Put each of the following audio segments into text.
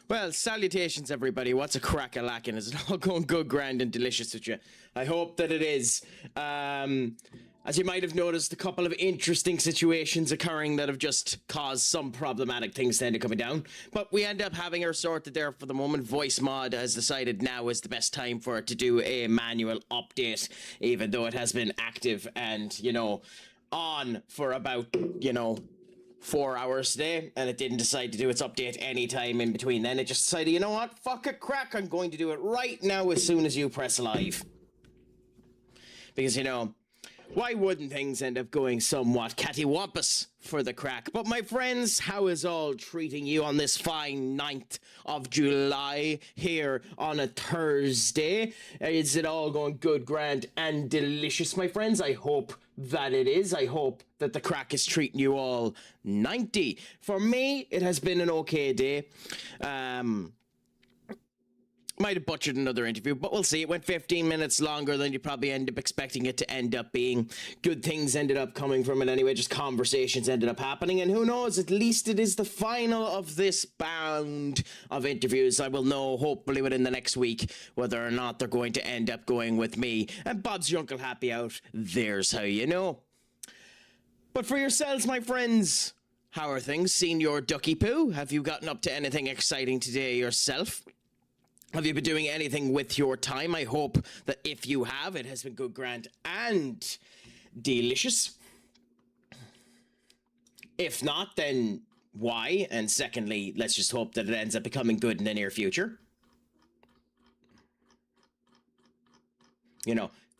Well, salutations, everybody. What's a crack-a-lackin'? Is it all going good, grand, and delicious with you? I hope that it is. As you might have noticed, a couple of interesting situations occurring that have just caused some problematic things to end up coming down. But we end up having her sorted there for the moment. Voice Mod has decided now is the best time for it to do a manual update, even though it has been active and, on for about, 4 hours today, and it didn't decide to do its update any time in between then. It just decided, you know what, fuck it, crack, I'm going to do it right now as soon as you press live. Because, why wouldn't things end up going somewhat cattywampus for the crack? But my friends, how is all treating you on this fine 9th of July here on a Thursday? Is it all going good, grand, and delicious, my friends? I hope that it is. I hope that the crack is treating you all 90. For me, it has been an okay day. Might have butchered another interview, but we'll see. It went 15 minutes longer than you probably end up expecting it to end up being. Good things ended up coming from it anyway, just conversations ended up happening, and who knows, at least it is the final of this bound of interviews. I will know, hopefully within the next week, whether or not they're going to end up going with me. And Bob's your Uncle Happy out, there's how you know. But for yourselves, my friends, how are things? Seen your ducky poo? Have you gotten up to anything exciting today yourself? Have you been doing anything with your time? I hope that if you have, it has been good, grand, and delicious. If not, then why? And secondly, let's just hope that it ends up becoming good in the near future.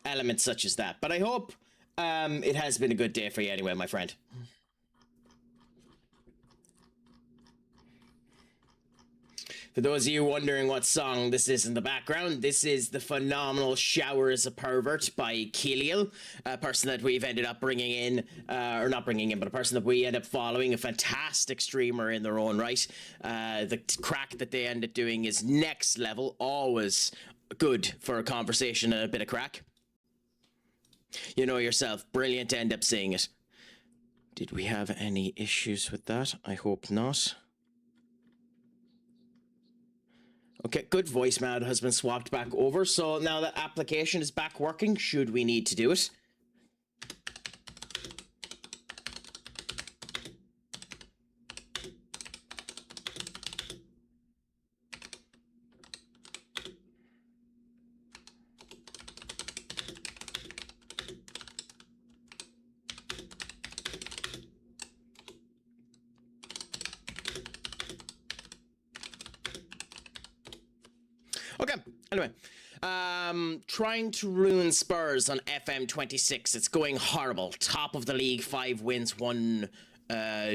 Elements such as that. But I hope it has been a good day for you anyway, my friend. For those of you wondering what song this is in the background, this is the phenomenal Shower is a Pervert by Kiliel, a person that we've ended up bringing in, or not bringing in, but a person that we end up following, a fantastic streamer in their own right. The crack that they end up doing is next level, always good for a conversation and a bit of crack. You know yourself, brilliant to end up seeing it. Did we have any issues with that? I hope not. Okay, good. Voicemail has been swapped back over, so now the application is back working, should we need to do it. Okay, anyway, trying to ruin Spurs on FM26. It's going horrible. Top of the league, 5 wins, 1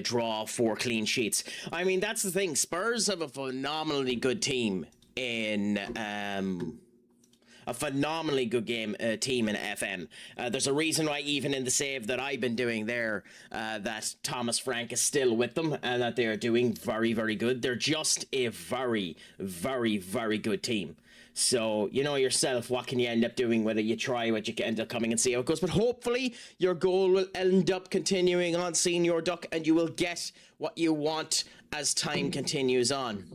draw, 4 clean sheets. I mean, that's the thing. Spurs have a phenomenally good team in a phenomenally good team in FM. There's a reason why even in the save that I've been doing there, that Thomas Frank is still with them and that they are doing very, very good. They're just a very, very, very good team. So, you know yourself, what can you end up doing, whether you try what you can end up coming and see how it goes. But hopefully your goal will end up continuing on seeing your duck and you will get what you want as time continues on.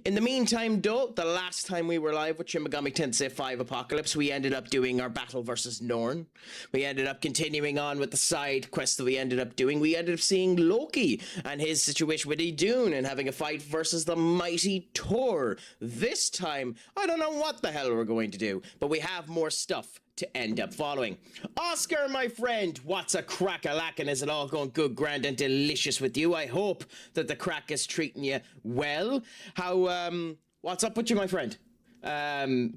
In the meantime, though, the last time we were live with Shin Megami Tensei V Apocalypse, we ended up doing our battle versus Norn. We ended up continuing on with the side quest that we ended up doing. We ended up seeing Loki and his situation with Idun and having a fight versus the mighty Thor. This time, I don't know what the hell we're going to do, but we have more stuff to end up following. Oscar, my friend, what's a crack-a-lackin'? Is it all going good, grand, and delicious with you? I hope that the crack is treating you well. What's up with you, my friend?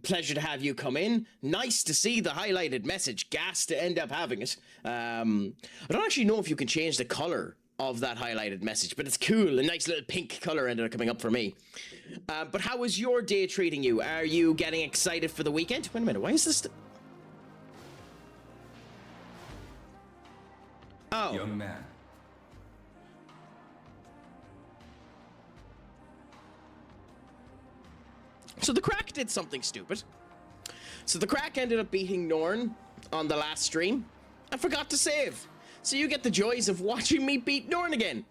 Pleasure to have you come in. Nice to see the highlighted message. Gas to end up having it. I don't actually know if you can change the color of that highlighted message, but it's cool. A nice little pink color ended up coming up for me. But how is your day treating you? Are you getting excited for the weekend? Wait a minute, why is this... Oh. Young man. So the crack did something stupid. So the crack ended up beating Norn on the last stream and forgot to save. So you get the joys of watching me beat Norn again.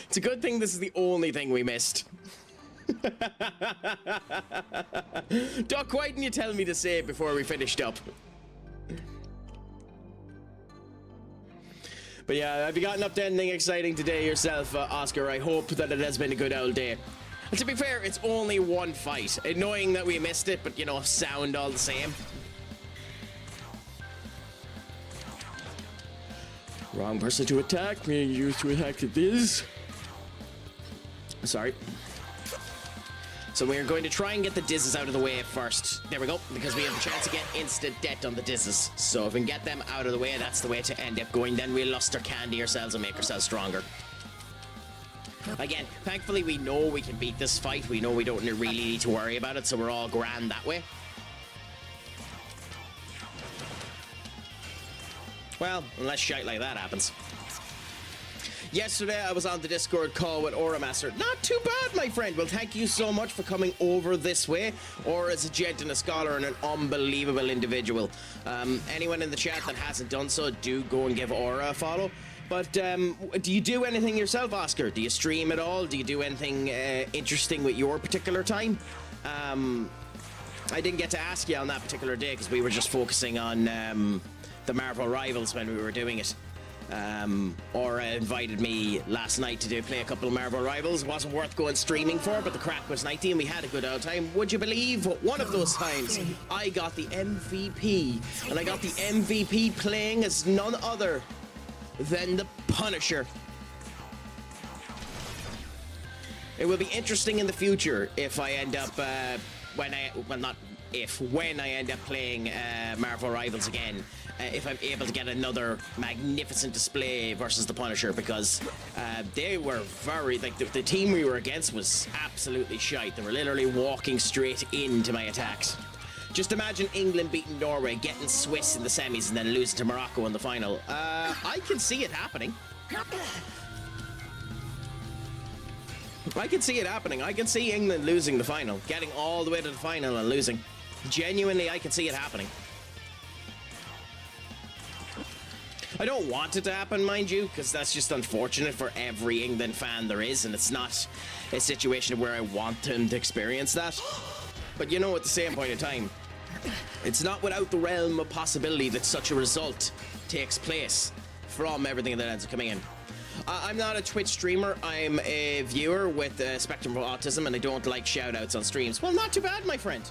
It's a good thing this is the only thing we missed. Duck, why didn't you tell me to say it before we finished up? But yeah, have you gotten up to anything exciting today yourself, Oscar? I hope that it has been a good old day. And to be fair, it's only one fight. Annoying that we missed it, but you know, sound all the same. Wrong person to attack. Me used to attack this. Sorry. So we're going to try and get the dizzes out of the way first. There we go, because we have a chance to get instant death on the dizzes. So if we can get them out of the way, that's the way to end up going. Then we'll luster candy ourselves and make ourselves stronger. Again, thankfully we know we can beat this fight. We know we don't really need to worry about it, so we're all grand that way. Well, unless shite like that happens. Yesterday, I was on the Discord call with Aura Master. Not too bad, my friend. Well, thank you so much for coming over this way. Aura is a gent and a scholar and an unbelievable individual. Anyone in the chat that hasn't done so, do go and give Aura a follow. But do you do anything yourself, Oscar? Do you stream at all? Do you do anything interesting with your particular time? I didn't get to ask you on that particular day because we were just focusing on the Marvel Rivals when we were doing it. Aura invited me last night to play a couple of Marvel Rivals. It wasn't worth going streaming for, but the crack was 90 and we had a good old time. Would you believe one of those times I got the MVP, and I got the MVP playing as none other than the Punisher. It will be interesting in the future if I end up when I end up playing Marvel Rivals again, if I'm able to get another magnificent display versus the Punisher, because they were very, like, the team we were against was absolutely shite. They were literally walking straight into my attacks. Just imagine England beating Norway, getting Swiss in the semis, and then losing to Morocco in the final. I can see it happening. I can see it happening. I can see England losing the final, getting all the way to the final and losing. Genuinely, I can see it happening. I don't want it to happen, mind you, because that's just unfortunate for every England fan there is, and it's not a situation where I want them to experience that. But you know, at the same point in time, it's not without the realm of possibility that such a result takes place from everything that ends up coming in. I'm not a Twitch streamer. I'm a viewer with a spectrum of autism, and I don't like shout-outs on streams. Well, not too bad, my friend.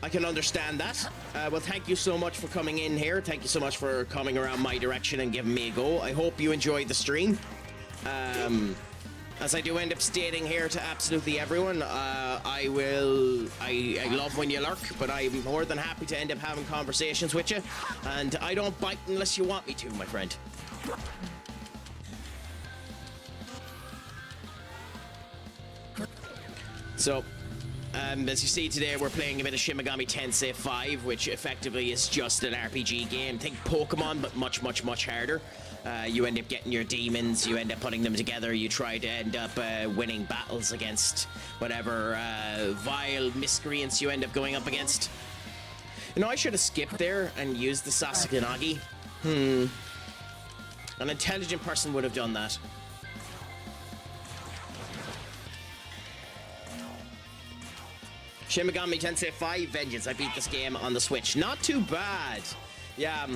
I can understand that. Well, thank you so much for coming in here. Thank you so much for coming around my direction and giving me a go. I hope you enjoyed the stream. As I do end up stating here to absolutely everyone, I love when you lurk, but I'm more than happy to end up having conversations with you. And I don't bite unless you want me to, my friend. So, as you see today, we're playing a bit of Shin Megami Tensei V, which effectively is just an RPG game. Think Pokemon, but much, much, much harder. You end up getting your demons, you end up putting them together, you try to end up winning battles against whatever vile miscreants you end up going up against. You know, I should have skipped there and used the Sasuke-nagi. An intelligent person would have done that. Shin Megami Tensei V Vengeance. I beat this game on the Switch. Not too bad. Yeah.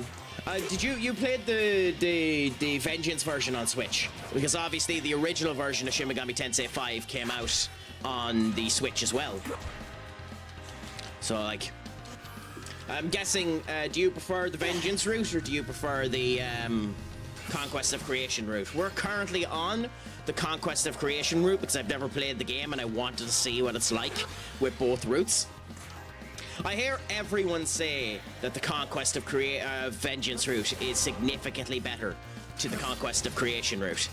Did you played the Vengeance version on Switch? Because obviously the original version of Shin Megami Tensei V came out on the Switch as well. So, like, I'm guessing, do you prefer the Vengeance route or do you prefer the Conquest of Creation route? We're currently on the Conquest of Creation route because I've never played the game and I wanted to see what it's like with both routes. I hear everyone say that the Conquest of Vengeance route is significantly better to the Conquest of Creation route.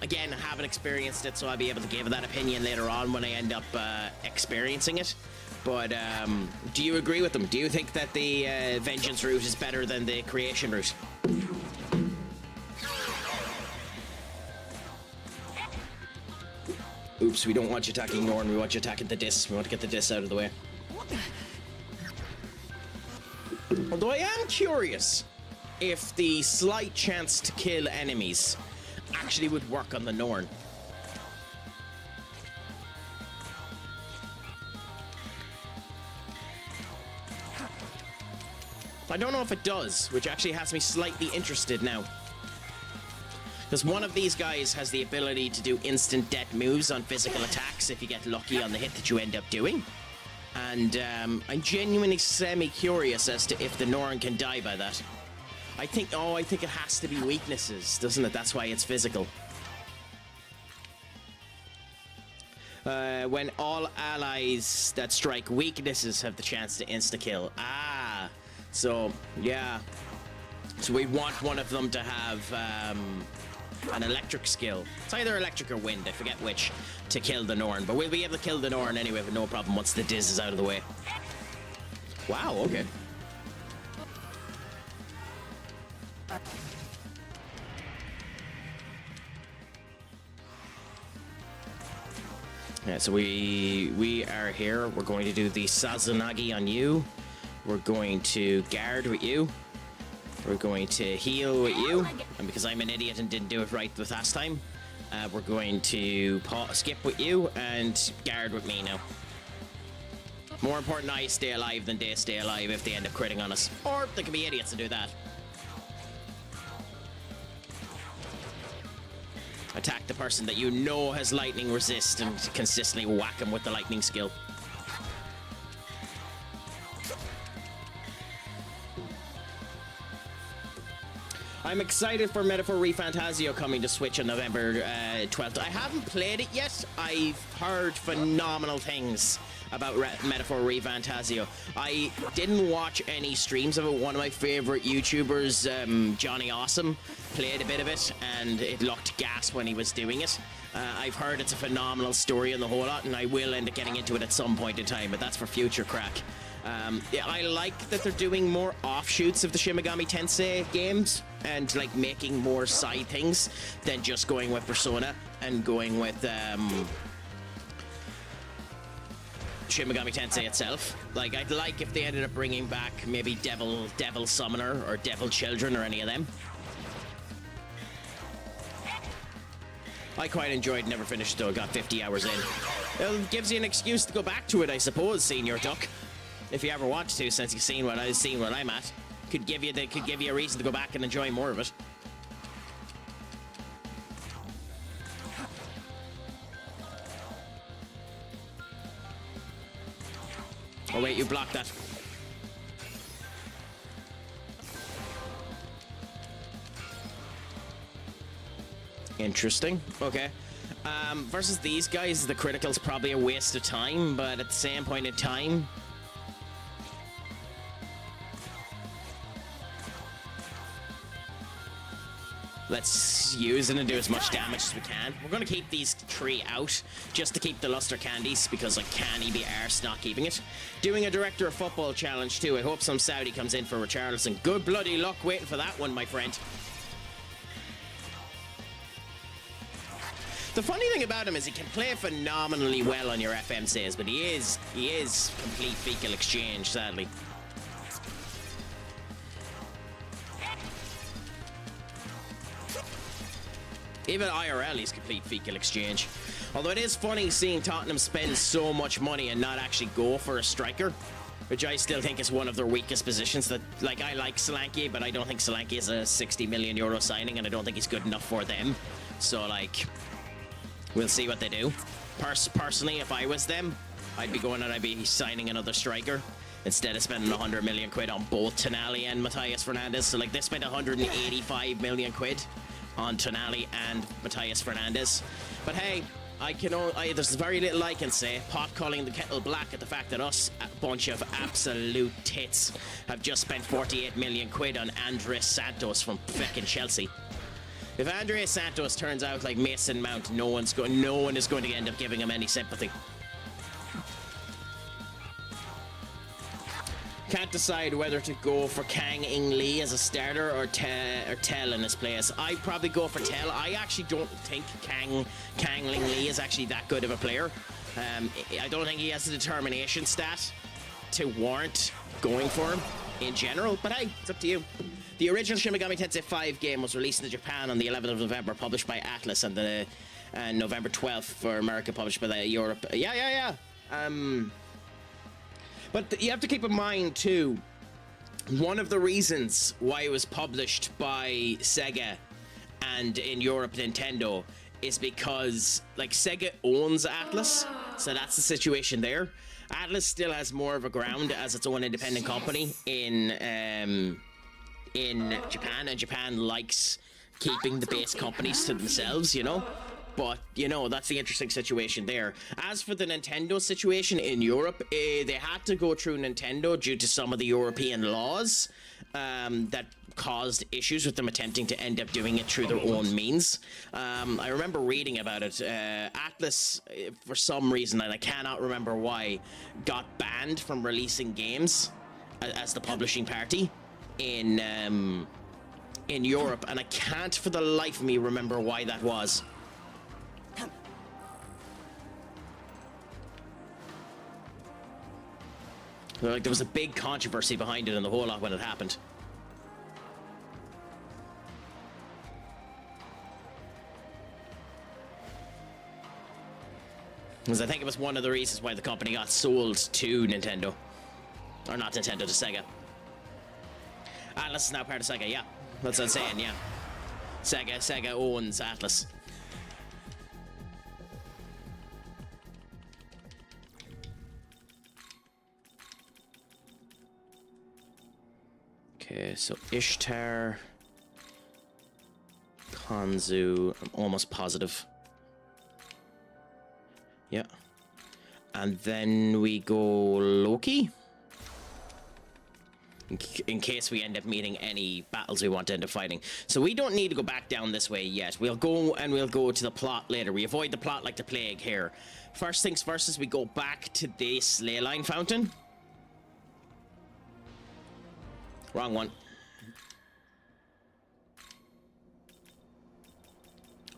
Again, I haven't experienced it, so I'll be able to give that opinion later on when I end up experiencing it. But do you agree with them? Do you think that the Vengeance route is better than the Creation route? Oops, we don't want you attacking Norn, we want you attacking the Dis. We want to get the Dis out of the way. Although I am curious if the slight chance to kill enemies actually would work on the Norn. I don't know if it does, which actually has me slightly interested now. Because one of these guys has the ability to do instant death moves on physical attacks if you get lucky on the hit that you end up doing. And I'm genuinely semi-curious as to if the Norn can die by that. I think it has to be weaknesses, doesn't it? That's why it's physical. When all allies that strike weaknesses have the chance to insta-kill. Ah, so, yeah. So we want one of them to have an electric skill. It's either electric or wind, I forget which, to kill the Norn. But we'll be able to kill the Norn anyway with no problem once the Diz is out of the way. Wow, okay. Yeah, so we are here. We're going to do the Sazunagi on you. We're going to guard with you. We're going to heal with you. And because I'm an idiot and didn't do it right the last time, we're going to skip with you and guard with me now. More important I stay alive than they stay alive if they end up critting on us. Or they can be idiots and do that. Attack the person that you know has lightning resist and consistently whack them with the lightning skill. I'm excited for Metaphor ReFantasio coming to Switch on November 12th. I haven't played it yet. I've heard phenomenal things about Metaphor ReFantasio. I didn't watch any streams of it. One of my favorite YouTubers, Johnny Awesome, played a bit of it, and it looked gas when he was doing it. I've heard it's a phenomenal story and the whole lot, and I will end up getting into it at some point in time, but that's for future crack. Yeah, I like that they're doing more offshoots of the Shin Megami Tensei games and like making more side things than just going with Persona and going with Shin Megami Tensei itself. Like, I'd like if they ended up bringing back maybe Devil Summoner or Devil Children or any of them. I quite enjoyed, never finished though, got 50 hours in. It gives you an excuse to go back to it, I suppose, Senior Duck. If you ever want to, since you've seen what I'm at. Could give you a reason to go back and enjoy more of it. Oh wait, you blocked that. Interesting. Okay. Versus these guys, the critical's probably a waste of time, but at the same point in time, let's use it and do as much damage as we can. We're going to keep these three out just to keep the Luster Candies because I can't be arsed not keeping it. Doing a Director of Football challenge too. I hope some Saudi comes in for Richarlison. Good bloody luck waiting for that one, my friend. The funny thing about him is he can play phenomenally well on your FM saves, but he is complete fecal exchange, sadly. Even IRL is complete fecal exchange. Although it is funny seeing Tottenham spend so much money and not actually go for a striker, which I still think is one of their weakest positions. That, like, I like Solanke, but I don't think Solanke is a 60 million euro signing, and I don't think he's good enough for them. So, like, we'll see what they do. Personally, if I was them, I'd be going and I'd be signing another striker instead of spending 100 million quid on both Tonali and Matthias Fernandes. So, like, they spent 185 million quid on Tonali and Matthias Fernandes. But hey, there's very little I can say. Pot calling the kettle black at the fact that us, a bunch of absolute tits, have just spent 48 million quid on Andres Santos from fucking Chelsea. If Andres Santos turns out like Mason Mount, no one is going to end up giving him any sympathy. Can't decide whether to go for Kang In Lee as a starter or Tell in his place. I'd probably go for Tell. I actually don't think Kang In Lee is actually that good of a player. I don't think he has the determination stat to warrant going for him in general, but hey, it's up to you. The original Shin Megami Tensei V game was released in Japan on the 11th of November, published by Atlas, and the November 12th for America, published by Europe. Yeah. But you have to keep in mind, too, one of the reasons why it was published by Sega and in Europe Nintendo is because, like, Sega owns Atlas, so that's the situation there. Atlas still has more of a ground as its own independent company in Japan, and Japan likes keeping the base companies to themselves, you know? But, you know, that's the interesting situation there. As for the Nintendo situation in Europe, they had to go through Nintendo due to some of the European laws that caused issues with them attempting to end up doing it through their own means. I remember reading about it. Atlas, for some reason, and I cannot remember why, got banned from releasing games as the publishing party in Europe, and I can't for the life of me remember why that was. Like, there was a big controversy behind it and the whole lot when it happened. Because I think it was one of the reasons why the company got sold to Nintendo. Or not Nintendo, to Sega. Atlas is now part of Sega, yeah. That's what I'm saying, yeah. Sega owns Atlas. Okay, so Ishtar, Kanzu, I'm almost positive. Yeah. And then we go Loki. In case we end up meeting any battles we want to end up fighting. So we don't need to go back down this way yet. We'll go to the plot later. We avoid the plot like the plague here. First things first is we go back to this ley line fountain. Wrong one.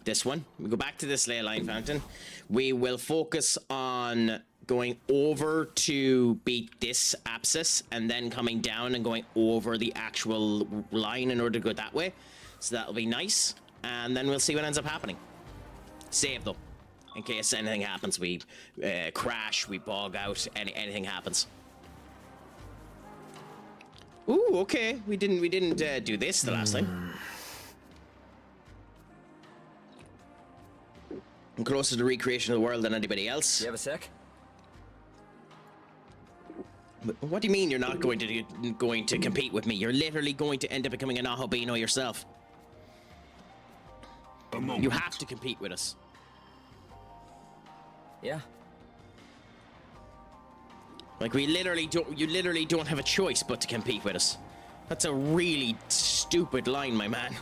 This one. We go back to this ley line fountain. We will focus on going over to beat this abscess and then coming down and going over the actual line in order to go that way. So that'll be nice. And then we'll see what ends up happening. Save though. In case anything happens, we crash, we bog out, anything happens. Ooh, okay. We didn't do this the last time. I'm closer to recreation of the world than anybody else. You have a sec? What do you mean you're not going to compete with me? You're literally going to end up becoming an Ahobino yourself. You have to compete with us. Yeah. Like, you literally don't have a choice but to compete with us. That's a really stupid line, my man.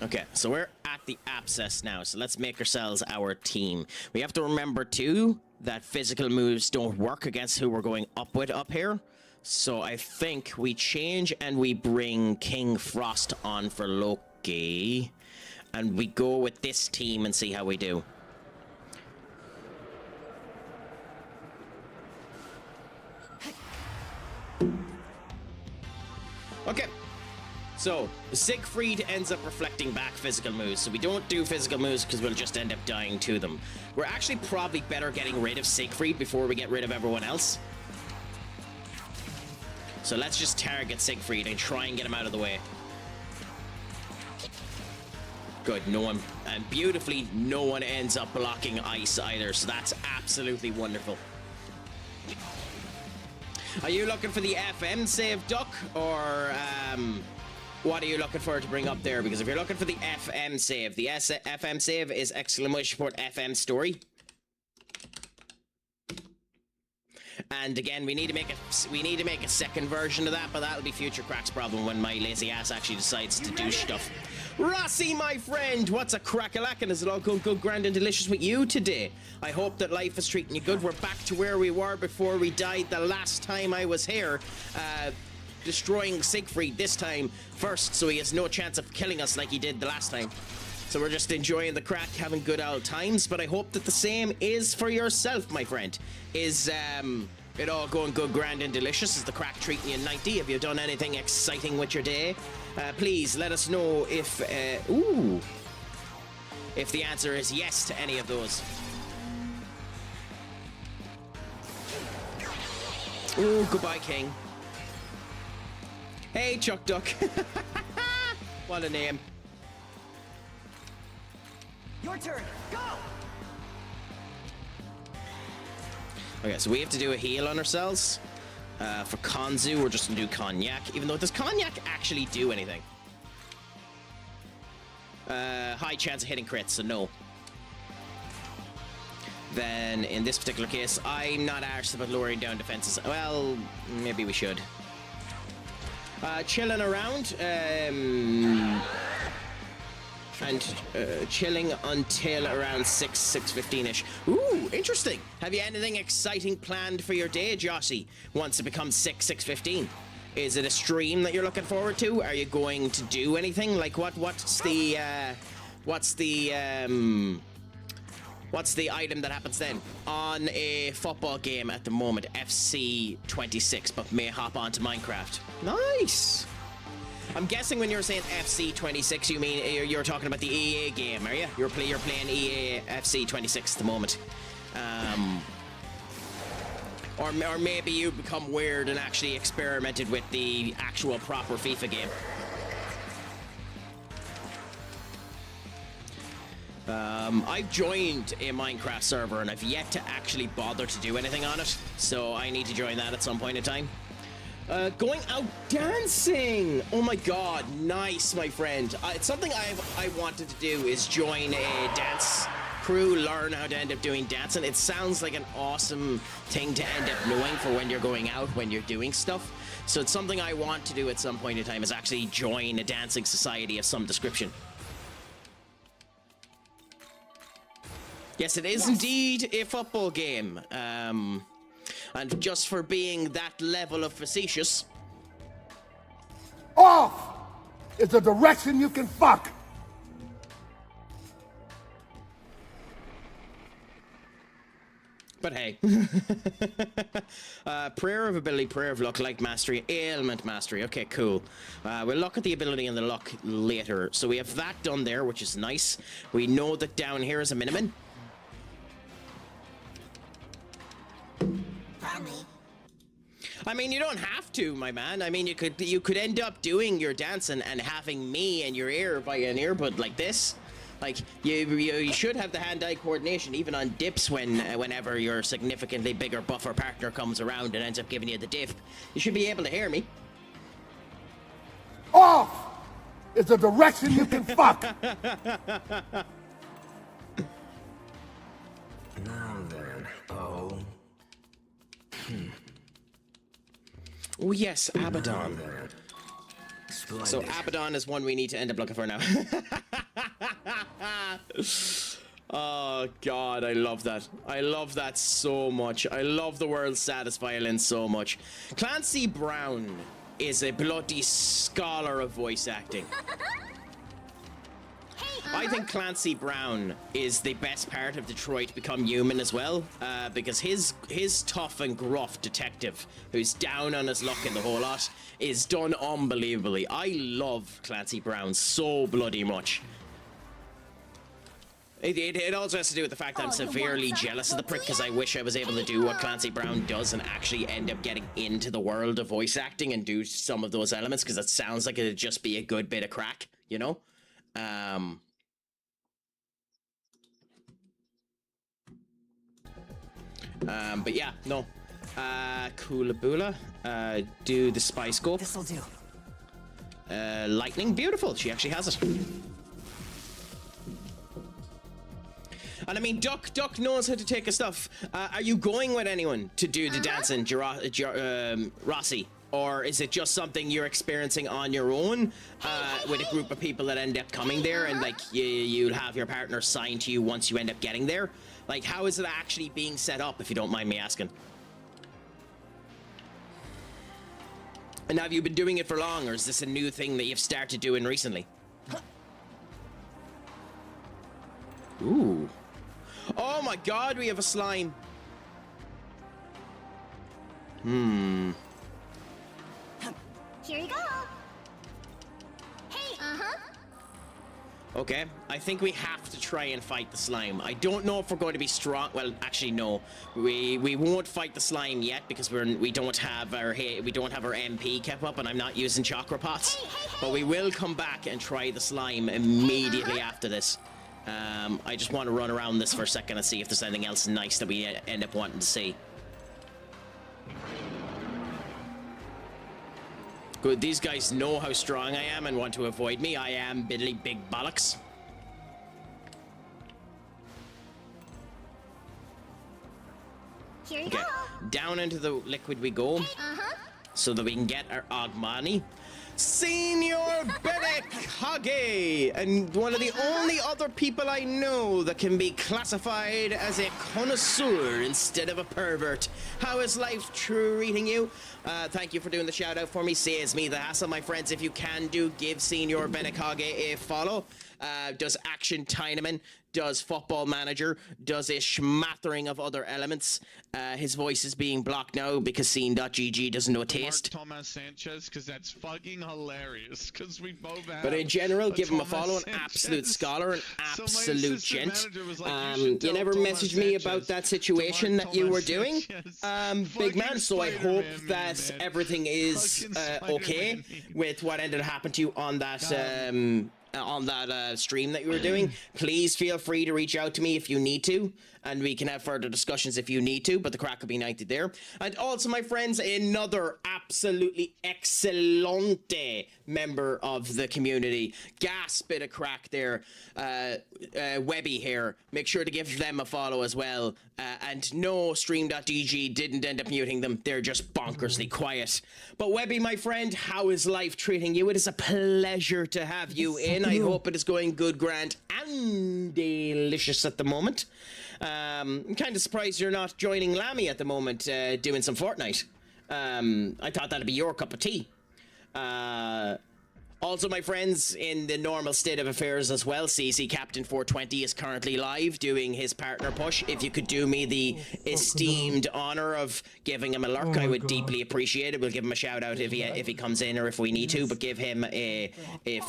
Okay, so we're at the abscess now, so let's make ourselves our team. We have to remember, too, that physical moves don't work against who we're going up with up here. So I think we change and we bring King Frost on for Loki. And we go with this team and see how we do. Okay. So, Siegfried ends up reflecting back physical moves, so we don't do physical moves because we'll just end up dying to them. We're actually probably better getting rid of Siegfried before we get rid of everyone else. So let's just target Siegfried and try and get him out of the way. Good, no one, and beautifully, no one ends up blocking ice either, so that's absolutely wonderful. Are you looking for the FM save, Duck, or what are you looking for to bring up there? Because if you're looking for the FM save, the FM save is !FM story. And again, we need to make a second version of that, but that'll be future Crac's problem when my lazy ass actually decides to do stuff. Rossi, my friend, what's a crack-a-lack, and is it all going good, grand, and delicious with you today? I hope that life is treating you good. We're back to where we were before we died the last time I was here. Destroying Siegfried this time first, so he has no chance of killing us like he did the last time. So we're just enjoying the crack, having good old times, but I hope that the same is for yourself, my friend. Is it all going good, grand, and delicious? Is the crack treating you 90? Have you done anything exciting with your day? Please let us know if the answer is yes to any of those. Ooh, goodbye, King. Hey, Chuck Duck. What a name. Your turn. Go. Okay, so we have to do a heal on ourselves. For Konzu, we're just gonna do Cognac. Even though, does Cognac actually do anything? High chance of hitting crits, so no. Then, in this particular case, I'm not arsed about lowering down defenses. Well, maybe we should. Chilling around, and chilling until around 6:15ish. Ooh, interesting. Have you anything exciting planned for your day, Joshy, once it becomes 6:15? Is it a stream that you're looking forward to? Are you going to do anything? Like, what's the item that happens then? On a football game at the moment, FC 26, but may hop onto Minecraft. Nice! I'm guessing when you're saying FC 26, you mean you're talking about the EA game, are you? You're playing EA FC 26 at the moment. Or maybe you become weird and actually experimented with the actual proper FIFA game. I've joined a Minecraft server and I've yet to actually bother to do anything on it, so I need to join that at some point in time. Going out dancing! Oh my god, nice, my friend. It's something I wanted to do, is join a dance crew, learn how to end up doing dancing. It sounds like an awesome thing to end up knowing for when you're going out, when you're doing stuff. So it's something I want to do at some point in time, is actually join a dancing society of some description. Yes, it is indeed a football game. And just for being that level of facetious... Off is the direction you can fuck. But hey. Prayer of ability, prayer of luck, like mastery, ailment mastery. Okay, cool. We'll look at the ability and the luck later. So we have that done there, which is nice. We know that down here is a minimum. I mean, you don't have to, my man. I mean, you could end up doing your dancing and having me in your ear via an earbud like this. Like, you should have the hand-eye coordination, even on dips whenever your significantly bigger buffer partner comes around and ends up giving you the dip. You should be able to hear me. Off is the direction you can fuck. Now then, oh. Oh yes, Abaddon. Splendid. So Abaddon is one we need to end up looking for now. Oh god, I love that. I love that so much. I love the world's saddest violin so much. Clancy Brown is a bloody scholar of voice acting. I think Clancy Brown is the best part of Detroit Become Human as well, because his tough and gruff detective, who's down on his luck in the whole lot, is done unbelievably. I love Clancy Brown so bloody much. It also has to do with the fact that I'm severely jealous of the prick, because I wish I was able to do what Clancy Brown does and actually end up getting into the world of voice acting and do some of those elements, because it sounds like it'd just be a good bit of crack, you know? But yeah, no. Coolaboola. Do the spy scope. This'll do. Lightning, beautiful. She actually has it. And I mean, Duck knows how to take his stuff. Are you going with anyone to do the dancing, Rossi? Or is it just something you're experiencing on your own with a group of people that end up coming there, and like you'll have your partner signed to you once you end up getting there? Like, how is it actually being set up, if you don't mind me asking? And have you been doing it for long, or is this a new thing that you've started doing recently? Ooh. Oh my god, we have a slime. Here you go. Hey, Okay, I think we have to try and fight the slime. I don't know if we're going to be strong. Well, actually, no. We won't fight the slime yet because we don't have our MP kept up, and I'm not using chakra pots. But we will come back and try the slime immediately after this. I just want to run around this for a second and see if there's anything else nice that we end up wanting to see. Good, these guys know how strong I am and want to avoid me. I am biddly big bollocks. Here you Okay, go. down into the liquid we go, so that we can get our Ogmani. Senior Bennett Hage, and one of the only other people I know that can be classified as a connoisseur instead of a pervert. How is life treating you? Thank you for doing the shout out for me. Saves me the hassle, my friends. If you can give Senior Bennett Hage a follow. Does Action Tyneman, does Football Manager, does a smattering of other elements. His voice is being blocked now because Scene.gg doesn't know taste. Mark Thomas Sanchez, because that's fucking hilarious. Because we both have. But in general, give him a Thomas follow. An Sanchez. absolute scholar, an So my absolute assistant gent. manager was like, "You should You tell never Thomas messaged me Sanchez about that to situation Mark that you were Thomas doing. Sanchez. Big man, so I hope Spider-Man, that man. everything is Fucking okay Spider-Man. with what ended up happening to you on that stream that you were doing. Please feel free to reach out to me if you need to, and we can have further discussions if you need to, but the crack will be 90 there. And also, my friends, another absolutely excellente member of the community. Gas bit of crack there. Webby here. Make sure to give them a follow as well. And no, Stream.dg didn't end up muting them. They're just bonkersly quiet. But Webby, my friend, how is life treating you? It is a pleasure to have you in. I hope it is going good, grand, and delicious at the moment. I'm kind of surprised you're not joining Lammy at the moment, doing some Fortnite. I thought that'd be your cup of tea. Also, my friends, in the normal state of affairs as well, CC Captain 420 is currently live doing his partner push. If you could do me the esteemed honor of giving him a lurk, I would deeply appreciate it. We'll give him a shout out if he comes in or if we need to, but give him a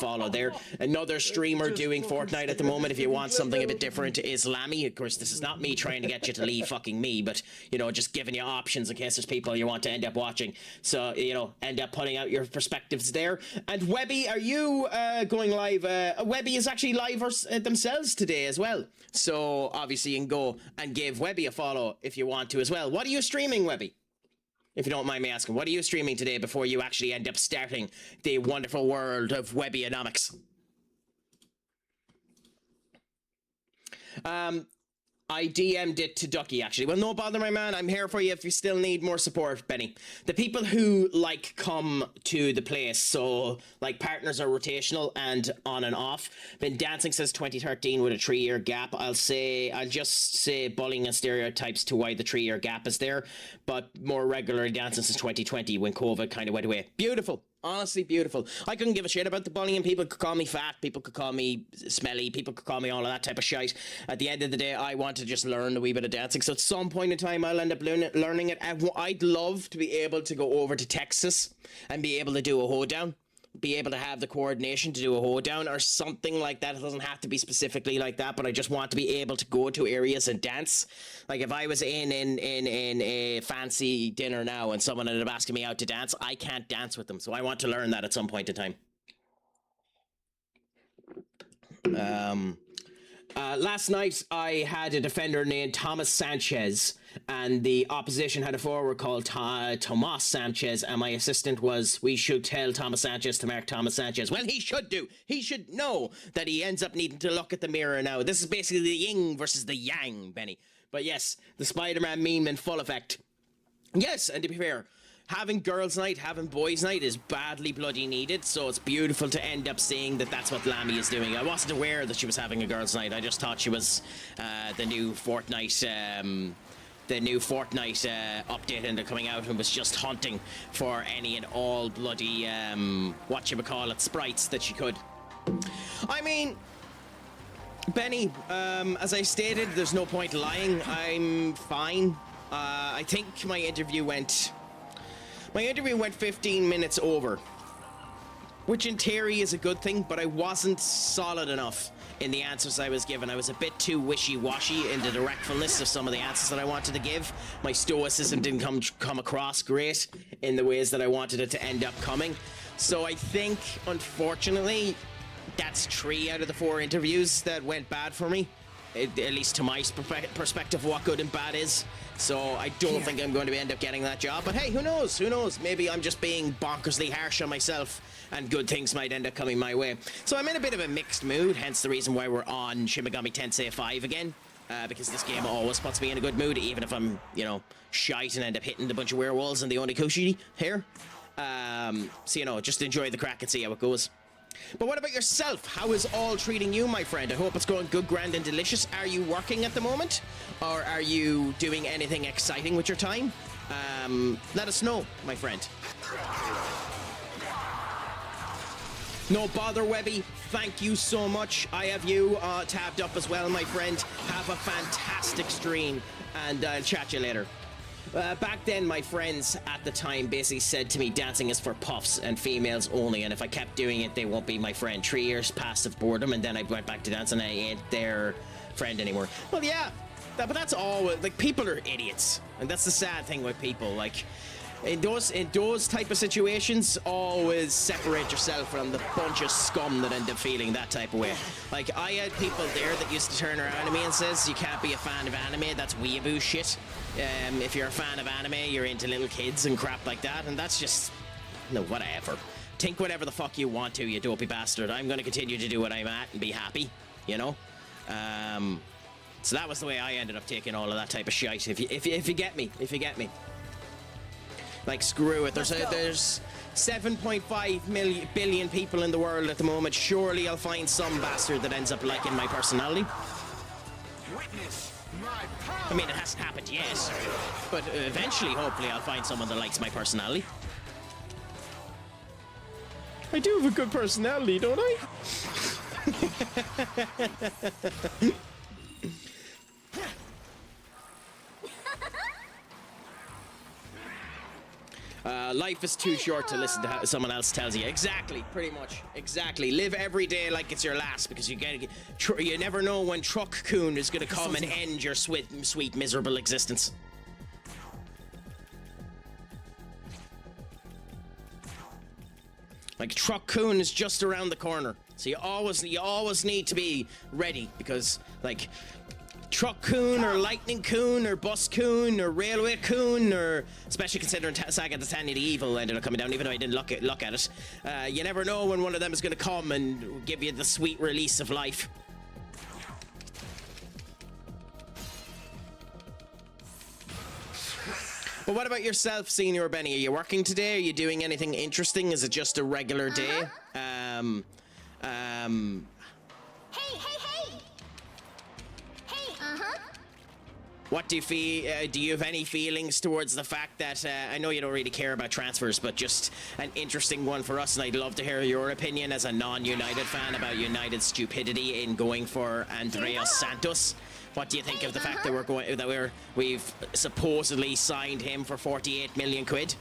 follow there. Another streamer doing Fortnite at the moment, if you want something a bit different, is Lammy. Of course, this is not me trying to get you to leave fucking me, but, you know, just giving you options in case there's people you want to end up watching. So, you know, end up putting out your perspectives there. And Webby, are you going live? Webby is actually live themselves today as well. So obviously you can go and give Webby a follow if you want to as well. What are you streaming, Webby? If you don't mind me asking, what are you streaming today before you actually end up starting the wonderful world of Webbyonomics? I DM'd it to Ducky, actually. Well, no bother, my man. I'm here for you if you still need more support, Benny. The people who, like, come to the place, so, like, partners are rotational and on and off. Been dancing since 2013 with a 3-year gap. I'll just say bullying and stereotypes to why the 3-year gap is there, but more regularly dancing since 2020 when COVID kind of went away. Beautiful. Honestly, beautiful. I couldn't give a shit about the bullying. People could call me fat. People could call me smelly. People could call me all of that type of shite. At the end of the day, I want to just learn a wee bit of dancing. So at some point in time, I'll end up learning it. I'd love to be able to go over to Texas and be able to do a hoedown. Be able to have the coordination to do a hoedown or something like that. It doesn't have to be specifically like that, but I just want to be able to go to areas and dance. Like if I was in a fancy dinner now and someone ended up asking me out to dance, I can't dance with them. So I want to learn that at some point in time. Last night I had a defender named Thomas Sanchez, and the opposition had a forward called Tomas Sanchez, and my assistant was, we should tell Thomas Sanchez to mark Thomas Sanchez. Well, he should do. He should know that he ends up needing to look at the mirror now. This is basically the yin versus the yang, Benny. But yes, the Spider-Man meme in full effect. Yes, and to be fair, having girls' night, having boys' night is badly bloody needed, so it's beautiful to end up seeing that that's what Lammy is doing. I wasn't aware that she was having a girls' night. I just thought she was the new Fortnite update and they're coming out and was just hunting for any and all bloody sprites that she could. I mean, Benny, as I stated, there's no point lying. I'm fine. I think my interview went 15 minutes over. which in theory is a good thing, but I wasn't solid enough in the answers I was given. I was a bit too wishy-washy in the directfulness of some of the answers that I wanted to give. My stoicism didn't come across great in the ways that I wanted it to end up coming. So I think, unfortunately, that's 3 out of the 4 interviews that went bad for me. At least to my perspective of what good and bad is. So I don't think I'm going to end up getting that job. But hey, who knows? Who knows? Maybe I'm just being bonkersly harsh on myself and good things might end up coming my way. So I'm in a bit of a mixed mood, hence the reason why we're on Shin Megami Tensei V again. Because this game always puts me in a good mood, even if I'm, you know, shite and end up hitting a bunch of werewolves and the Onikushi here. So, you know, just enjoy the crack and see how it goes. But what about yourself? How is all treating you, my friend? I hope it's going good, grand, and delicious. Are you working at the moment? Or are you doing anything exciting with your time? Let us know, my friend. No bother, Webby. Thank you so much. I have you tabbed up as well, my friend. Have a fantastic stream, and I'll chat you later. Back then, my friends at the time basically said to me, dancing is for puffs and females only, and if I kept doing it, they won't be my friend. 3 years passive boredom, and then I went back to dancing, and I ain't their friend anymore. Well, yeah, but that's all. Like, people are idiots, and that's the sad thing with people. Like, in those type of situations, always separate yourself from the bunch of scum that end up feeling that type of way. Like, I had people there that used to turn around to me and says, you can't be a fan of anime, that's weeaboo shit. If you're a fan of anime, you're into little kids and crap like that, and that's just, no, whatever. Think whatever the fuck you want to, you dopey bastard. I'm going to continue to do what I'm at and be happy, you know? So that was the way I ended up taking all of that type of shite, if you get me, if you get me. Like, screw it. There's 7.5 billion people in the world at the moment. Surely I'll find some bastard that ends up liking my personality. I mean, it hasn't happened yet, but eventually, hopefully, I'll find someone that likes my personality. I do have a good personality, don't I? Life is too short to listen to how someone else tells you. Exactly, pretty much. Exactly. Live every day like it's your last, because you never know when Truck-kun is going to come and end your sweet, miserable existence. Like, Truck-kun is just around the corner, so you always need to be ready, because like, Truck-kun or Lightning-kun or Bus-kun or Railway-kun, or especially considering Saga the Tanya the Evil ended up coming down, even though I didn't look at it. You never know when one of them is going to come and give you the sweet release of life. But what about yourself, Senior Benny? Are you working today? Are you doing anything interesting? Is it just a regular day? What do you feel? Do you have any feelings towards the fact that I know you don't really care about transfers, but just an interesting one for us, and I'd love to hear your opinion as a non-United fan about United's stupidity in going for Andreas Santos. What do you think of the fact that we've supposedly signed him for 48 million quid?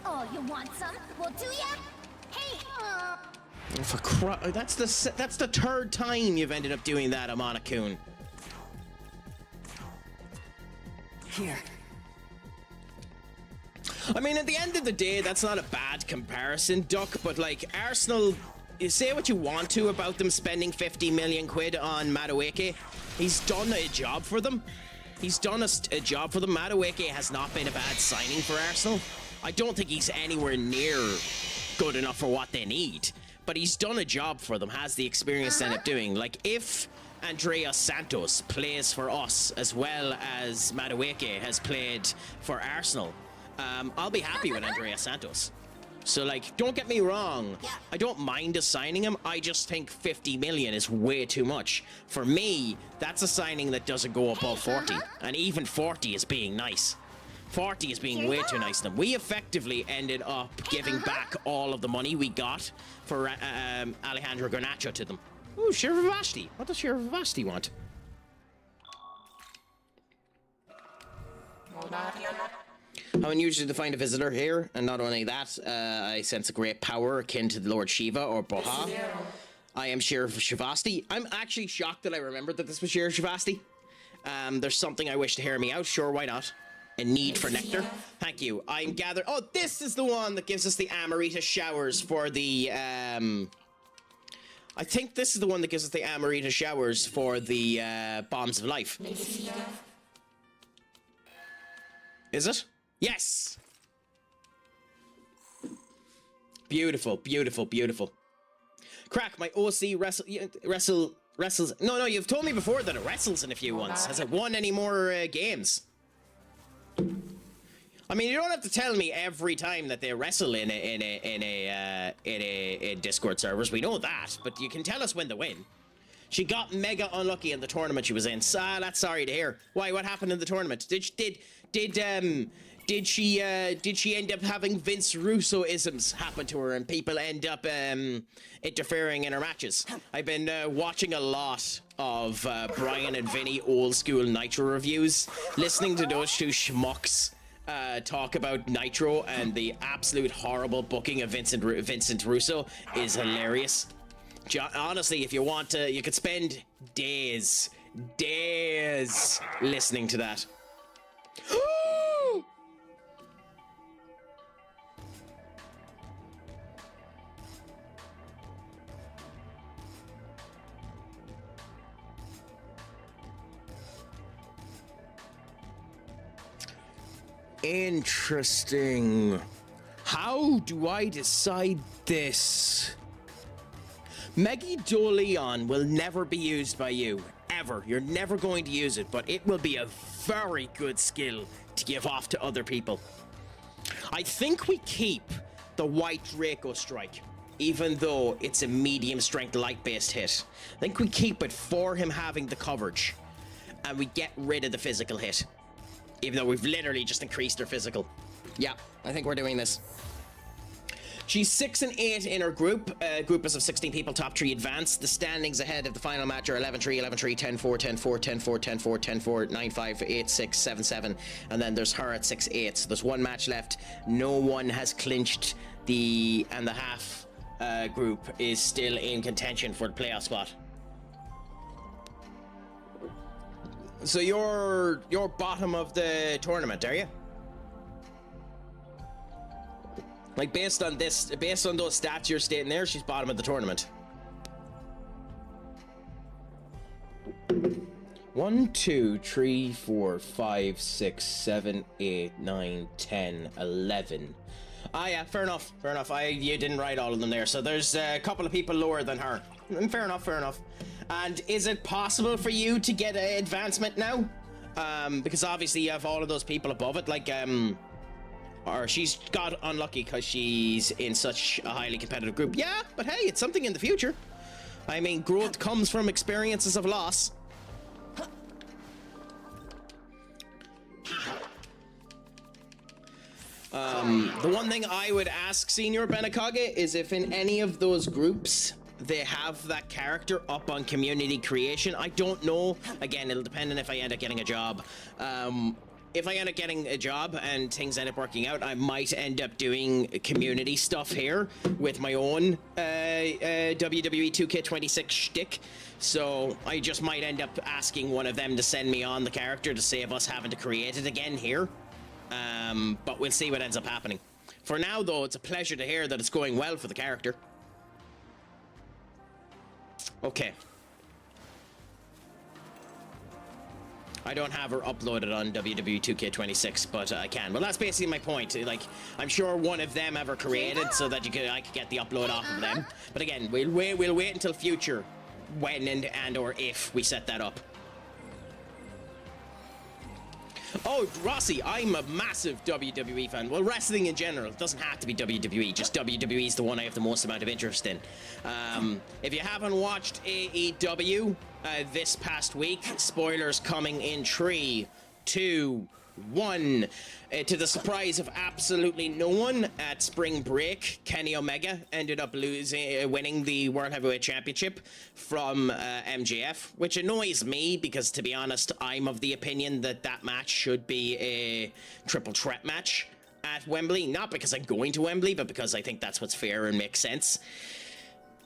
Oh, you want some? Well, do ya? Hey. That's the 3rd time you've ended up doing that, Amana-kun. Here. I mean, at the end of the day, that's not a bad comparison, Duck, but like, Arsenal, you say what you want to about them spending 50 million quid on Madueke. He's done a job for them. He's done a job for them. Madueke has not been a bad signing for Arsenal. I don't think he's anywhere near good enough for what they need. But he's done a job for them, has the experience to end up doing. Like, if Andreas Santos plays for us as well as Madueke has played for Arsenal, I'll be happy with Andreas Santos. So, like, don't get me wrong. I don't mind us signing him. I just think 50 million is way too much. For me, that's a signing that doesn't go above 40. And even 40 is being nice. 40 is being way too nice to them. We effectively ended up giving back all of the money we got for Alejandro Garnacho to them. Ooh, Sheriff Vashti. What does Sheriff Vashti want? How unusual to find a visitor here, and not only that, I sense a great power akin to the Lord Shiva or Boha. I am Sheriff Shivasti. I'm actually shocked that I remembered that this was Sheriff Shivasti. There's something I wish to hear me out. Sure, why not? A need for nectar. Thank you. I'm gathered. Oh, this is the one that gives us the Amarita showers for the. I think this is the one that gives us the Amarita showers for the bombs of life. Is it? Yes! Beautiful, beautiful, beautiful. Craic, my OC wrestles. No, you've told me before that it wrestles in a few ones. Has it won any more games? I mean, you don't have to tell me every time that they wrestle in Discord servers. We know that, but you can tell us when they win. She got mega unlucky in the tournament she was in. That's sorry to hear. Why? What happened in the tournament? Did she end up having Vince Russo-isms happen to her and people end up interfering in her matches? I've been watching a lot of Brian and Vinny old school Nitro reviews, listening to those two schmucks talk about Nitro, and the absolute horrible booking of Vincent Russo is hilarious. Honestly, if you want to, you could spend days listening to that. Interesting. How do I decide this? Megidoleon will never be used by you. Ever. You're never going to use it, but it will be a very good skill to give off to other people. I think we keep the White Draco Strike, even though it's a medium strength light based hit. I think we keep it for him having the coverage, and we get rid of the physical hit. Even though we've literally just increased her physical. Yeah, I think we're doing this. She's 6 and 8 in her group. Group is of 16 people, top 3 advanced. The standings ahead of the final match are 11-3, 11-3, 10-4, 10-4, 10-4, 10-4, 10-4, 9-5, 8-6, 7-7. And then there's her at 6-8. So there's one match left. No one has clinched and the half group is still in contention for the playoff spot. So you're bottom of the tournament, are you? Like based on those stats you're stating there, she's bottom of the tournament. 1, 2, 3, 4, 5, 6, 7, 8, 9, 10, 11. Ah, yeah, fair enough. You didn't write all of them there, so there's a couple of people lower than her. Fair enough. And is it possible for you to get an advancement now? Because obviously you have all of those people above it, like, or she's got unlucky because she's in such a highly competitive group. Yeah, but hey, it's something in the future. I mean, growth comes from experiences of loss. The one thing I would ask Senior Benakage is if in any of those groups they have that character up on community creation. I don't know. Again, it'll depend on if I end up getting a job. If I end up getting a job and things end up working out, I might end up doing community stuff here with my own WWE 2K26 shtick. So I just might end up asking one of them to send me on the character to save us having to create it again here. But we'll see what ends up happening. For now, though, it's a pleasure to hear that it's going well for the character. Okay. I don't have her uploaded on WWE 2K26, but I can. Well, that's basically my point. Like, I'm sure one of them ever created so that I could get the upload off of them. But again, we'll wait until future when and or if we set that up. Oh, Rossi, I'm a massive WWE fan. Well, wrestling in general. It doesn't have to be WWE. Just WWE is the one I have the most amount of interest in. If you haven't watched AEW this past week, spoilers coming in 3, 2, 1. To the surprise of absolutely no one at Spring Break, Kenny Omega ended up winning the World Heavyweight Championship from MJF, which annoys me because, to be honest, I'm of the opinion that that match should be a triple threat match at Wembley. Not because I'm going to Wembley, but because I think that's what's fair and makes sense.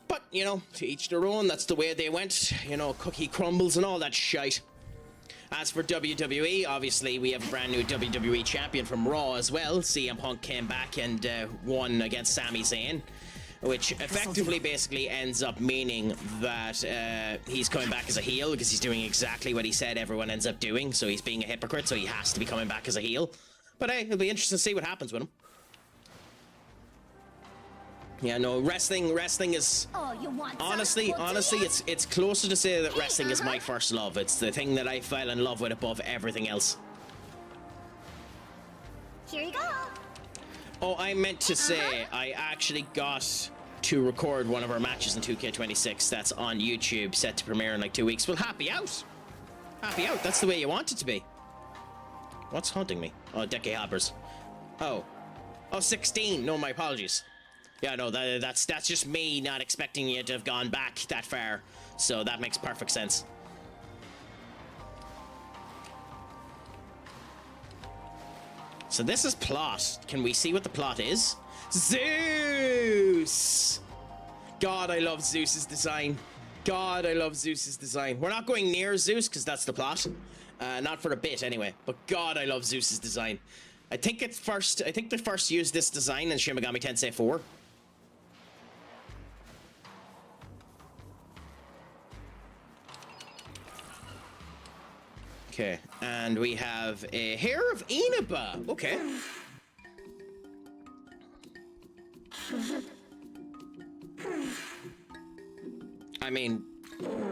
But, you know, to each their own, that's the way they went. You know, cookie crumbles and all that shite. As for WWE, obviously we have a brand new WWE champion from Raw as well. CM Punk came back and won against Sami Zayn, which effectively basically ends up meaning that he's coming back as a heel because he's doing exactly what he said everyone ends up doing. So he's being a hypocrite, so he has to be coming back as a heel. But hey, it'll be interesting to see what happens with him. Yeah, no, wrestling is honestly, it's closer to say that wrestling is my first love. It's the thing that I fell in love with above everything else. Here you go. Oh, I meant to say I actually got to record one of our matches in 2K26 that's on YouTube, set to premiere in like 2 weeks. Well, happy out. Happy out. That's the way you want it to be. What's haunting me? Oh, Decade Hoppers. Oh, 16. No, my apologies. Yeah, no, that's just me not expecting you to have gone back that far. So that makes perfect sense. So this is plot. Can we see what the plot is? Zeus! God, I love Zeus's design. God, I love Zeus's design. We're not going near Zeus because that's the plot. Not for a bit anyway. But God, I love Zeus's design. I think they first used this design in Shin Megami Tensei IV. Okay, and we have a Hair of Inaba. Okay. I mean,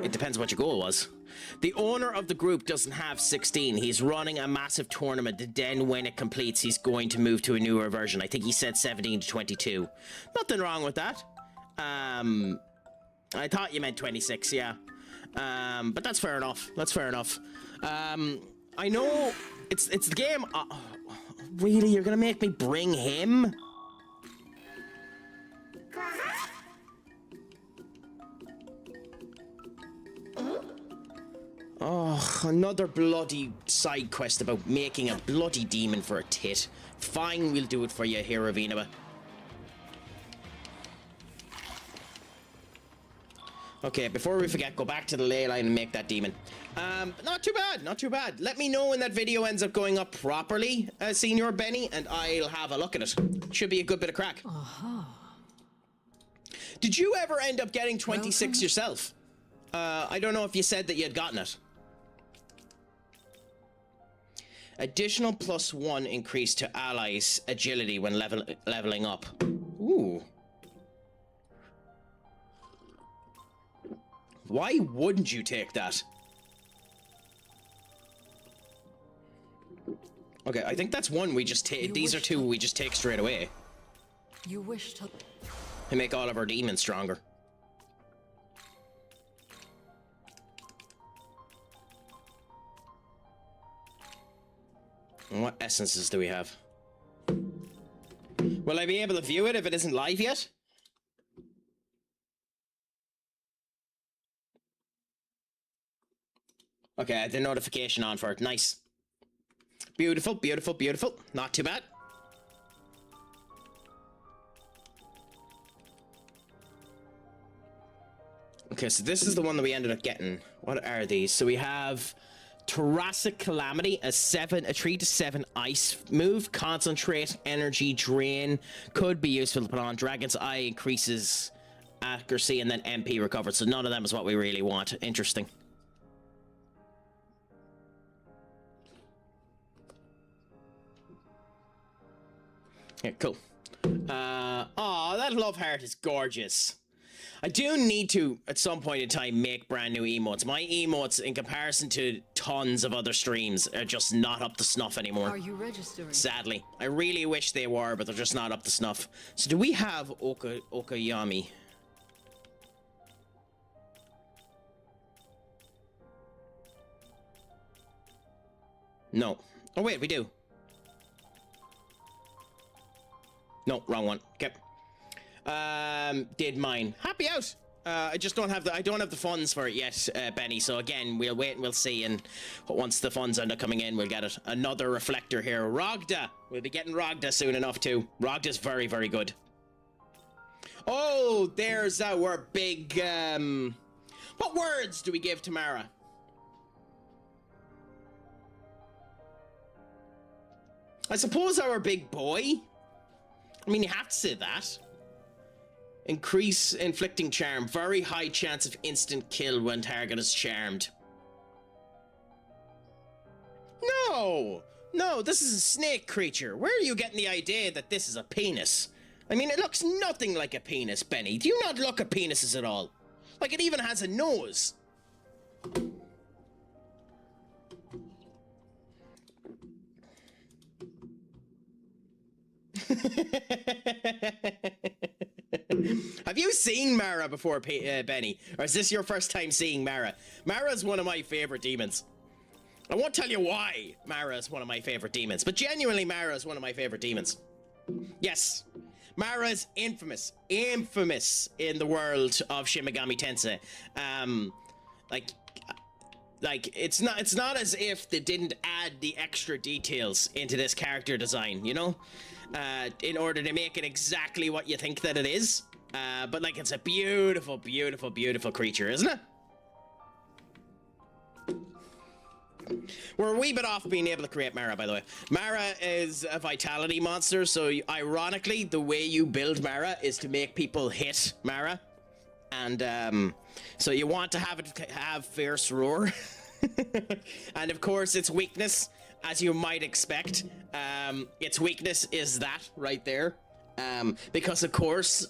it depends what your goal was. The owner of the group doesn't have 16. He's running a massive tournament, and then when it completes, he's going to move to a newer version. I think he said 17 to 22. Nothing wrong with that. I thought you meant 26, yeah. But that's fair enough. That's fair enough. I know it's the game. Really, you're gonna make me bring him? Oh, another bloody side quest about making a bloody demon for a tit. Fine, we'll do it for you, Hero of Inaba. Okay, before we forget, go back to the ley line and make that demon. Not too bad, not too bad. Let me know when that video ends up going up properly, Senior Benny, and I'll have a look at it. Should be a good bit of crack. Did you ever end up getting 26 yourself? I don't know if you said that you had gotten it. Additional +1 increase to allies' agility when leveling up. Ooh. Why wouldn't you take that? Okay, I think that's one we just take. These are two we just take straight away. You wish to... And make all of our demons stronger. And what essences do we have? Will I be able to view it if it isn't live yet? Okay, I had the notification on for it. Nice. Beautiful, beautiful, beautiful. Not too bad. Okay, so this is the one that we ended up getting. What are these? So we have Thoracic Calamity, a 3 to 7 ice move. Concentrate, energy drain. Could be useful to put on. Dragon's Eye increases accuracy and then MP recovered. So none of them is what we really want. Interesting. Yeah, cool. Aw, that love heart is gorgeous. I do need to, at some point in time, make brand new emotes. My emotes, in comparison to tons of other streams, are just not up to snuff anymore. Are you registering? Sadly. I really wish they were, but they're just not up to snuff. So do we have Okayami? No. Oh, wait, we do. No, wrong one. Okay. Did mine. Happy out! I just don't have the funds for it yet, Benny. So again, we'll wait and we'll see. And once the funds end up coming in, we'll get it. Another reflector here. Rogda! We'll be getting Rogda soon enough, too. Rogda's very, very good. Oh, there's our big, what words do we give to Mara? I suppose our big boy. I mean, you have to say that. Increase inflicting charm. Very high chance of instant kill when target is charmed. No! No, this is a snake creature. Where are you getting the idea that this is a penis? I mean, it looks nothing like a penis, Benny. Do you not look at penises at all? Like, it even has a nose. Have you seen Mara before, Benny? Or is this your first time seeing Mara? Mara's one of my favorite demons. I won't tell you why Mara is one of my favorite demons, but genuinely Mara is one of my favorite demons. Yes, Mara is infamous in the world of Shin Megami Tensei. Like it's not as if they didn't add the extra details into this character design, you know, in order to make it exactly what you think that it is. But like, it's a beautiful, beautiful, beautiful creature, isn't it? We're a wee bit off being able to create Mara, by the way. Mara is a vitality monster, so ironically, the way you build Mara is to make people hit Mara. And so you want to have it have fierce roar. And of course, its weakness, as you might expect, its weakness is that right there. Because of course,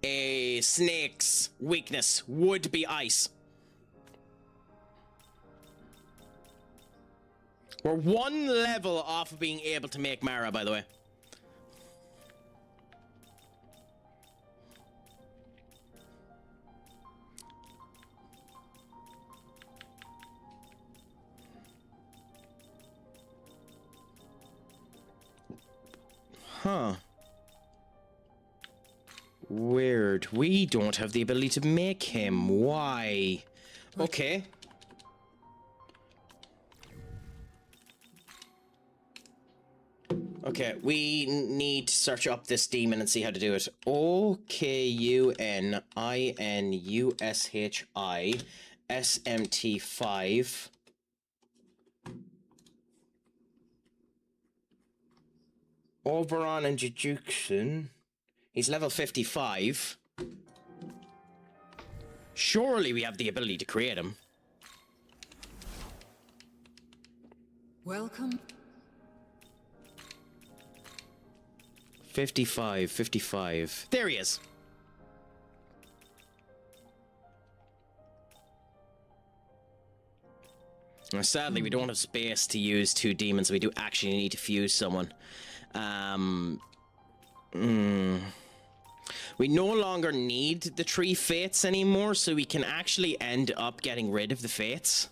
a snake's weakness would be ice. We're one level off of being able to make Mara, by the way. Huh. Weird. We don't have the ability to make him. Why? Okay. Okay, we need to search up this demon and see how to do it. OKUNINUSHI SMT5. Oberon and Jujutsu. He's level 55. Surely we have the ability to create him. Welcome. 55. There he is. Now, sadly, we don't have space to use two demons. We do actually need to fuse someone. We no longer need the 3 fates anymore, so we can actually end up getting rid of the fates.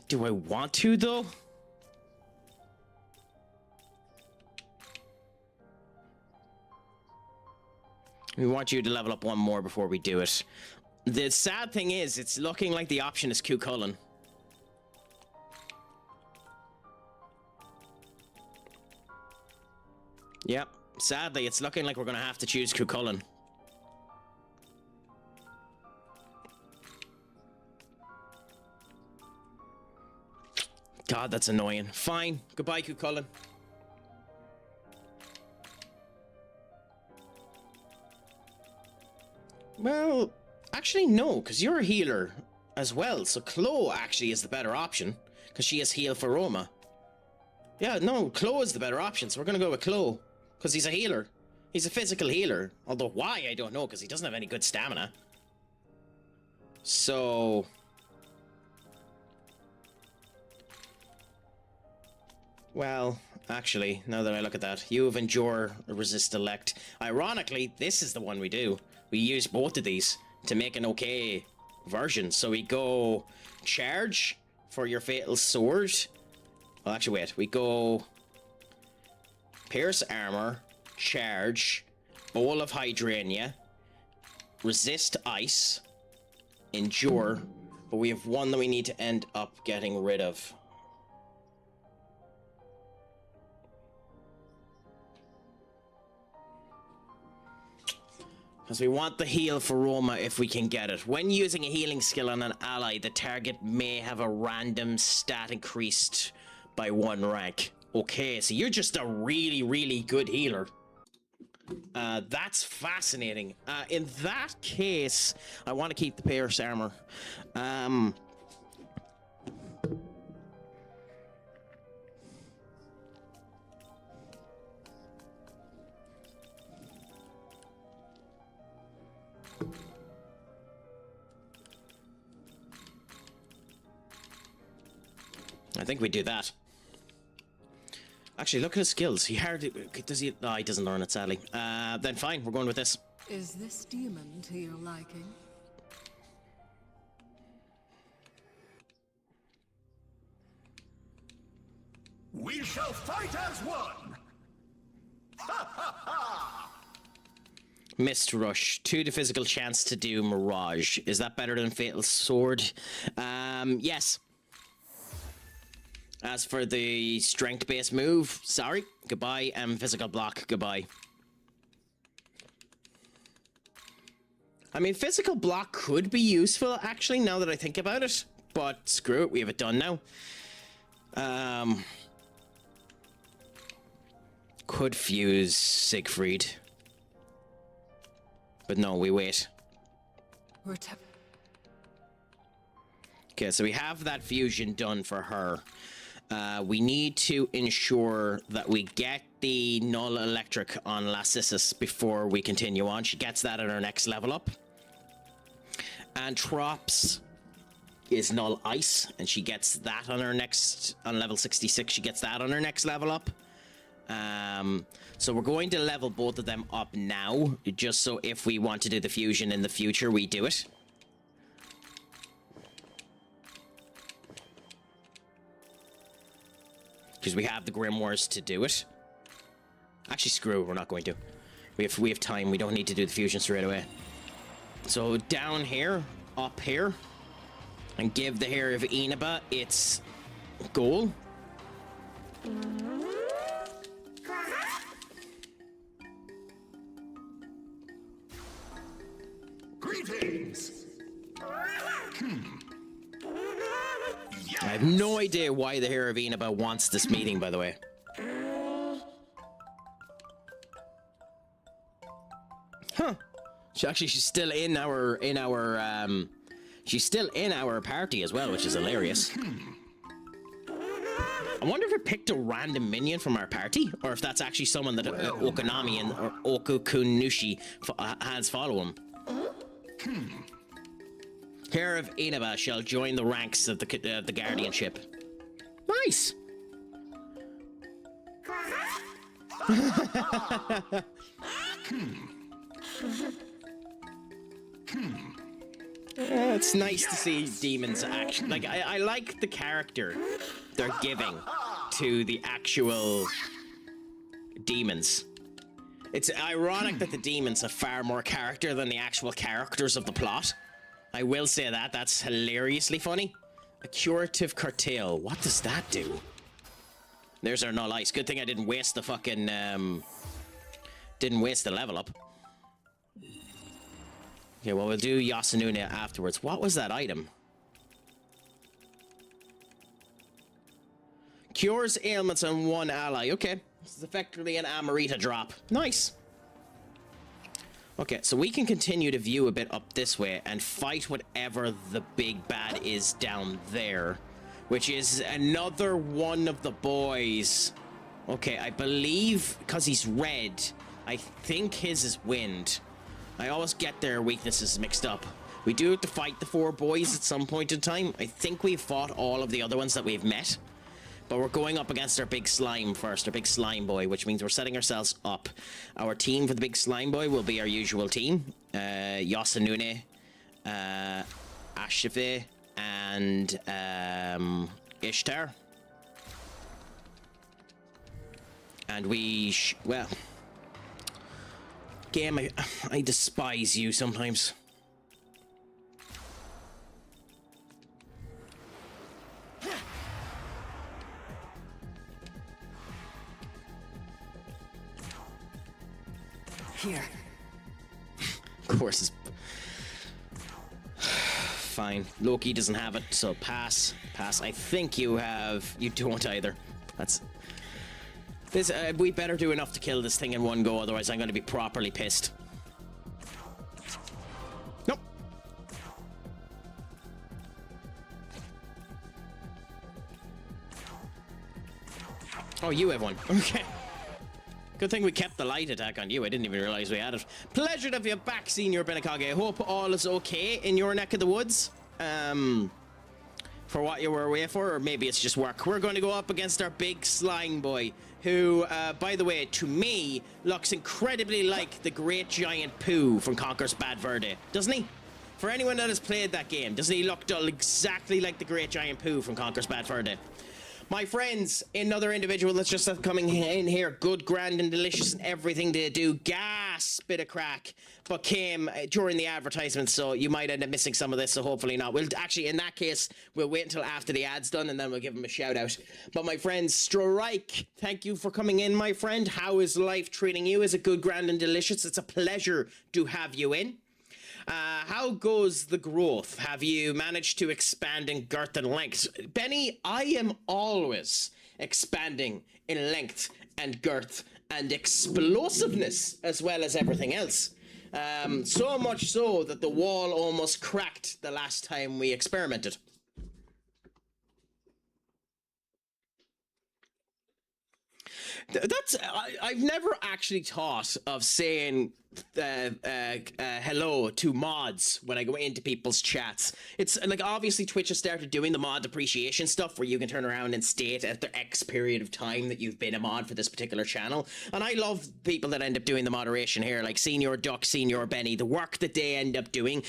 Do I want to, though? We want you to level up one more before we do it. The sad thing is, it's looking like the option is Cuchulainn. Yep, sadly, it's looking like we're gonna have to choose Cuchulainn. God, that's annoying. Fine, goodbye, Cuchulainn. Well, actually no, because you're a healer as well, so Chloe actually is the better option, because she has heal for Roma. Yeah, no, Chloe is the better option, so we're going to go with Chloe, because he's a healer. He's a physical healer, although why, I don't know, because he doesn't have any good stamina. So... well, actually, now that I look at that, you have endure, resist, elect. Ironically, this is the one we do. We use both of these to make an okay versions. So we go charge for your fatal sword. Well, actually, wait. We go pierce armor, charge, bowl of hydrania, resist ice, endure. But we have one that we need to end up getting rid of. Because we want the heal for Roma if we can get it. When using a healing skill on an ally, the target may have a random stat increased by 1 rank. Okay, so you're just a really, really good healer. That's fascinating. In that case, I want to keep the pierce armor. I think we do that. Actually, look at his skills. He hardly... Does he... No, he doesn't learn it, sadly. Then fine, we're going with this. Is this demon to your liking? We shall fight as one! Mist Rush. 2 to physical chance to do Mirage. Is that better than Fatal Sword? Yes. As for the strength-based move, sorry, goodbye, and physical block, goodbye. I mean, physical block could be useful, actually, now that I think about it. But screw it, we have it done now. Could fuse Siegfried. But no, we wait. Okay, so we have that fusion done for her. We need to ensure that we get the null electric on Lacissus before we continue on. She gets that at her next level up. And Trops is null ice, and she gets that on her next, on level 66, she gets that on her next level up. So we're going to level both of them up now, just so if we want to do the fusion in the future, we do it. Because we have the Grimoires to do it. Actually, screw it, we're not going to. We have time, we don't need to do the fusion straight away. So down here, up here, and give the hair of Inaba its goal. Greetings! I have no idea why the hair of Inaba wants this meeting, by the way. Huh. She's still in our she's still in our party as well, which is hilarious. I wonder if it picked a random minion from our party, or if that's actually someone that Okonami and or Okukunushi has follow him. Hair of Inaba shall join the ranks of the guardianship. Nice. It's nice to see demons action. Like I like the character they're giving to the actual demons. It's ironic that the demons have far more character than the actual characters of the plot. I will say that. That's hilariously funny. A curative curtail. What does that do? There's our null ice. Good thing I didn't waste the fucking didn't waste the level up. Okay, well, we'll do Yasunune afterwards. What was that item? Cures ailments on one ally. Okay. This is effectively an Amrita drop. Nice. Okay, so we can continue to view a bit up this way and fight whatever the big bad is down there, which is another one of the boys. Okay, I believe because he's red, I think his is wind. I always get their weaknesses mixed up. We do have to fight the 4 boys at some point in time. I think we've fought all of the other ones that we've met. But we're going up against our big slime first, our big slime boy, which means we're setting ourselves up. Our team for the big slime boy will be our usual team. Yasunune, Ashtive and Ishtar. And we, well, game, I despise you sometimes. Here. Of course, it's fine. Loki doesn't have it, so pass. Pass. I think you have. You don't either. That's. This. We better do enough to kill this thing in one go, otherwise I'm going to be properly pissed. Nope. Oh, you have one. Okay. Good thing we kept the light attack on you. I didn't even realize we had it. Pleasure to have you back, Senior Benakage. I hope all is okay in your neck of the woods. For what you were away for, or maybe it's just work. We're going to go up against our big slime boy, who, by the way, to me, looks incredibly like the great giant Pooh from Conker's Bad Verde. Doesn't he? For anyone that has played that game, doesn't he look exactly like the great giant Pooh from Conker's Bad Verde? My friends, another individual that's just coming in here, good, grand, and delicious, and everything they do. Gas, bit of crack, but came during the advertisement, so you might end up missing some of this, so hopefully not. We'll actually, in that case, we'll wait until after the ad's done, and then we'll give him a shout out. But my friend, Strike, thank you for coming in, my friend. How is life treating you? Is it good, grand, and delicious? It's a pleasure to have you in. How goes the growth? Have you managed to expand in girth and length? Benny, I am always expanding in length and girth and explosiveness as well as everything else. So much so that the wall almost cracked the last time we experimented. That's I've never actually thought of saying hello to mods when I go into people's chats. It's like, obviously Twitch has started doing the mod appreciation stuff where you can turn around and state after X period of time that you've been a mod for this particular channel, and I love people that end up doing the moderation here, like Senior Duck, Senior Benny, the work that they end up doing.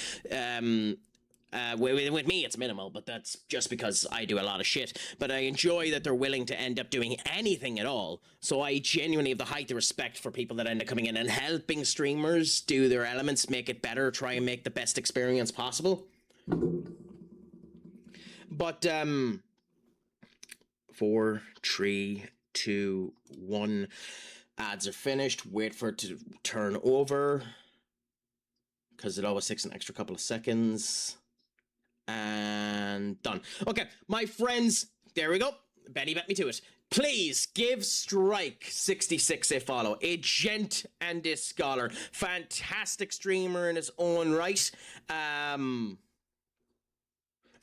With me, it's minimal, but that's just because I do a lot of shit. But I enjoy that they're willing to end up doing anything at all. So I genuinely have the height of respect for people that end up coming in and helping streamers do their elements, make it better, try and make the best experience possible. But 4, 3, 2, 1. Ads are finished. Wait for it to turn over, because it always takes an extra couple of seconds. And done. Okay, my friends, there we go. Benny bet me to it. Please give Strike 66 a follow. A gent and a scholar. Fantastic streamer in his own right.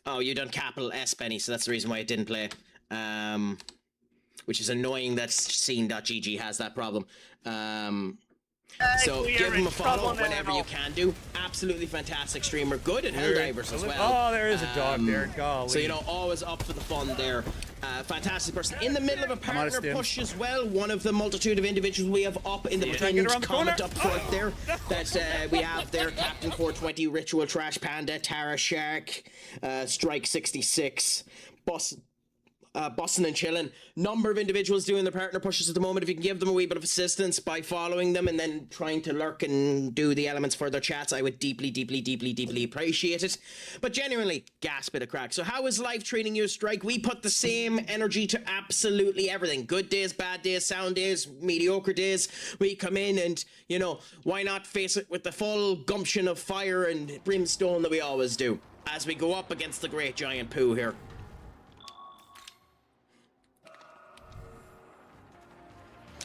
Oh, you done capital S, Benny, so that's the reason why it didn't play. Which is annoying that scene.gg has that problem. So give him a follow whenever you can do. Absolutely fantastic streamer. Good at Helldivers as well. Oh, there is a dog there. Golly. So, you know, always up for the fun there. Fantastic person. In the middle of a partner push as well. One of the multitude of individuals we have up in the pinned comment up front there. That we have there. Captain 420, Ritual Trash Panda, Tara Shark, Strike 66, Bussin' and chilling. Number of individuals doing their partner pushes at the moment. If you can give them a wee bit of assistance by following them and then trying to lurk and do the elements for their chats, I would deeply, deeply, deeply, deeply appreciate it. But genuinely, gas bit of crack. So how is life treating you, Strike? We put the same energy to absolutely everything. Good days, bad days, sound days, mediocre days. We come in and, you know, why not face it with the full gumption of fire and brimstone that we always do as we go up against the great giant Pooh here.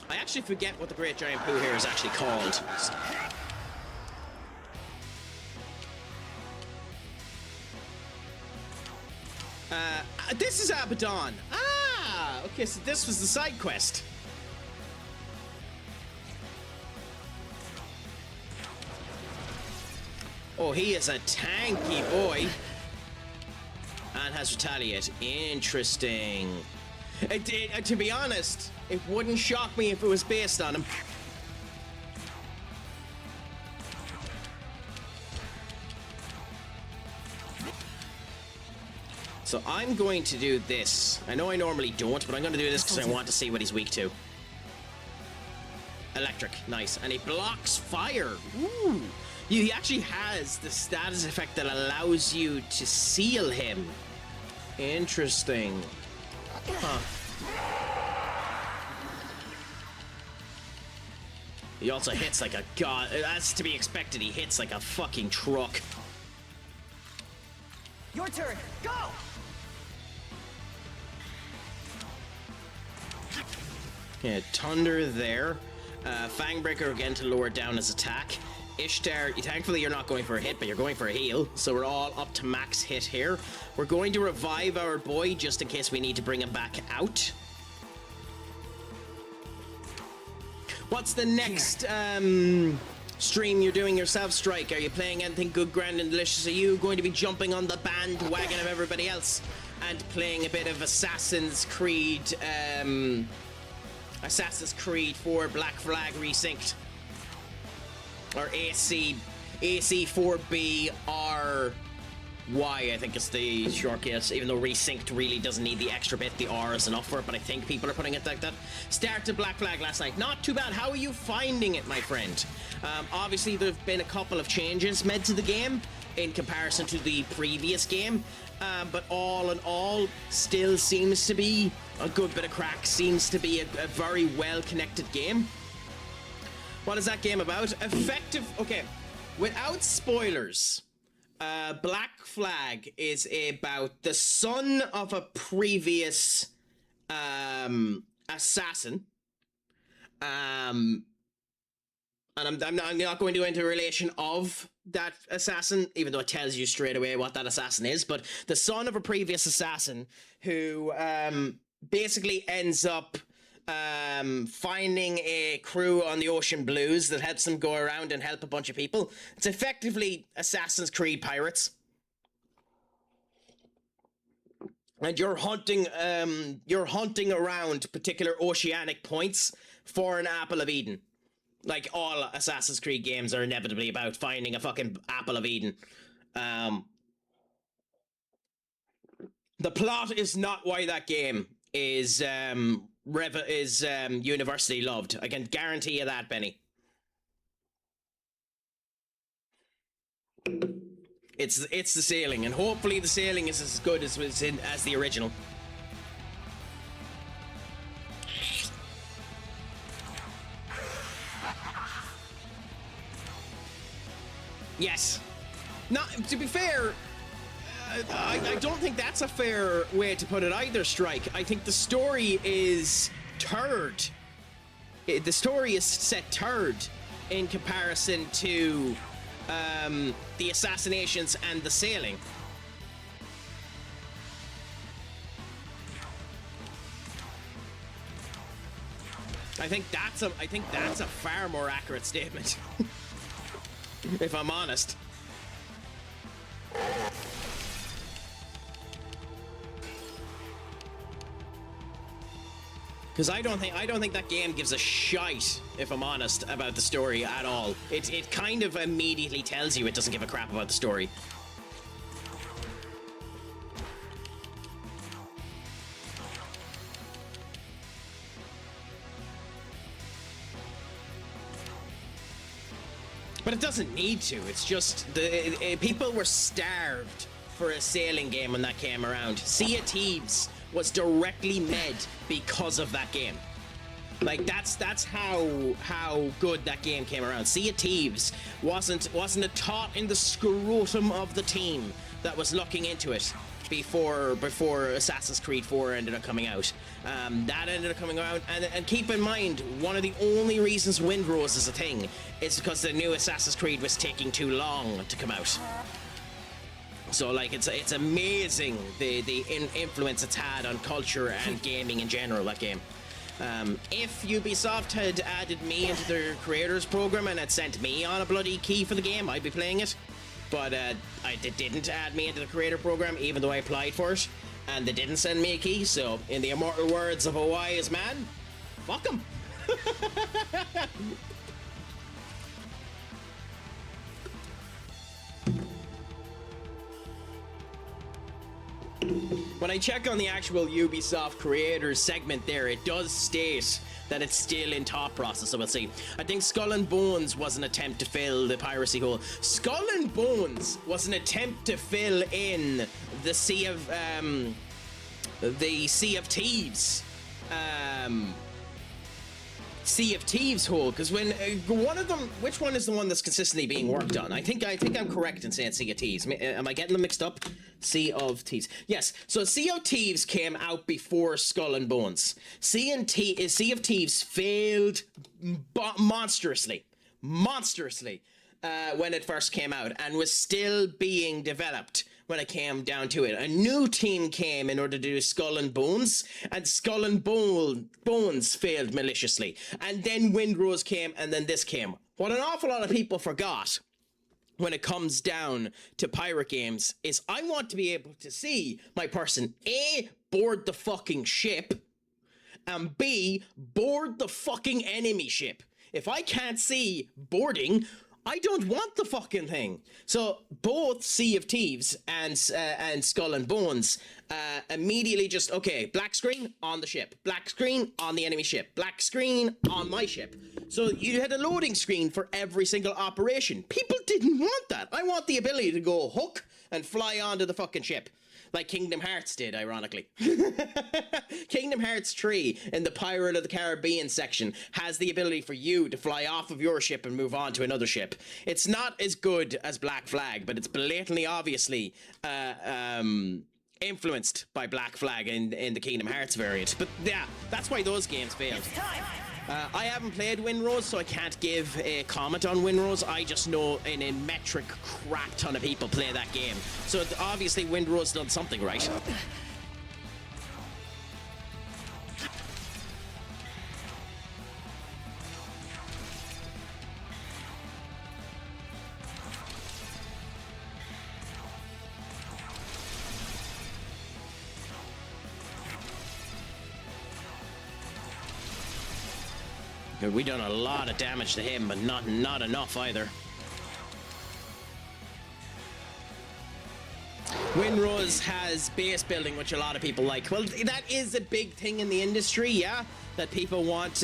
I actually forget what the great giant Pooh here is actually called. This is Abaddon. Ah, okay, so this was the side quest. Oh, he is a tanky boy. And has retaliate. Interesting. To be honest, it wouldn't shock me if it was based on him. So I'm going to do this. I know I normally don't, but I'm going to do this because I want to see what he's weak to. Electric, nice. And he blocks fire. Ooh. He actually has the status effect that allows you to seal him. Interesting. Huh. He also hits like a god. That's to be expected. He hits like a fucking truck. Your turn. Go. Yeah, Thunder there. Fangbreaker again to lower down his attack. Ishtar, thankfully you're not going for a hit, but you're going for a heal. So we're all up to max hit here. We're going to revive our boy just in case we need to bring him back out. What's the next stream you're doing yourself, Strike? Are you playing anything good, grand, and delicious? Are you going to be jumping on the bandwagon of everybody else and playing a bit of Assassin's Creed 4 Black Flag Resynced? Or AC4BRY, I think is the short case, even though Resynced really doesn't need the extra bit. The R is enough for it, but I think people are putting it like that. Started Black Flag last night. Not too bad. How are you finding it, my friend? Obviously, there have been a couple of changes made to the game in comparison to the previous game, but all in all, still seems to be a good bit of crack. Seems to be a very well-connected game. What is that game about? Effective... Okay, without spoilers, Black Flag is about the son of a previous assassin. And I'm not going to go into a relation of that assassin, even though it tells you straight away what that assassin is, but the son of a previous assassin who basically ends up finding a crew on the Ocean Blues that helps them go around and help a bunch of people. It's effectively Assassin's Creed Pirates. And you're hunting around particular oceanic points for an Apple of Eden. Like all Assassin's Creed games are inevitably about finding a fucking Apple of Eden. The plot is not why that game is universally loved. I can guarantee you that, Benny. It's the sailing, and hopefully the sailing is as good as the original. Yes. Not to be fair. I don't think that's a fair way to put it either, Strike. I think the story is third. The story is set third in comparison to the assassinations and the sailing. I think that's a far more accurate statement. If I'm honest. Because I don't think that game gives a shite, if I'm honest, about the story at all. It kind of immediately tells you it doesn't give a crap about the story. But it doesn't need to. It's just people were starved for a sailing game when that came around. Sea of Thieves was directly made because of that game. Like that's how good that game came around. Sea of Thieves wasn't a thought in the scrotum of the team that was looking into it before Assassin's Creed 4 ended up coming out. That ended up coming out, and keep in mind, one of the only reasons Windrose is a thing is because the new Assassin's Creed was taking too long to come out. So like it's amazing the influence it's had on culture and gaming in general, that game. If Ubisoft had added me into their creators program and had sent me on a bloody key for the game, I'd be playing it. But they didn't add me into the creator program, even though I applied for it, and they didn't send me a key. So, in the immortal words of a wise man, fuck them. When I check on the actual Ubisoft creators segment there, it does state that it's still in top process, so we'll see. I think Skull and Bones was an attempt to fill the piracy hole. Skull and Bones was an attempt to fill in the Sea of Thieves. Sea of Thieves hole, because when one of them, which one is the one that's consistently being worked on? I think I'm correct in saying Sea of Thieves. Am I getting them mixed up? Sea of Thieves. Yes. So Sea of Thieves came out before Skull and Bones. Sea of Thieves failed monstrously when it first came out, and was still being developed when it came down to it. A new team came in order to do Skull and Bones, and Skull and Bones failed maliciously. And then Windrose came, and then this came. What an awful lot of people forgot when it comes down to pirate games is I want to be able to see my person A, board the fucking ship, and B, board the fucking enemy ship. If I can't see boarding, I don't want the fucking thing. So both Sea of Thieves and Skull and Bones immediately just, okay, black screen on the ship, black screen on the enemy ship, black screen on my ship. So you had a loading screen for every single operation. People didn't want that. I want the ability to go hook and fly onto the fucking ship. Like Kingdom Hearts did, ironically. Kingdom Hearts 3 in the Pirate of the Caribbean section has the ability for you to fly off of your ship and move on to another ship. It's not as good as Black Flag, but it's blatantly, obviously, influenced by Black Flag in the Kingdom Hearts variant. But yeah, that's why those games failed. I haven't played Windrose, so I can't give a comment on Windrose. I just know a metric crap ton of people play that game. So obviously Windrose done something right. We done a lot of damage to him, but not enough either. Windrose has base building, which a lot of people like. Well, that is a big thing in the industry, yeah? That people want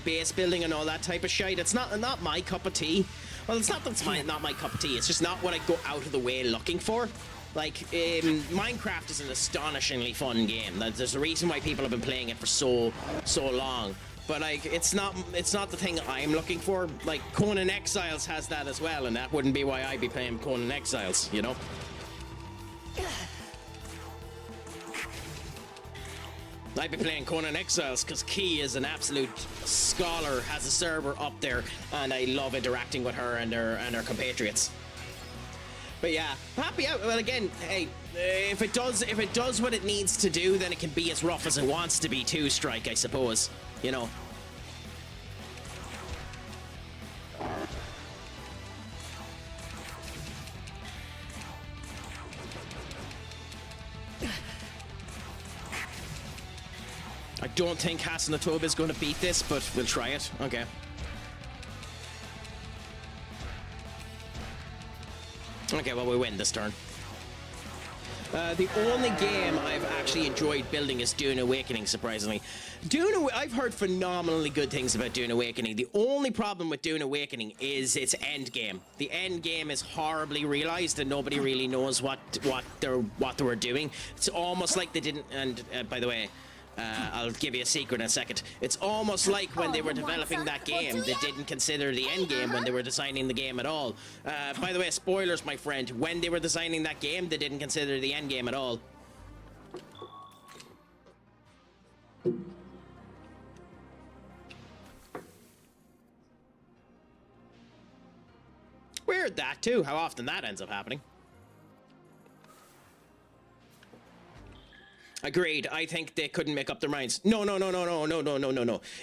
base building and all that type of shit. It's not my cup of tea. Well, it's not that it's not my cup of tea. It's just not what I go out of the way looking for. Like, Minecraft is an astonishingly fun game. There's a reason why people have been playing it for so long. But like, it's not the thing I'm looking for. Like, Conan Exiles has that as well, and that wouldn't be why I'd be playing Conan Exiles, you know? I'd be playing Conan Exiles because Key is an absolute scholar, has a server up there, and I love interacting with her and her compatriots. But yeah, happy out. Well, again, hey, if it does what it needs to do, then it can be as rough as it wants to be too, Strike, I suppose. You know. I don't think Hasanatoba is going to beat this, but we'll try it. Okay. Okay, well, we win this turn. The only game I've actually enjoyed building is Dune Awakening, surprisingly. I've heard phenomenally good things about Dune Awakening. The only problem with Dune Awakening is its end game. The end game is horribly realized, and nobody really knows what they were doing. It's almost like they didn't. And by the way, I'll give you a secret in a second. It's almost like when they were developing that game, they didn't consider the end game when they were designing the game at all. By the way, spoilers, my friend. When they were designing that game, they didn't consider the end game at all. Weird that too, how often that ends up happening. Agreed. I think they couldn't make up their minds. No.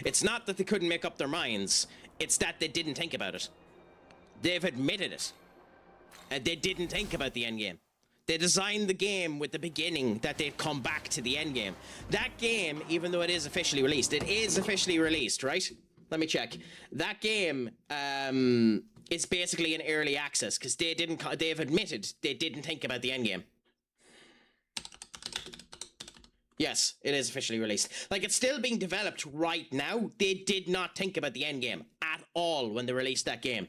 It's not that they couldn't make up their minds. It's that they didn't think about it. They've admitted it. And they didn't think about the end game. They designed the game with the beginning that they'd come back to the end game. That game, even though it is officially released, right? Let me check. That game is basically an early access because they've admitted they didn't think about the end game. Yes, it is officially released. Like, it's still being developed right now. They did not think about the end game at all when they released that game.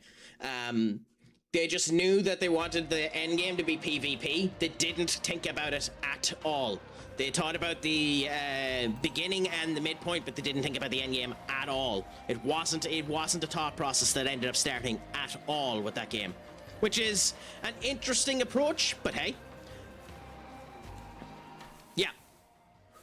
They just knew that they wanted the end game to be PvP. They didn't think about it at all. They thought about the beginning and the midpoint, but they didn't think about the end game at all. It wasn't a thought process that ended up starting at all with that game, which is an interesting approach. But hey, yeah.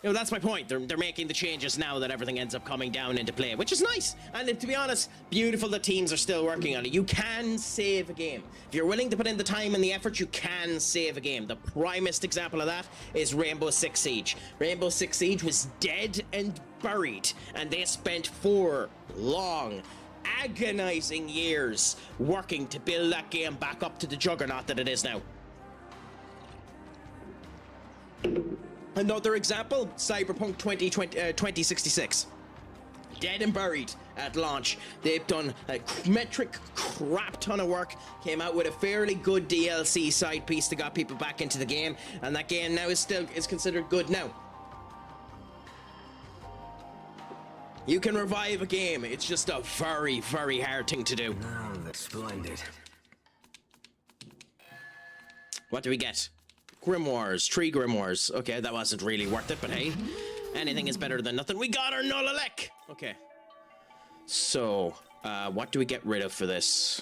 You know, that's my point. They're making the changes now that everything ends up coming down into play, which is nice. And to be honest, beautiful that teams are still working on it. You can save a game. If you're willing to put in the time and the effort, you can save a game. The primest example of that is Rainbow Six Siege. Rainbow Six Siege was dead and buried, and they spent 4 long, agonizing years working to build that game back up to the juggernaut that it is now. Another example, Cyberpunk 2066. Dead and buried at launch. They've done a metric crap ton of work, came out with a fairly good DLC side piece that got people back into the game, and that game now is considered good now. You can revive a game, it's just a very, very hard thing to do. Now that's splendid. What do we get? Grimoires, 3 grimoires. Okay, that wasn't really worth it, but hey, anything is better than nothing. We got our Nulalek! Okay. So, what do we get rid of for this?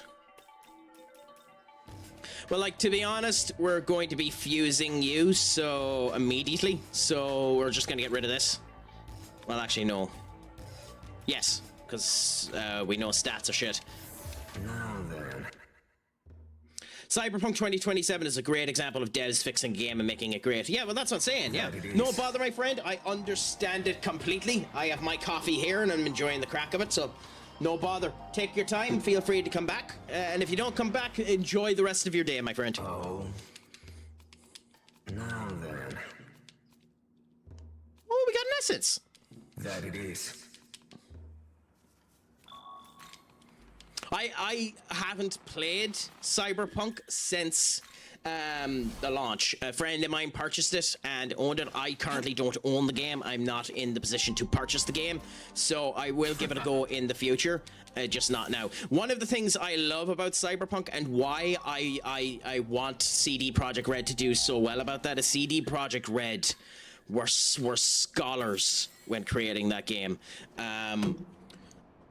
Well, like, to be honest, we're going to be fusing you, so immediately. So, we're just gonna get rid of this. Well, actually, no. Yes, because we know stats are shit. Now then. Cyberpunk 2027 is a great example of devs fixing a game and making it great. Yeah, well, that's what I'm saying, yeah. No bother, my friend. I understand it completely. I have my coffee here and I'm enjoying the crack of it, so no bother. Take your time. Feel free to come back. And if you don't come back, enjoy the rest of your day, my friend. Oh. Now then. Oh, we got an essence. That it is. I haven't played Cyberpunk since the launch. A friend of mine purchased it and owned it. I currently don't own the game. I'm not in the position to purchase the game, so I will give it a go in the future, just not now. One of the things I love about Cyberpunk and why I want CD Projekt Red to do so well about that is CD Projekt Red were scholars when creating that game.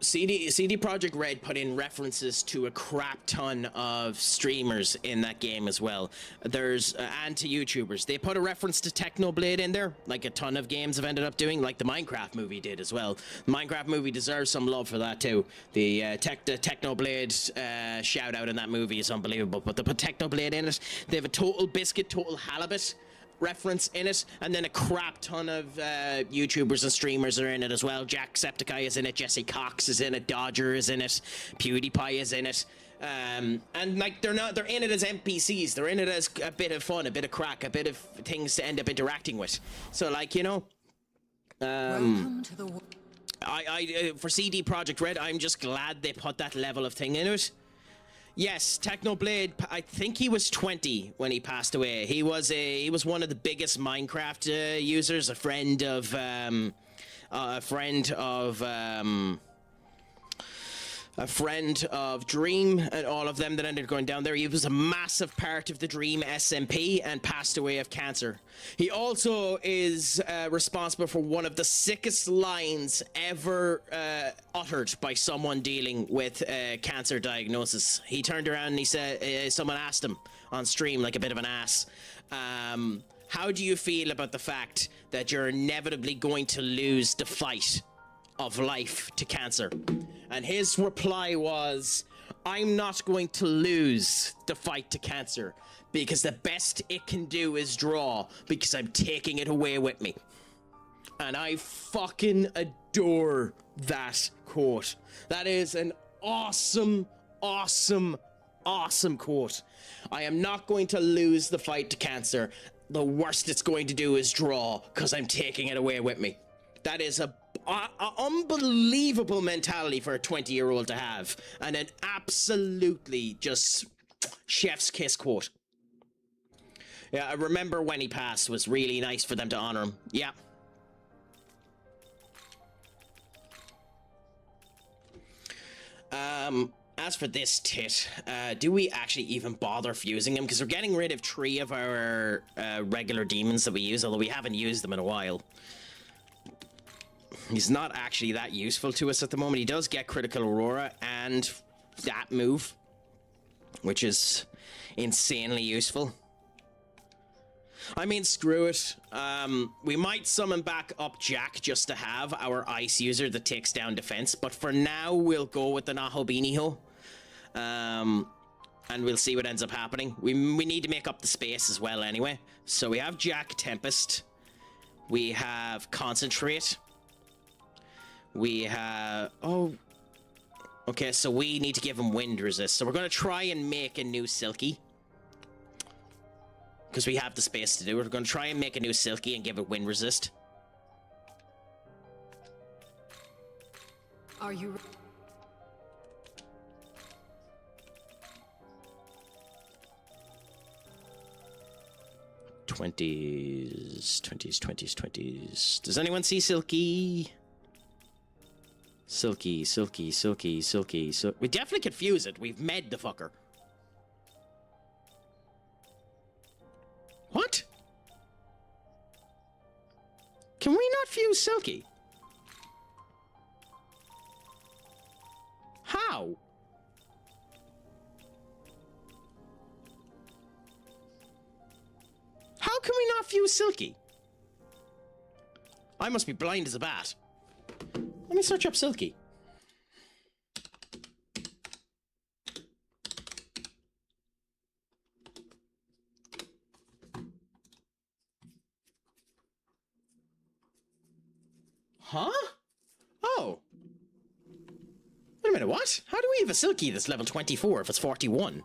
CD Projekt Red put in references to a crap ton of streamers in that game as well. There's and to YouTubers. They put a reference to Technoblade in there, like a ton of games have ended up doing, like the Minecraft movie did as well. The Minecraft movie deserves some love for that too. The Technoblade shout out in that movie is unbelievable. But they put Technoblade in it. They have a Total Biscuit, Total Halibut reference in it, and then a crap ton of YouTubers and streamers are in it as well. Jacksepticeye is in it, Jesse Cox is in it, Dodger is in it, PewDiePie is in it, and like they're in it as NPCs. They're in it as a bit of fun, a bit of crack, a bit of things to end up interacting with. So like, you know, Welcome to the I for CD Projekt Red, I'm just glad they put that level of thing in it. Yes, Technoblade, I think he was 20 when he passed away. He was one of the biggest Minecraft users, a friend of Dream and all of them that ended up going down there. He was a massive part of the Dream SMP and passed away of cancer. He also is responsible for one of the sickest lines ever uttered by someone dealing with cancer diagnosis. He turned around and he said, someone asked him on stream like a bit of an ass, how do you feel about the fact that you're inevitably going to lose the fight of life to cancer? And his reply was, I'm not going to lose the fight to cancer because the best it can do is draw because I'm taking it away with me. And I fucking adore that quote. That is an awesome, awesome, awesome quote. I am not going to lose the fight to cancer. The worst it's going to do is draw because I'm taking it away with me. That is a unbelievable mentality for a 20-year-old to have, and an absolutely just chef's kiss quote. Yeah, I remember when he passed was really nice for them to honor him. Yeah, As for this tit, do we actually even bother fusing him? Because we're getting rid of 3 of our regular demons that we use, although we haven't used them in a while. He's not actually that useful to us at the moment. He does get critical aurora and that move, which is insanely useful. I mean, screw it. We might summon back up Jack just to have our ice user that takes down defense, but for now we'll go with the Nahobiniho. And we'll see what ends up happening. We need to make up the space as well anyway. So we have Jack Tempest. We have Concentrate. We have... Oh... Okay, so we need to give him Wind Resist. So we're going to try and make a new Silky. Because we have the space to do it. We're going to try and make a new Silky and give it Wind Resist. Are you... 20s. Does anyone see Silky? Silky. We definitely could fuse it. We've med the fucker. What? Can we not fuse Silky? How? How can we not fuse Silky? I must be blind as a bat. Let me search up Silky. Huh? Oh. Wait a minute, what? How do we have a Silky that's level 24 if it's 41?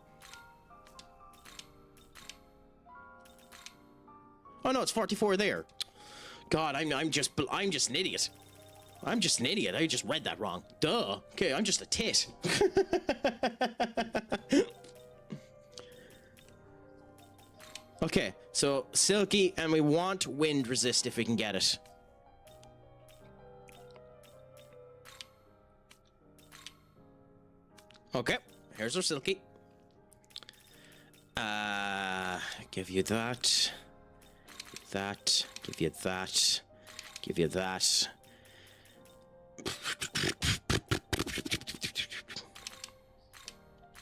Oh no, it's 44 there. God, I'm just an idiot. I'm just an idiot. I just read that wrong. Duh. Okay, I'm just a tit. Okay, so Silky, and we want Wind Resist if we can get it. Okay, here's our Silky. Give you that. That. Give you that. Give you that.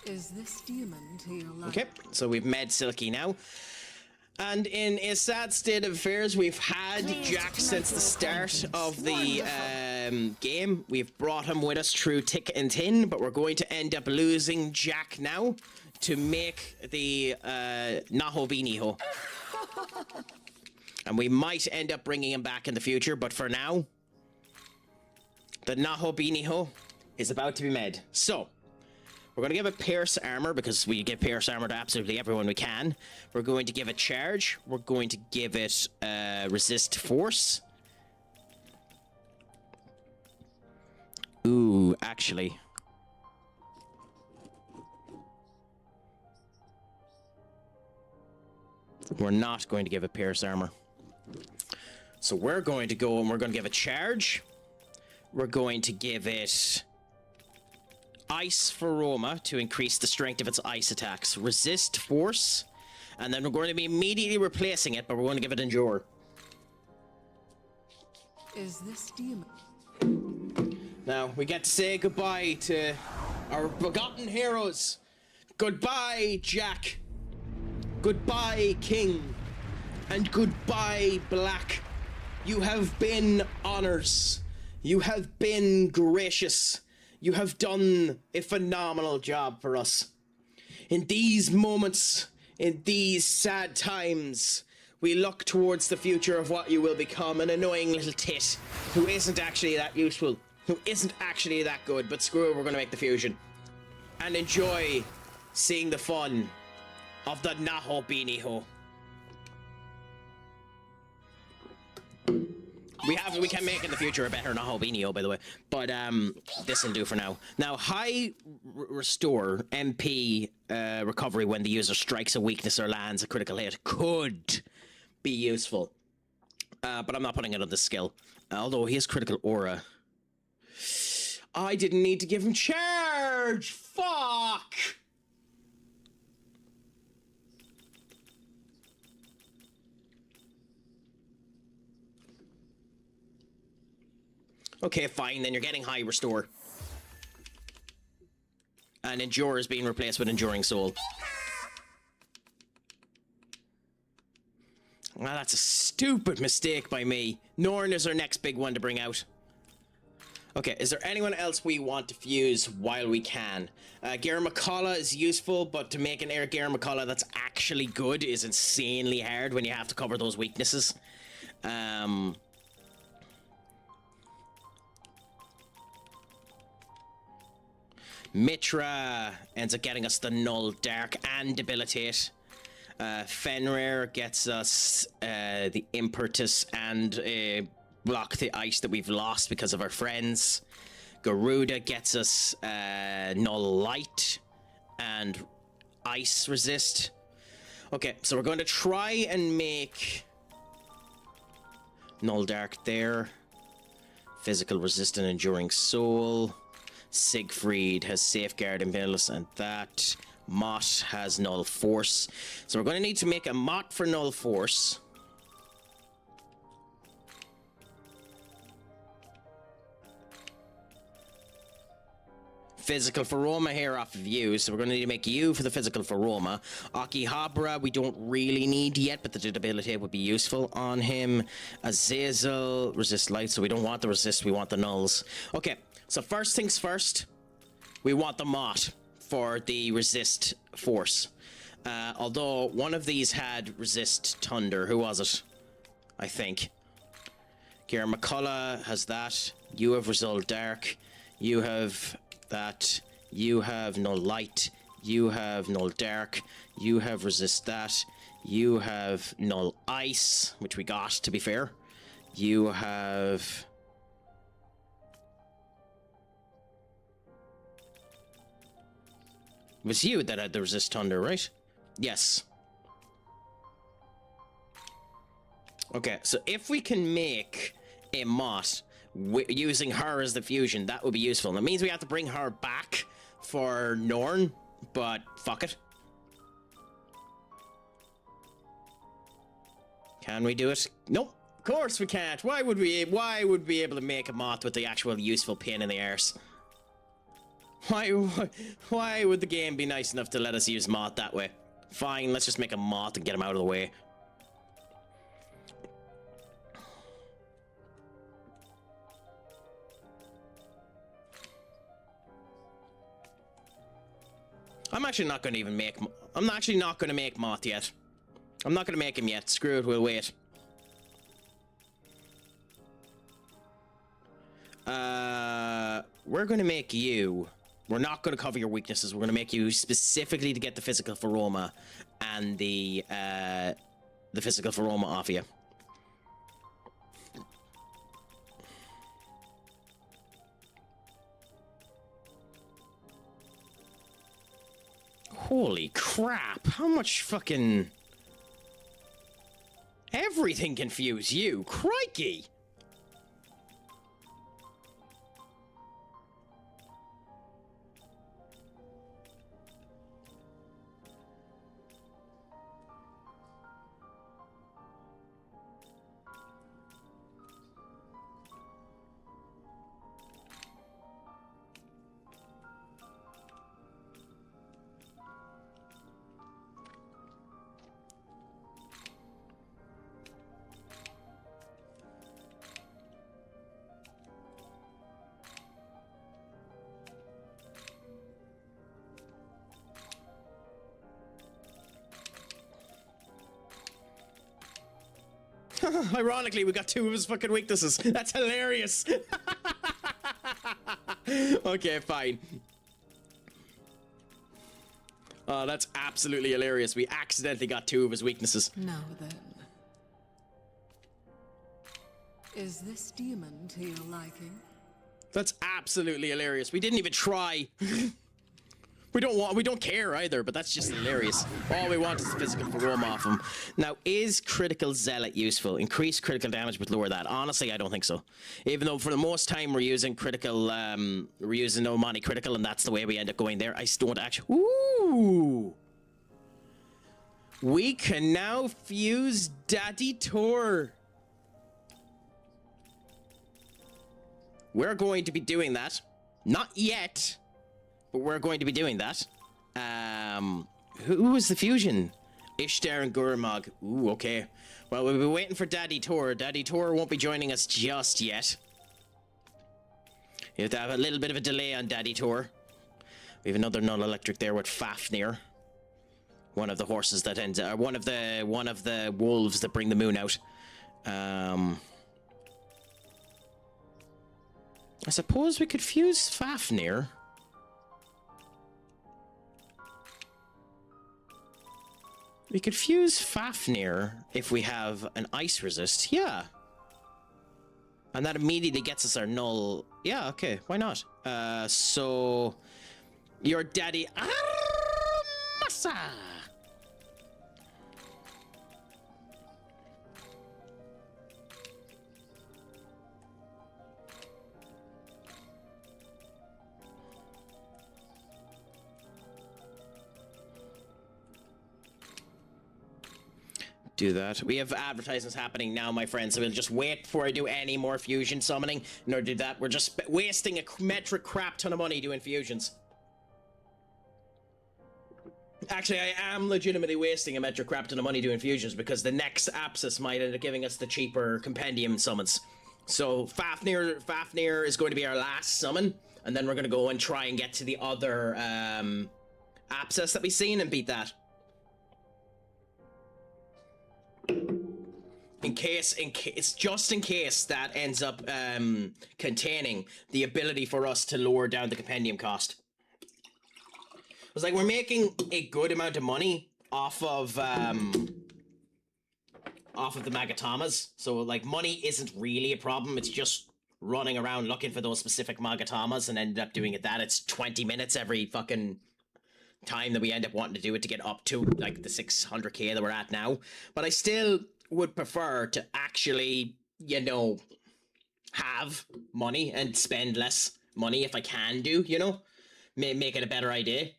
Is this demon to your life? Okay, so we've med Silky now. And in a sad state of affairs, we've had Jack since the start of the game. We've brought him with us through thick and thin, but we're going to end up losing Jack now to make the Nahobiniho. And we might end up bringing him back in the future, but for now, the Nahobiniho is about to be med. So, we're going to give it Pierce Armor, because we give Pierce Armor to absolutely everyone we can. We're going to give it Charge. We're going to give it Resist Force. Ooh, actually. We're not going to give it Pierce Armor. So we're going to go and we're going to give it Charge. We're going to give it Ice for Roma to increase the strength of its ice attacks. Resist Force. And then we're going to be immediately replacing it, but we're going to give it Endure. Is this demon? Now, we get to say goodbye to our forgotten heroes. Goodbye, Jack. Goodbye, King. And goodbye, Black. You have been honors. You have been gracious. You have done a phenomenal job for us. In these moments, in these sad times, we look towards the future of what you will become, an annoying little tit who isn't actually that useful, who isn't actually that good, but screw it, we're going to make the fusion. And enjoy seeing the fun of the Nahobiniho. We can make in the future a better Nahobiniho, by the way, but this will do for now. Now, high restore MP recovery when the user strikes a weakness or lands a critical hit could be useful, but I'm not putting it on this skill. Although he has critical aura, I didn't need to give him charge! Fuck! Okay, fine, then you're getting high restore. And Endure is being replaced with Enduring Soul. Well, that's a stupid mistake by me. Norn is our next big one to bring out. Okay, is there anyone else we want to fuse while we can? Garen McCullough is useful, but to make an Air Garen McCullough that's actually good is insanely hard when you have to cover those weaknesses. Mitra ends up getting us the Null, Dark, and Debilitate. Fenrir gets us the Impertus and block the ice that we've lost because of our friends. Garuda gets us Null Light and Ice Resist. Okay, so we're going to try and make Null Dark there. Physical Resist and Enduring Soul. Siegfried has Safeguard and Bills and that. Mott has Null Force. So we're going to need to make a Mott for Null Force. Physical for Roma here off of you, so we're going to need to make you for the physical for Roma. Akihabara we don't really need yet, but the debilitate would be useful on him. Azazel, resist light, so we don't want the resist, we want the nulls. Okay, so first things first, we want the Mott for the resist force. Although one of these had resist thunder. Who was it? I think. Garen McCullough has that. You have Resolve Dark. You have that. You have Null Light. You have Null Dark. You have Resist that. You have Null Ice, which we got, to be fair. You have... It was you that had the Resist Thunder, right? Yes. Okay, so if we can make a Mott using her as the fusion, that would be useful. That means we have to bring her back for Norn, but fuck it. Can we do it? Nope, of course we can't. Why would we be able to make a Mott with the actual useful pin in the arse? Why would the game be nice enough to let us use Mott that way? Fine, let's just make a Mott and get him out of the way. I'm actually not going to even make... I'm actually not going to make Mott yet. I'm not going to make him yet. Screw it, we'll wait. We're going to make you... We're not going to cover your weaknesses. We're going to make you specifically to get the physical for Roma and the physical for Roma off you. Holy crap, how much fucking... Everything confuse you, crikey! Ironically, we got two of his fucking weaknesses. That's hilarious. Okay, fine. Oh, that's absolutely hilarious. We accidentally got two of his weaknesses. Now then. Is this demon to your liking? That's absolutely hilarious. We didn't even try. We don't care either, but that's just hilarious. All we want is the physical roam off him. Now, is critical zealot useful? Increase critical damage but lower that. Honestly, I don't think so. Even though for the most time we're using critical, we're using no money critical, and that's the way we end up going there. I still don't actually. Ooh. We can now fuse Daddy Tor. We're going to be doing that. Not yet. But we're going to be doing that. Who was the fusion? Ishtar and Gurmag. Ooh, okay. Well, we'll be waiting for Daddy Tor. Daddy Tor won't be joining us just yet. You have to have a little bit of a delay on Daddy Tor. We have another non-electric there with Fafnir. One of the horses that ends... one of the wolves that bring the moon out. I suppose we could fuse Fafnir. We could fuse Fafnir if we have an ice resist. Yeah. And that immediately gets us our null. Yeah, okay. Why not? So... Your daddy... Masa! Do that. We have advertisements happening now, my friends, so we'll just wait before I do any more fusion summoning. In order to do that, we're just wasting a metric crap ton of money doing fusions. Actually, I am legitimately wasting a metric crap ton of money doing fusions because the next Apsis might end up giving us the cheaper compendium summons. So Fafnir is going to be our last summon, and then we're going to go and try and get to the other Apsis that we've seen and beat that. Just in case that ends up containing the ability for us to lower down the compendium cost. It's like we're making a good amount of money off of the Magatamas, so like money isn't really a problem. It's just running around looking for those specific Magatamas and ended up doing it that. It's 20 minutes every fucking time that we end up wanting to do it to get up to like the 600k that we're at now. But I still would prefer to actually, you know, have money and spend less money if I can do, you know, make it a better idea.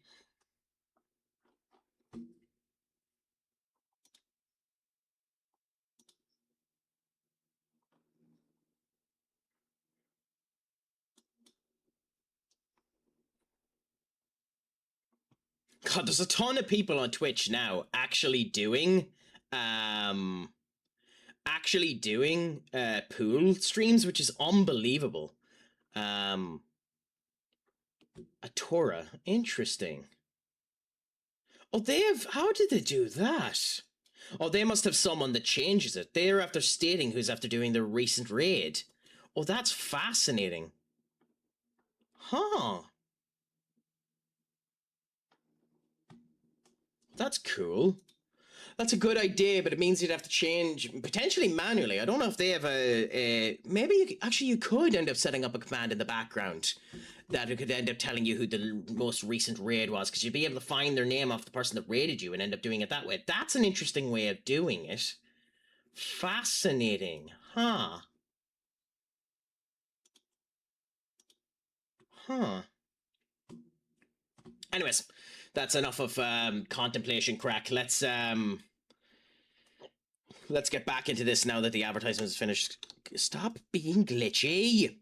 God, there's a ton of people on Twitch now actually doing pool streams, which is unbelievable. A Torah, interesting. Oh, how did they do that? Oh, they must have someone that changes it. They're after stating who's after doing the recent raid. Oh, that's fascinating. Huh. That's cool. That's a good idea, but it means you'd have to change, potentially manually. I don't know if they have maybe you could end up setting up a command in the background that it could end up telling you who the most recent raid was, because you'd be able to find their name off the person that raided you and end up doing it that way. That's an interesting way of doing it. Fascinating. Huh. Huh. Anyways. That's enough of contemplation, Craic. Let's get back into this now that the advertisement is finished. Stop being glitchy.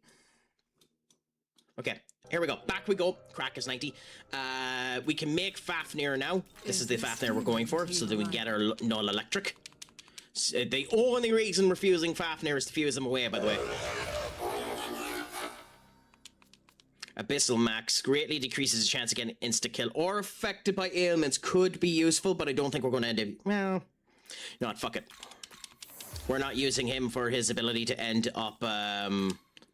Okay, here we go. Back we go. Craic is 90. We can make Fafnir now. This is the Fafnir we're going for, so that we get our null electric. The only reason we're fusing Fafnir is to fuse them away, by the way. Abyssal Max greatly decreases his chance of getting insta-kill or affected by ailments. Could be useful, but I don't think we're going to end up... Well, not fuck it. We're not using him for his ability to end up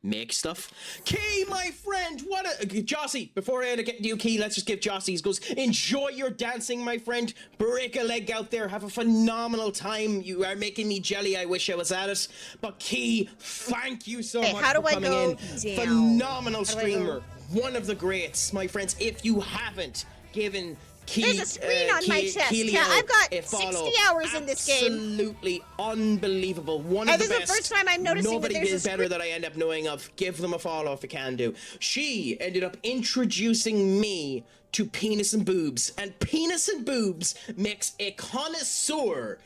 make stuff. Key, my friend! What a... Jossie, before I end up getting you Key, let's just give Jossie his goes. Enjoy your dancing, my friend. Break a leg out there. Have a phenomenal time. You are making me jelly. I wish I was at it. But Key, thank you so much for coming in. Down? Phenomenal streamer. One of the greats, my friends. If you haven't given There's a screen on my chest. Yeah, I've got 60 hours in this game. Absolutely unbelievable. One of And the this best. is the first time I'm noticing Nobody that there's is a better that I end up knowing of. Give them a follow if you can do. She ended up introducing me to penis and boobs, and penis and boobs makes a connoisseur,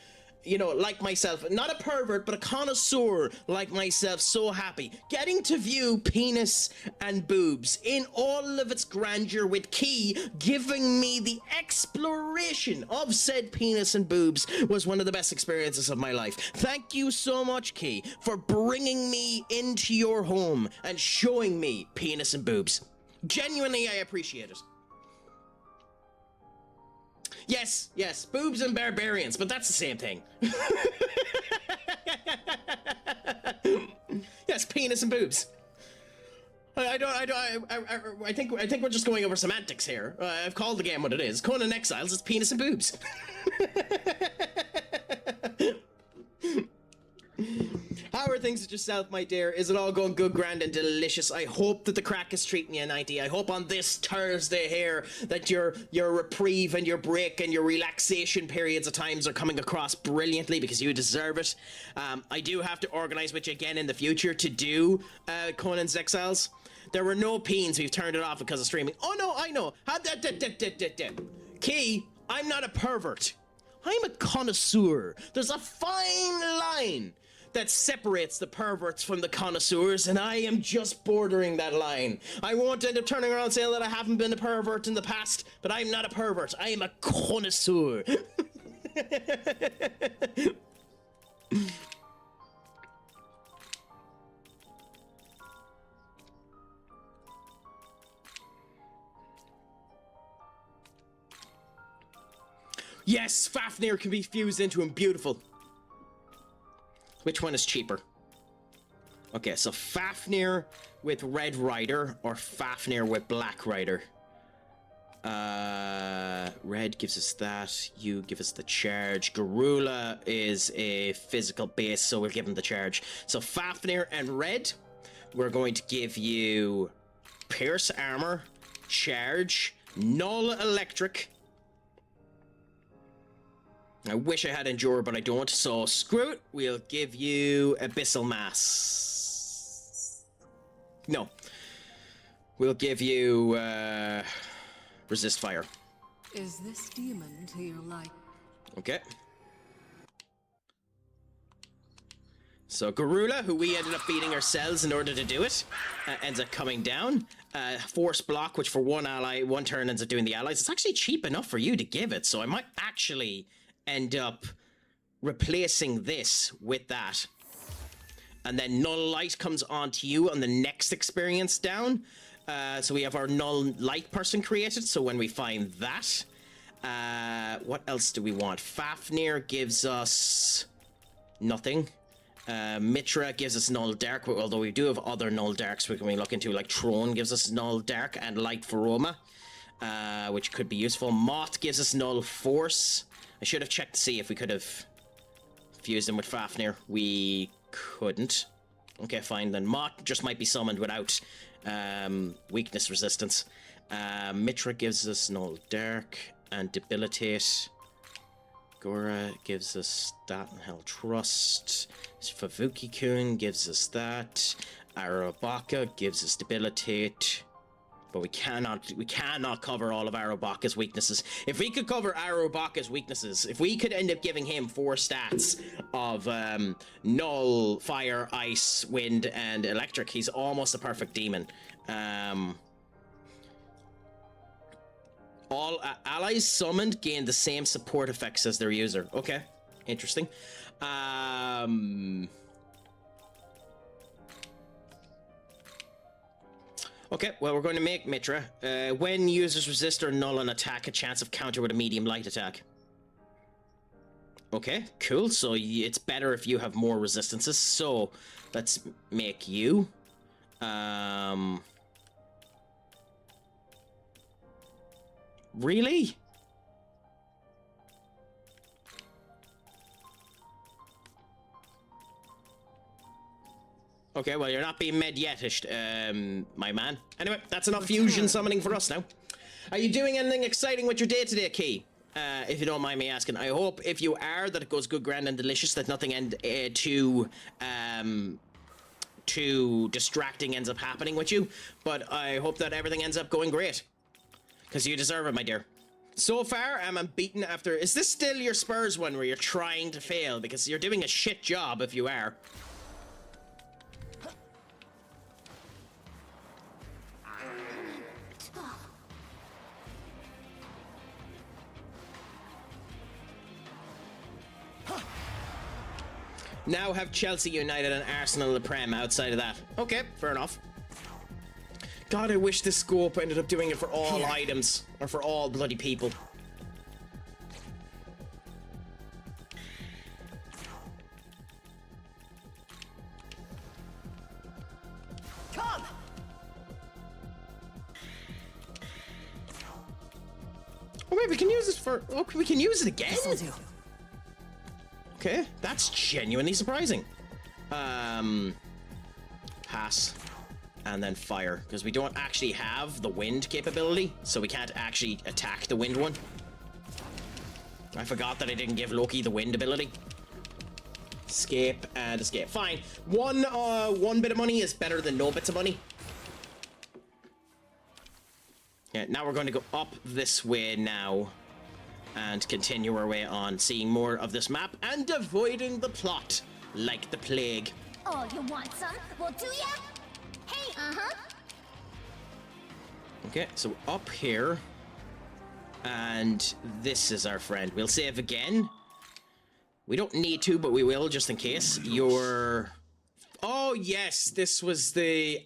you know, like myself, not a pervert, but a connoisseur like myself, so happy. Getting to view penis and boobs in all of its grandeur, with Key giving me the exploration of said penis and boobs, was one of the best experiences of my life. Thank you so much, Key, for bringing me into your home and showing me penis and boobs. Genuinely, I appreciate it. Yes, yes, boobs and barbarians, but that's the same thing. Yes, penis and boobs. I think we're just going over semantics here. I've called the game what it is. Conan Exiles is penis and boobs. How are things with yourself, my dear? Is it all going good, grand, and delicious? I hope that the Craic is treating you 90. I hope on this Thursday here that your reprieve and your break and your relaxation periods at times are coming across brilliantly, because you deserve it. I do have to organise with you again in the future to do Conan's Exiles. There were no peens. We've turned it off because of streaming. Oh no, I know. Key, I'm not a pervert. I'm a connoisseur. There's a fine line that separates the perverts from the connoisseurs, and I am just bordering that line. I won't end up turning around saying that I haven't been a pervert in the past, but I'm not a pervert. I am a connoisseur. Yes, Fafnir can be fused into him. Beautiful. Which one is cheaper? Okay, so Fafnir with Red Rider or Fafnir with Black Rider? Red gives us that. You give us the charge. Garula is a physical base, so we'll give him the charge. So Fafnir and Red, we're going to give you Pierce Armor, Charge, Null Electric. I wish I had Endure, but I don't, so screw it. We'll give you Abyssal Mass. No. We'll give you, Resist Fire. Is this demon to your liking? Okay. So Garula, who we ended up feeding ourselves in order to do it, ends up coming down. Force Block, which for one ally, one turn ends up doing the allies. It's actually cheap enough for you to give it, so I might actually end up replacing this with that. And then Null Light comes onto you on the next experience down. So we have our Null Light person created, so when we find that, what else do we want? Fafnir gives us nothing. Mitra gives us Null Dark, although we do have other Null Darks we can look into, like Throne gives us Null Dark and Light Veroma, which could be useful. Moth gives us Null Force. I should have checked to see if we could have fused him with Fafnir. We couldn't. Okay, fine then. Moth just might be summoned without weakness resistance. Mitra gives us Null Dark and Debilitate. Gora gives us that and Hell Trust. Favuki-kun gives us that. Arabaka gives us Debilitate. But we cannot cover all of Arabaka's weaknesses. If we could cover Arabaka's weaknesses, if we could end up giving him 4 stats of Null, Fire, Ice, Wind, and Electric, he's almost a perfect demon. All allies summoned gain the same support effects as their user. Okay, interesting. Okay, well, we're going to make Mitra. When users resist or null an attack, a chance of counter with a medium light attack. Okay, cool. So it's better if you have more resistances. So let's make you. Really? Okay, well, you're not being med yet, my man. Anyway, that's enough fusion summoning for us now. Are you doing anything exciting with your day today, Key? If you don't mind me asking. I hope if you are that it goes good, grand, and delicious. That nothing too distracting ends up happening with you. But I hope that everything ends up going great, because you deserve it, my dear. So far, I'm unbeaten after... Is this still your Spurs one where you're trying to fail? Because you're doing a shit job if you are. Now have Chelsea United and Arsenal the Prem outside of that. Okay, fair enough. God, I wish this scope ended up doing it for all items, or for all bloody people. Come! Oh wait, we can use this for... Oh, we can use it again? Okay, that's genuinely surprising. Pass. And then fire, because we don't actually have the wind capability, so we can't actually attack the wind one. I forgot that I didn't give Loki the wind ability. Escape and escape. Fine. One bit of money is better than no bits of money. Yeah, now we're going to go up this way now and continue our way on, seeing more of this map and avoiding the plot like the plague. Oh, you want some? Well, do ya? Hey, Okay, so up here, and this is our friend. We'll save again. We don't need to, but we will just in case. Oh yes, this was the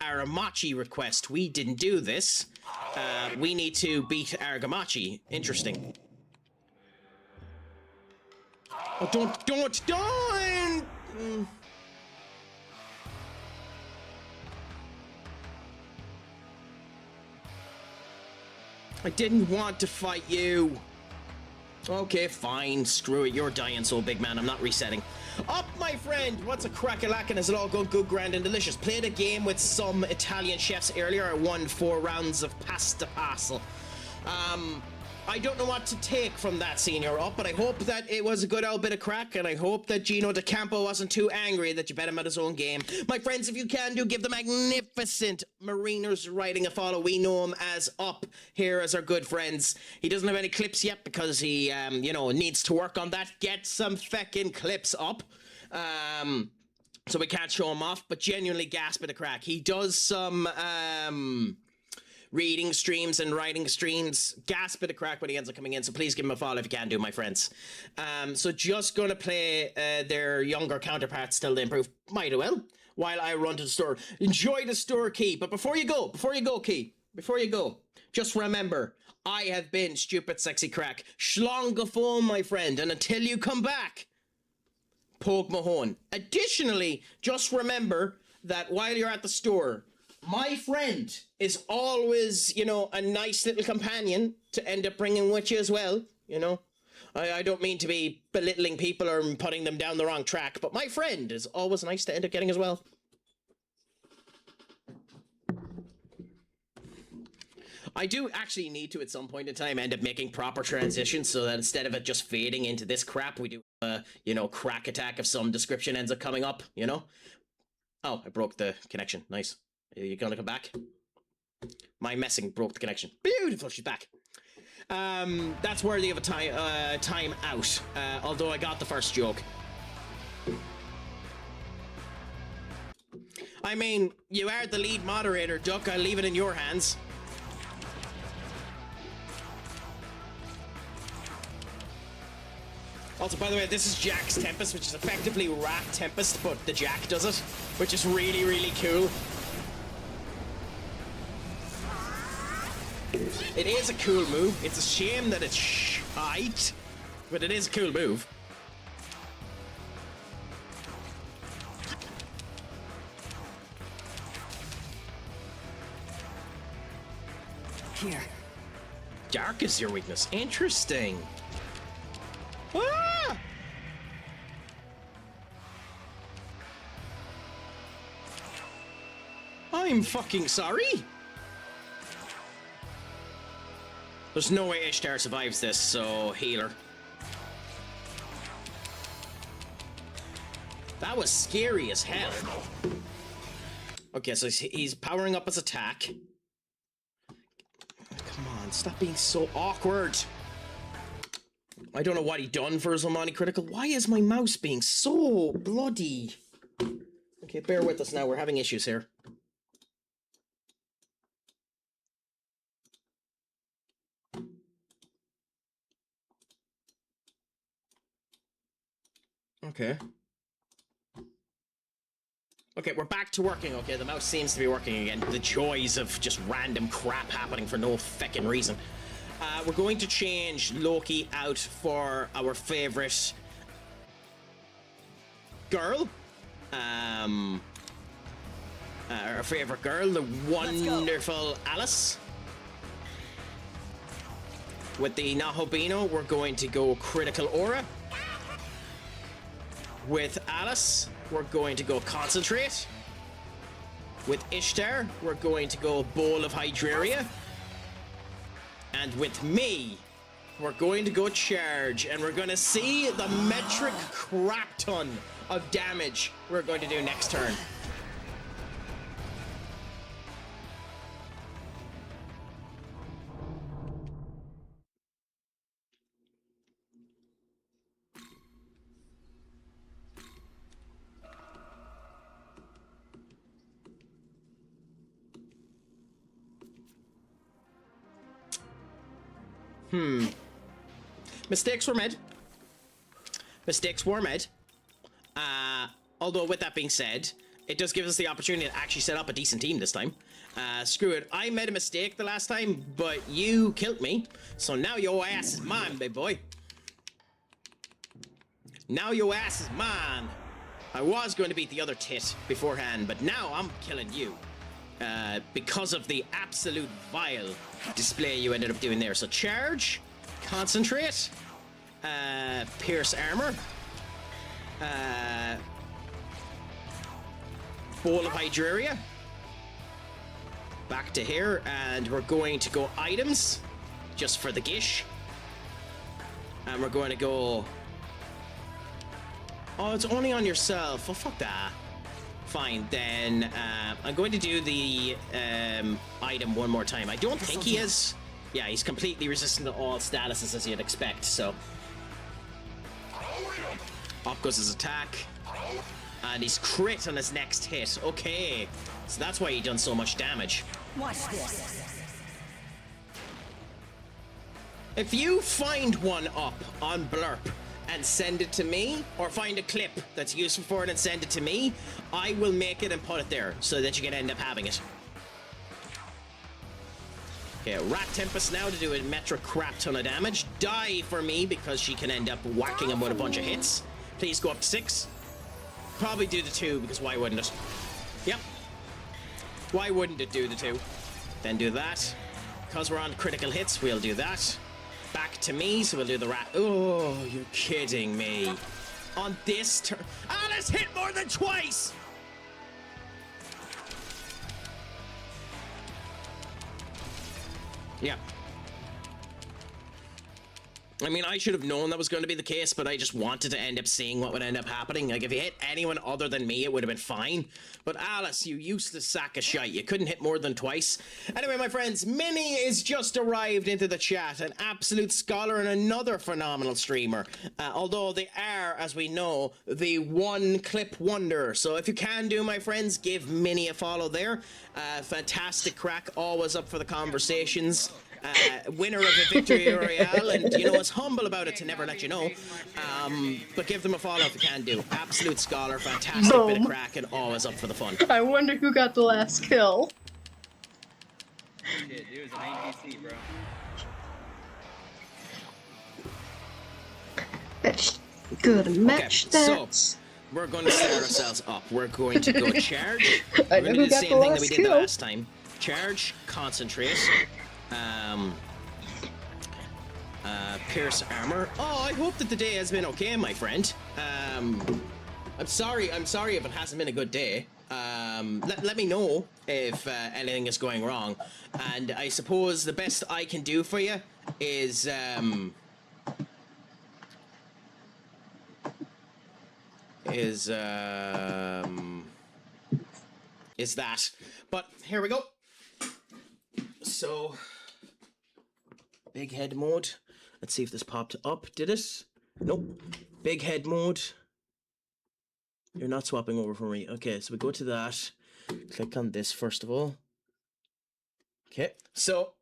Aramachi request. We didn't do this. We need to beat Aragamachi. Interesting. Oh, don't! I didn't want to fight you. Okay, fine. Screw it. You're dying, so big man. I'm not resetting. Up, my friend! What's a crack-a-lack, and is it all good, grand, and delicious? Played a game with some Italian chefs earlier. I won 4 rounds of pasta parcel. I don't know what to take from that, Senior Up, but I hope that it was a good old bit of crack, and I hope that Gino De Campo wasn't too angry that you bet him at his own game. My friends, if you can, do give the magnificent Mariners writing a follow. We know him as Up here as our good friends. He doesn't have any clips yet because he, needs to work on that. Get some feckin' clips up. So we can't show him off, but genuinely gasp at a crack. He does some, reading streams and writing streams. Gasp at a crack when he ends up coming in, so please give him a follow if you can do, my friends. So just gonna play their younger counterparts till they improve. Might as well, while I run to the store. Enjoy the store, Key. But before you go, Key, just remember, I have been Stupid Sexy Crack. Schlongafon, my friend, and until you come back, Pogue Mahone. Additionally, just remember that while you're at the store, my friend is always, a nice little companion to end up bringing with you as well, I don't mean to be belittling people or putting them down the wrong track, but my friend is always nice to end up getting as well. I do actually need to, at some point in time, end up making proper transitions so that instead of it just fading into this crap, we do, crack attack of some description ends up coming up, Oh, I broke the connection. Nice. Are you gonna come back? My messing broke the connection. Beautiful, she's back. That's worthy of a time out, although I got the first joke. I mean, you are the lead moderator, Duck. I'll leave it in your hands. Also, by the way, this is Jack's Tempest, which is effectively Rat Tempest, but the Jack does it, which is really, really cool. It is a cool move. It's a shame that it's shite, but it is a cool move. Here. Dark is your weakness. Interesting. Ah! I'm fucking sorry. There's no way Ishtar survives this, so healer. That was scary as hell. Okay, so he's powering up his attack. Come on, stop being so awkward. I don't know what he done for his Omani critical. Why is my mouse being so bloody? Okay, bear with us now. We're having issues here. Okay. Okay, we're back to working. Okay, the mouse seems to be working again. The joys of just random crap happening for no feckin' reason. We're going to change Loki out for our favorite girl. Our favorite girl, the wonderful Alice. With the Nahobino, we're going to go Critical Aura. With Alice, we're going to go Concentrate. With Ishtar, we're going to go Bowl of Hydraria. And with me, we're going to go Charge, and we're going to see the metric crap ton of damage we're going to do next turn. Mistakes were made. Mistakes were made. Although, with that being said, it does give us the opportunity to actually set up a decent team this time. Screw it. I made a mistake the last time, but you killed me. So now your ass is mine, baby boy. Now your ass is mine. I was going to beat the other tit beforehand, but now I'm killing you. Because of the absolute vile display you ended up doing there. So Charge, Concentrate, Pierce Armor, Bowl of Hydraria, back to here, and we're going to go Items, just for the gish, and we're going to go... Oh, it's only on yourself. Well, fuck that. Fine, then I'm going to do the item one more time. I don't think he is. Yeah, he's completely resistant to all statuses as you'd expect, so. Up goes his attack. And he's crit on his next hit. Okay, so that's why he done so much damage. Watch this. If you find one up on Blurp and send it to me, or find a clip that's useful for it and send it to me, I will make it and put it there so that you can end up having it. Okay, Rat Tempest now to do a metric crap ton of damage. Die for me because she can end up whacking him with a bunch of hits. Please go up to 6. Probably do the 2 because why wouldn't it? Yep. Why wouldn't it do the 2? Then do that. Because we're on critical hits, we'll do that. Back to me, so we'll do the rat. Oh, you're kidding me. On this turn. Alice hit more than twice! Yeah. I mean, I should have known that was going to be the case, but I just wanted to end up seeing what would end up happening. Like, if you hit anyone other than me, it would have been fine. But Alice, you useless sack of shite. You couldn't hit more than twice. Anyway, my friends, Minnie is just arrived into the chat. An absolute scholar and another phenomenal streamer. Although they are, as we know, the one-clip wonder. So if you can do, my friends, give Minnie a follow there. Fantastic crack. Always up for the conversations. Winner of a victory royale, and you know, is humble about it to never let you know. But give them a follow if you can do. Absolute scholar, fantastic bit of crack, and always up for the fun. I wonder who got the last kill. Shit, dude, it's an APC, bro. Good match that. So we're going to start ourselves up. We're going to go charge. We're going to do the same thing that we did the last time. Charge, concentrate. Pierce armor. Oh, I hope that the day has been okay, my friend. I'm sorry if it hasn't been a good day. let me know if anything is going wrong. And I suppose the best I can do for you is that. But here we go. So, big head mode. Let's see if this popped up. Did it? Nope. Big head mode. You're not swapping over for me. Okay, so we go to that. Click on this first of all. Okay, so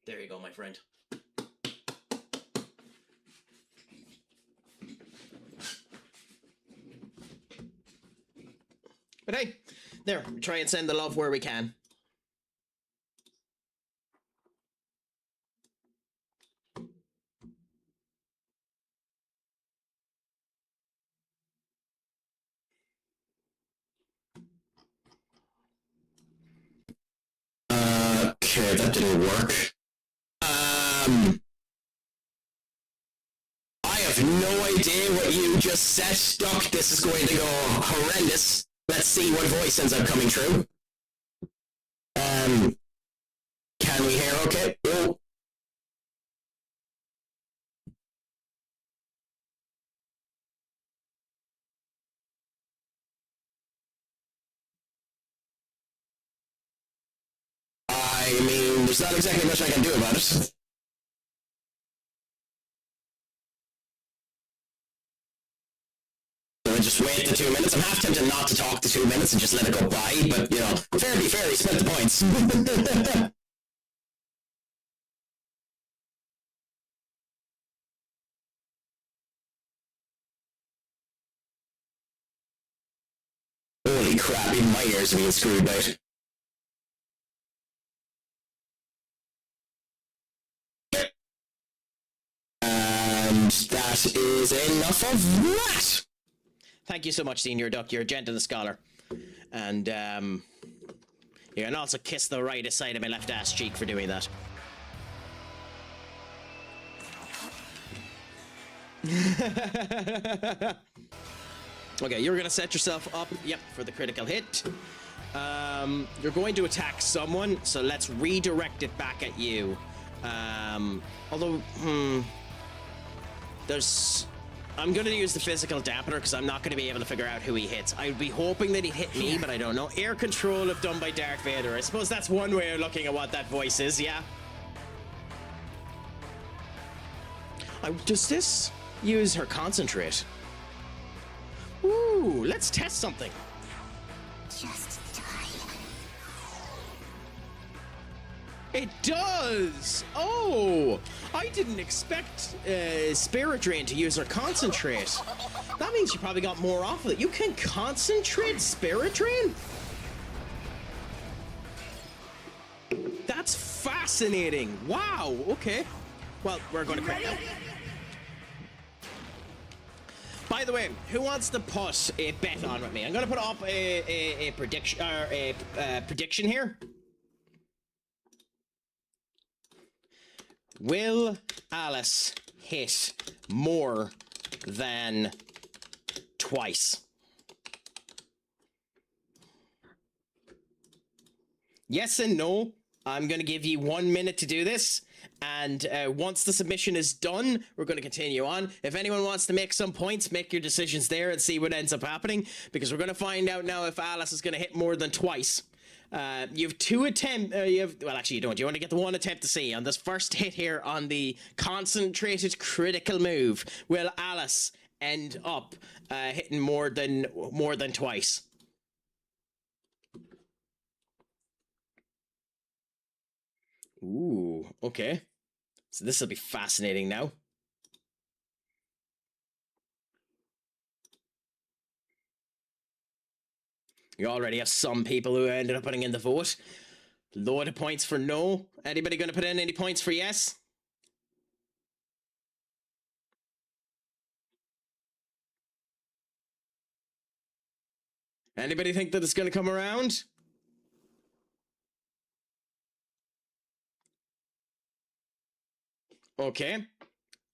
there you go, my friend. But hey, there, we try and send the love where we can. Okay, that didn't work. I have no idea what you just said, Doc. This is going to go horrendous. Let's see what voice ends up coming true. Can we hear okay? Oh. I mean, there's not exactly much I can do about it. Just wait the 2 minutes. I'm half tempted not to talk the 2 minutes and just let it go by, but, you know, fair be fair, he spent the points. Holy crap, even my ears are being screwed by it. And that is enough of that! Thank you so much, Senior Duck. You're a gent and a scholar. And, you can also kiss the right side of my left ass cheek for doing that. Okay, you're gonna set yourself up, yep, for the critical hit. You're going to attack someone, so let's redirect it back at you. Although, I'm going to use the physical dampener because I'm not going to be able to figure out who he hits. I'd be hoping that he hit me, but I don't know. Air control if done by Darth Vader. I suppose that's one way of looking at what that voice is, yeah? Does this use her concentrate? Ooh, let's test something. Just die. It does! Oh! I didn't expect Spirit Drain to use her concentrate. That means you probably got more off of it. You can concentrate Spirit Drain? That's fascinating. Wow, okay. Well, we're going to crit now. By the way, who wants to put a bet on with me? I'm going to put up a prediction, prediction here. Will Alice hit more than twice? Yes and no. I'm going to give you 1 minute to do this. And once the submission is done, we're going to continue on. If anyone wants to make some points, make your decisions there and see what ends up happening. Because we're going to find out now if Alice is going to hit more than twice. You have two attempts. Well, actually, you don't. You want to get the one attempt to see on this first hit here on the concentrated critical move. Will Alice end up hitting more than twice? Ooh, okay. So this will be fascinating now. You already have some people who ended up putting in the vote. Load of points for no. Anybody going to put in any points for yes? Anybody think that it's going to come around? Okay.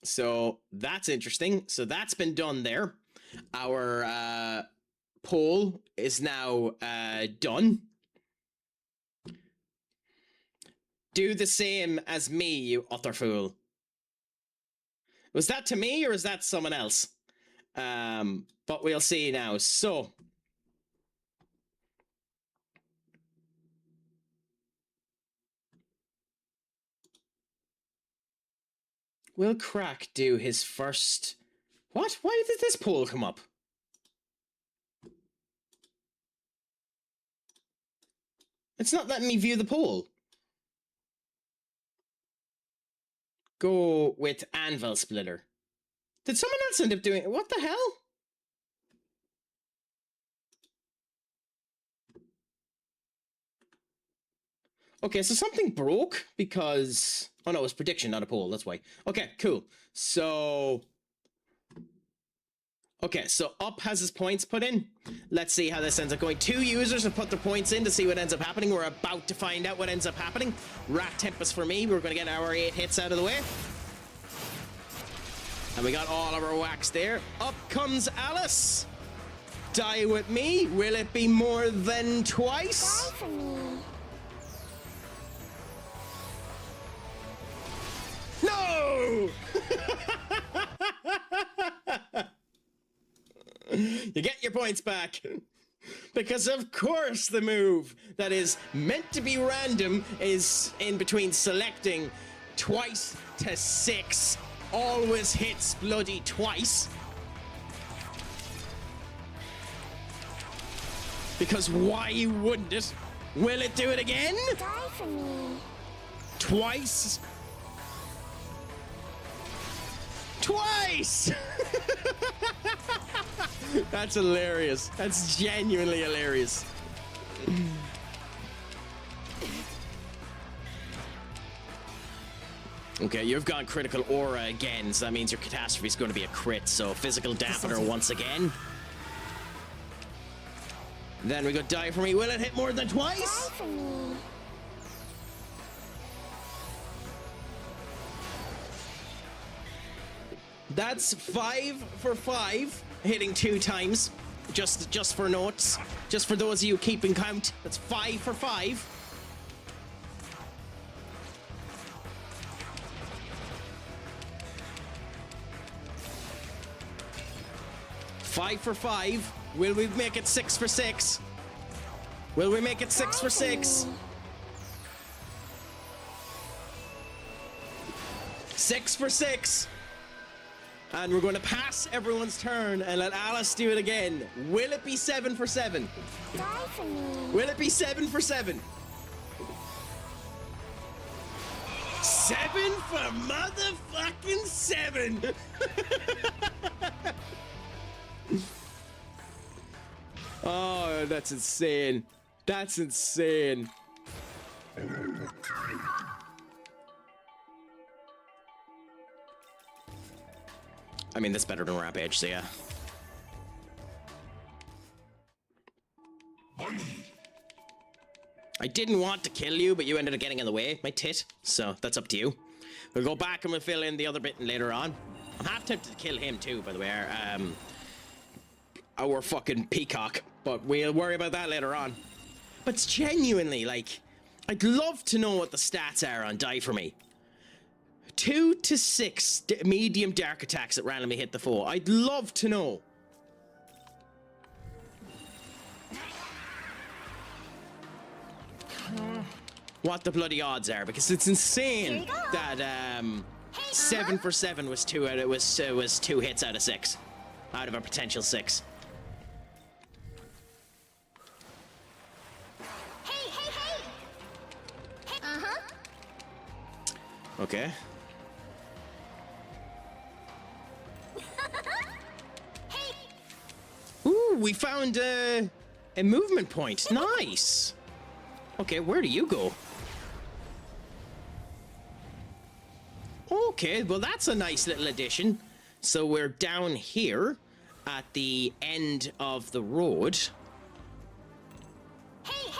So that's interesting. So that's been done there. Our poll is now done. Do the same as me, you utter fool. Was that to me or is that someone else? But we'll see now. So. Will Craic do his first... What? Why did this poll come up? It's not letting me view the poll. Go with Anvil Splitter. Did someone else end up doing... What the hell? Okay, so something broke because... Oh no, it was prediction, not a poll, that's why. Okay, cool. So... Okay, so Up has his points put in. Let's see how this ends up going. 2 users have put their points in to see what ends up happening. We're about to find out what ends up happening. Rat Tempest for me. We're going to get our 8 hits out of the way. And we got all of our whacks there. Up comes Alice. Die with me. Will it be more than twice? Die for me. No! You get your points back. Because of course the move that is meant to be random is in between selecting twice to 6. Always hits bloody twice. Because why wouldn't it? Will it do it again? Die for me. Twice? Twice! That's hilarious. That's genuinely hilarious. Okay, you've gone critical aura again, so that means your catastrophe is going to be a crit, so physical dampener once again. Then we go die for me. Will it hit more than twice? Die for me. That's 5 for 5, hitting 2 times. Just for notes. Just for those of you keeping count. That's 5 for 5. Five for 5. Will we make it 6 for 6? Will we make it 6 for 6? 6 for 6. And we're going to pass everyone's turn and let Alice do it again. Will it be 7 for 7? Die for me. Will it be 7 for 7? 7 for motherfucking 7! Oh, that's insane. That's insane. I mean, that's better than Rampage, so yeah. I didn't want to kill you, but you ended up getting in the way, my tit. So, that's up to you. We'll go back and we'll fill in the other bit later on. I'm half tempted to kill him too, by the way. Our fucking peacock. But we'll worry about that later on. But it's genuinely, like, I'd love to know what the stats are on Die For Me. 2 to 6 medium dark attacks that randomly hit the foe. I'd love to know. What the bloody odds are, because it's insane that 7 for 7 was 2 out. It was 2 hits out of 6, out of a potential 6. Hey. Uh-huh. Okay. Ooh, we found a movement point. Nice. Okay, where do you go? Okay, well that's a nice little addition. So we're down here at the end of the road. Hey.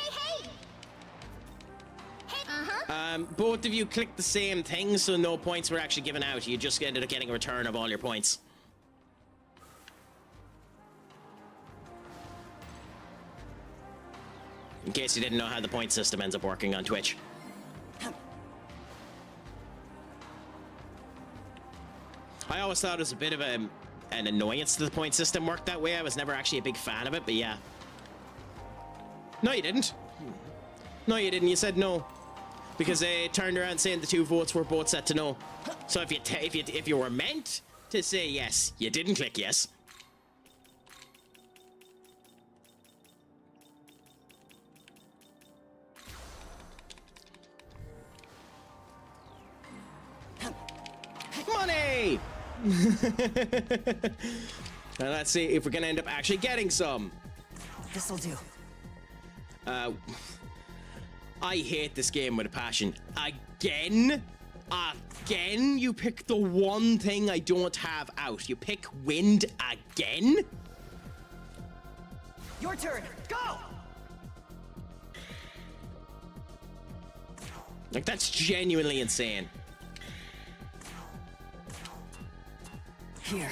Uh-huh. Both of you clicked the same thing, so no points were actually given out. You just ended up getting a return of all your points. In case you didn't know how the point system ends up working on Twitch. I always thought it was a bit of an annoyance that the point system worked that way. I was never actually a big fan of it, but yeah. No, you didn't. No, you didn't. You said no. Because they turned around saying the 2 votes were both set to no. So if you were meant to say yes, you didn't click yes. Money! Now let's see if we're gonna end up actually getting some. This'll do. I hate this game with a passion. Again? Again? You pick the one thing I don't have out. You pick wind again? Your turn. Go! Like, that's genuinely insane. Here.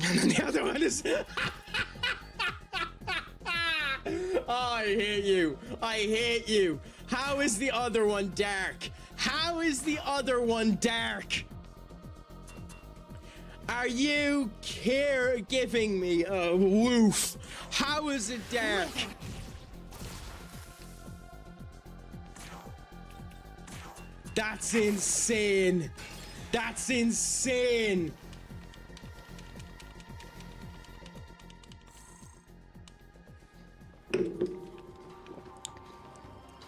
And then the other one is... Oh, I hate you. I hate you. How is the other one dark? How is the other one dark? Are you giving me a woof? How is it dark? That's insane. That's insane.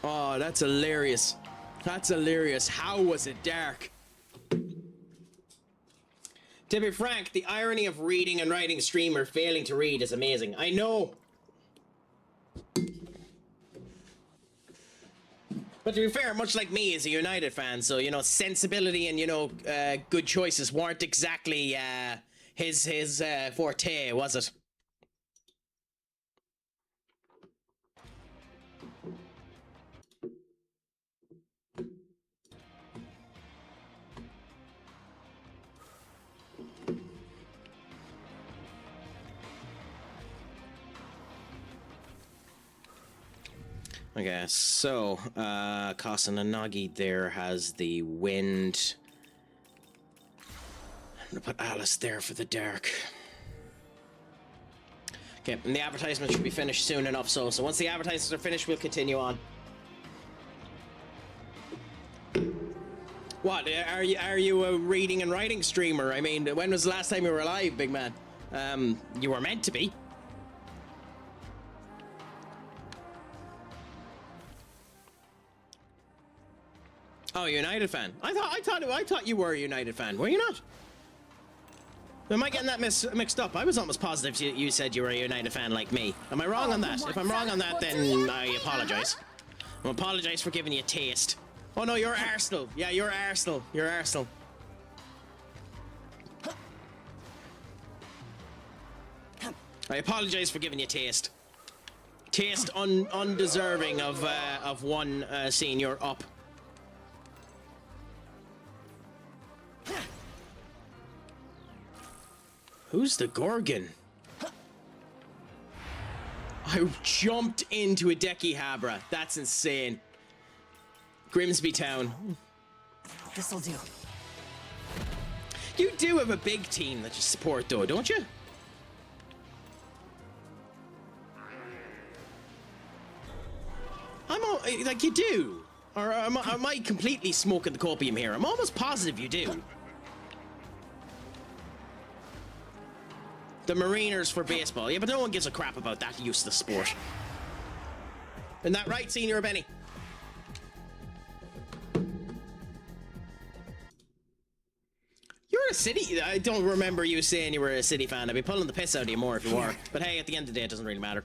Oh, that's hilarious. That's hilarious. How was it dark? To be frank, the irony of reading and writing streamer failing to read is amazing. I know. But to be fair, much like me, as a United fan, so, you know, sensibility and, you know, good choices weren't exactly his forte, was it? Okay, so, Kasananagi there has the wind. I'm gonna put Alice there for the dark. Okay, and the advertisement should be finished soon enough, so once the advertisements are finished, we'll continue on. What, are you a reading and writing streamer? I mean, when was the last time you were alive, big man? You were meant to be. Oh, United fan. I thought you were a United fan. Were you not? Am I getting that mixed up? I was almost positive you said you were a United fan like me. Am I wrong on that? If I'm wrong on that, then I apologize. I apologize for giving you a taste. Oh no, you're Arsenal. Yeah, you're Arsenal. You're Arsenal. I apologize for giving you a taste. Taste undeserving of one senior up. Who's the Gorgon? I jumped into a Deki Habra. That's insane. Grimsby Town. This'll do. You do have a big team that you support, though, don't you? Like, you do. Or am I completely smoking the copium here? I'm almost positive you do. The Mariners for baseball. Yeah, but no one gives a crap about that useless sport. Isn't that right, Senior Benny? You're a City... I don't remember you saying you were a City fan. I'd be pulling the piss out of you more if you were. But hey, at the end of the day, it doesn't really matter.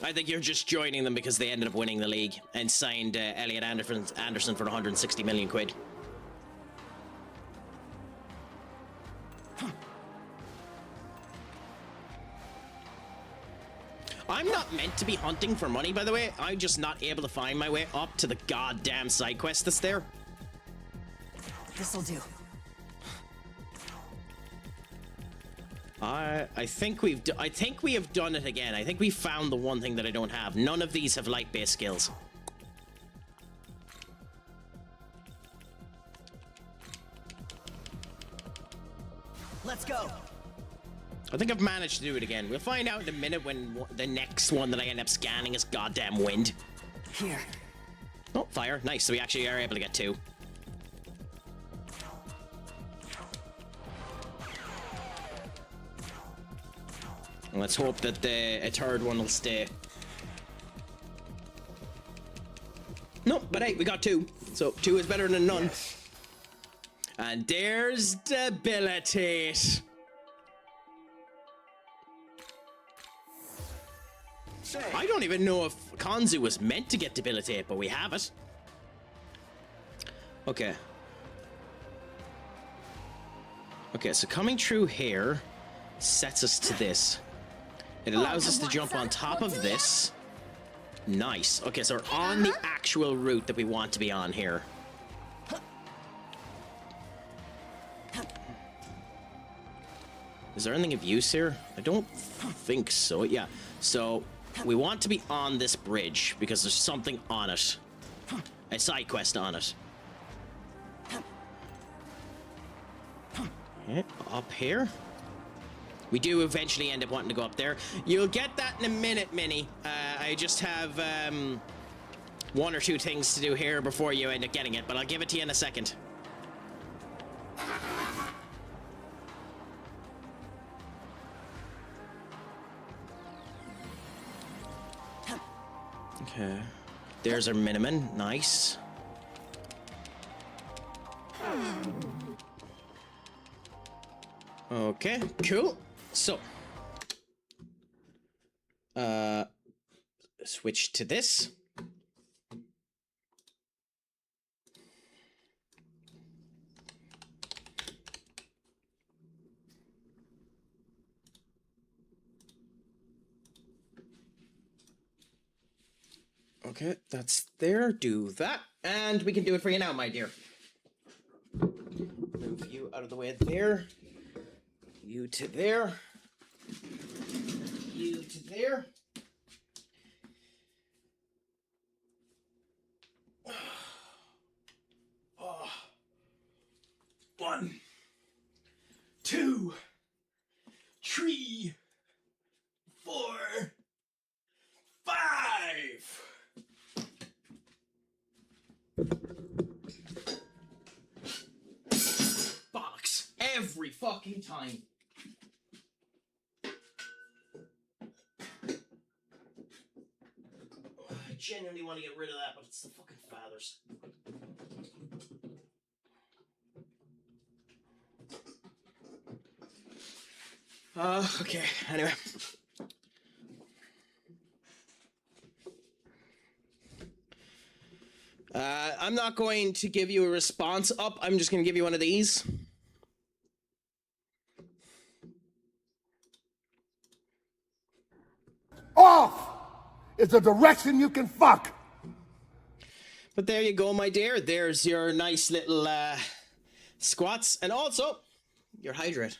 I think you're just joining them because they ended up winning the league and signed Elliot Anderson for 160 million quid. I'm not meant to be hunting for money, by the way. I'm just not able to find my way up to the goddamn side quest that's there. This'll do. I think we have done it again. I think we found the one thing that I don't have. None of these have light-based skills. Let's go. I think I've managed to do it again. We'll find out in a minute when the next one that I end up scanning is goddamn wind. Here. Oh, fire. Nice. So we actually are able to get 2. And let's hope that a third one will stay. Nope, but hey, we got 2. So 2 is better than none. Yes. And there's debilitate. I don't even know if Kanzu was meant to get debilitate, but we have it. Okay. Okay, so coming through here sets us to this. It allows us to jump on top of this. Nice. Okay, so we're on the actual route that we want to be on here. Is there anything of use here? I don't think so. Yeah. So we want to be on this bridge because there's something on it. A side quest on it. Okay, up here. We do eventually end up wanting to go up there. You'll get that in a minute, Minnie. I just have 1 or 2 things to do here before you end up getting it, but I'll give it to you in a second. Okay. There's our minimum. Nice. Okay, cool. So, switch to this. Okay, that's there. Do that. And we can do it for you now, my dear. Move you out of the way there. You to there. You to there. Oh. 1, 2, 3, 4, 5. Bollocks. Every fucking time. I genuinely want to get rid of that, but it's the fucking fathers. Okay, anyway. I'm not going to give you a response up. I'm just going to give you one of these. Off is a direction you can fuck. But there you go, my dear. There's your nice little squats, and also your hydrate.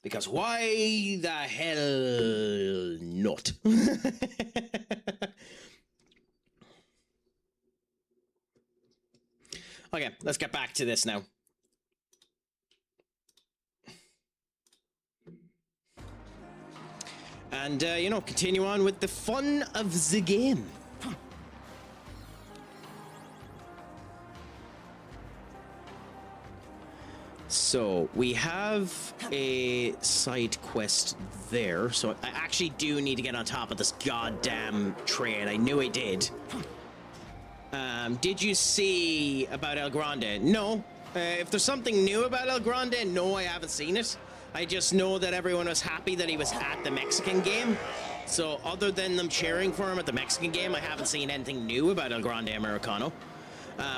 Because why the hell not? Okay, let's get back to this now. And, you know, continue on with the fun of the game. So, we have a side quest there. So, I actually do need to get on top of this goddamn train. I knew I did. Did you see about El Grande? No. If there's something new about El Grande, no, I haven't seen it. I just know that everyone was happy that he was at the Mexican game. So, other than them cheering for him at the Mexican game, I haven't seen anything new about El Grande Americano.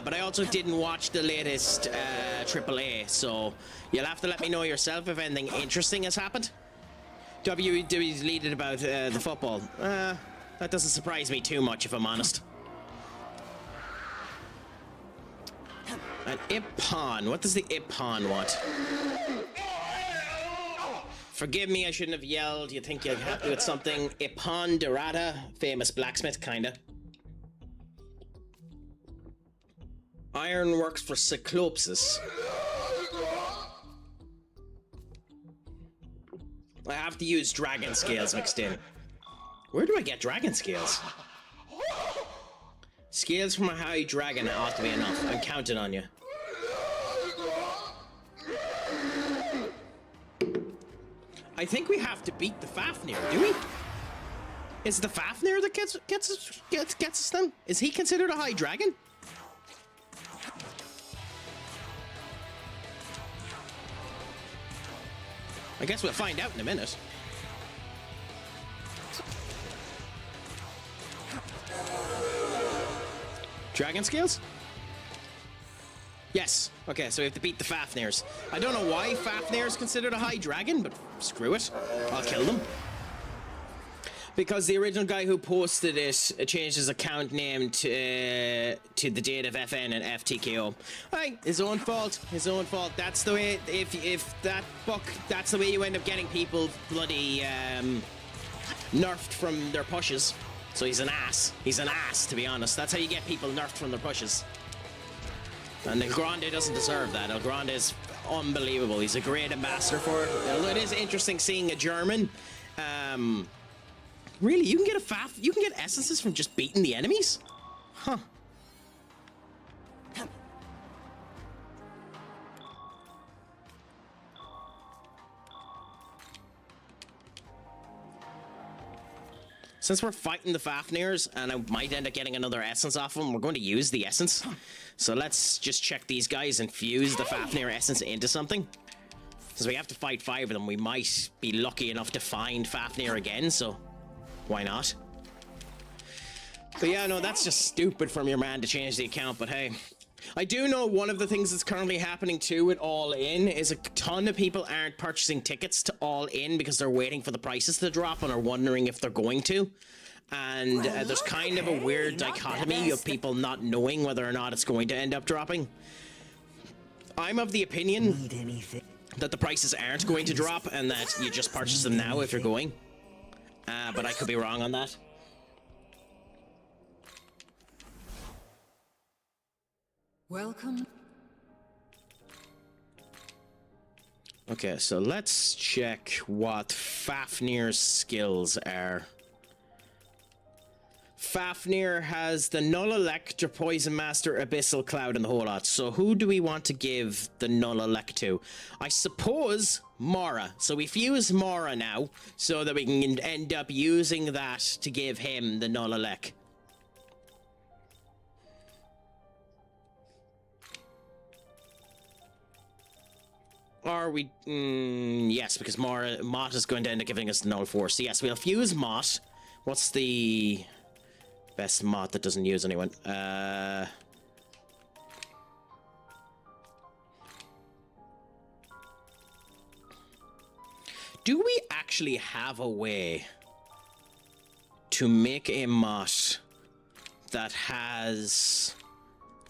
But I also didn't watch the latest AAA, so you'll have to let me know yourself if anything interesting has happened. WWE deleted about the football. That doesn't surprise me too much, if I'm honest. An Ippon. What does the Ippon want? Forgive me, I shouldn't have yelled. You think you're happy with something? Ippon Dorada, famous blacksmith, kinda. Iron works for Cyclopsis. I have to use dragon scales mixed in. Where do I get dragon scales? Scales from a high dragon ought to be enough. I'm counting on you. I think we have to beat the Fafnir, do we? Is it the Fafnir that gets us then? Is he considered a high dragon? I guess we'll find out in a minute. Dragon scales? Yes. Okay, so we have to beat the Fafnirs. I don't know why Fafnir is considered a high dragon, but screw it. I'll kill them. Because the original guy who posted it changed his account name to the date of FN and FTKO. Hey, his own fault. His own fault. That's the way. If that book, that's the way you end up getting people bloody nerfed from their pushes. So he's an ass. He's an ass, to be honest. That's how you get people nerfed from their pushes. And El Grande doesn't deserve that. El Grande is unbelievable. He's a great ambassador for it. Although it is interesting seeing a German. Really, you can get essences from just beating the enemies? Huh. Since we're fighting the Fafnirs, and I might end up getting another essence off them, we're going to use the essence. So let's just check these guys and fuse the Fafnir essence into something. Since we have to fight 5 of them, we might be lucky enough to find Fafnir again, so why not? But yeah, no, that's just stupid from your man to change the account, but hey. I do know one of the things that's currently happening too with All In is a ton of people aren't purchasing tickets to All In because they're waiting for the prices to drop and are wondering if they're going to. And there's kind of a weird dichotomy of people not knowing whether or not it's going to end up dropping. I'm of the opinion that the prices aren't going to drop and that you just purchase them now if you're going. But I could be wrong on that. Welcome. Okay, so let's check what Fafnir's skills are. Fafnir has the Null Elector, Poison Master, Abyssal Cloud, and the whole lot. So who do we want to give the Null Elect to? I suppose Mara. So we fuse Mara now, so that we can end up using that to give him the Null Elect. Are we... yes, because Mott is going to end up giving us the Null Force. So yes, we'll fuse Mott. What's the best Mott that doesn't use anyone? Do we actually have a way to make a Mott that has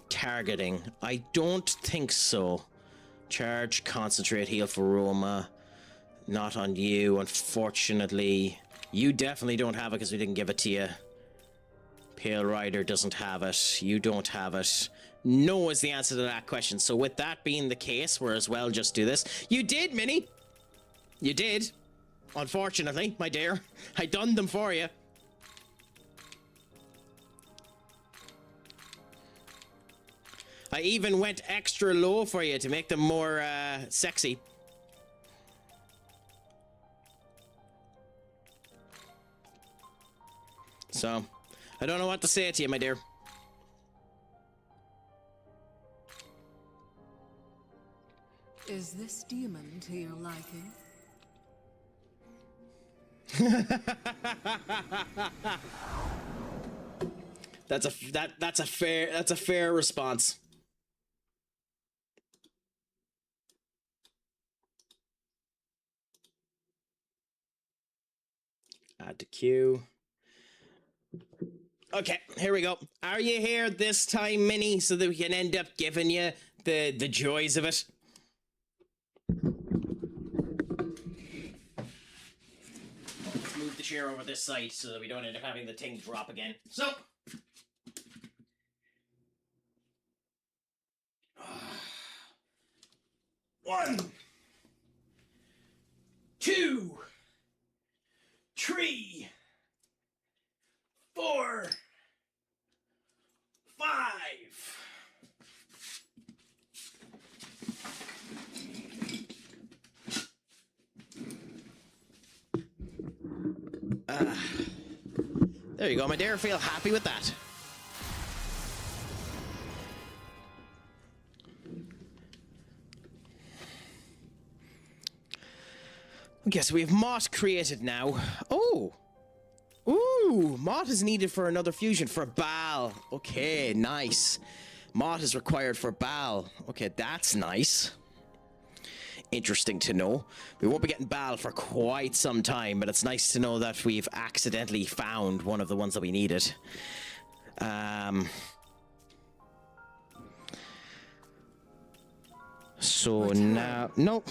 targeting? I don't think so. Charge, concentrate, heal for Roma. Not on you, unfortunately. You definitely don't have it because we didn't give it to you. Pale Rider doesn't have it. You don't have it. No is the answer to that question. So with that being the case, we're as well just do this. You did, Minnie. You did. Unfortunately, my dear. I done them for you. I even went extra low for you to make them more sexy. So, I don't know what to say to you, my dear. Is this demon to your liking? That's a fair response. Add to queue. Okay, here we go. Are you here this time, Minnie, so that we can end up giving you the joys of it? Let's move the chair over this side so that we don't end up having the thing drop again. So. 1, 2, 3, 4, 5. There you go, my dear. Feel happy with that. Okay, so we have Mott created now. Oh! Ooh! Mott is needed for another fusion for Baal. Okay, nice. Mott is required for Baal. Okay, that's nice. Interesting to know. We won't be getting Baal for quite some time, but it's nice to know that we've accidentally found one of the ones that we needed. So now... Nope.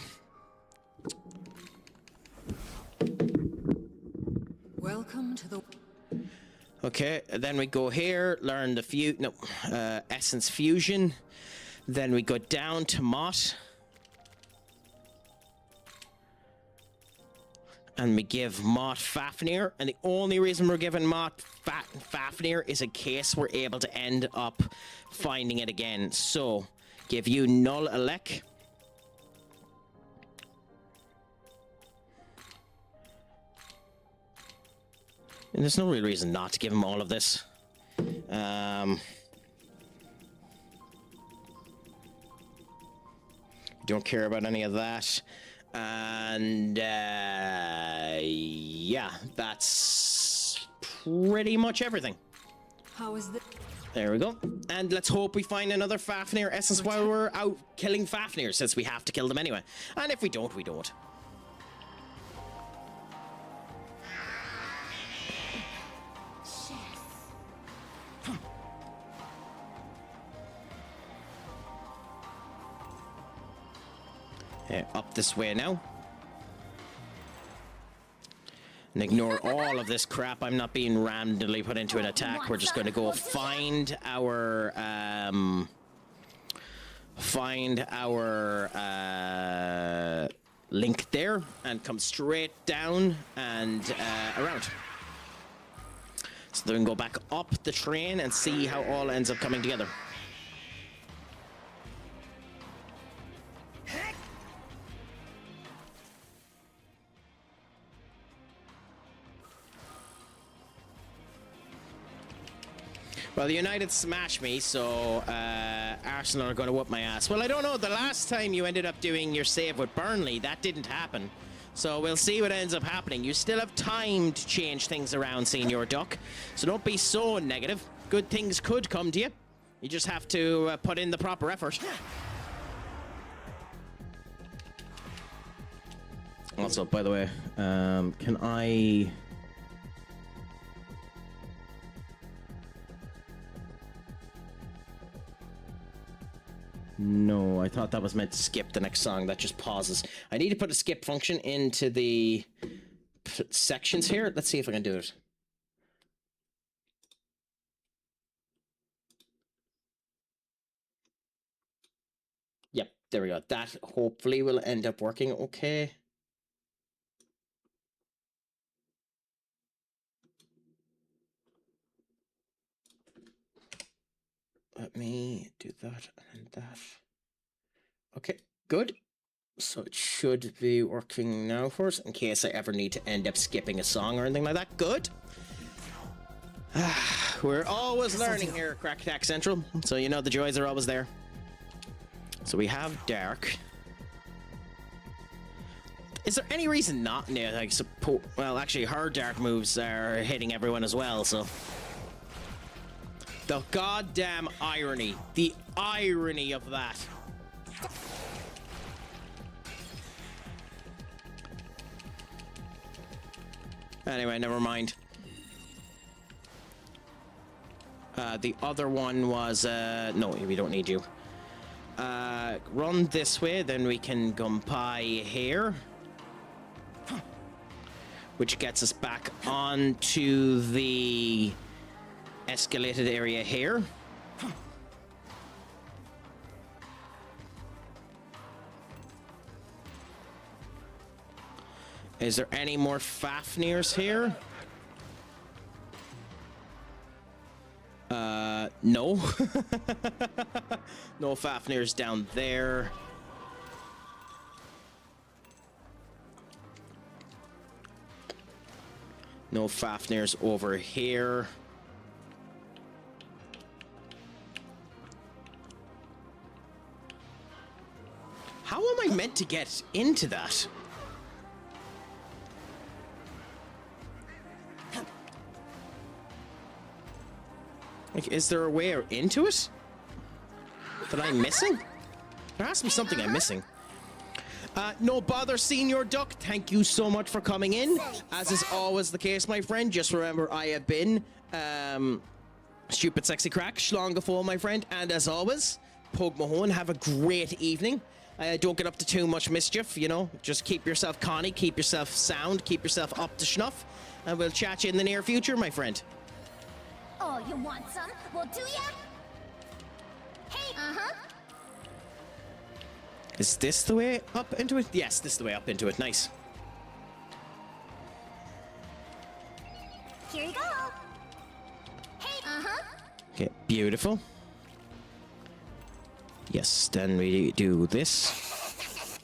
Welcome to the... Okay, then we go here, learn the Essence Fusion. Then we go down to Mott. And we give Mott Fafnir. And the only reason we're giving Mott Fafnir is in case we're able to end up finding it again. So, give you Null Elec. And there's no real reason not to give him all of this. Don't care about any of that. And, yeah, that's pretty much everything. How is this? There we go. And let's hope we find another Fafnir essence while we're out killing Fafnir, since we have to kill them anyway. And if we don't, we don't. Up this way now. And ignore all of this crap. I'm not being randomly put into an attack. We're just going to go find our link there and come straight down and around. So then we can go back up the train and see how all ends up coming together. Well, the United smashed me, so Arsenal are going to whoop my ass. Well, I don't know. The last time you ended up doing your save with Burnley, that didn't happen. So we'll see what ends up happening. You still have time to change things around, Senior Duck. So don't be so negative. Good things could come to you. You just have to put in the proper effort. Also, by the way, can I... No, I thought that was meant to skip the next song. That just pauses. I need to put a skip function into the sections here. Let's see if I can do it. Yep, there we go. That hopefully will end up working okay. Let me do that and that. Okay, good. So it should be working now for us in case I ever need to end up skipping a song or anything like that. Good. We're always learning here at CraicAttackCentral, so you know the joys are always there. So we have Dark. Is there any reason not? Yeah, like support. Well, actually, her Dark moves are hitting everyone as well, so. The goddamn irony. The irony of that. Anyway, never mind. The other one was, no, we don't need you. Run this way, then we can gumpai here. Which gets us back onto the escalated area here. Is there any more Fafnirs here? No. No Fafnirs down there. No Fafnirs over here. How am I meant to get into that? Like, is there a way into it that I'm missing? There has to be something I'm missing. No bother, Senior Duck. Thank you so much for coming in. As is always the case, my friend, just remember I have been Stupid Sexy Crack, Schlongafol, my friend. And as always, Pog Mahone, have a great evening. Don't get up to too much mischief, you know. Just keep yourself conny, keep yourself sound, keep yourself up to snuff. And we'll chat you in the near future, my friend. Oh, you want some? Well, do ya? Hey, Is this the way up into it? Yes, this is the way up into it. Nice. Here you go. Hey, Okay, beautiful. Yes, then we do this.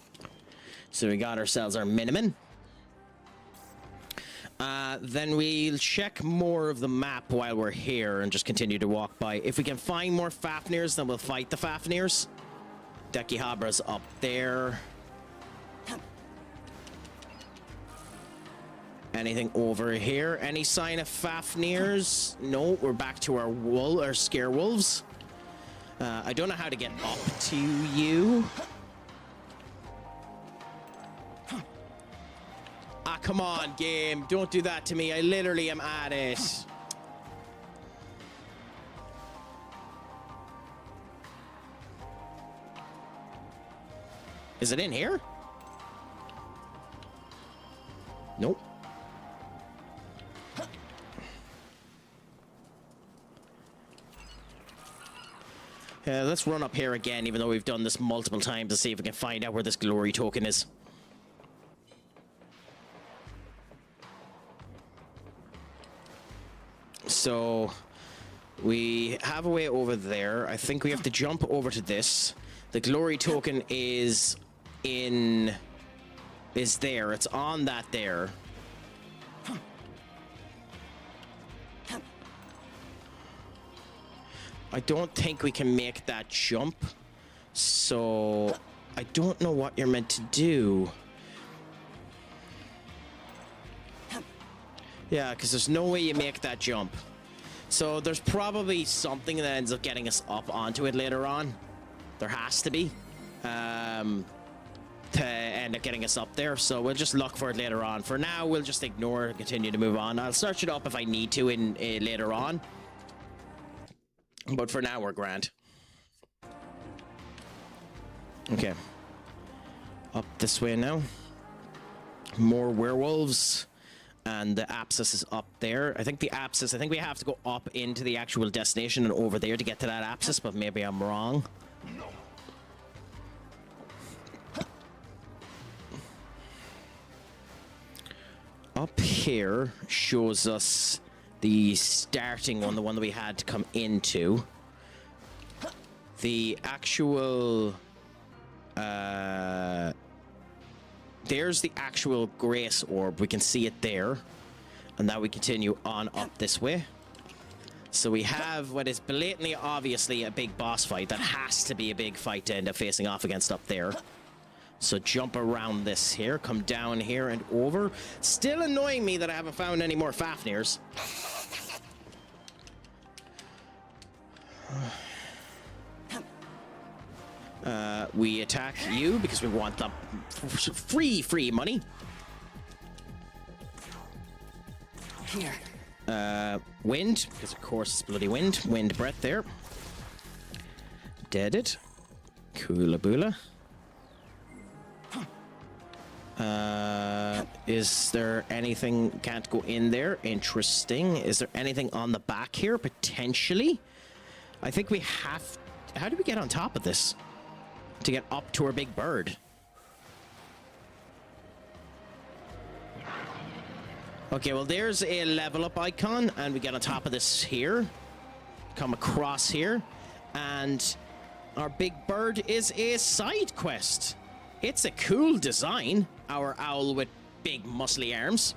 So we got ourselves our minimum. Then we'll check more of the map while we're here and just continue to walk by. If we can find more Fafnirs, then we'll fight the Fafnirs. Dekihabra's up there. Anything over here? Any sign of Fafnirs? No, we're back to our scare wolves. I don't know how to get up to you. Ah, come on, game. Don't do that to me. I literally am at it. Is it in here? Nope. Let's run up here again, even though we've done this multiple times, to see if we can find out where this glory token is. So we have a way over there. I think we have to jump over to this. The glory token is there. It's on that there. I don't think we can make that jump. So I don't know what you're meant to do. Yeah, because there's no way you make that jump. So there's probably something that ends up getting us up onto it later on. There has to be. To end up getting us up there. So we'll just look for it later on. For now, we'll just ignore it and continue to move on. I'll search it up if I need to in later on. But for now, we're grand. Okay. Up this way now. More werewolves. And the Apsis is up there. I think the Apsis, I think we have to go up into the actual destination and over there to get to that Apsis, but maybe I'm wrong. Up here shows us the starting one, the one that we had to come into. The actual... there's the actual grace orb. We can see it there. And now we continue on up this way. So we have what is blatantly, obviously, a big boss fight. That has to be a big fight to end up facing off against up there. So jump around this here, come down here and over. Still annoying me that I haven't found any more Fafnirs. We attack you because we want the free money. Here. Wind, because of course it's bloody wind. Wind breath there. Deaded. Coola boola. Is there anything? Can't go in there. Interesting. Is there anything on the back here? Potentially. I think we have... How do we get on top of this? To get up to our big bird. Okay, well there's a level up icon, and we get on top of this here. Come across here. And our big bird is a side quest. It's a cool design. Our owl with big muscly arms.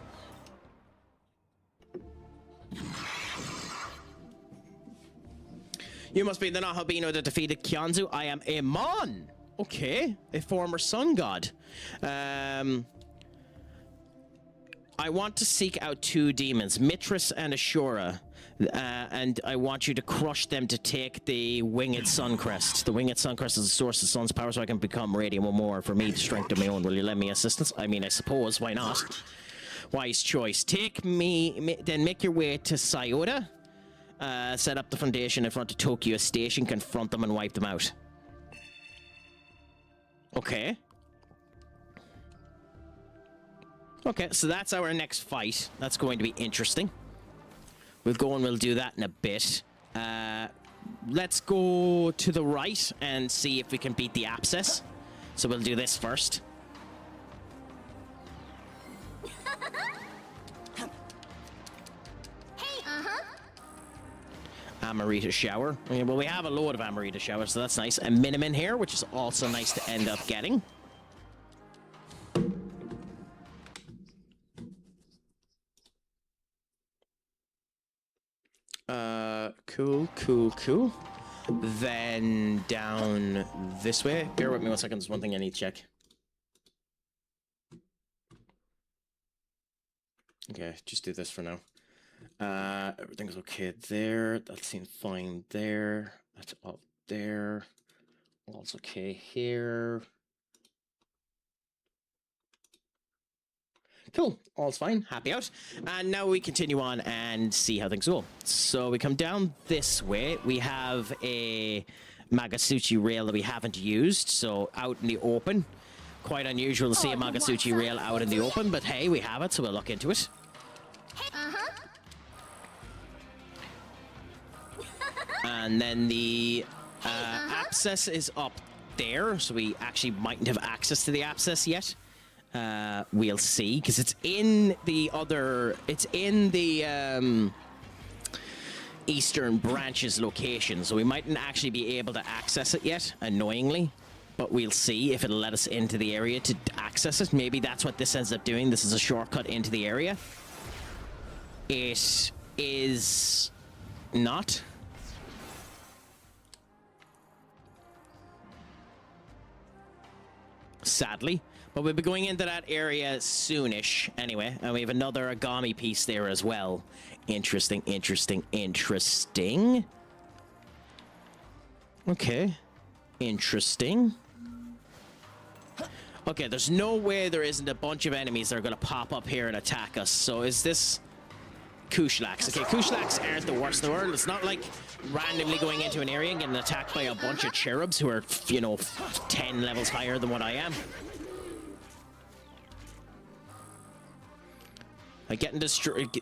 You must be the Nahabino that defeated Kyanzu. I am Amon. Okay, a former sun god. I want to seek out two demons, Mitris and Ashura. And I want you to crush them to take the Winged Suncrest. The Winged Suncrest is the source of the sun's power, so I can become radiant one more for me to strengthen my own. Will you lend me assistance? I mean, I suppose. Why not? Wise choice. Take me, then make your way to Sayota. Set up the foundation in front of Tokyo Station, confront them and wipe them out. Okay. Okay, so that's our next fight. That's going to be interesting. We'll go and we'll do that in a bit. Let's go to the right and see if we can beat the abscess. So we'll do this first. Amarita shower. Okay, well, we have a load of Amarita showers, so that's nice. A Minimin here, which is also nice to end up getting. Cool. Then down this way. Bear with me 1 second. There's one thing I need to check. Okay, just do this for now. Everything's okay there. That seems fine there. That's up there. All's okay here. Cool, all's fine, happy out. And now we continue on and see how things go. So we come down this way. We have a Magasuchi rail that we haven't used, so out in the open. Quite unusual to see a Magasuchi rail out in the open, but hey, we have it, so we'll look into it. And then the abscess is up there, so we actually mightn't have access to the abscess yet. We'll see, because it's in the other... It's in the eastern branch's location, so we mightn't actually be able to access it yet, annoyingly. But we'll see if it'll let us into the area to access it. Maybe that's what this ends up doing. This is a shortcut into the area. It is not. Sadly. But we'll be going into that area soonish anyway. And we have another Agami piece there as well. Interesting. Okay. Interesting. Okay, there's no way there isn't a bunch of enemies that are going to pop up here and attack us. So is this... Kushlaks. Okay, Kushlaks aren't the worst in the world. It's not like randomly going into an area and getting attacked by a bunch of cherubs who are, you know, 10 levels higher than what I am. Like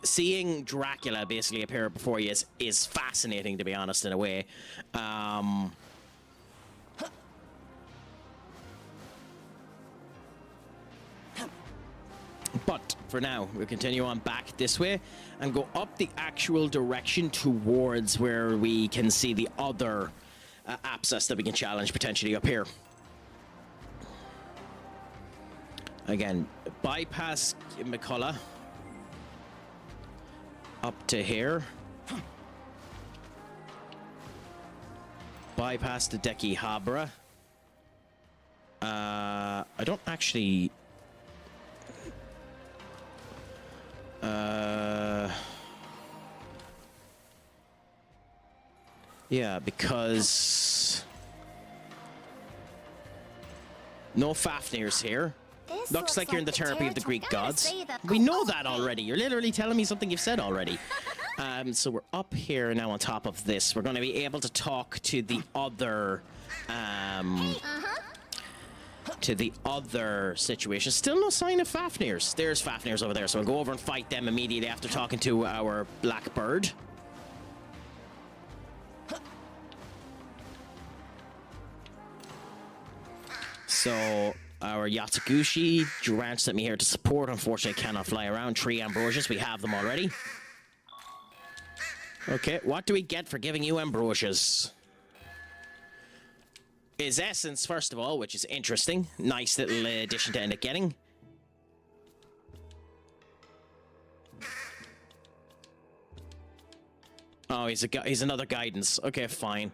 seeing Dracula basically appear before you is fascinating, to be honest, in a way. But for now, we'll continue on back this way and go up the actual direction towards where we can see the other abscess that we can challenge potentially up here. Again, bypass McCullough. Up to here. Bypass the Deki Habra. I don't actually... yeah, because... no Fafnir's here. Looks like you're in the therapy of the Greek gods. We know that already. You're literally telling me something you've said already. So we're up here now on top of this. We're going to be able to talk to the other... to the other situation. Still no sign of Fafnirs. There's Fafnirs over there, so we'll go over and fight them immediately after talking to our Blackbird. So, our Yatsugushi Durant sent me here to support. Unfortunately, I cannot fly around. 3 Ambrosias, we have them already. Okay, what do we get for giving you Ambrosias? Is Essence, first of all, which is interesting. Nice little addition to end up getting. Oh, he's another Guidance. Okay, fine.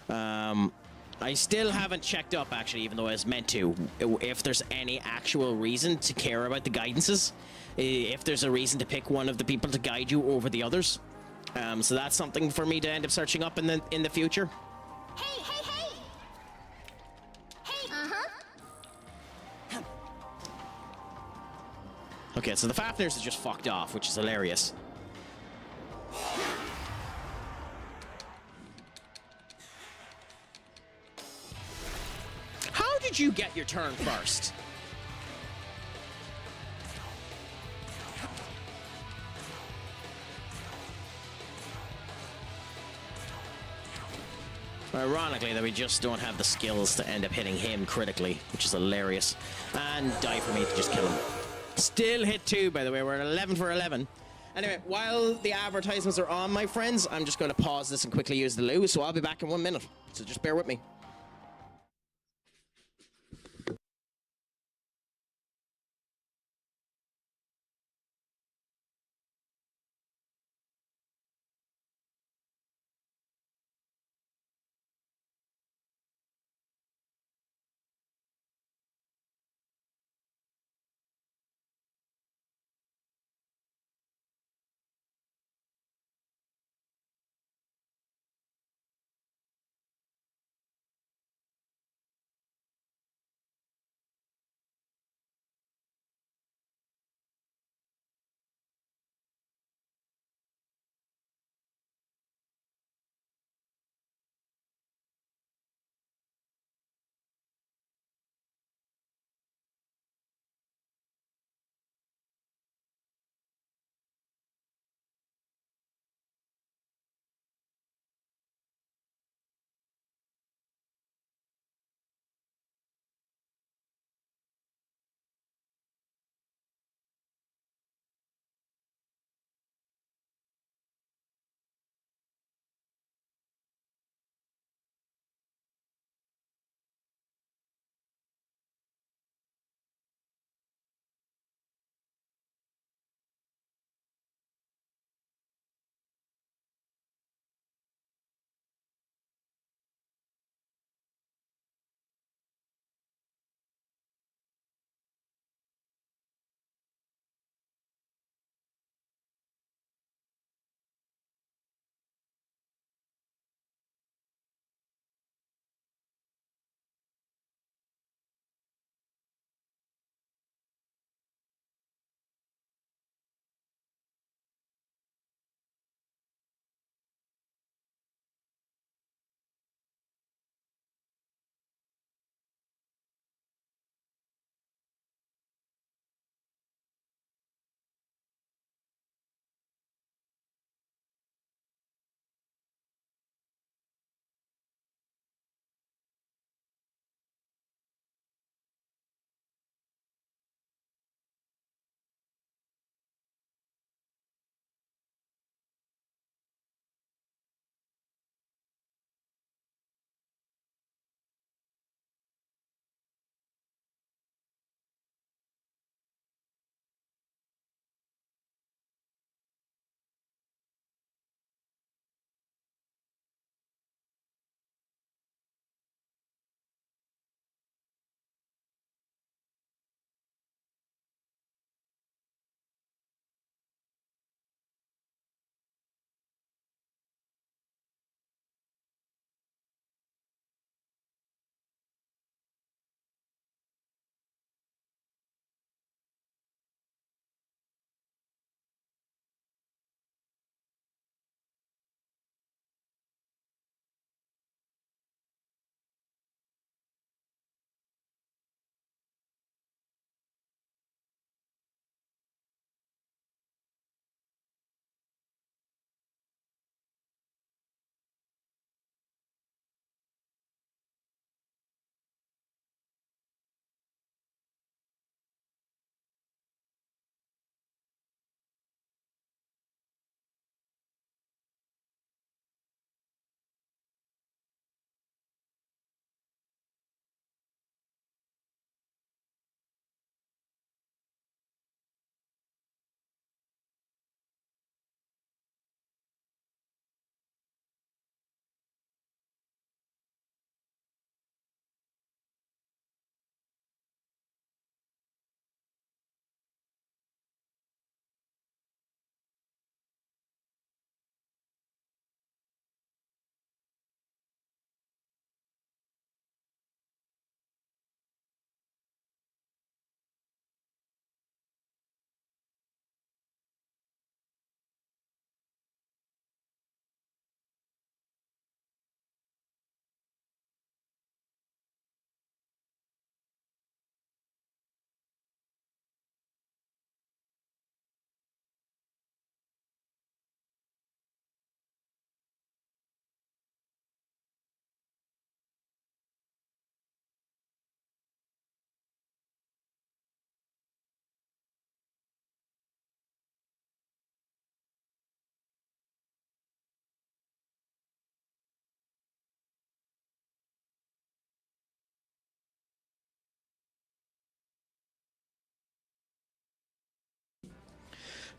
I still haven't checked up, actually, even though I was meant to, if there's any actual reason to care about the guidances. If there's a reason to pick one of the people to guide you over the others. So that's something for me to end up searching up in the future. Hey, hey, hey! Hey, Okay, so the Fafnirs are just fucked off, which is hilarious. How did you get your turn first? Ironically, that we just don't have the skills to end up hitting him critically, which is hilarious. And die for me to just kill him. Still hit 2, by the way. We're at 11 for 11. Anyway, while the advertisements are on, my friends, I'm just going to pause this and quickly use the loo, so I'll be back in 1 minute. So just bear with me.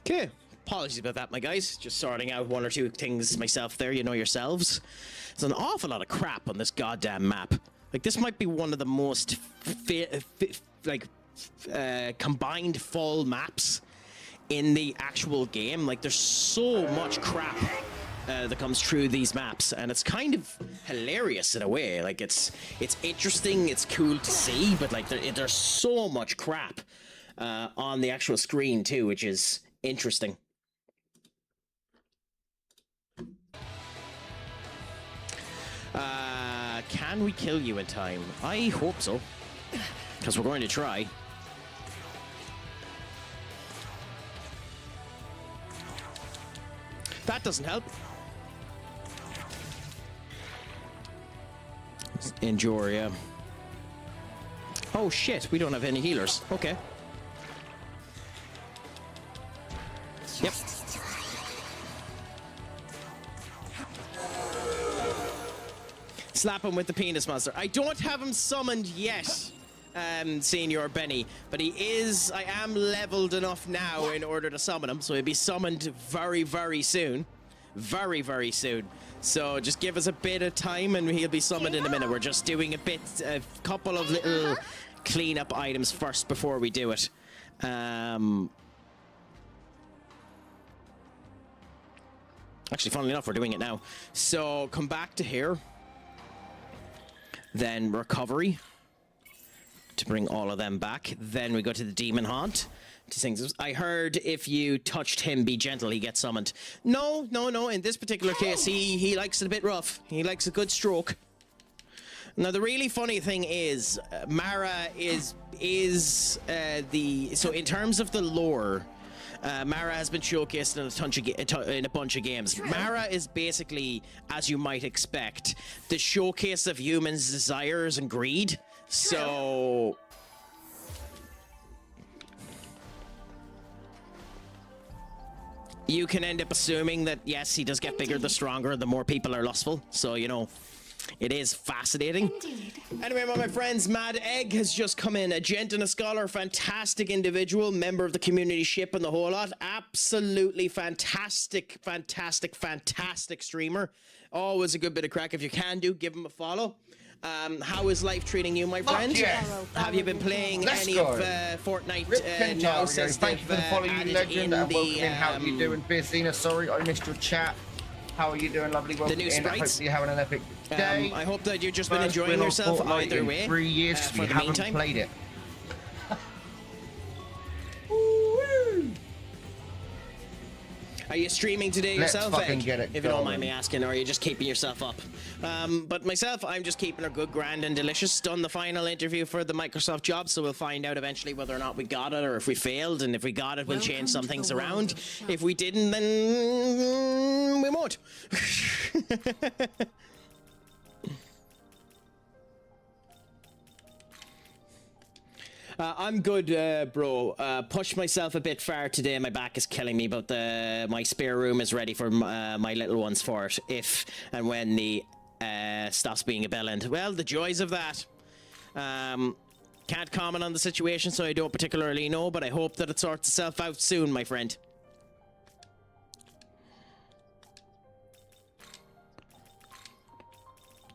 Okay, apologies about that, my guys. Just sorting out one or two things myself there, you know yourselves. There's an awful lot of crap on this goddamn map. Like, this might be one of the most, combined full maps in the actual game. Like, there's so much crap that comes through these maps, and it's kind of hilarious in a way. Like, it's interesting, it's cool to see, but, like, there's so much crap on the actual screen, too, which is interesting. Can we kill you in time? I hope so, because we're going to try. That doesn't help. Endure, yeah. Oh shit, we don't have any healers. Okay. Yep. Slap him with the penis monster. I don't have him summoned yet, Senior Benny, but I am leveled enough now in order to summon him, so he'll be summoned very, very soon. Very, very soon. So just give us a bit of time and he'll be summoned in a minute. We're just doing a couple of little cleanup items first before we do it. Actually, funnily enough, we're doing it now. So come back to here. Then recovery to bring all of them back. Then we go to the demon haunt. I heard if you touched him, be gentle, he gets summoned. No. In this particular case, he likes it a bit rough. He likes a good stroke. Now, the really funny thing is, Mara is so in terms of the lore, Mara has been showcased in a bunch of games. Mara is basically, as you might expect, the showcase of humans' desires and greed. So you can end up assuming that, yes, he does get bigger the stronger, the more people are lustful. So, you know, it is fascinating. Indeed. Anyway, my friends, Mad Egg has just come in. A gent and a scholar, fantastic individual, member of the community ship and the whole lot. Absolutely fantastic streamer. Always a good bit of crack. If you can give him a follow. How is life treating you, my friend? Have you been playing any of Fortnite now since thank you for the follow, you legend, and welcome in. How are you doing, Beersina? Sorry, I missed your chat. How are you doing, lovely? Welcome the new in. sprites. Hopefully you're having an epic day. I hope that you've just been enjoying yourself either way. 3 years for the haven't meantime. Played it. Are you streaming today yourself, fucking get it if you don't mind me asking, or are you just keeping yourself up? But myself, I'm just keeping her good, grand, and delicious. Done the final interview for the Microsoft job, so we'll find out eventually whether or not we got it, or if we failed. And if we got it, we'll change some things around. If we didn't, then we won't. I'm good, bro. Pushed myself a bit far today. My back is killing me, but my spare room is ready for my little ones for it. If and when the stops being a bellend. Well, the joys of that. Can't comment on the situation, so I don't particularly know, but I hope that it sorts itself out soon, my friend.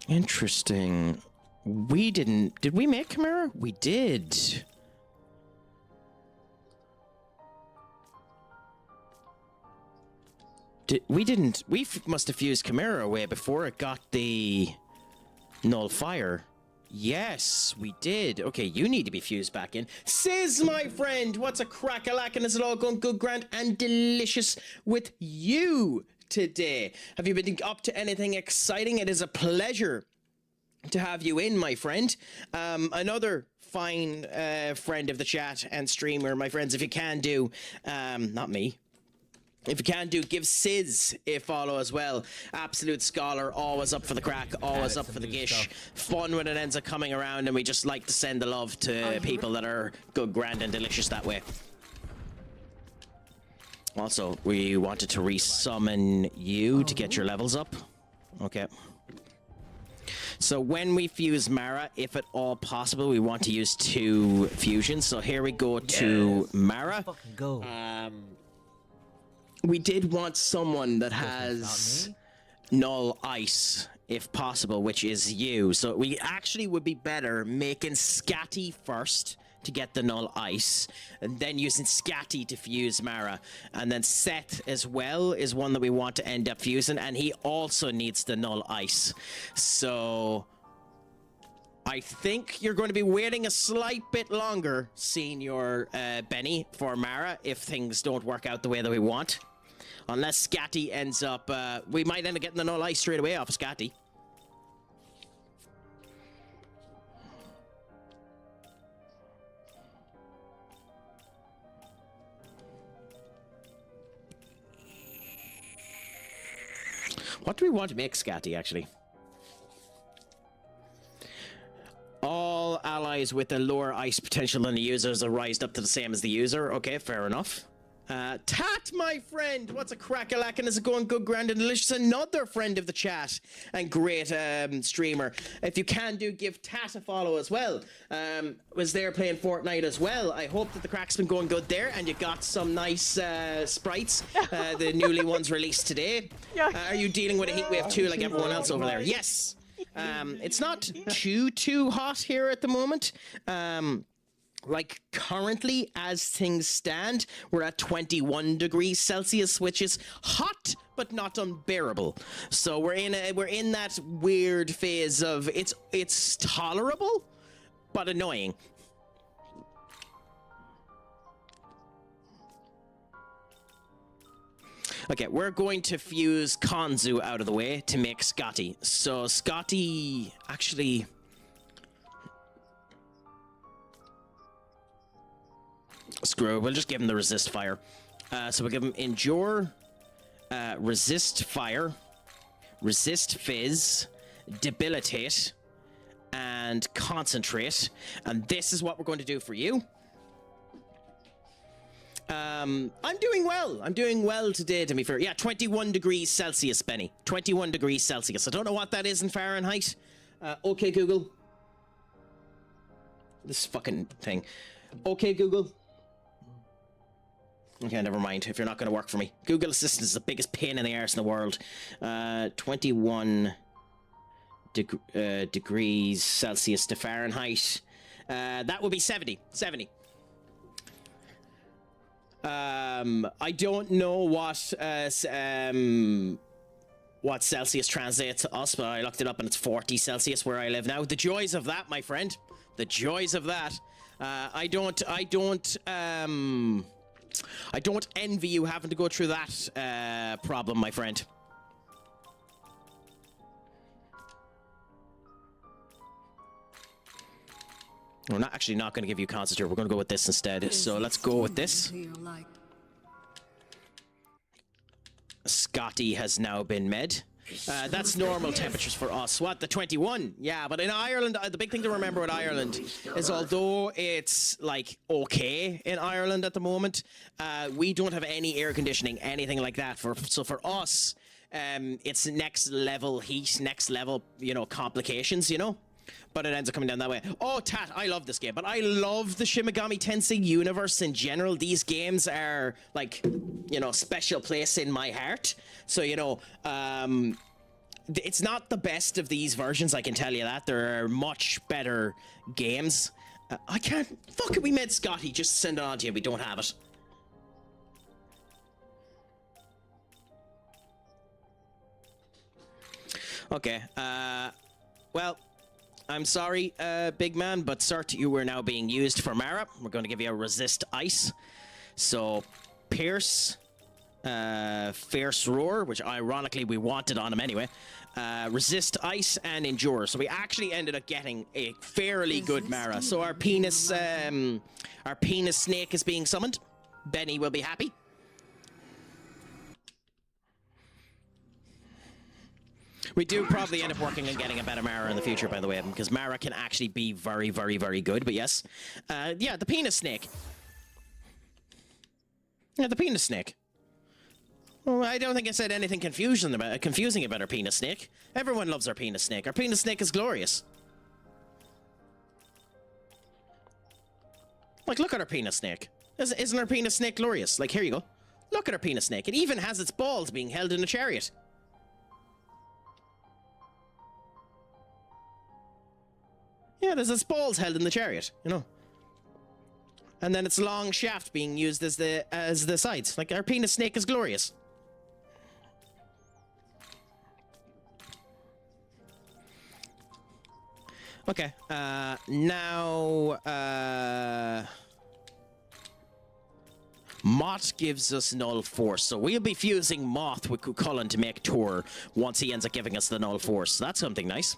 Interesting. We didn't... Did we make Chimera? We did. We didn't... We must have fused Chimera away before it got the null fire. Yes, we did. Okay, you need to be fused back in. Sizz, my friend, what's a crack-a-lack, and is it all going good, grand, and delicious with you today? Have you been up to anything exciting? It is a pleasure to have you in, my friend. Another fine friend of the chat and streamer, my friends, if you can do, not me, if you can do, give Sizz a follow as well. Absolute scholar, always up for the crack, always up for the gish. Fun when it ends up coming around, and we just like to send the love to people that are good, grand, and delicious that way. Also, we wanted to resummon you to get your levels up. Okay. So when we fuse Mara, if at all possible, we want to use 2 fusions. So here we go to Mara. Fucking go. We did want someone that has null ice, if possible, which is you. So we actually would be better making Scatty first to get the null ice, and then using Scatty to fuse Mara. And then Seth as well is one that we want to end up fusing, and he also needs the null ice. So I think you're going to be waiting a slight bit longer, Senior Benny, for Mara, if things don't work out the way that we want. Unless Scatty ends up... we might end up getting the null ice straight away off of Scatty. What do we want to make Scatty, actually? All allies with a lower ice potential than the users are raised up to the same as the user. Okay, fair enough. Tat, my friend! What's a crack-a-lackin'? Is it going good, grand and delicious? Another friend of the chat and great streamer. If you can give Tat a follow as well. Was there playing Fortnite as well. I hope that the crack's been going good there and you got some nice sprites. The newly ones released today. Are you dealing with a heat wave too like everyone else over there? Yes! It's not too hot here at the moment. Like currently, as things stand, we're at 21 degrees Celsius, which is hot but not unbearable. So we're in that weird phase of it's tolerable but annoying. Okay, we're going to fuse Konzu out of the way to make Scotty. So Scotty actually... Screw it, we'll just give him the resist fire. So we'll give him endure, resist fire, resist fizz, debilitate, and concentrate. And this is what we're going to do for you. I'm doing well. I'm doing well today, to be fair. Yeah, 21 degrees Celsius, Benny. 21 degrees Celsius. I don't know what that is in Fahrenheit. Okay, Google. This fucking thing. Okay, Google. Okay, never mind. If you're not going to work for me. Google Assistant is the biggest pain in the arse in the world. 21 degrees Celsius to Fahrenheit. That would be 70. 70. I don't know what Celsius translates to us, but I looked it up and it's 40 Celsius where I live now. The joys of that, my friend. The joys of that. I don't envy you having to go through that problem, my friend. We're not going to give you concentrate. We're going to go with this instead. So let's go with this. Scotty has now been med. That's normal temperatures for us. What, the 21? Yeah, but in Ireland, the big thing to remember with Ireland is although it's like okay in Ireland at the moment, we don't have any air conditioning, anything like that. So for us, it's next level heat, next level, complications, But it ends up coming down that way. Oh, Tat, I love this game. But I love the Shin Megami Tensei universe in general. These games are, like, special place in my heart. So, it's not the best of these versions, I can tell you that. There are much better games. I can't... Fuck it, we made Scotty. Just send it on to you. We don't have it. Okay. Well... I'm sorry, big man, but Cert, you are now being used for Mara. We're going to give you a resist ice. So, Pierce, Fierce Roar, which ironically we wanted on him anyway. Resist ice and endure. So we actually ended up getting a fairly good Mara. So our penis snake is being summoned. Benny will be happy. We do probably end up working on getting a better Mara in the future, by the way, because Mara can actually be very, very, very good, but yes. Yeah, the penis snake. Yeah, the penis snake. Well, I don't think I said anything confusing about our penis snake. Everyone loves our penis snake. Our penis snake is glorious. Like, look at our penis snake. Isn't our penis snake glorious? Like, here you go. Look at our penis snake. It even has its balls being held in a chariot. Yeah, there's its balls held in the chariot, you know. And then its long shaft being used as the sides. Like, our penis snake is glorious. Okay, now, Moth gives us null force, so we'll be fusing Moth with Cucullin to make Tor once he ends up giving us the null force. So that's something nice.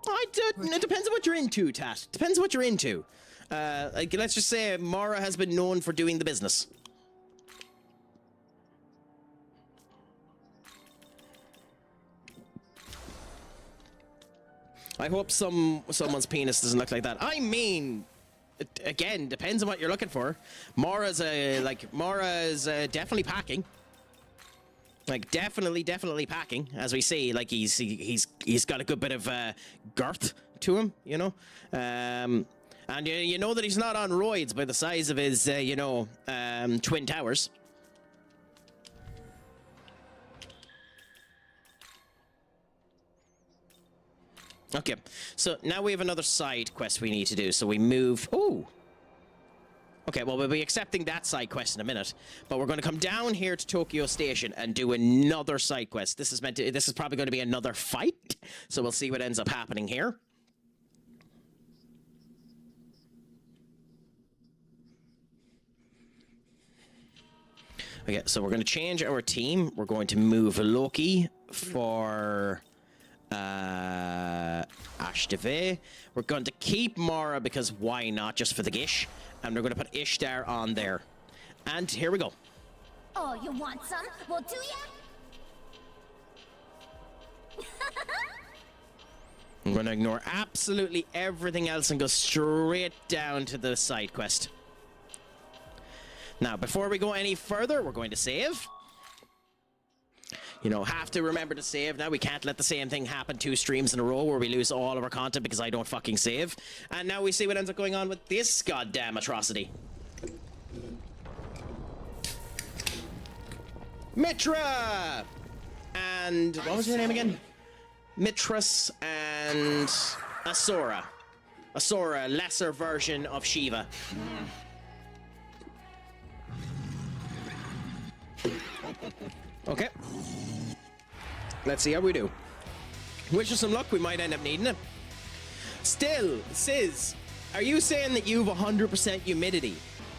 It depends on what you're into, Tat. Depends on what you're into. Like, let's just say Mara has been known for doing the business. I hope someone's penis doesn't look like that. I mean, again, depends on what you're looking for. Mara's definitely packing. Like, definitely packing, as we see. Like, he's got a good bit of girth to him, you know. And you know that he's not on roids by the size of his, twin towers. Okay, so now we have another side quest we need to do. So we move... Ooh! Okay, well, we'll be accepting that side quest in a minute. But we're going to come down here to Tokyo Station and do another side quest. This is probably going to be another fight. So we'll see what ends up happening here. Okay, so we're going to change our team. We're going to move Loki for... Ashtave. We're going to keep Mara because why not, just for the gish. And we're going to put Ishtar on there. And here we go. Oh, you want some? Well, do ya? I'm going to ignore absolutely everything else and go straight down to the side quest. Now, before we go any further, we're going to save. You know, have to remember to save now. We can't let the same thing happen 2 streams in a row where we lose all of our content because I don't fucking save. And now we see what ends up going on with this goddamn atrocity. Mitra! And what was her name again? Mitras and Asura. Asura, lesser version of Shiva. Okay. Let's see how we do. Wish us some luck, we might end up needing it. Still, Sizz, are you saying that you've 100% humidity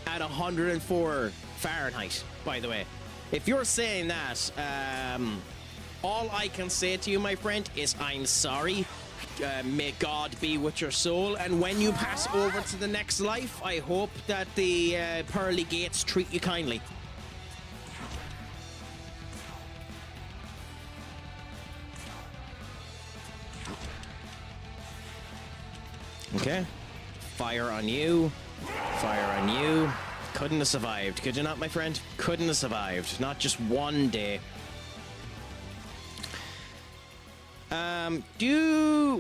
at 104 Fahrenheit, by the way? If you're saying that, all I can say to you, my friend, is I'm sorry. May God be with your soul. And when you pass over to the next life, I hope that the pearly gates treat you kindly. Okay. Fire on you. Fire on you. Couldn't have survived. Could you not, my friend? Couldn't have survived. Not just one day.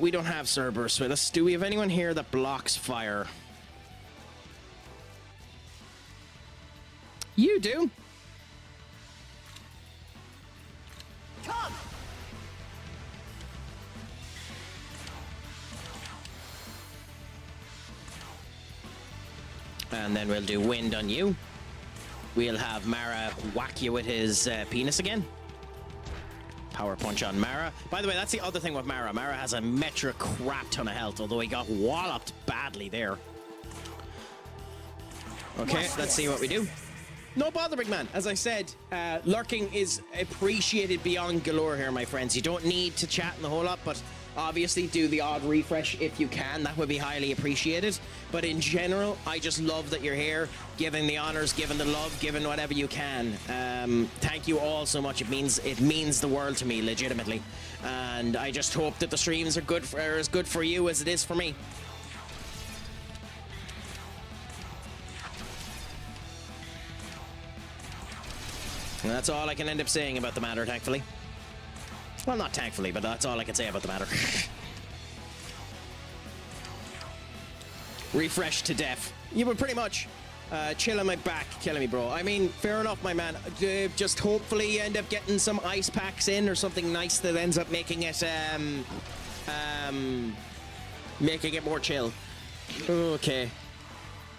We don't have Cerberus with us. Do we have anyone here that blocks fire? You do. Come! And then we'll do wind on you. We'll have Mara whack you with his penis again. Power punch on Mara. By the way, that's the other thing with Mara. Mara has a metric crap ton of health, although he got walloped badly there. Okay, let's see what we do. No bother, big man. As I said, lurking is appreciated beyond galore here, my friends. You don't need to chat in the whole lot, but obviously do the odd refresh if you can. That would be highly appreciated. But in general, I just love that you're here, giving the honors, giving the love, giving whatever you can. Thank you all so much. It means the world to me, legitimately. And I just hope that the streams are as good for you as it is for me. And that's all I can end up saying about the matter, thankfully. Well, not thankfully, but that's all I can say about the matter. Refresh to death. You would pretty much. Chill on my back, killing me, bro. I mean, fair enough, my man. Just hopefully you end up getting some ice packs in or something nice that ends up making it more chill. Okay.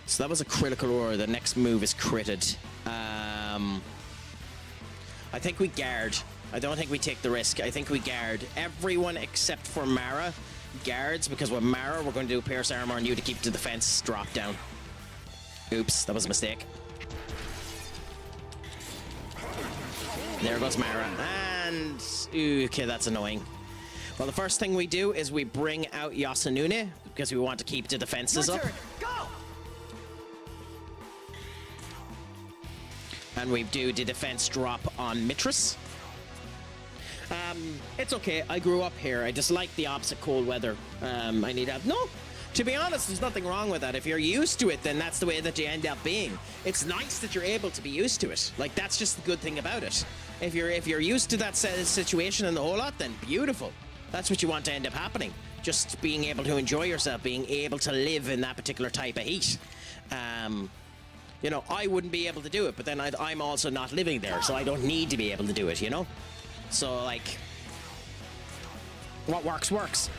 So that was a critical aura. The next move is critted. I think we guard. I don't think we take the risk. I think we guard. Everyone except for Mara guards, because with Mara, we're going to do Pierce Armor on you to keep the defense drop down. Oops, that was a mistake. There goes Mara. And... okay, that's annoying. Well, the first thing we do is we bring out Yasunune, because we want to keep the defenses up. And we do the defense drop on Mitris. It's okay. I grew up here. I dislike the opposite cold weather. I need help. No, to be honest, there's nothing wrong with that. If you're used to it, then that's the way that you end up being. It's nice that you're able to be used to it. Like, that's just the good thing about it. If you're used to that situation and the whole lot, then beautiful. That's what you want to end up happening. Just being able to enjoy yourself, being able to live in that particular type of heat. You know, I wouldn't be able to do it, but then I'm also not living there, so I don't need to be able to do it, you know? So, like, what works, works.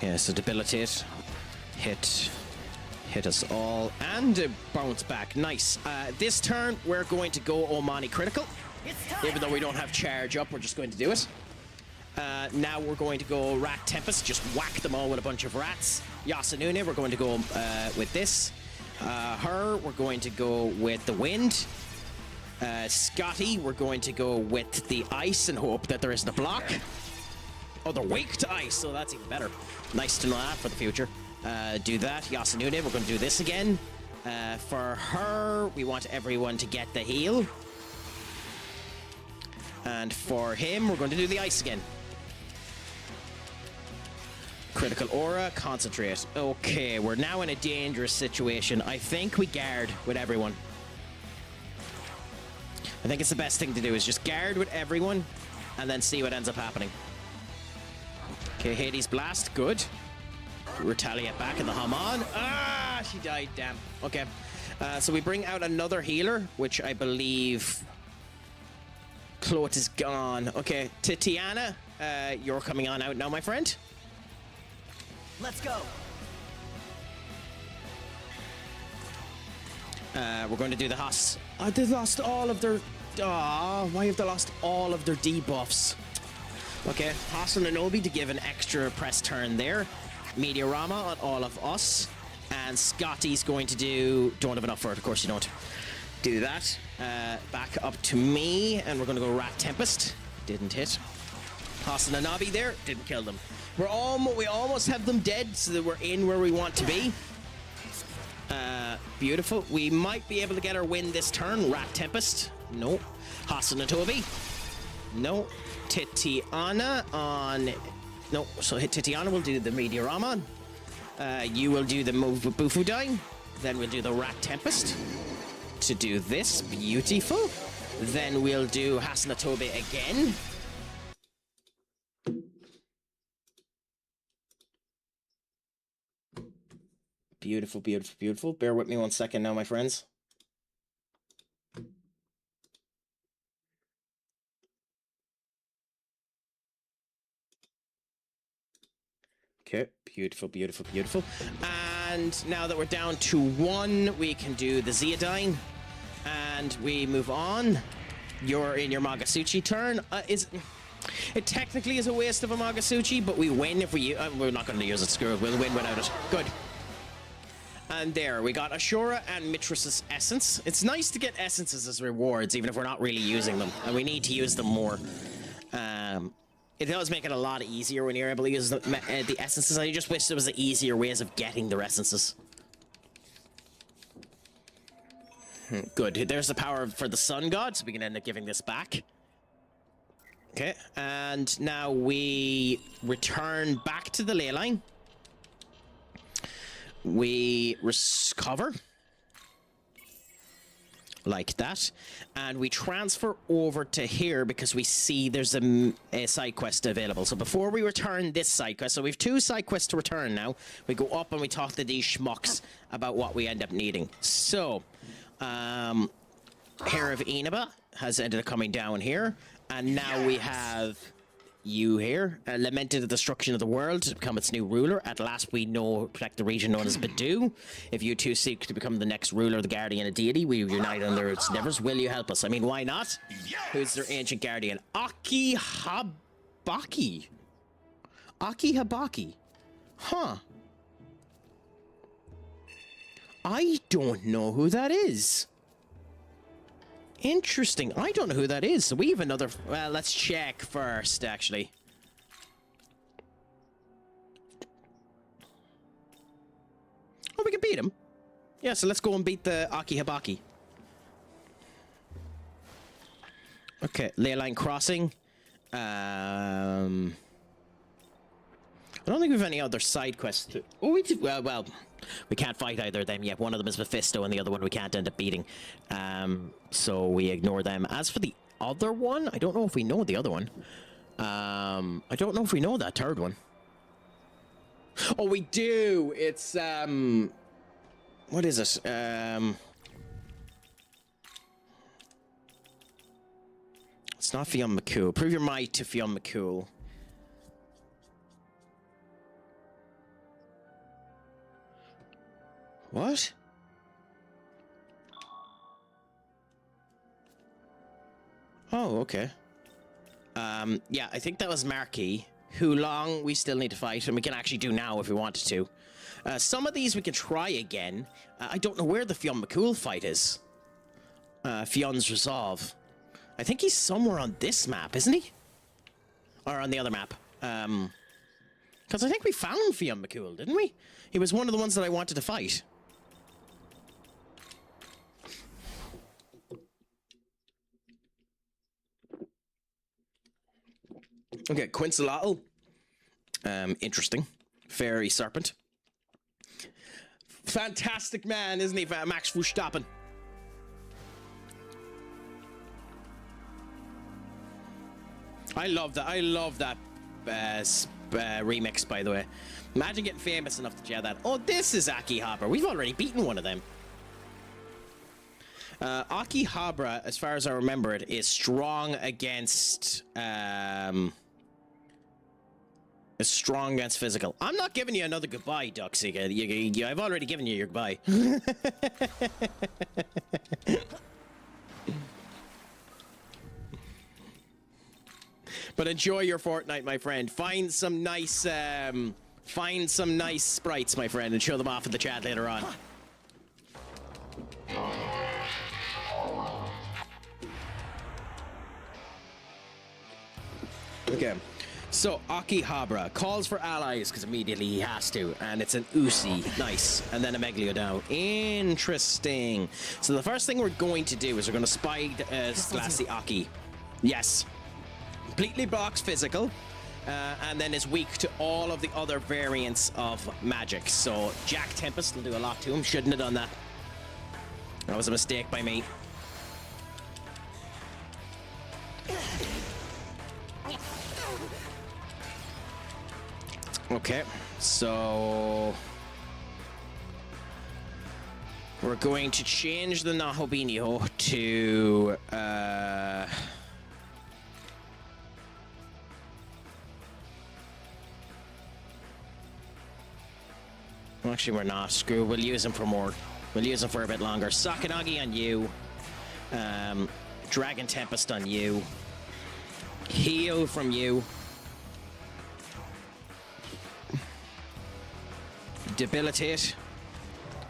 Yeah, so debilitate, hit us all, and bounce back. Nice. This turn, we're going to go Omani critical. Even though we don't have charge up, we're just going to do it. Now we're going to go Rat Tempest, just whack them all with a bunch of rats. Yasunune, we're going to go with this. Her, we're going to go with the wind. Scotty, we're going to go with the ice and hope that there isn't a block. Oh, they're weak to ice, so that's even better. Nice to know that for the future. Do that. Yasunune, we're going to do this again. For her, we want everyone to get the heal. And for him, we're going to do the ice again. Critical aura, concentrate. Okay, we're now in a dangerous situation. I think we guard with everyone. I think it's the best thing to do is just guard with everyone and then see what ends up happening. Okay, Hades Blast, good. Retaliate back in the Haman. Ah, she died, damn. Okay, so we bring out another healer, which I believe... Claude is gone. Okay, Titiana, you're coming on out now, my friend. Let's go. We're going to do the Haas. Oh, they lost all of their... why have they lost all of their debuffs? Okay, Haas and Anobi to give an extra press turn there. Meteorama on all of us. And Scotty's going to do... Don't have enough for it, of course you don't. Do that. Back up to me, and we're going to go Rat Tempest. Didn't hit. Haas and Anabi there. Didn't kill them. We almost have them dead, so that we're in where we want to be. Beautiful. We might be able to get our win this turn. Rat Tempest. No. Haas and Atobi. No. Titiana on... No. So Titiana will do the Meteorama. You will do the move with Bufudai. Then we'll do the Rat Tempest. To do this. Beautiful. Then we'll do Hasanatobe again. Beautiful, beautiful, beautiful. Bear with me 1 second now, my friends. Okay, beautiful, beautiful, beautiful. And now that we're down to 1, we can do the Zeodine. And we move on. You're in your Magasuchi turn. It technically is a waste of a Magasuchi, but we win if we... we're not going to use it, screw it. We'll win without it. Good. And there, we got Ashura and Mitris's Essence. It's nice to get Essences as rewards, even if we're not really using them. And we need to use them more. It does make it a lot easier when you're able to use the Essences. I just wish there was easier ways of getting their Essences. Good. There's the power for the Sun God, so we can end up giving this back. Okay, and now we return back to the ley line. We recover. like that, and we transfer over to here because we see there's a side quest available. So before we return this side quest, so we have 2 side quests to return now. We go up and we talk to these schmucks about what we end up needing. So, Hair of Inaba has ended up coming down here, and now we have you here. Lamented the destruction of the world to become its new ruler. At last we know protect the region known as Badu. If you two seek to become the next ruler, the guardian of deity, we unite under its endeavors. Will you help us? I mean, why not? Who's their ancient guardian? Aki Habaki. Aki Habaki. Huh. I don't know who that is. Interesting. I don't know who that is. So we have another... Well, let's check first, actually. Oh, we can beat him. Yeah, so let's go and beat the Aki Habaki. Okay, Leyline Crossing. I don't think we have any other side quests. Oh, we do. Well, we can't fight either of them yet. One of them is Mephisto, and the other one we can't end up beating. So we ignore them. As for the other one, I don't know if we know the other one. I don't know if we know that third one. Oh, we do. It's what is it? It's not Fionn McCool. Prove your might to Fionn McCool. What? Oh, okay. Yeah, I think that was Marquis. Hulong, we still need to fight, and we can actually do now if we wanted to. Some of these we can try again. I don't know where the Fionn McCool fight is. Fionn's Resolve. I think he's somewhere on this map, isn't he? Or on the other map. Because I think we found Fionn McCool, didn't we? He was one of the ones that I wanted to fight. Okay, Quincelotl. Interesting. Fairy Serpent. Fantastic man, isn't he, Max Verstappen? I love that. I love that remix, by the way. Imagine getting famous enough to share that. Oh, this is Akihabara. We've already beaten one of them. Akihabara, as far as I remember it, is strong against... is strong against physical. I'm not giving you another goodbye, Duxy. I've already given you your goodbye. But enjoy your Fortnite, my friend. Find some nice sprites, my friend, and show them off in the chat later on. Okay. So, Akihabara calls for allies, because immediately he has to, and it's an Uzi. Nice. And then a Megalodon. Interesting. So the first thing we're going to do is we're going to spy slash the Aki. Yes. Completely blocks physical, and then is weak to all of the other variants of magic. So Jack Tempest will do a lot to him. Shouldn't have done that. That was a mistake by me. Okay, so we're going to change the Nahobinio to actually, we're not. Screw. We'll use him for more. We'll use him for a bit longer. Sakanagi on you. Dragon Tempest on you. Heal from you. Debilitate.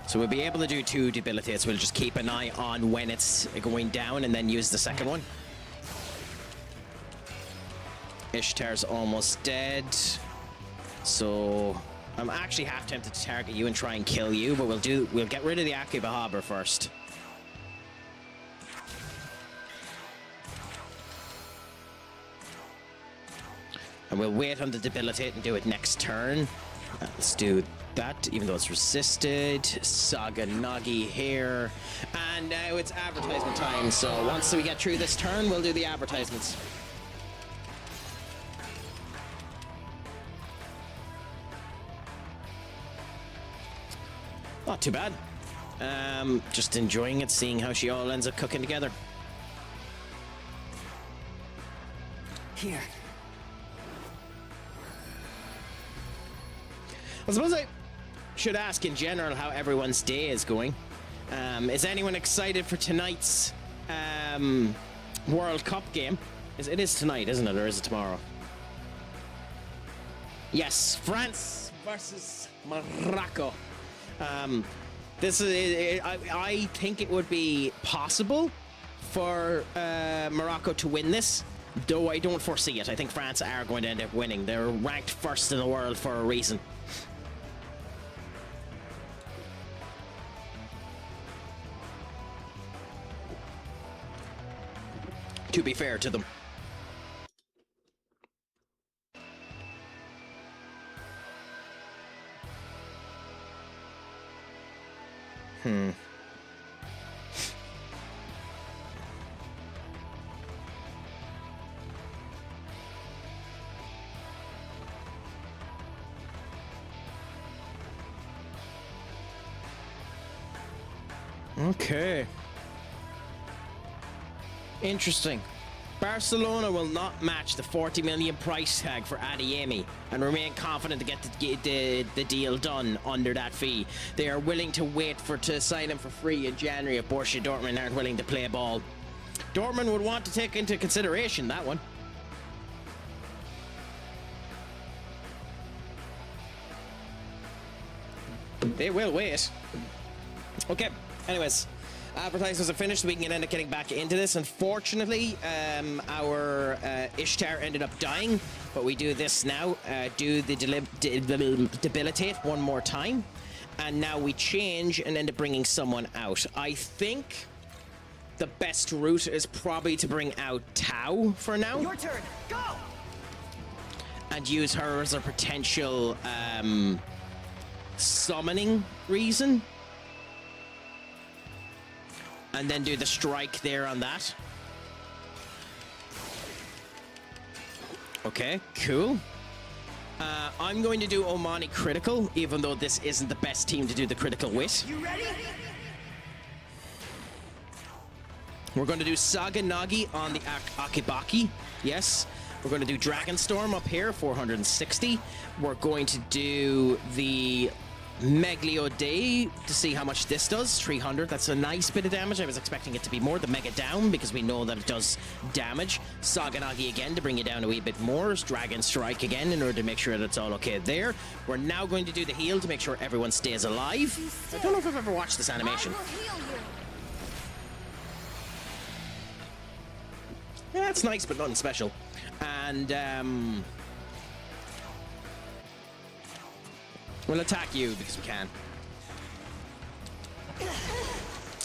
So we'll be able to do 2 debilitates. We'll just keep an eye on when it's going down and then use the second one. Ishtar's almost dead. So I'm actually half tempted to target you and try and kill you, but we'll get rid of the Akihabara first. And we'll wait on the debilitate and do it next turn. Let's do that, even though it's resisted. Saganagi here. And now it's advertisement time, so once we get through this turn, we'll do the advertisements. Not too bad. Just enjoying it, seeing how she all ends up cooking together. Here. I suppose I should ask in general how everyone's day is going. Is anyone excited for tonight's World Cup game? It is tonight, isn't it? Or is it tomorrow? Yes, France versus Morocco. This is. I think it would be possible for Morocco to win this, though I don't foresee it. I think France are going to end up winning. They're ranked first in the world for a reason. To be fair to them. Okay. Interesting. Barcelona will not match the 40 million price tag for Adeyemi and remain confident to get the deal done under that fee. They are willing to wait to sign him for free in January if Borussia Dortmund aren't willing to play ball. Dortmund would want to take into consideration that one. They will wait. Okay, anyways. Advertisements are finished, so we can end up getting back into this. Unfortunately, our Ishtar ended up dying, but we do this now. Do the debilitate one more time. And now we change and end up bringing someone out. I think the best route is probably to bring out Tau for now. Your turn. Go! And use her as a potential summoning reason. And then do the strike there on that. Okay, cool. I'm going to do Omani critical, even though this isn't the best team to do the critical with. You ready? We're going to do Saganagi on the Akibaki. Yes. We're going to do Dragonstorm up here, 460. We're going to do the Meglio Day to see how much this does. 300. That's a nice bit of damage. I was expecting it to be more. The Mega Down, because we know that it does damage. Saganagi again to bring you down a wee bit more. Dragon Strike again in order to make sure that it's all okay there. We're now going to do the heal to make sure everyone stays alive. I don't know if I've ever watched this animation. Yeah, it's nice, but nothing special. And we'll attack you because we can.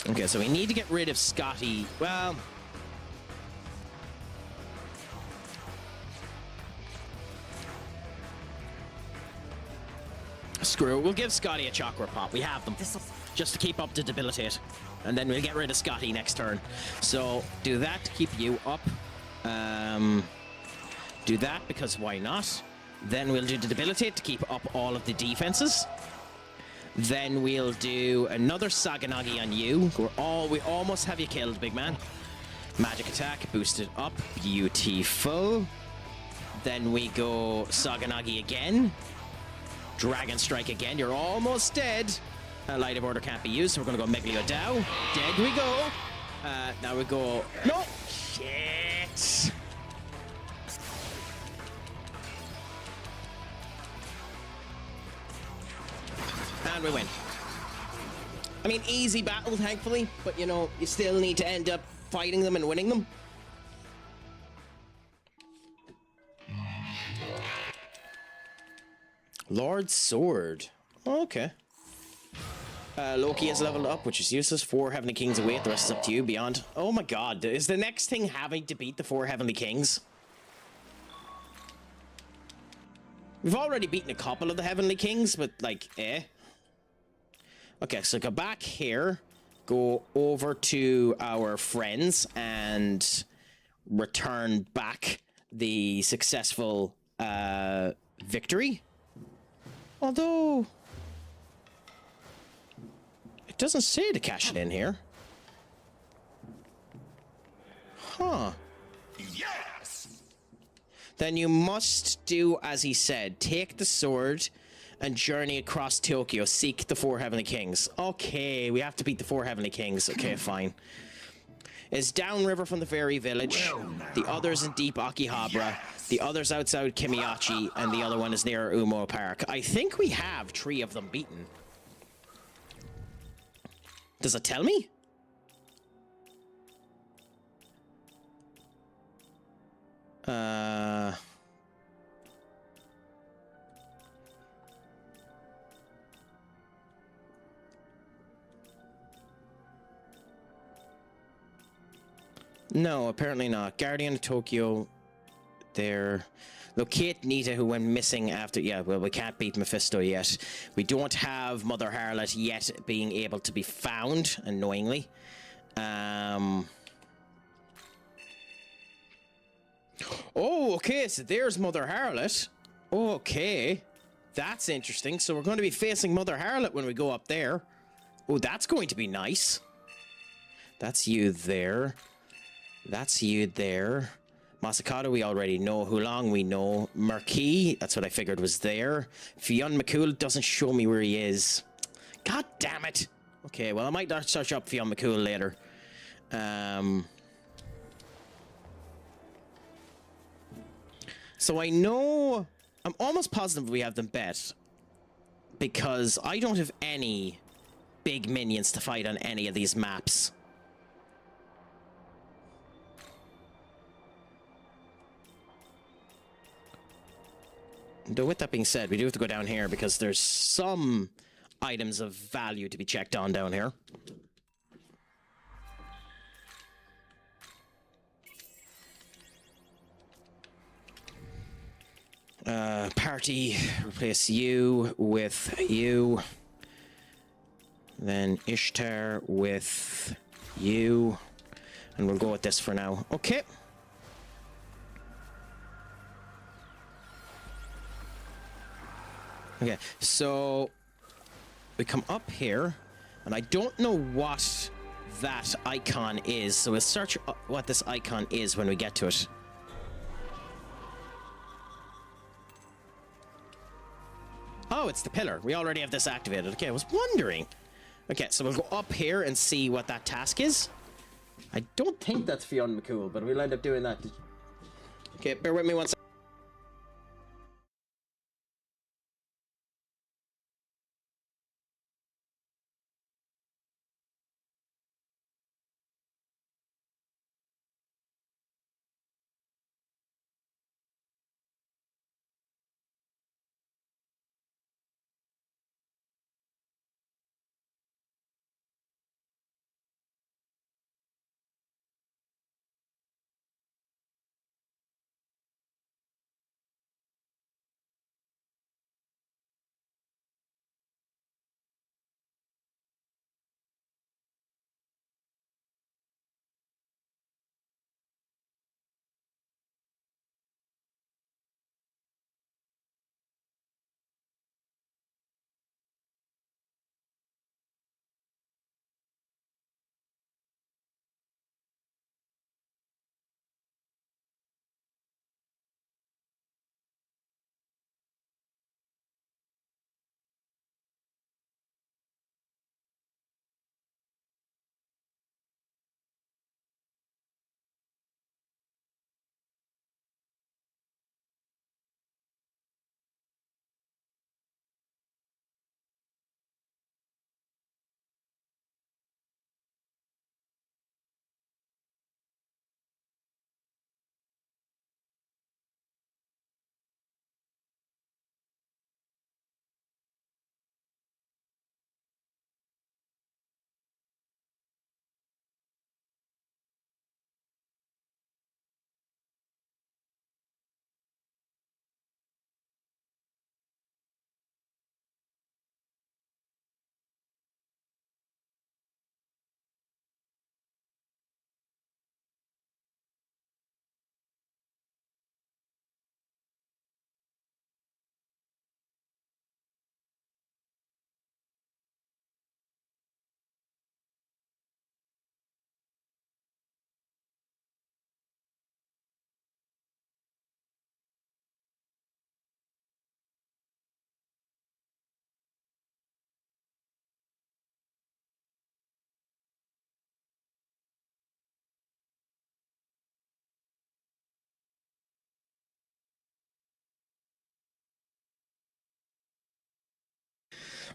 Okay, so we need to get rid of Scotty. Well, screw it. We'll give Scotty a chakra pop. We have them. Just to keep up to debilitate. And then we'll get rid of Scotty next turn. So do that to keep you up. Do that because why not? Then we'll do the debilitate to keep up all of the defenses. Then we'll do another Saganagi on you. We almost have you killed, big man. Magic attack, boosted up, beautiful. Then we go Saganagi again. Dragon strike again, you're almost dead. Light of order can't be used, so we're gonna go Meglio Dao. Dead we go. Now we go, no, shit. And we win. I mean, easy battle, thankfully, but you know, you still need to end up fighting them and winning them. Lord Sword. Okay. Loki has leveled up, which is useless. 4 Heavenly Kings await, the rest is up to you. Beyond. Oh my god, is the next thing having to beat the 4 Heavenly Kings? We've already beaten a couple of the Heavenly Kings, but like, eh. Okay, so go back here, go over to our friends, and return back the successful victory. Although it doesn't say to cash it in here. Huh. Yes. Then you must do as he said. Take the sword and journey across Tokyo. Seek the 4 Heavenly Kings. Okay, we have to beat the 4 Heavenly Kings. Okay, fine. Is downriver from the fairy village. The others in deep Akihabara. Yes. The others outside Kimiyachi. And the other one is near Umo Park. I think we have 3 of them beaten. Does it tell me? No, apparently not. Guardian of Tokyo, there. Locate Nita, who went missing after... Yeah, well, we can't beat Mephisto yet. We don't have Mother Harlot yet being able to be found, annoyingly. Oh, okay, so there's Mother Harlot. Okay. That's interesting. So we're going to be facing Mother Harlot when we go up there. Oh, that's going to be nice. That's you there. That's you there. Masakata, we already know. Hulong, we know. Marquis, that's what I figured was there. Fionn McCool doesn't show me where he is. God damn it. Okay, well, I might not search up Fionn McCool later. So I know... I'm almost positive we have them bet. Because I don't have any big minions to fight on any of these maps. Though with that being said, we do have to go down here because there's some items of value to be checked on down here. Party, replace you with you. Then Ishtar with you. And we'll go with this for now. Okay. Okay, so we come up here, and I don't know what that icon is, so we'll search what this icon is when we get to it. Oh, it's the pillar. We already have this activated. Okay, I was wondering. Okay, so we'll go up here and see what that task is. I don't think that's Fionn McCool, but we'll end up doing that. Okay, bear with me one second.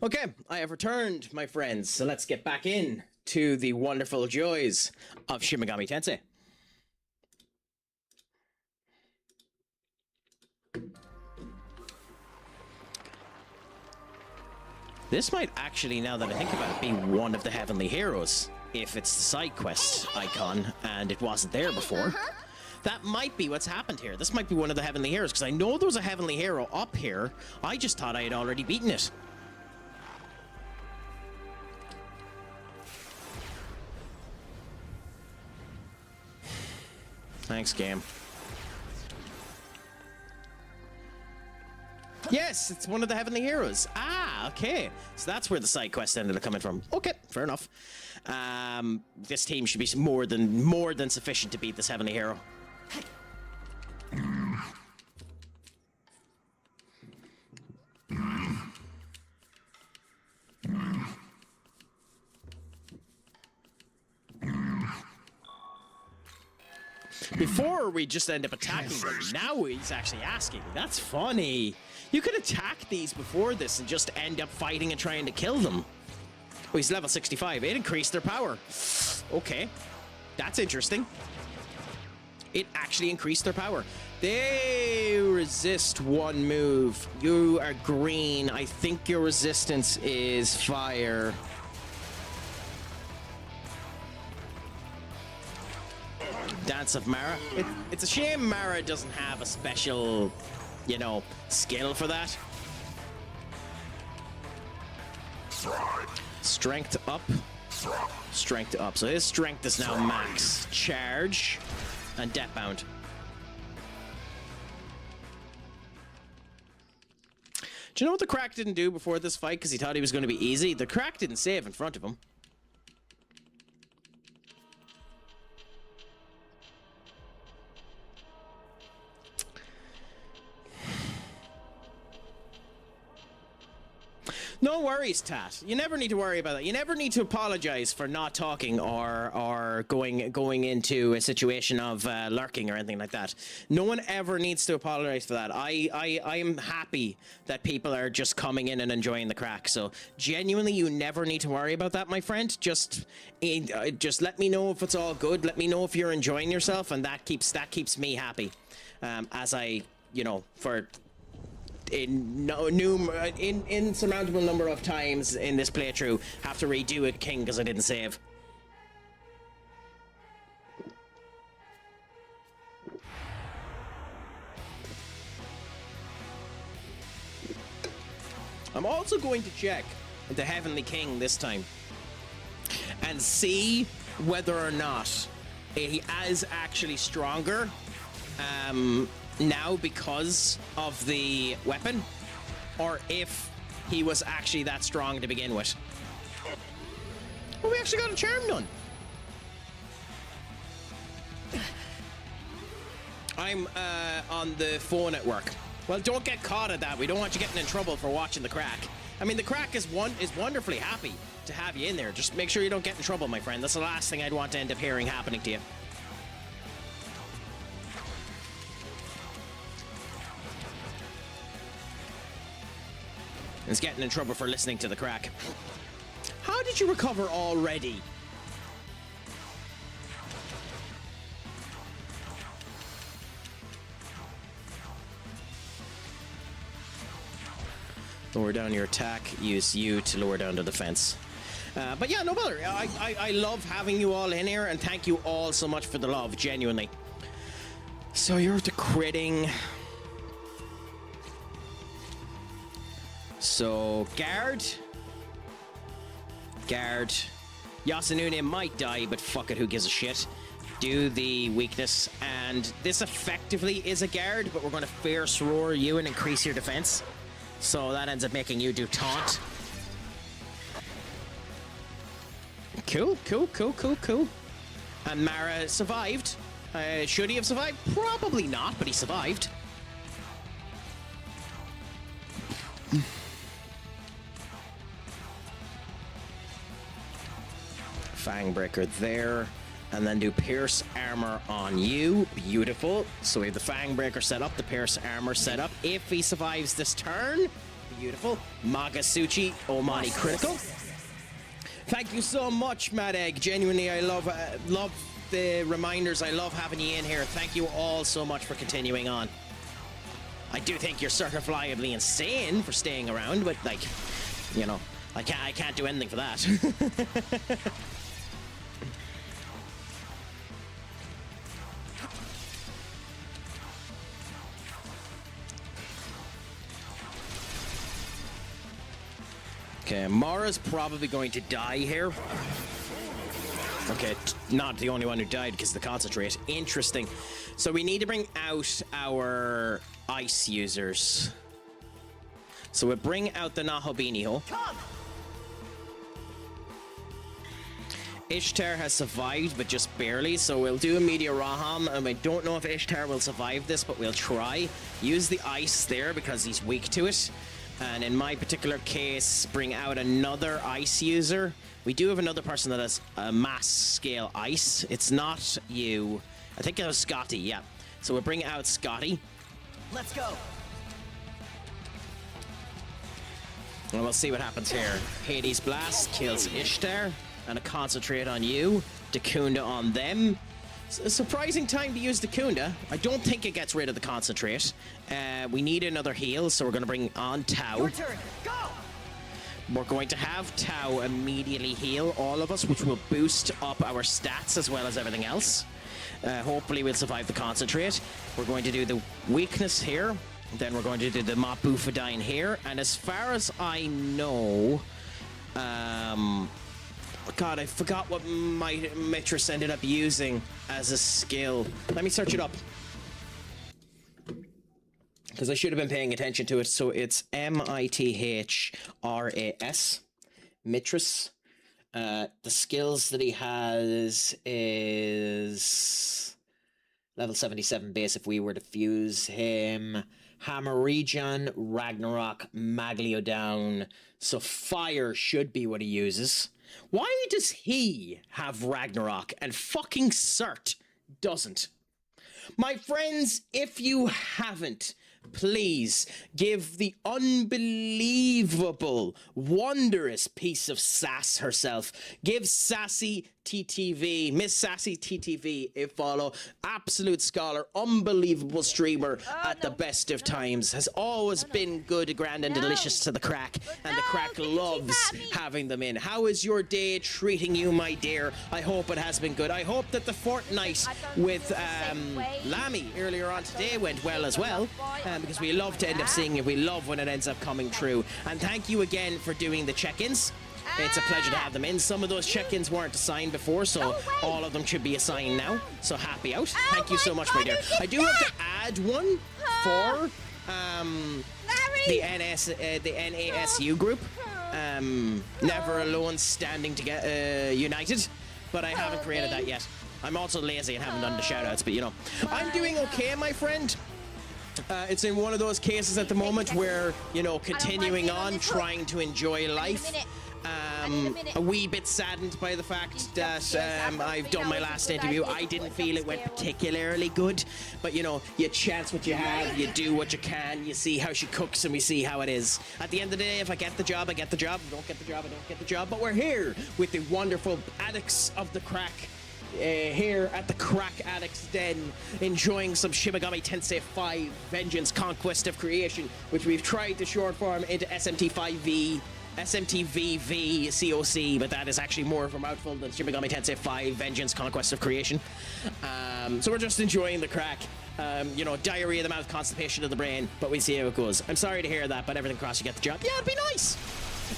Okay, I have returned, my friends. So let's get back in to the wonderful joys of Shin Megami Tensei. This might actually, now that I think about it, be one of the Heavenly Heroes, if it's the side quest icon and it wasn't there before. That might be what's happened here. This might be one of the Heavenly Heroes, because I know there was a Heavenly Hero up here. I just thought I had already beaten it. Thanks, game. Yes, it's one of the Heavenly Heroes. Ah, okay. So that's where the side quest ended up coming from. Okay, fair enough. This team should be more than sufficient to beat this Heavenly Hero. Before we just end up attacking them, now he's actually asking. That's funny. You could attack these before this and just end up fighting and trying to kill them. Oh, he's level 65. It increased their power. Okay. That's interesting. It actually increased their power. They resist one move. You are green. I think your resistance is fire. Dance of Mara. It's a shame Mara doesn't have a special, you know, skill for that. Strength up. Strength up. So his strength is now max. Charge and Deathbound. Do you know what the Craic didn't do before this fight because he thought he was going to be easy? The Craic didn't save in front of him. No worries, Tat. You never need to worry about that. You never need to apologize for not talking or going into a situation of lurking or anything like that. No one ever needs to apologize for that. I am happy that people are just coming in and enjoying the Craic. So genuinely, you never need to worry about that, my friend. Just let me know if it's all good. Let me know if you're enjoying yourself, and that keeps me happy. As I, you know, for insurmountable number of times in this playthrough have to redo a king because I didn't save. I'm also going to check the Heavenly King this time and see whether or not he is actually stronger now because of the weapon, or if he was actually that strong to begin with. Well, we actually got a charm done. I'm on the phone at work. Well, don't get caught at that. We don't want you getting in trouble for watching the Craic. I mean, the Craic is wonderfully happy to have you in there. Just make sure you don't get in trouble, my friend. That's the last thing I'd want to end up hearing happening to you. Is getting in trouble for listening to the Craic. How did you recover already? Lower down your attack, use U to lower down the defense. But yeah, no bother. I love having you all in here, and thank you all so much for the love, genuinely. So you're the critting. So, guard. Yasunune might die, but fuck it, who gives a shit? Do the weakness, and this effectively is a guard, but we're going to fierce roar you and increase your defense. So that ends up making you do taunt. Cool. And Mara survived. Should he have survived? Probably not, but he survived. Fangbreaker there, and then do Pierce Armor on you. Beautiful. So we have the Fangbreaker set up, the Pierce Armor set up. If he survives this turn, Beautiful. Magasuchi Omani critical. Thank you so much, Mad Egg. Genuinely, I love the reminders. I love having you in here. Thank you all so much for continuing on. I do think you're certifiably insane for staying around, but like, you know, I can't do anything for that. Okay, Mara's probably going to die here. Okay, not the only one who died because the concentrate. Interesting. So we need to bring out our ice users. So we'll bring out the Nahobiniho. Ishtar has survived, but just barely, so we'll do a Meteor Raham, and I don't know if Ishtar will survive this, but we'll try. Use the ice there because he's weak to it. And in my particular case, bring out another ice user. We do have another person that has a mass scale ice. It's not you. I think it was Scotty, yeah. So we'll bring out Scotty. Let's go. And we'll see what happens here. Hades Blast kills Ishtar. And a concentrate on you. Dakunda on them. It's a surprising time to use Dakunda. I don't think it gets rid of the concentrate. We need another heal, so we're going to bring on Tau. Your turn. Go. We're going to have Tau immediately heal all of us, which will boost up our stats as well as everything else. Hopefully we'll survive the concentrate. We're going to do the weakness here. Then we're going to do the Mapufadine here. And as far as I know... God, I forgot what my Mitris ended up using as a skill. Let me search it up. Because I should have been paying attention to it. So it's Mithras. Mitris. The skills that he has is level 77 base if we were to fuse him. Hammer Regen, Ragnarok, Maglio down. So fire should be what he uses. Why does he have Ragnarok and fucking Cert doesn't? My friends, if you haven't, please give the unbelievable, wondrous piece of sass herself. Give Sassy TTV, Miss Sassy TTV, a follow. Absolute scholar, unbelievable streamer at the best of times. Has always been good, grand, and delicious to the Craic, and the Craic loves having them in. How is your day treating you, my dear? I hope it has been good. I hope that the fortnight with Lammy earlier on today went well as well, because we love to end up seeing it. We love when it ends up coming true. And thank you again for doing the check-ins. It's a pleasure to have them in. Some of those check-ins weren't assigned before, so all of them should be assigned now. So happy out. Thank you so much, my dear. I do have to add one for the NASU group. Never Alone Standing Together United, but I haven't created that yet. I'm also lazy and haven't done the shout-outs, but you know. I'm doing okay, my friend. It's in one of those cases at the moment where, you know, continuing on, trying to enjoy life. A wee bit saddened by the fact that I've done my last interview. I didn't feel it went particularly good, but you know, you chance what you have, you do what you can, you see how she cooks, and we see how it is. At the end of the day, if I get the job, I get the job. If I don't get the job, I don't get the job. But we're here with the wonderful addicts of the Craic. Here at the Craic Addicts Den, enjoying some Shin Megami Tensei V Vengeance Conquest of Creation, which we've tried to short form into SMT5V, SMTVV COC, but that is actually more of a mouthful than Shin Megami Tensei V Vengeance Conquest of Creation. So we're just enjoying the Craic. You know, diarrhea of the mouth, constipation of the brain, but we see how it goes. I'm sorry to hear that, but everything crossed, you get the job. Yeah, it'd be nice.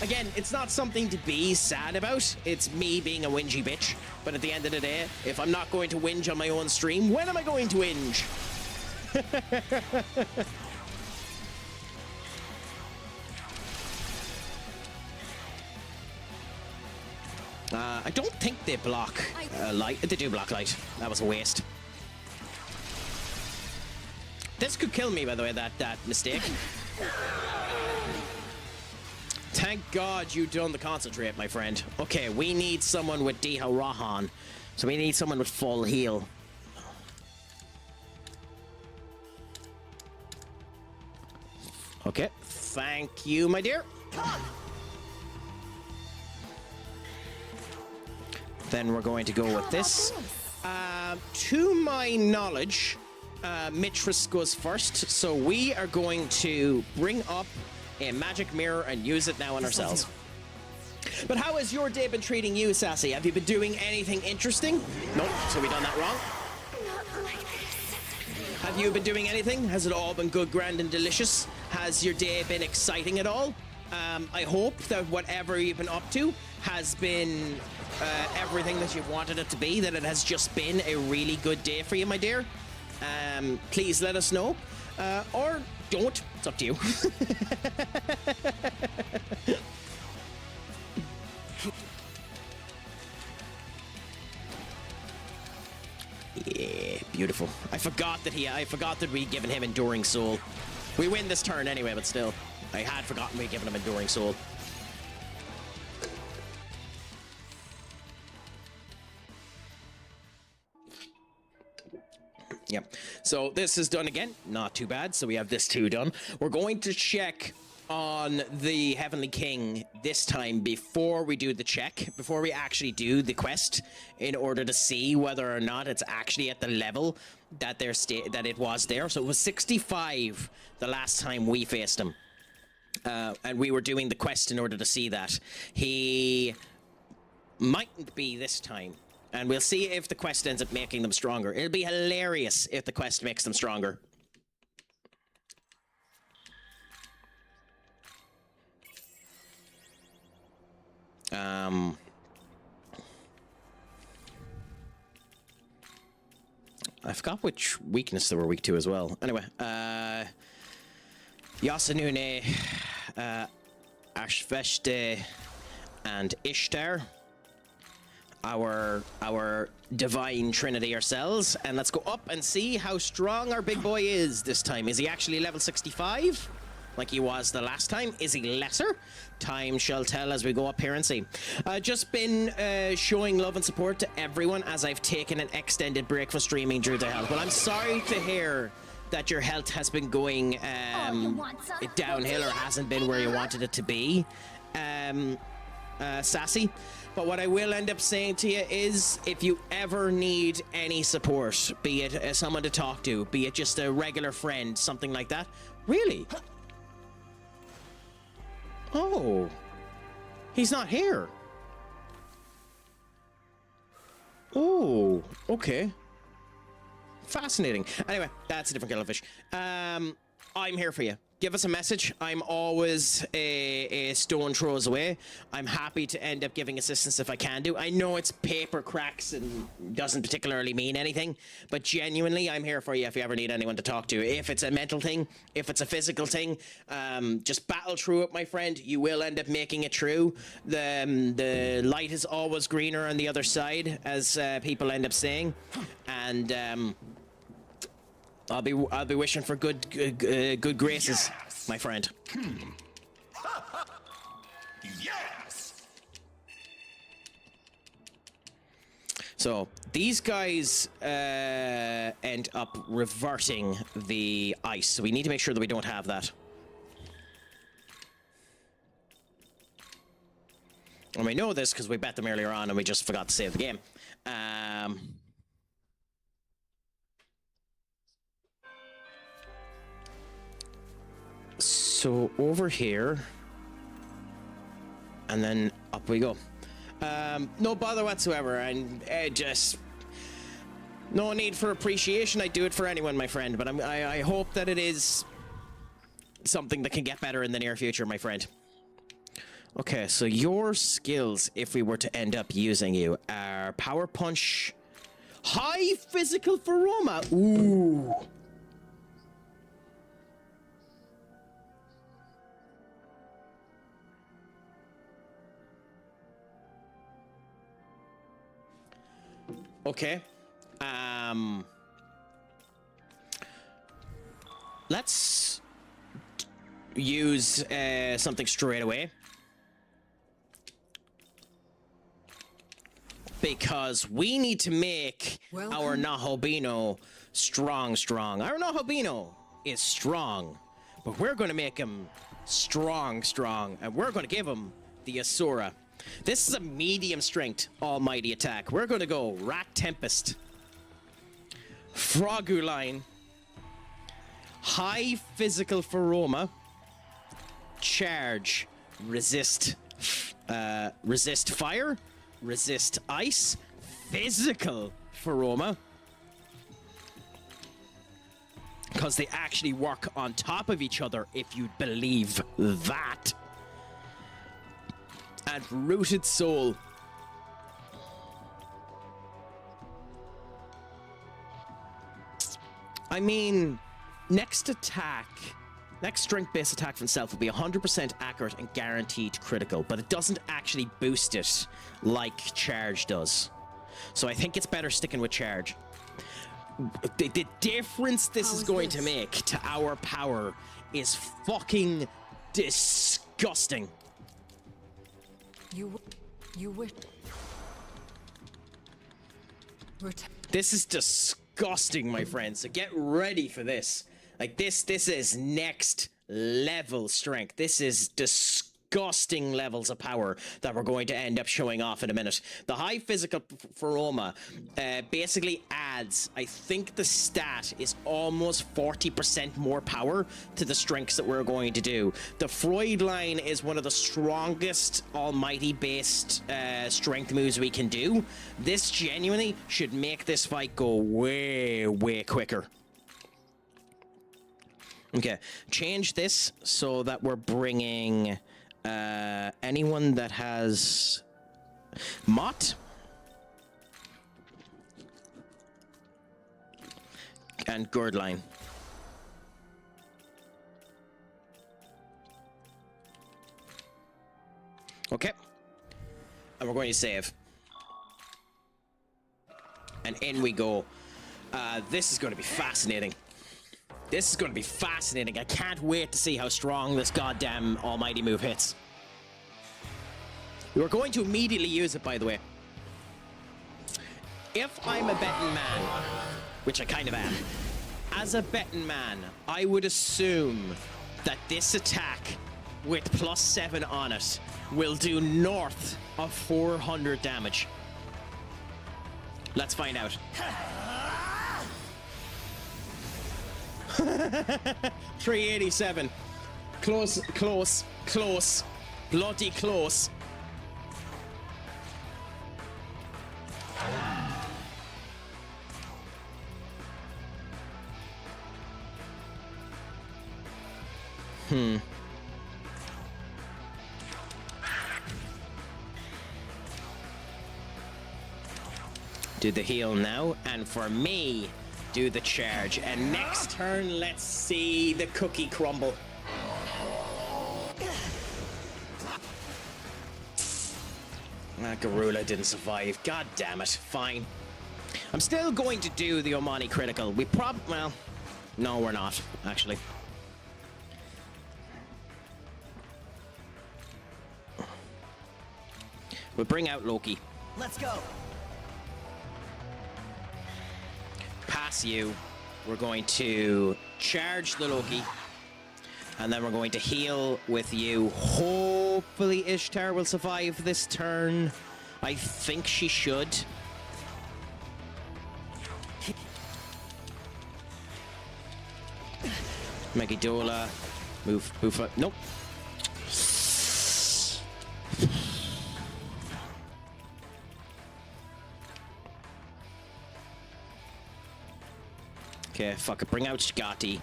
Again, it's not something to be sad about. It's me being a whingy bitch. But at the end of the day, if I'm not going to whinge on my own stream, when am I going to whinge? I don't think they block light. They do block light. That was a waste. This could kill me, by the way, that mistake. Thank God you done the concentrate, my friend. Okay, we need someone with Deha Rahan. So we need someone with full heal. Okay, thank you, my dear. Then we're going to go with this. To my knowledge, Mitris goes first, so we are going to bring up a magic mirror and use it now on ourselves. But how has your day been treating you, Sassy? Have you been doing anything interesting? Nope, so we done that wrong. Have you been doing anything? Has it all been good, grand, and delicious? Has your day been exciting at all? I hope that whatever you've been up to has been everything that you've wanted it to be, that it has just been a really good day for you, my dear. Please let us know. Or don't. It's up to you. Yeah, beautiful. I forgot that we'd given him Enduring Soul. We win this turn anyway, but still. I had forgotten we'd given him Enduring Soul. Yep. So this is done again. Not too bad. So we have this 2 done. We're going to check on the Heavenly King this time before we do the check, before we actually do the quest, in order to see whether or not it's actually at the level that that it was there. So it was 65 the last time we faced him. And we were doing the quest in order to see that. He mightn't be this time. And we'll see if the quest ends up making them stronger. It'll be hilarious if the quest makes them stronger. I forgot which weakness they were weak to as well. Anyway, Yasunune, Ashveshte, and Ishtar. Our divine trinity ourselves, and let's go up and see how strong our big boy is this time. Is he actually level 65 like he was the last time? Is he lesser? Time shall tell as we go up here and see. Just been showing love and support to everyone as I've taken an extended break for streaming due to health. Well, I'm sorry to hear that your health has been going downhill or hasn't been where you wanted it to be, Sassy. But what I will end up saying to you is, if you ever need any support, be it someone to talk to, be it just a regular friend, something like that. Really? Oh. He's not here. Oh, okay. Fascinating. Anyway, that's a different kettle of fish. I'm here for you. Give us a message. I'm always a stone throws away. I'm happy to end up giving assistance if I can do. I know it's paper cracks and doesn't particularly mean anything, but genuinely, I'm here for you if you ever need anyone to talk to. If it's a mental thing, if it's a physical thing, just battle through it, my friend. You will end up making it through. The light is always greener on the other side, as people end up saying, and I'll be wishing for good graces, yes, my friend. Yes. So these guys end up reverting the ice. So we need to make sure that we don't have that. And we know this because we bet them earlier on and we just forgot to save the game. So over here, and then up we go. No bother whatsoever, and just no need for appreciation. I do it for anyone, my friend, but I hope that it is something that can get better in the near future, my friend. Okay, so your skills, if we were to end up using you, are Power Punch, High Physical for Roma. Ooh. Okay. Let's use something straight away. Because we need to make our Nahobino strong. Our Nahobino is strong. But we're going to make him strong, and we're going to give him the Asura. This is a medium strength almighty attack. We're going to go Rat Tempest, Froguline, high physical Feroma, charge, resist fire, resist ice, physical Feroma, because they actually work on top of each other, if you believe that. And Rooted Soul. I mean, next strength-based attack from self will be 100% accurate and guaranteed critical, but it doesn't actually boost it like charge does. So I think it's better sticking with charge. The difference this is going to make to our power is fucking disgusting. You wish. This is disgusting, my friends. So get ready for this. Like this is next level strength. This is disgusting levels of power that we're going to end up showing off in a minute. The high physical Feroma basically adds, I think the stat is almost 40% more power to the strengths that we're going to do. The Freud line is one of the strongest almighty based strength moves we can do. This genuinely should make this fight go way, way quicker. Okay, change this so that we're bringing anyone that has Mott and Girdline. Okay, and we're going to save. And in we go. This is going to be fascinating. This is going to be fascinating. I can't wait to see how strong this goddamn almighty move hits. We're going to immediately use it, by the way. If I'm a betting man, which I kind of am, as a betting man, I would assume that this attack with +7 on it will do north of 400 damage. Let's find out. 387. Close, close, close. Bloody close. Do the heal now, and for me, do the charge. And next turn, let's see the cookie crumble. Garula didn't survive. God damn it. Fine. I'm still going to do the Omani critical. Well, no, we're not, actually. We'll bring out Loki. Let's go. Pass you. We're going to charge the Loki. And then we're going to heal with you. Hopefully Ishtar will survive this turn. I think she should. Megidola. Move up. Nope. Okay, fuck it. Bring out Scotty.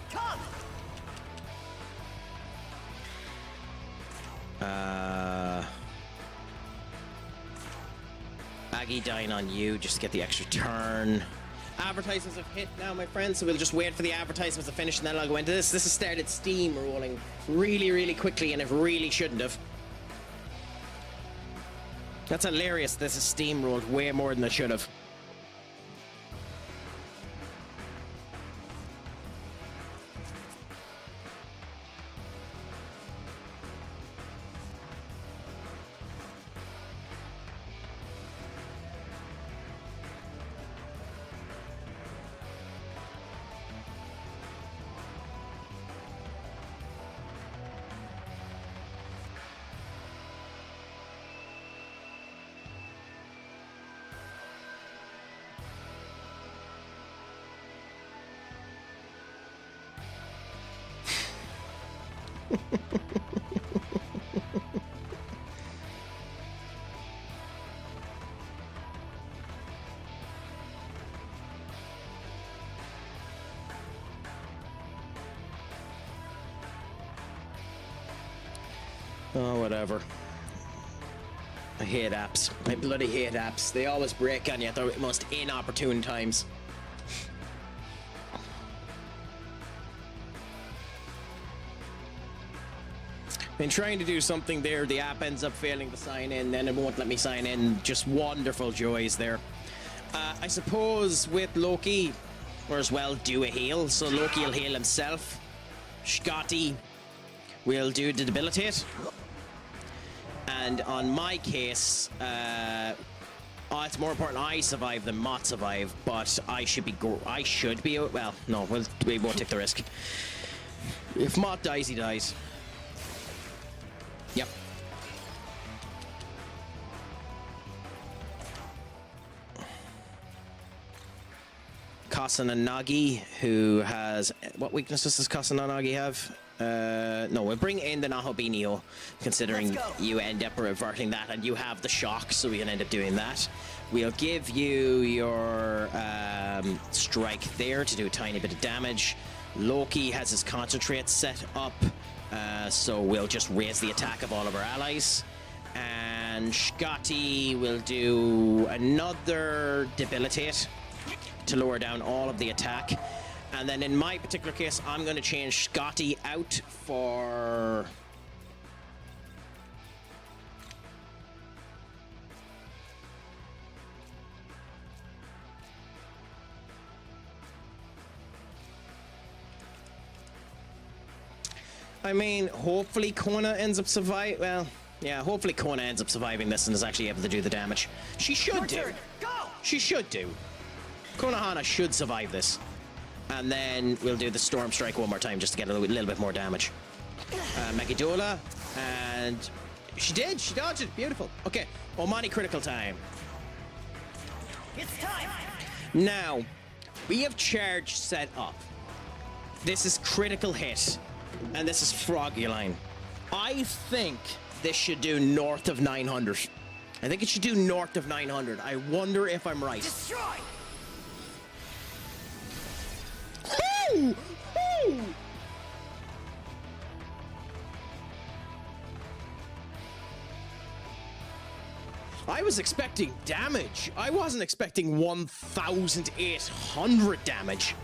Aggie dying on you just to get the extra turn. Advertisements have hit now, my friends, so we'll just wait for the advertisements to finish and then I'll go into this. This has started Steam rolling really, really quickly and it really shouldn't have. That's hilarious. This is Steam rolled way more than it should have. Oh, whatever. I hate apps. I bloody hate apps. They always break on you at the most inopportune times. Been trying to do something there, the app ends up failing to sign in, then it won't let me sign in. Just wonderful joys there. I suppose with Loki, or as well do a heal. So Loki will heal himself. Scotty will do the debilitate. And on my case, it's more important I survive than Mott survive, but I should be, well, no, we won't take the risk. If Mott dies, he dies. Yep. Kasananagi, who has... What weaknesses does Kasananagi have? No, we'll bring in the Nahobinio, considering you end up reverting that, and you have the shock, so we can end up doing that. We'll give you your strike there to do a tiny bit of damage. Loki has his concentrate set up, so we'll just raise the attack of all of our allies. And Scotty will do another debilitate to lower down all of the attack. And then in my particular case, I'm going to change Scotty out for... I mean, hopefully Kona ends up surviving. Well, yeah, hopefully Kona ends up surviving this and is actually able to do the damage. She should do. She should do. Konohana should survive this. And then we'll do the Storm Strike one more time just to get a little bit more damage. Megidola, and she did. She dodged it. Beautiful. Okay, Omani critical time. It's time. Now, we have charge set up. This is critical hit. And this is Froggy Line. I think this should do north of 900. I think it should do north of 900. I wonder if I'm right. Destroy. Woo! Woo! I was expecting damage. I wasn't expecting 1,800 damage.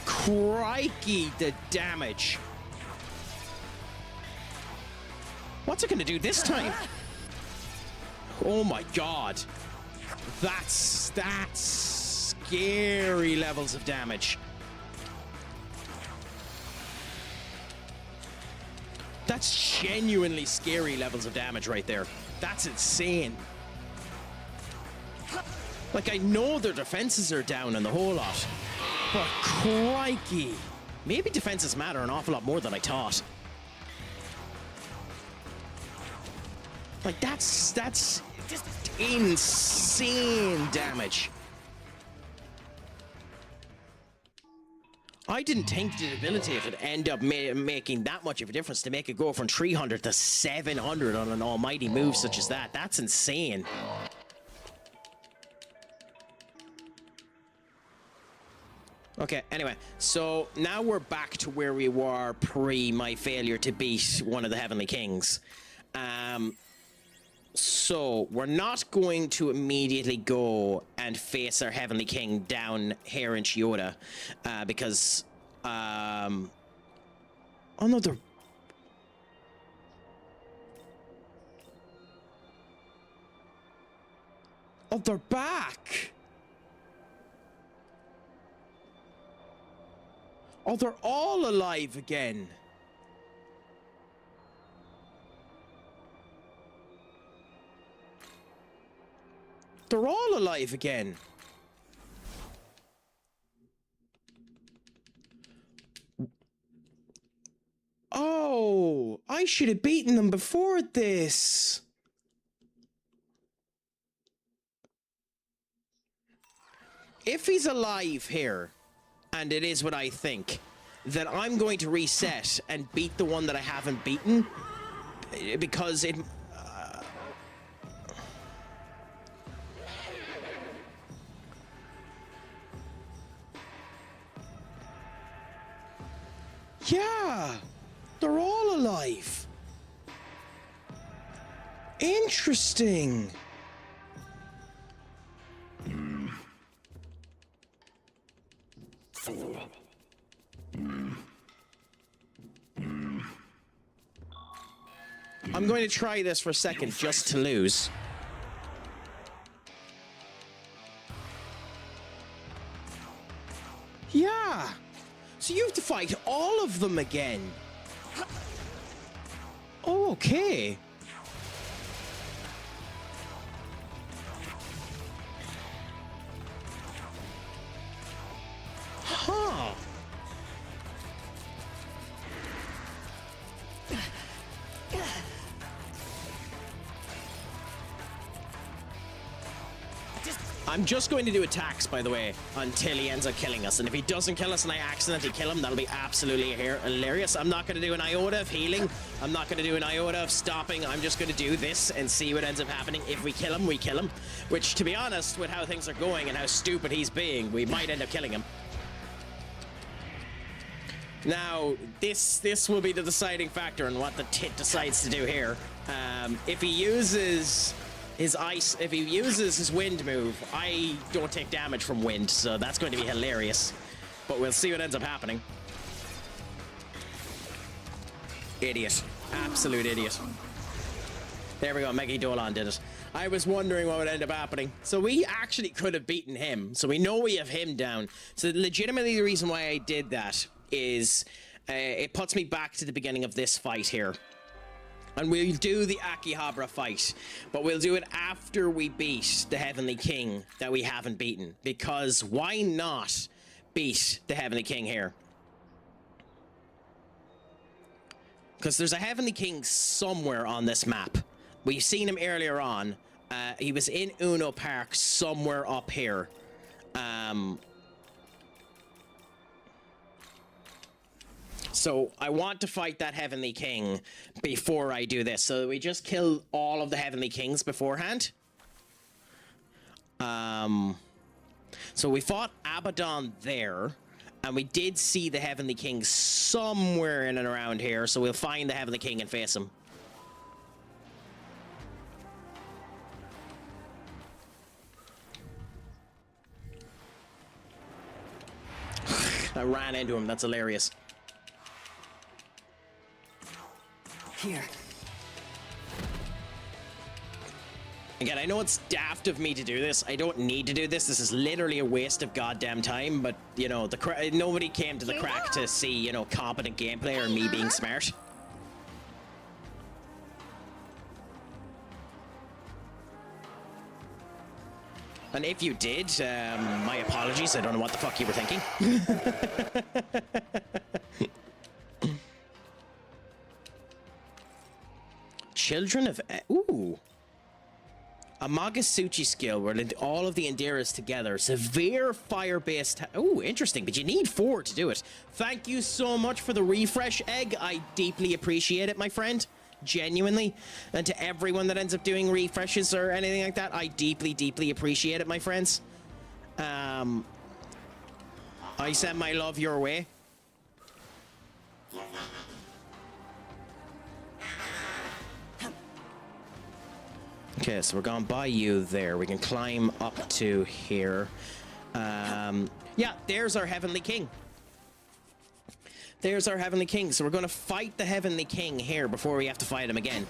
Crikey, the damage. What's it gonna do this time? Oh my god. That's scary levels of damage. That's genuinely scary levels of damage right there. That's insane. Like, I know their defenses are down and the whole lot. But crikey. Maybe defenses matter an awful lot more than I thought. Like, that's just insane damage. I didn't think the ability would end up making that much of a difference to make it go from 300 to 700 on an almighty move such as that. That's insane. Okay, anyway, so now we're back to where we were pre my failure to beat one of the Heavenly Kings. So we're not going to immediately go and face our Heavenly King down here in Chiyoda, because, oh no, they're back! Oh, they're all alive again. They're all alive again. Oh, I should have beaten them before this. if he's alive here, and it is what I think, then I'm going to reset and beat the one that I haven't beaten, because it... Yeah! They're all alive! Interesting! I'm going to try this for a second just to lose. Yeah! So you have to fight all of them again. Oh, okay. Huh. I'm just going to do attacks, by the way, until he ends up killing us. And if he doesn't kill us and I accidentally kill him, that'll be absolutely hilarious. I'm not going to do an iota of healing. I'm not going to do an iota of stopping. I'm just going to do this and see what ends up happening. If we kill him, we kill him. Which, to be honest, with how things are going and how stupid he's being, we might end up killing him. Now, this will be the deciding factor in what the tit decides to do here. If he uses... if he uses his wind move, I don't take damage from wind, so that's going to be hilarious. But we'll see what ends up happening. Idiot. Absolute idiot. There we go, Meggy Dolan did it. I was wondering what would end up happening. So we actually could have beaten him, so we know we have him down. So legitimately the reason why I did that is it puts me back to the beginning of this fight here. And we'll do the Akihabara fight, but we'll do it after we beat the Heavenly King that we haven't beaten. Because why not beat the Heavenly King here? Because there's a Heavenly King somewhere on this map. We've seen him earlier on. He was in Uno Park somewhere up here. So I want to fight that Heavenly King before I do this. So we just kill all of the Heavenly Kings beforehand. So we fought Abaddon there. And we did see the Heavenly King somewhere in and around here. So we'll find the Heavenly King and face him. I ran into him. That's hilarious. Here. Again, I know it's daft of me to do this. I don't need to do this. This is literally a waste of goddamn time. But, you know, nobody came to the Craic to see, you know, competent gameplay or me being smart. And if you did, my apologies. I don't know what the fuck you were thinking. Children of... Ooh. A Magasuchi skill where all of the Indiras together. Severe fire-based... Ooh, interesting. But you need 4 to do it. Thank you so much for the refresh, Egg. I deeply appreciate it, my friend. Genuinely. And to everyone that ends up doing refreshes or anything like that, I deeply, deeply appreciate it, my friends. I send my love your way. Okay, so we're going by you there. We can climb up to here. Yeah, there's our Heavenly King. There's our Heavenly King. So we're going to fight the Heavenly King here before we have to fight him again.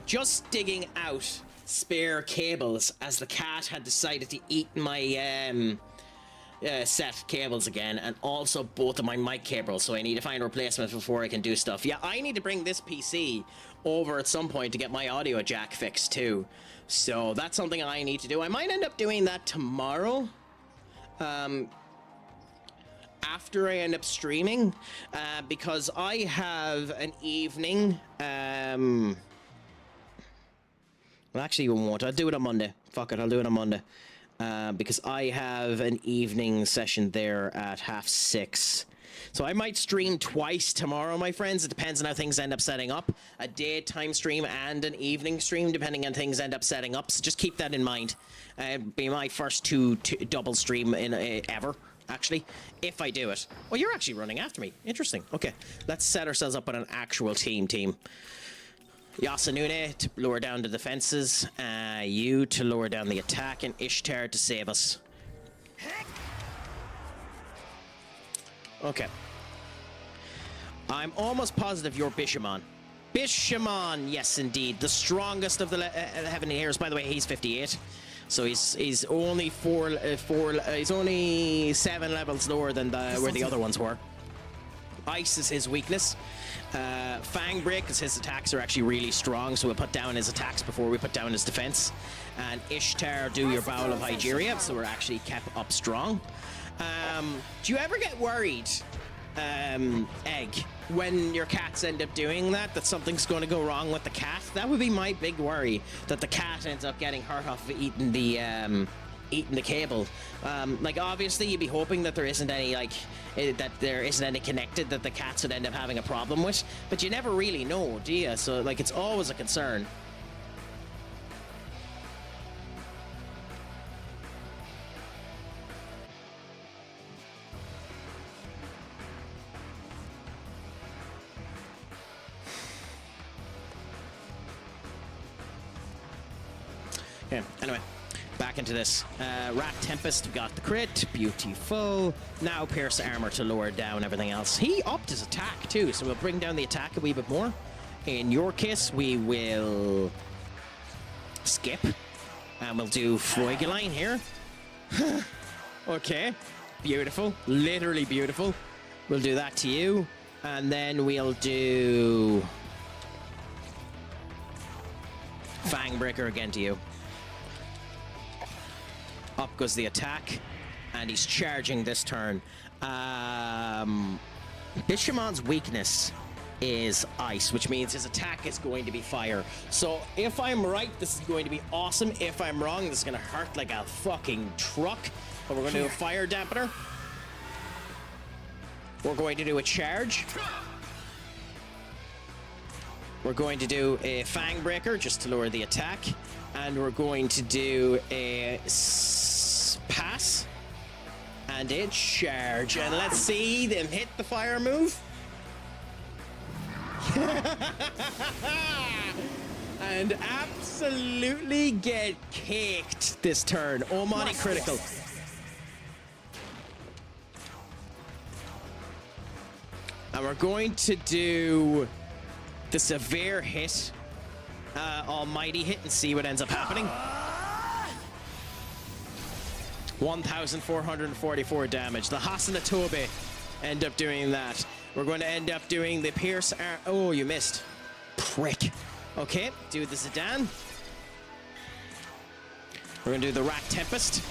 Just digging out spare cables as the cat had decided to eat my set cables again, and also both of my mic cables, so I need to find a replacement before I can do stuff. Yeah, I need to bring this PC over at some point to get my audio jack fixed too. So that's something I need to do. I might end up doing that tomorrow. After I end up streaming, because I have an evening. Well, actually, I won't. I'll do it on Monday. Fuck it, I'll do it on Monday. because I have an evening session there at 6:30. So I might stream twice tomorrow, my friends. It depends on how things end up setting up. A daytime stream and an evening stream, depending on things end up setting up. So just keep that in mind. It'll be my first two double stream in ever, actually, if I do it. Oh, you're actually running after me. Interesting. Okay, let's set ourselves up on an actual team. Yasunune to lower down the defenses, you to lower down the attack, and Ishtar to save us. Okay. I'm almost positive you're Bishamon. Bishamon, yes indeed. The strongest of the Heavenly Heirs. By the way, he's 58. So he's only he's only 7 levels lower than where the other ones were. Ice is his weakness. Fang Break, because his attacks are actually really strong, so we'll put down his attacks before we put down his defense. And Ishtar, do your Bowl of Hygeria, so we're actually kept up strong. Do you ever get worried, Egg, when your cats end up doing that something's going to go wrong with the cat? That would be my big worry, that the cat ends up getting hurt off of eating the cable. Like, obviously you'd be hoping that there isn't any, like, that there isn't any connected that the cats would end up having a problem with, but you never really know, do you? So, like, it's always a concern. Okay, anyway, back into this. Rat Tempest, we got the crit, beautiful. Now Pierce Armor to lower down everything else. He upped his attack too, so we'll bring down the attack a wee bit more. In your case, we will skip, and we'll do Freugeline here. Okay, beautiful, literally beautiful. We'll do that to you, and then we'll do Fangbreaker again to you. Up goes the attack, and he's charging this turn. Bishamon's weakness is ice, which means his attack is going to be fire. So if I'm right, this is going to be awesome. If I'm wrong, this is going to hurt like a fucking truck. But we're going to do a fire dampener. We're going to do a charge. We're going to do a Fang Breaker just to lower the attack. And we're going to do a pass and a charge. And let's see them hit the fire move. And absolutely get caked this turn. Omani critical. And we're going to do the severe hit. Almighty hit and see what ends up happening. 1,444 damage. The Hasana Tobe end up doing that. We're going to end up doing the Pierce. Oh, you missed. Prick. Okay, do the Zidane. We're going to do the Rat Tempest.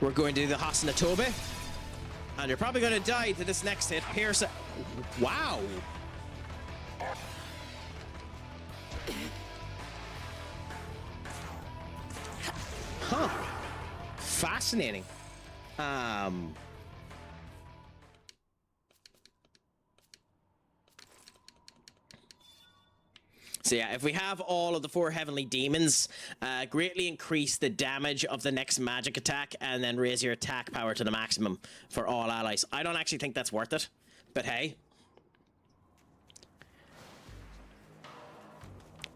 We're going to do the Hasana Tobe. And you're probably going to die to this next hit. Pierce. Wow. Huh. Fascinating. So yeah, if we have all of the 4 heavenly demons, greatly increase the damage of the next magic attack and then raise your attack power to the maximum for all allies. I don't actually think that's worth it, but hey.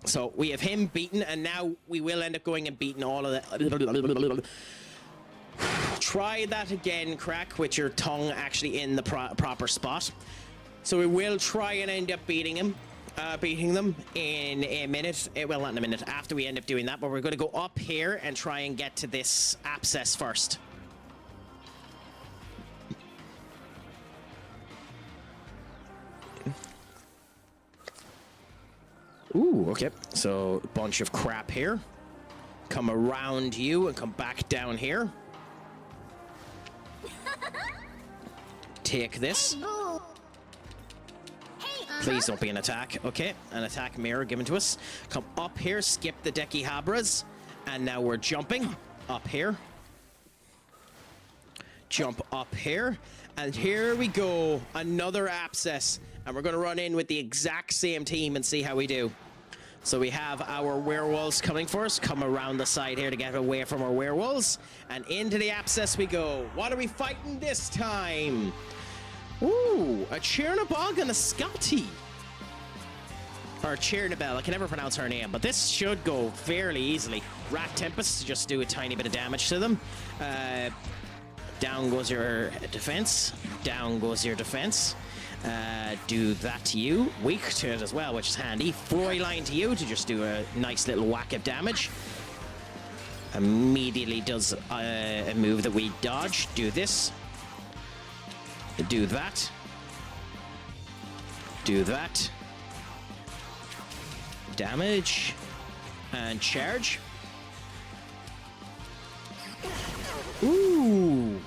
So we have him beaten, and now we will end up going and beating all of the... Try that again, Craic, with your tongue actually in the proper spot. So we will try and end up beating them in a minute. Well, not in a minute, after we end up doing that, but we're going to go up here and try and get to this abscess first. Ooh, okay. So, a bunch of crap here. Come around you and come back down here. Take this. Please don't be an attack. Okay, an attack mirror given to us. Come up here, skip the Dekihabras, and now we're jumping up here. Jump up here. And here we go. Another abscess. And we're going to run in with the exact same team and see how we do. So we have our werewolves coming for us. Come around the side here to get away from our werewolves. And into the abscess we go. What are we fighting this time? Ooh, a Chernabog and a Scotty. Or Chernabel, I can never pronounce her name, but this should go fairly easily. Rat Tempest, just do a tiny bit of damage to them. Down goes your defense. Down goes your defense. Do that to you. Weak to it as well, which is handy. Froyline to you to just do a nice little whack of damage. Immediately does a move that we dodge. Do this. Do that. Do that. Damage. And charge. Ooh.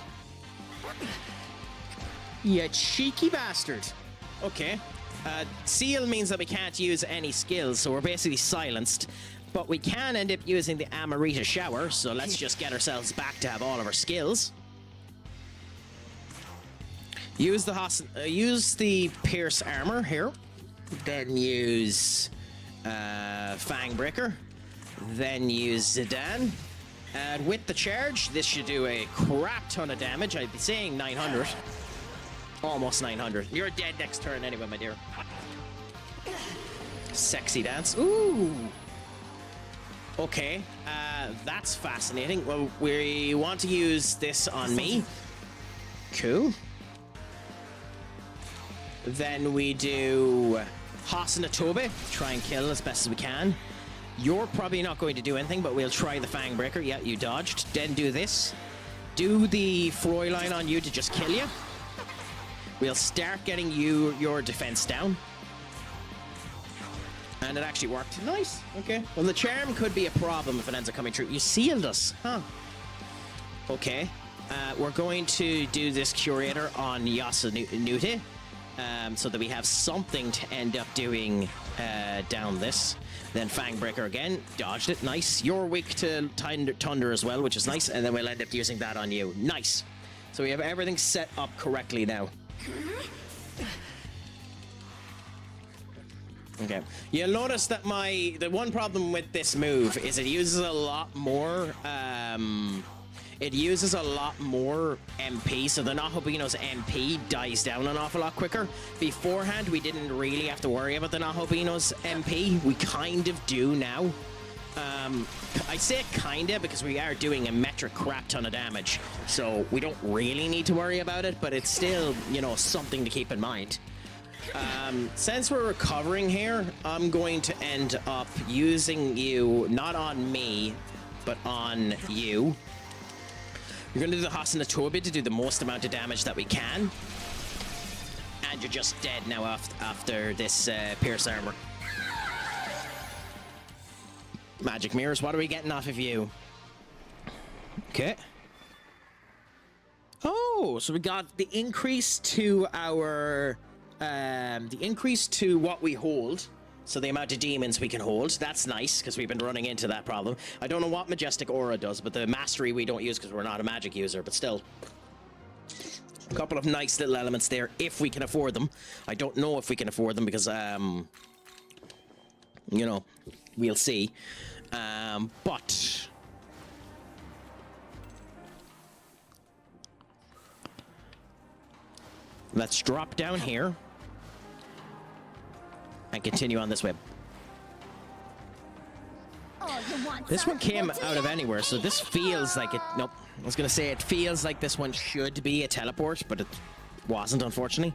You cheeky bastard. Okay. Seal means that we can't use any skills, so we're basically silenced. But we can end up using the Amarita Shower, so let's just get ourselves back to have all of our skills. Use the Pierce Armor here. Then use Fang Breaker. Then use Zidane. And with the charge, this should do a crap ton of damage. I'd be saying 900. Almost 900. You're dead next turn anyway, my dear. Sexy dance. Ooh. Okay. That's fascinating. Well, we want to use this on me. Cool. Then we do Hasana Tobe. Try and kill as best as we can. You're probably not going to do anything, but we'll try the Fang Breaker. Yeah, you dodged. Then do this. Do the Froyline on you to just kill you. We'll start getting your defense down. And it actually worked. Nice. Okay. Well, the charm could be a problem if it ends up coming true. You sealed us, huh? Okay. We're going to do this Curator on Yasunute. So that we have something to end up doing down this. Then Fang Breaker again. Dodged it. Nice. You're weak to Thunder as well, which is nice. And then we'll end up using that on you. Nice. So we have everything set up correctly now. Okay. You'll notice that the one problem with this move is it uses a lot more MP, so the Nahobino's MP dies down an awful lot quicker. Beforehand, we didn't really have to worry about the Nahobino's MP. We kind of do now. I say kinda because we are doing a metric crap ton of damage, so we don't really need to worry about it, but it's still, you know, something to keep in mind. Since we're recovering here, I'm going to end up using you, not on me, but on you. You're going to do the Hasana Tobe to do the most amount of damage that we can. And you're just dead now after this Pierce Armor. Magic Mirrors, what are we getting off of you? Okay. Oh, so we got the increase to our... the increase to what we hold. So the amount of demons we can hold. That's nice, because we've been running into that problem. I don't know what Majestic Aura does, but the Mastery we don't use because we're not a magic user, but still. A couple of nice little elements there, if we can afford them. I don't know if we can afford them because, you know, we'll see. But... let's drop down here. And continue on this way. This one came out of anywhere, so this feels like it... Nope. I was going to say it feels like this one should be a teleport, but it wasn't, unfortunately.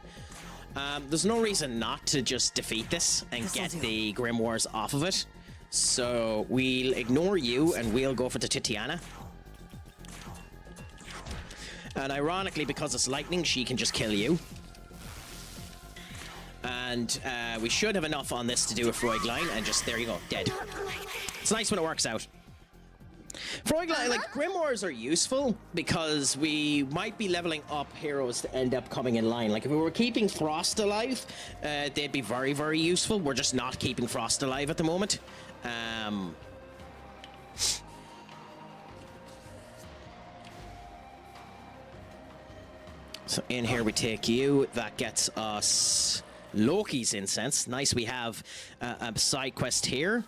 There's no reason not to just defeat this and get the Grimoires off of it. So we'll ignore you and we'll go for the Titiana. And ironically, because it's lightning, she can just kill you. And we should have enough on this to do a Froigline, and just, there you go, dead. It's nice when it works out. Froigline, like, Grimoires are useful because we might be leveling up heroes to end up coming in line. Like, if we were keeping Frost alive, they'd be very, very useful. We're just not keeping Frost alive at the moment. So in here we take you. That gets us Loki's incense. Nice, we have a side quest here.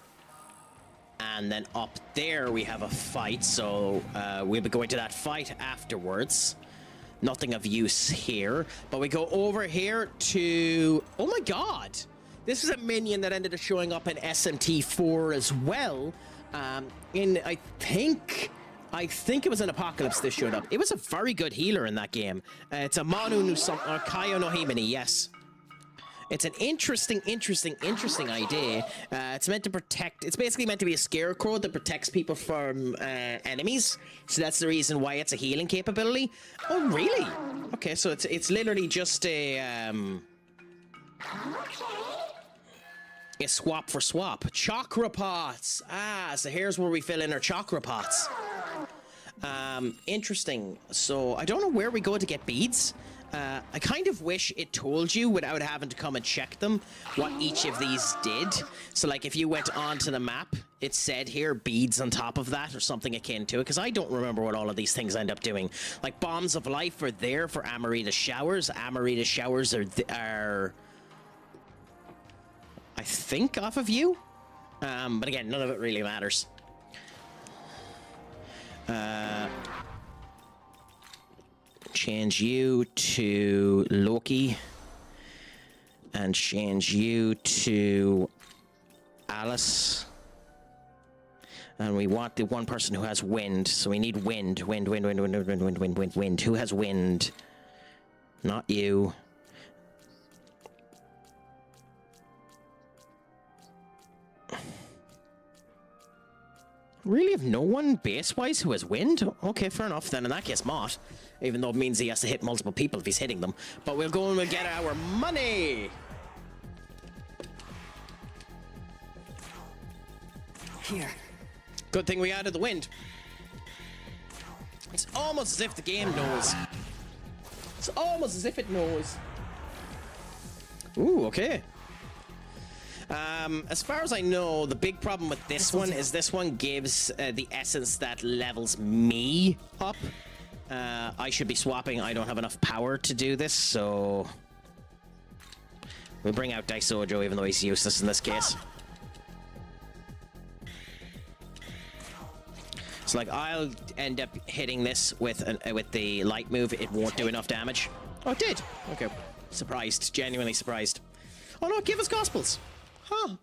And then up there we have a fight, so we'll be going to that fight afterwards. Nothing of use here. But we go over here to... Oh my god! This is a minion that ended up showing up in SMT4 as well. I think it was an Apocalypse this showed up. It was a very good healer in that game. It's a Manu no or Kaio no Himini, yes. It's an interesting idea. It's meant to protect... It's basically meant to be a scarecrow that protects people from enemies. So that's the reason why it's a healing capability. Oh, really? Okay, so it's literally just a swap for swap. Chakra pots. Ah, so here's where we fill in our chakra pots. Interesting. So I don't know where we go to get beads. I kind of wish it told you without having to come and check them what each of these did. So like if you went onto the map, it said here beads on top of that or something akin to it, because I don't remember what all of these things end up doing. Like bombs of life are there for Amarita showers. Amarita showers are I think off of you. But again, none of it really matters. Change you to Loki and change you to Alice, and we want the one person who has wind, so we need wind. Who has wind? Not you. Really have no one base-wise who has wind? Okay, fair enough then. In that case, Mott. Even though it means he has to hit multiple people if he's hitting them. But we'll go and we'll get our money! Here. Good thing we added the wind. It's almost as if the game knows. It's almost as if it knows. Ooh, okay. As far as I know, the big problem with this one is this one gives the essence that levels me up. I should be swapping. I don't have enough power to do this, so we'll bring out Daisojo, even though he's useless in this case. So, like, I'll end up hitting this with the light move. It won't do enough damage. Oh, it did. Okay, surprised. Genuinely surprised. Oh no, give us Gospels. Huh.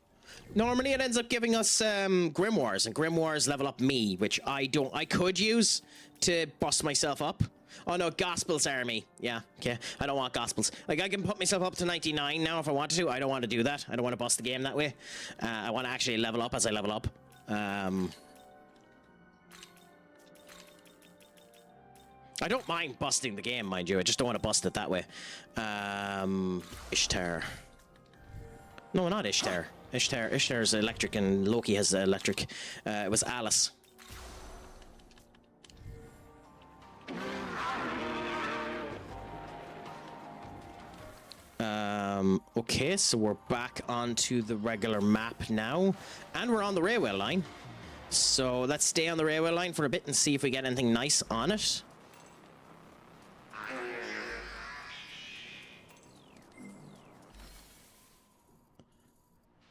Normally it ends up giving us Grimoires, and Grimoires level up me, which I could use to bust myself up. Oh no, Gospels army. Yeah, okay. I don't want Gospels. Like, I can put myself up to 99 now if I wanted to. I don't want to do that. I don't want to bust the game that way. I want to actually level up as I level up. I don't mind busting the game, mind you. I just don't want to bust it that way. Ishtar. No, not Ishtar. Ishtar's electric and Loki has electric. It was Alice. Okay, so we're back onto the regular map now. And we're on the railway line. So let's stay on the railway line for a bit and see if we get anything nice on it.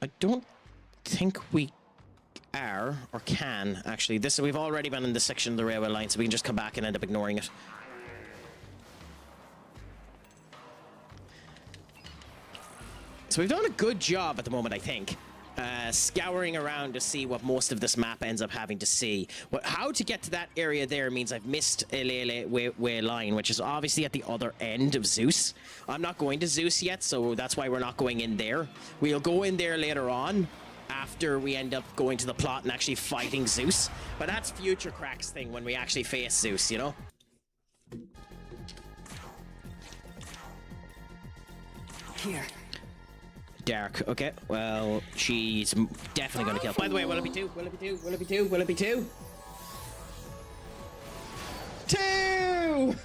I don't think we are, or can, actually. We've already been in this section of the railway line, so we can just come back and end up ignoring it. So we've done a good job at the moment, I think. Scouring around to see what most of this map ends up having to see. But how to get to that area there means I've missed Elele way line, which is obviously at the other end of Zeus. I'm not going to Zeus yet, so that's why we're not going in there. We'll go in there later on, after we end up going to the plot and actually fighting Zeus. But that's future Craic's thing when we actually face Zeus, you know? Here. Dark. Okay, well, she's definitely going to kill. By the way, will it be two? Will it be two? Will it be two? Will it be two? Two!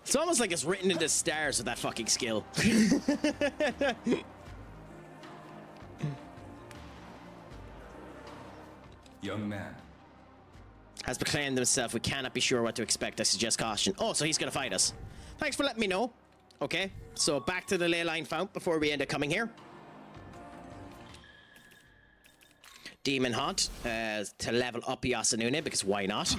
It's almost like it's written into stars with that fucking skill. Young man. Has proclaimed himself. We cannot be sure what to expect. I suggest caution. Oh, so he's going to fight us. Thanks for letting me know. Okay, so back to the ley line fount before we end up coming here. Demon Hunt to level up Yasunune, because why not?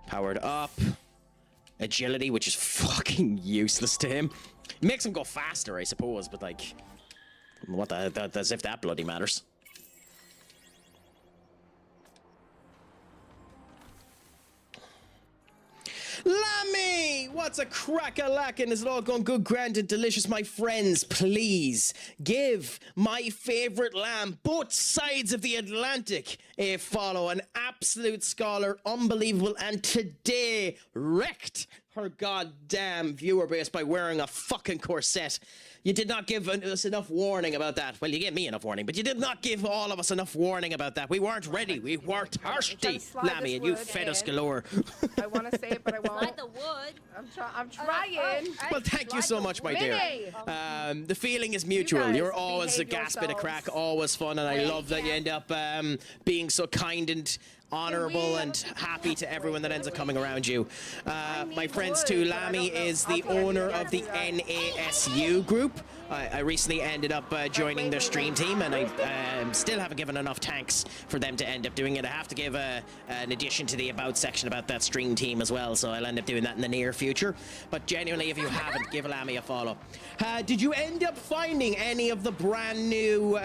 Powered up. Agility, which is fucking useless to him. It makes him go faster, I suppose, but like... What the... As if that bloody matters. Lammy! What's a crack-a-lackin'? Is it all going good, grand, and delicious, my friends? Please give my favorite lamb, both sides of the Atlantic, a follow. An absolute scholar, unbelievable, and today wrecked her goddamn viewer base by wearing a fucking corset. You did not give us enough warning about that. Well, you gave me enough warning, but you did not give all of us enough warning about that. We weren't ready. We were thirsty, Lammy, and you fed us galore. I want to say it, but I won't. Slide the wood. I'm trying. Well, thank you so much, my dear. The feeling is mutual. You're always a gas bit of crack, always fun, and I love that you end up being so kind and honorable and happy to everyone that ends up coming around you. My friends too, Lammy is the owner of the NASU group. I recently ended up joining their stream team, and I still haven't given enough thanks for them to end up doing it. I have to give an addition to the about section about that stream team as well, so I'll end up doing that in the near future. But genuinely, if you haven't, give Lammy a follow. Did you end up finding any of the brand new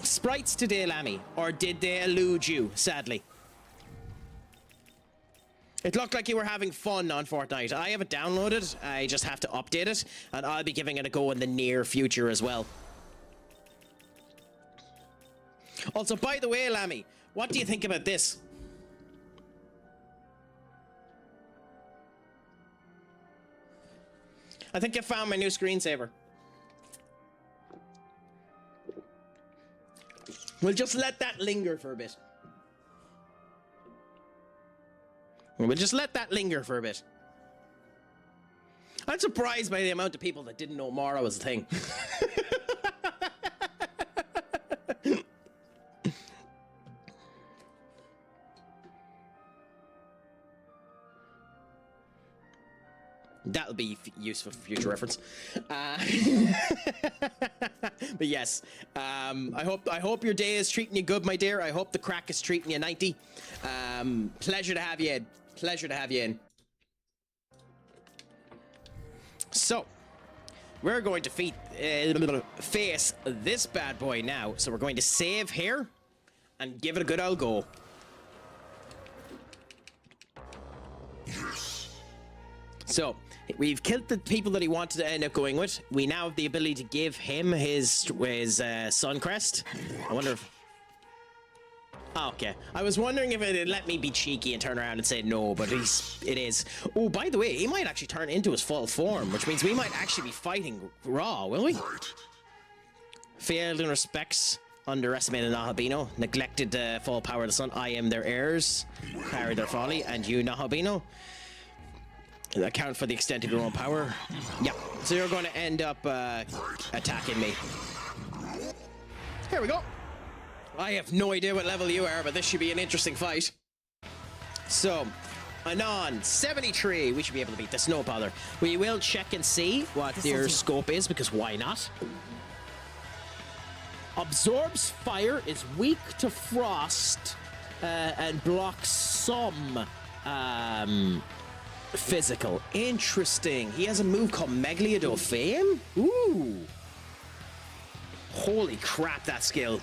sprites today, Lammy? Or did they elude you, sadly? It looked like you were having fun on Fortnite. I have it downloaded. I just have to update it, and I'll be giving it a go in the near future as well. Also, by the way, Lammy, what do you think about this? I think I found my new screensaver. We'll just let that linger for a bit. We'll just let that linger for a bit. I'm surprised by the amount of people that didn't know Mara was a thing. That'll be useful for future reference. But yes, I hope your day is treating you good, my dear. I hope the crack is treating you 90. Pleasure to have you in. Pleasure to have you in. So, we're going to face this bad boy now. So we're going to save here and give it a good old go. So, we've killed the people that he wanted to end up going with. We now have the ability to give him his sun crest. I wonder if... Oh, okay. I was wondering if it'd let me be cheeky and turn around and say no, but it is. Oh, by the way, he might actually turn into his full form, which means we might actually be fighting raw, will we? Failed in respects. Underestimated Nahabino. Neglected the full power of the sun. I am their heirs. Carry their folly. And you, Nahabino, account for the extent of your own power. Yeah. So you're going to end up attacking me. Here we go. I have no idea what level you are, but this should be an interesting fight. So, Anon, 73. We should be able to beat this, no bother. We will check and see what their scope is, because why not? Absorbs fire, is weak to frost, and blocks some physical. Interesting. He has a move called Megaliodo Fame? Ooh. Holy crap, that skill.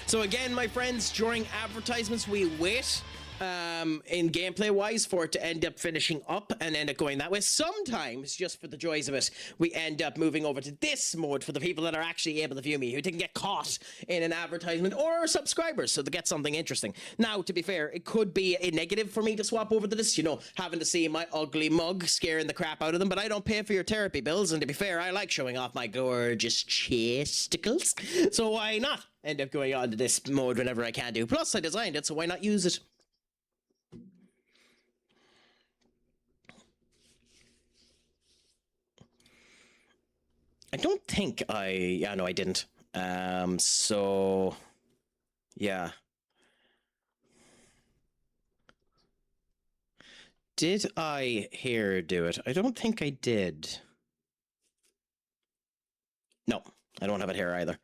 So again, my friends, during advertisements, we wait in gameplay wise for it to end up finishing up and end up going that way. Sometimes, just for the joys of it, we end up moving over to this mode for the people that are actually able to view me, who didn't get caught in an advertisement, or subscribers, so they get something interesting. Now, to be fair, it could be a negative for me to swap over to this, you know, having to see my ugly mug scaring the crap out of them, but I don't pay for your therapy bills, and to be fair, I like showing off my gorgeous chesticles, so why not end up going on to this mode whenever I can do? Plus, I designed it, so why not use it? I don't think yeah, no, I didn't. So, yeah. Did I here do it? I don't think I did. No, I don't have it here either.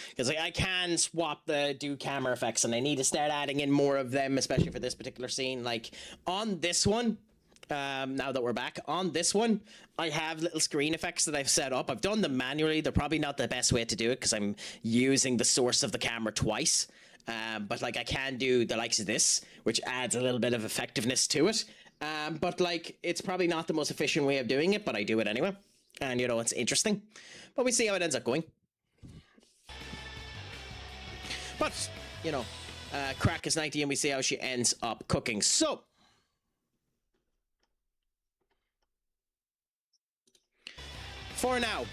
Because I can swap do camera effects, and I need to start adding in more of them, especially for this particular scene. Like, on this one, now that we're back, on this one, I have little screen effects that I've set up. I've done them manually. They're probably not the best way to do it, because I'm using the source of the camera twice. But, like, I can do the likes of this, which adds a little bit of effectiveness to it. But, like, it's probably not the most efficient way of doing it, but I do it anyway. And, you know, it's interesting. But we see how it ends up going. But, you know, Craic is 90 and we see how she ends up cooking. So, for now,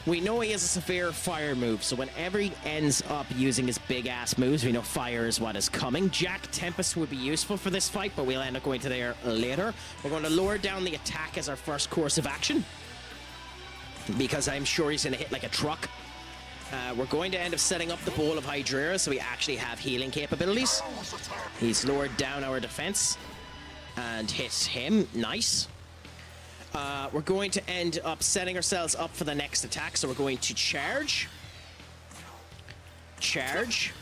we know he has a severe fire move. So whenever he ends up using his big-ass moves, we know fire is what is coming. Jack Tempest would be useful for this fight, but we'll end up going to there later. We're going to lower down the attack as our first course of action, because I'm sure he's going to hit like a truck. We're going to end up setting up the Bowl of Hydrea, so we actually have healing capabilities. He's lowered down our defense and hit him. Nice. We're going to end up setting ourselves up for the next attack, so we're going to charge. Charge.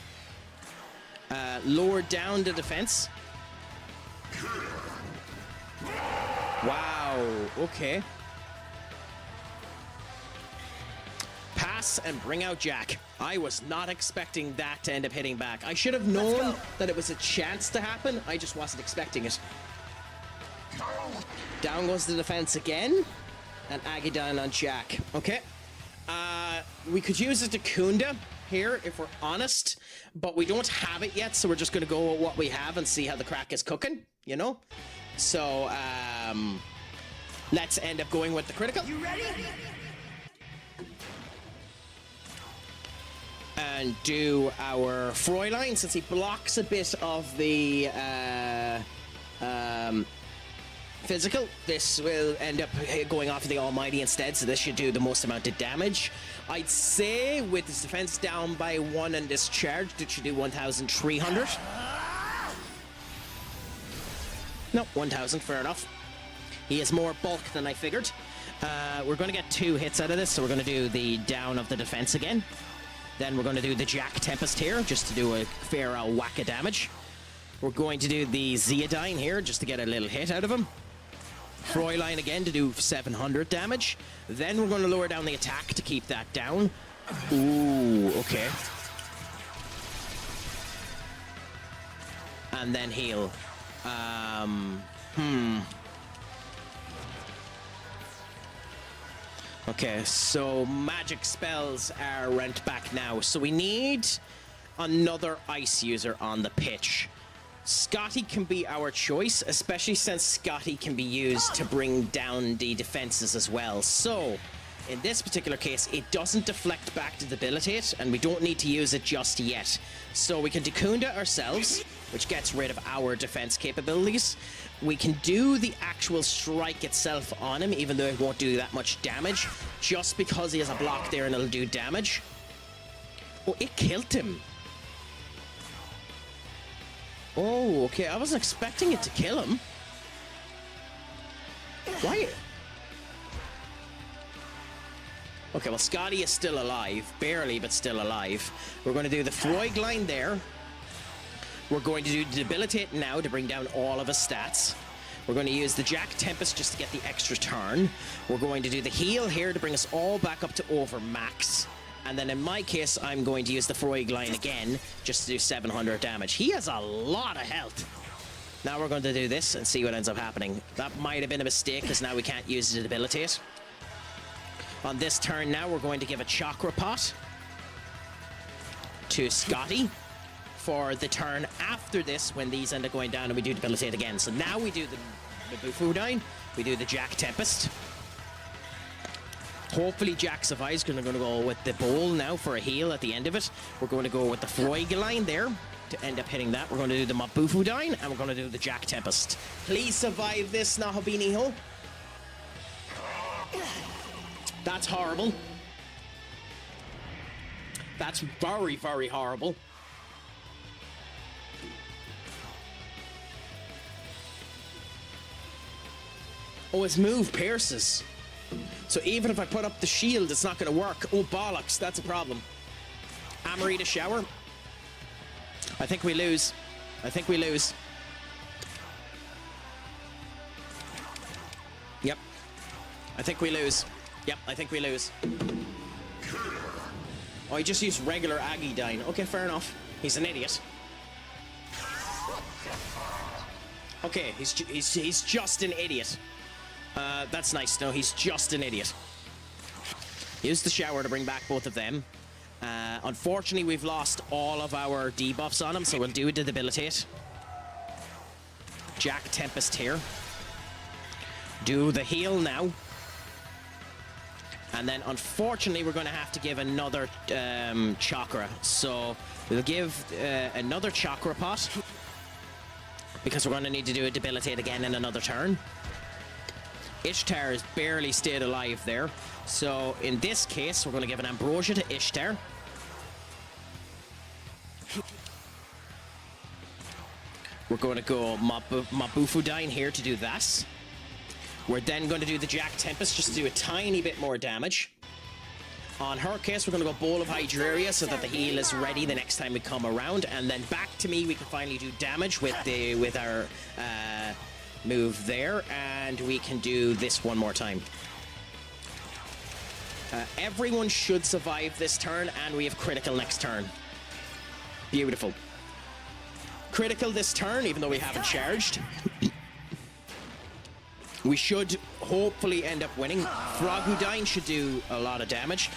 Lower down the defense. Wow, okay. Pass and bring out Jack. I was not expecting that to end up hitting back. I should have known that it was a chance to happen. I just wasn't expecting it. Down goes the defense again. And Aggie down on Jack. Okay. We could use a Takunda here, if we're honest. But we don't have it yet, so we're just going to go with what we have and see how the Craic is cooking, you know? So, let's end up going with the critical. You ready? And do our Fräulein, since he blocks a bit of the physical. This will end up going off of the Almighty instead, so this should do the most amount of damage. I'd say with his defense down by 1 and discharged, it should do 1,300. No, 1,000, fair enough. He has more bulk than I figured. We're going to get 2 hits out of this, so we're going to do the down of the defense again. Then we're going to do the Jack Tempest here, just to do a fair whack of damage. We're going to do the Zeodine here, just to get a little hit out of him. Fräulein again to do 700 damage. Then we're going to lower down the attack to keep that down. Ooh, okay. And then heal. Okay, so magic spells are rent back now. So we need another ice user on the pitch. Scotty can be our choice, especially since Scotty can be used to bring down the defenses as well. So, in this particular case, it doesn't deflect back to debilitate, and we don't need to use it just yet. So we can Takunda ourselves, which gets rid of our defense capabilities. We can do the actual strike itself on him, even though it won't do that much damage, just because he has a block there and it'll do damage. Oh, it killed him. Oh, okay, I wasn't expecting it to kill him. Why? Okay, well, Scotty is still alive. Barely, but still alive. We're going to do the Fräulein there. We're going to do Debilitate now to bring down all of his stats. We're going to use the Jack Tempest just to get the extra turn. We're going to do the heal here to bring us all back up to over max. And then in my case, I'm going to use the Fräulein again just to do 700 damage. He has a lot of health. Now we're going to do this and see what ends up happening. That might have been a mistake because now we can't use it to debilitate. On this turn now, we're going to give a Chakra Pot to Scotty for the turn after this when these end up going down and we do debilitate again. So now we do the Bufudine, we do the Jack Tempest. Hopefully Jack survives. We're going to go with the bowl now for a heal at the end of it. We're going to go with the Fräulein there to end up hitting that. We're going to do the Mabufudine and we're going to do the Jack Tempest. Please survive this, Nahabiniho. That's horrible. That's very, very horrible. Oh, his move pierces. So even if I put up the shield, it's not going to work. Oh, bollocks. That's a problem. Amarita shower. I think we lose. I think we lose. Yep. I think we lose. Yep, I think we lose. Oh, he just used regular Aggie Dine. Okay, fair enough. He's an idiot. Okay, he's just an idiot. That's nice. No, he's just an idiot. Use the shower to bring back both of them. Unfortunately, we've lost all of our debuffs on him, so we'll do the debilitate. Jack Tempest here. Do the heal now. And then, unfortunately, we're going to have to give another chakra. So we'll give another chakra pot, because we're going to need to do a debilitate again in another turn. Ishtar has barely stayed alive there. So in this case, we're going to give an ambrosia to Ishtar. We're going to go Mabufudine here to do that. We're then going to do the Jack Tempest just to do a tiny bit more damage. On her case, we're going to go Bowl of Hydraria so that the heal is ready the next time we come around. And then back to me, we can finally do damage with our move there. And we can do this one more time. Everyone should survive this turn, and we have critical next turn. Beautiful. Critical this turn, even though we haven't charged. We should hopefully end up winning. Frogudine should do a lot of damage.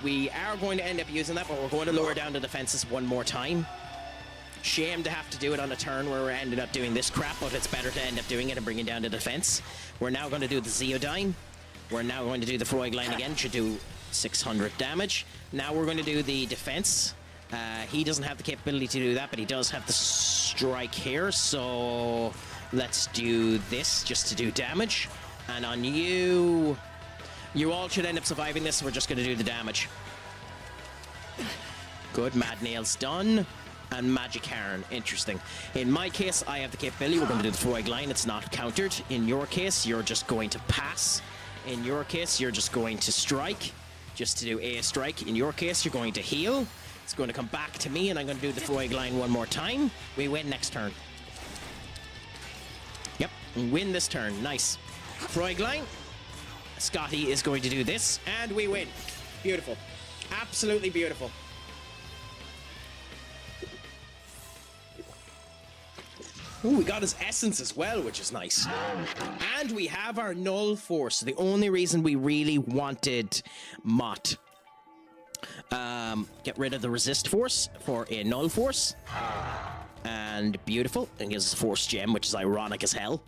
We are going to end up using that, but we're going to lower down the defenses one more time. Shame to have to do it on a turn where we're ended up doing this crap, but it's better to end up doing it and bringing down the defense. We're now going to do the Zeodine. We're now going to do the Frogline again, should do 600 damage. Now we're going to do the defense. He doesn't have the capability to do that, but he does have the strike here, so let's do this just to do damage. And on you, you all should end up surviving this, so we're just going to do the damage. Good, Mad Nail's done. And Magic Heron, interesting. In my case, I have the capability. We're going to do the Frog line. It's not countered. In your case, you're just going to pass. In your case, you're just going to strike, just to do a strike. In your case, you're going to heal. It's going to come back to me, and I'm going to do the Frog line one more time. We win next turn. Yep, win this turn. Nice. Frog line. Scotty is going to do this, and we win. Beautiful. Absolutely beautiful. Ooh, we got his essence as well, which is nice. And we have our null force. The only reason we really wanted Mott. Get rid of the resist force for a null force. And beautiful. And gives us a force gem, which is ironic as hell.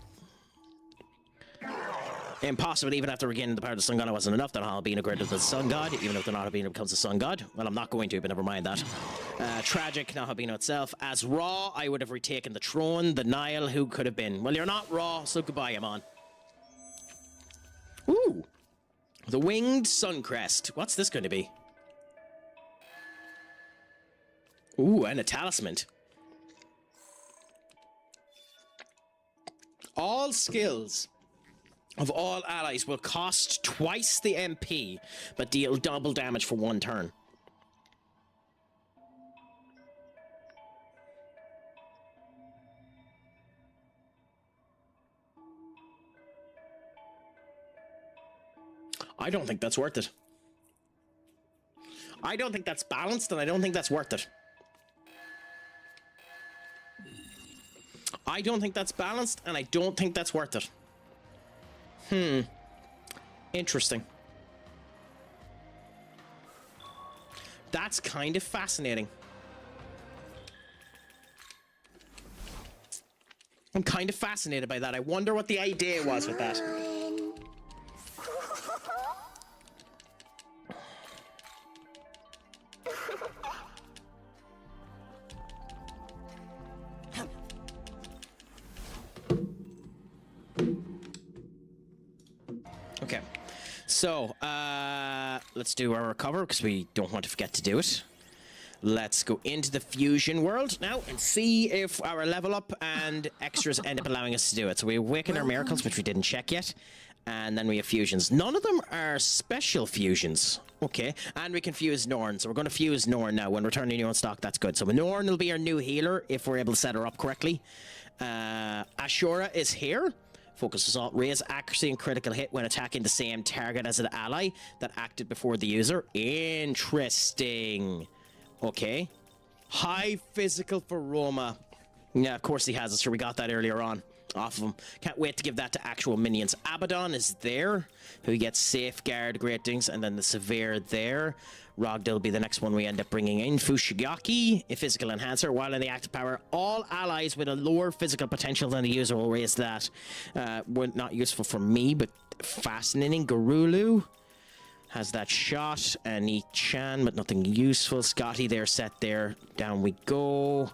Impossible, even after regaining the power of the sun god, it wasn't enough. Then I'll be integrated with the sun god, even if the Nahabino becomes a sun god. Well, I'm not going to, but never mind that. Tragic, Nahabino itself. As Ra, I would have retaken the throne. The Nile, who could have been? Well, you're not Ra, so goodbye, Amon. Ooh. The Winged Suncrest. What's this going to be? Ooh, and a talisman. All skills of all allies will cost twice the MP, but deal double damage for one turn. I don't think that's worth it. I don't think that's balanced, and I don't think that's worth it. I don't think that's balanced, and I don't think that's worth it. Interesting. That's kind of fascinating. I'm kind of fascinated by that. I wonder what the idea was with that. Okay, so let's do our recover, because we don't want to forget to do it. Let's go into the fusion world now and see if our level up and extras end up allowing us to do it. So we awaken our miracles, which we didn't check yet. And then we have fusions. None of them are special fusions. Okay. And we can fuse Norn. So we're going to fuse Norn now. When returning new on stock, that's good. So Norn will be our new healer if we're able to set her up correctly. Ashura is here. Focus assault, raise accuracy and critical hit when attacking the same target as an ally that acted before the user. Interesting. Okay. High physical for Roma. Yeah, of course he has it. Sure, we got that earlier on. Off of him. Can't wait to give that to actual minions. Abaddon is there, who gets Safeguard, Great Things, and then the Severe there. Rogdil will be the next one we end up bringing in. Fushigaki, a physical enhancer. While in the active power, all allies with a lower physical potential than the user will raise that. Not useful for me, but fascinating. Garulu has that shot. Nichan, but nothing useful. Scotty there, set there. Down we go.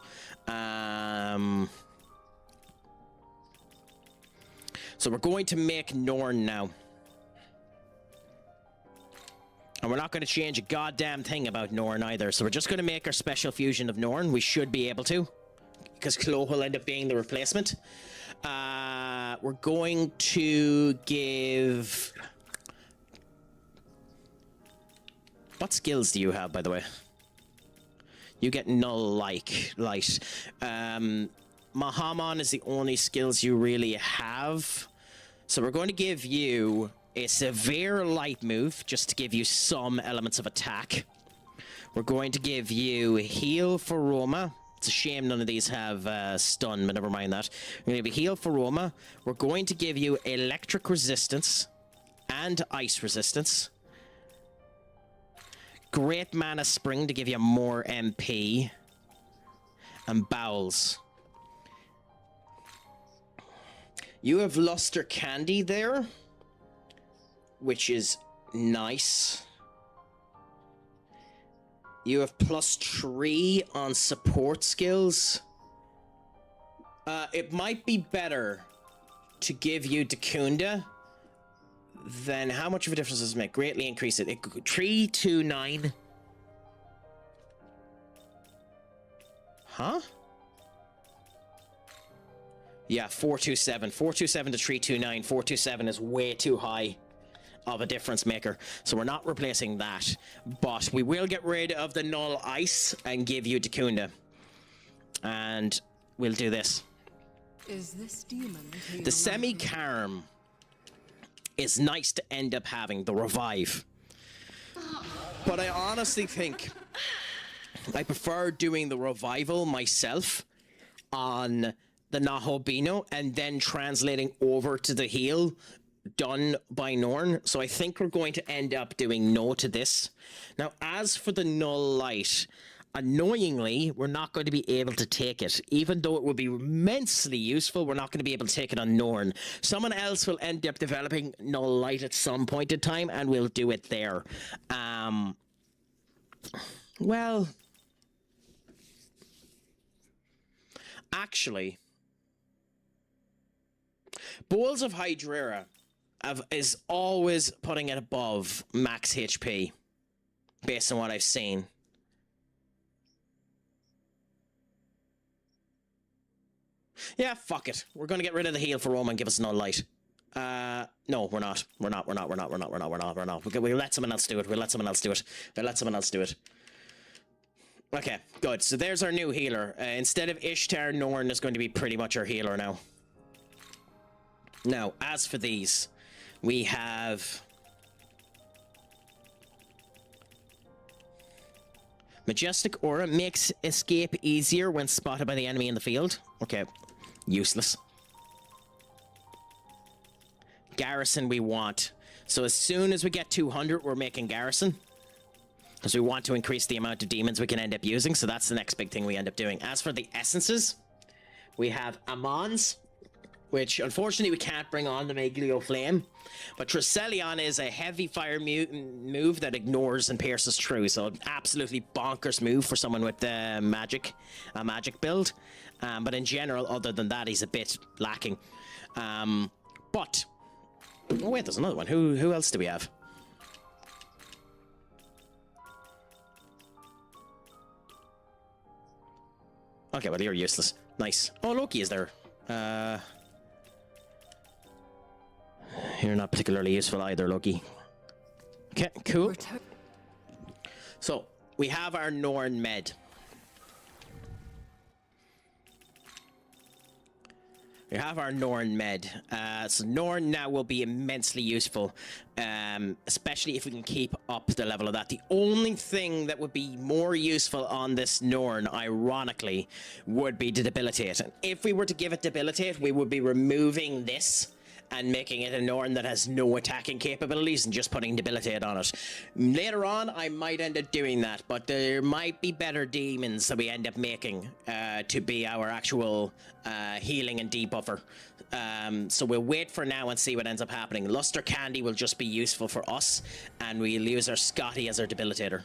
So we're going to make Norn now. And we're not going to change a goddamn thing about Norn either. So we're just going to make our special fusion of Norn. We should be able to, because Chloe will end up being the replacement. We're going to give... What skills do you have, by the way? You get null light. Mahamon is the only skills you really have. So we're going to give you a severe light move, just to give you some elements of attack. We're going to give you heal for Roma. It's a shame none of these have stun, but never mind that. We're going to give you heal for Roma. We're going to give you electric resistance and ice resistance. Great mana spring to give you more MP. And bowels. You have luster candy there, which is nice. You have +3 on support skills. It might be better to give you Dakunda. Then how much of a difference does it make? Greatly increase it. 3, 2, 9. Huh? Yeah, 427. 427 to 329. 427 is way too high of a difference maker. So we're not replacing that. But we will get rid of the null ice and give you Dakunda. And we'll do this. Is this demon the semi-carm is nice to end up having, the revive. But I honestly think I prefer doing the revival myself on the Nahobino and then translating over to the heal done by Norn. So I think we're going to end up doing no to this. Now, as for the null light, annoyingly, we're not going to be able to take it. Even though it would be immensely useful, we're not going to be able to take it on Norn. Someone else will end up developing null light at some point in time, and we'll do it there. Well, actually, Bowls of Hydrera is always putting it above max HP, based on what I've seen. Yeah, fuck it. We're gonna get rid of the heal for Roma and give us null light. No, we're not. We're not. We'll let someone else do it. We'll let someone else do it. Okay, good. So there's our new healer. Instead of Ishtar, Norn is going to be pretty much our healer now. Now, as for these, we have Majestic Aura makes escape easier when spotted by the enemy in the field. Okay, useless. Garrison we want. So as soon as we get 200, we're making Garrison. Because we want to increase the amount of demons we can end up using. So that's the next big thing we end up doing. As for the essences, we have Amon's, which unfortunately we can't bring on the Meglio Flame. But Triselion is a heavy fire move that ignores and pierces through. So absolutely bonkers move for someone with a magic build. But in general, other than that, he's a bit lacking. But oh wait, there's another one. Who else do we have? Okay, well, you're useless. Nice. Oh, Loki is there. You're not particularly useful either, Loki. Okay, cool. So, we have our Norn med. We have our Norn med. So Norn now will be immensely useful, especially if we can keep up the level of that. The only thing that would be more useful on this Norn, ironically, would be to debilitate. And if we were to give it debilitate, we would be removing this and making it a Norn that has no attacking capabilities and just putting debilitate on it. Later on, I might end up doing that, but there might be better demons that we end up making to be our actual healing and debuffer. So we'll wait for now and see what ends up happening. Luster Candy will just be useful for us, and we'll use our Scotty as our debilitator.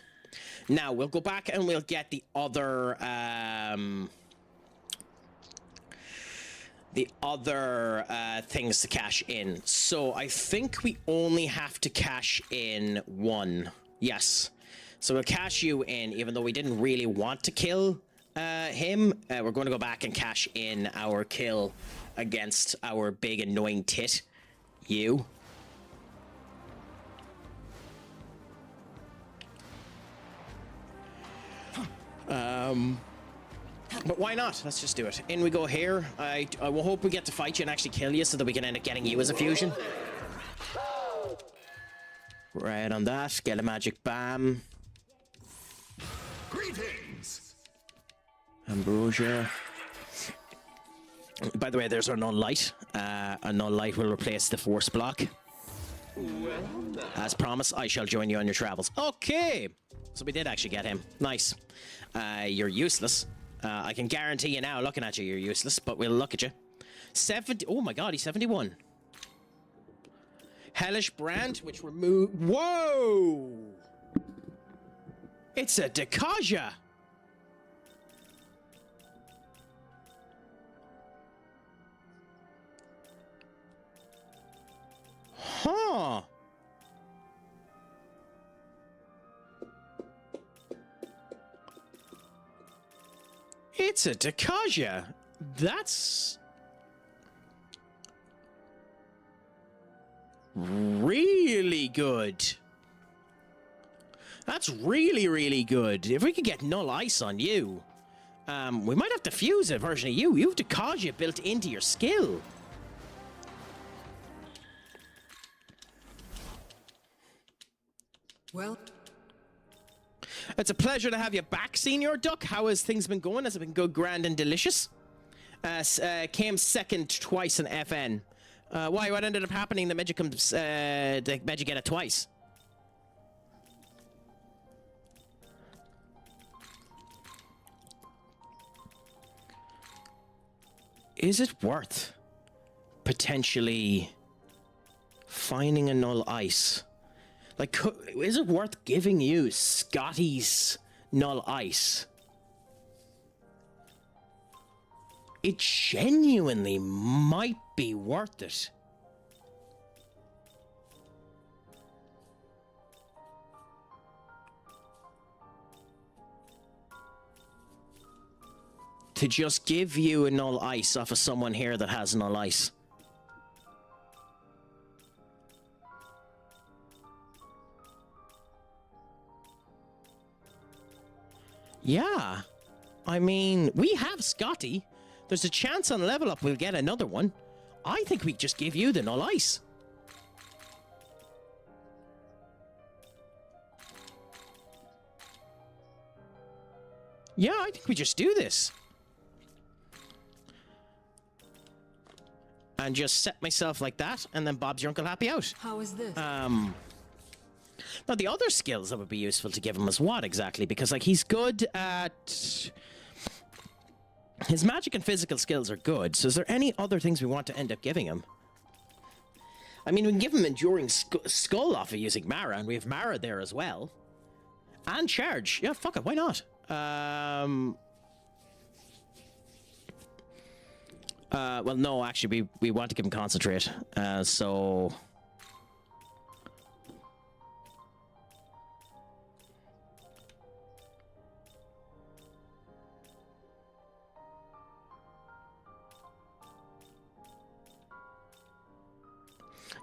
Now, we'll go back and we'll get the other things to cash in. So I think we only have to cash in one. Yes. So we'll cash you in, even though we didn't really want to kill him. We're going to go back and cash in our kill against our big annoying tit. You. But why not? Let's just do it. In we go here. I will hope we get to fight you and actually kill you so that we can end up getting you as a fusion. Right on that. Get a magic bam. Greetings. Ambrosia. By the way, there's our null light. A null light will replace the force block. As promised, I shall join you on your travels. Okay. So we did actually get him. Nice. You're useless. I can guarantee you now, looking at you, you're useless, but we'll look at you. 70. Oh my god, he's 71. Hellish Brand, which remove. Whoa! It's a Dekaja! Huh. It's a Dekaja. That's really good. That's really, really good. If we could get Null Ice on you, we might have to fuse a version of you. You have Dekaja built into your skill. Well, it's a pleasure to have you back, Senior Duck. How has things been going? Has it been good, grand, and delicious? Came second twice in FN. Why? What ended up happening? The Magic comes. The Magic get it twice. Is it worth potentially finding a Null Ice? Like, is it worth giving you Scotty's Null Ice? It genuinely might be worth it. To just give you a Null Ice off of someone here that has Null Ice. Yeah, I mean, we have Scotty. There's a chance on level up we'll get another one. I think we just give you the Null Ice. Yeah, I think we just do this. And just set myself like that, and then Bob's your Uncle Happy out. How is this? Now, the other skills that would be useful to give him is what exactly? Because, like, he's good at... His magic and physical skills are good, so is there any other things we want to end up giving him? I mean, we can give him Enduring Skull off of using Mara, and we have Mara there as well. And Charge. Yeah, fuck it, why not? Well, no, actually, we want to give him Concentrate, so...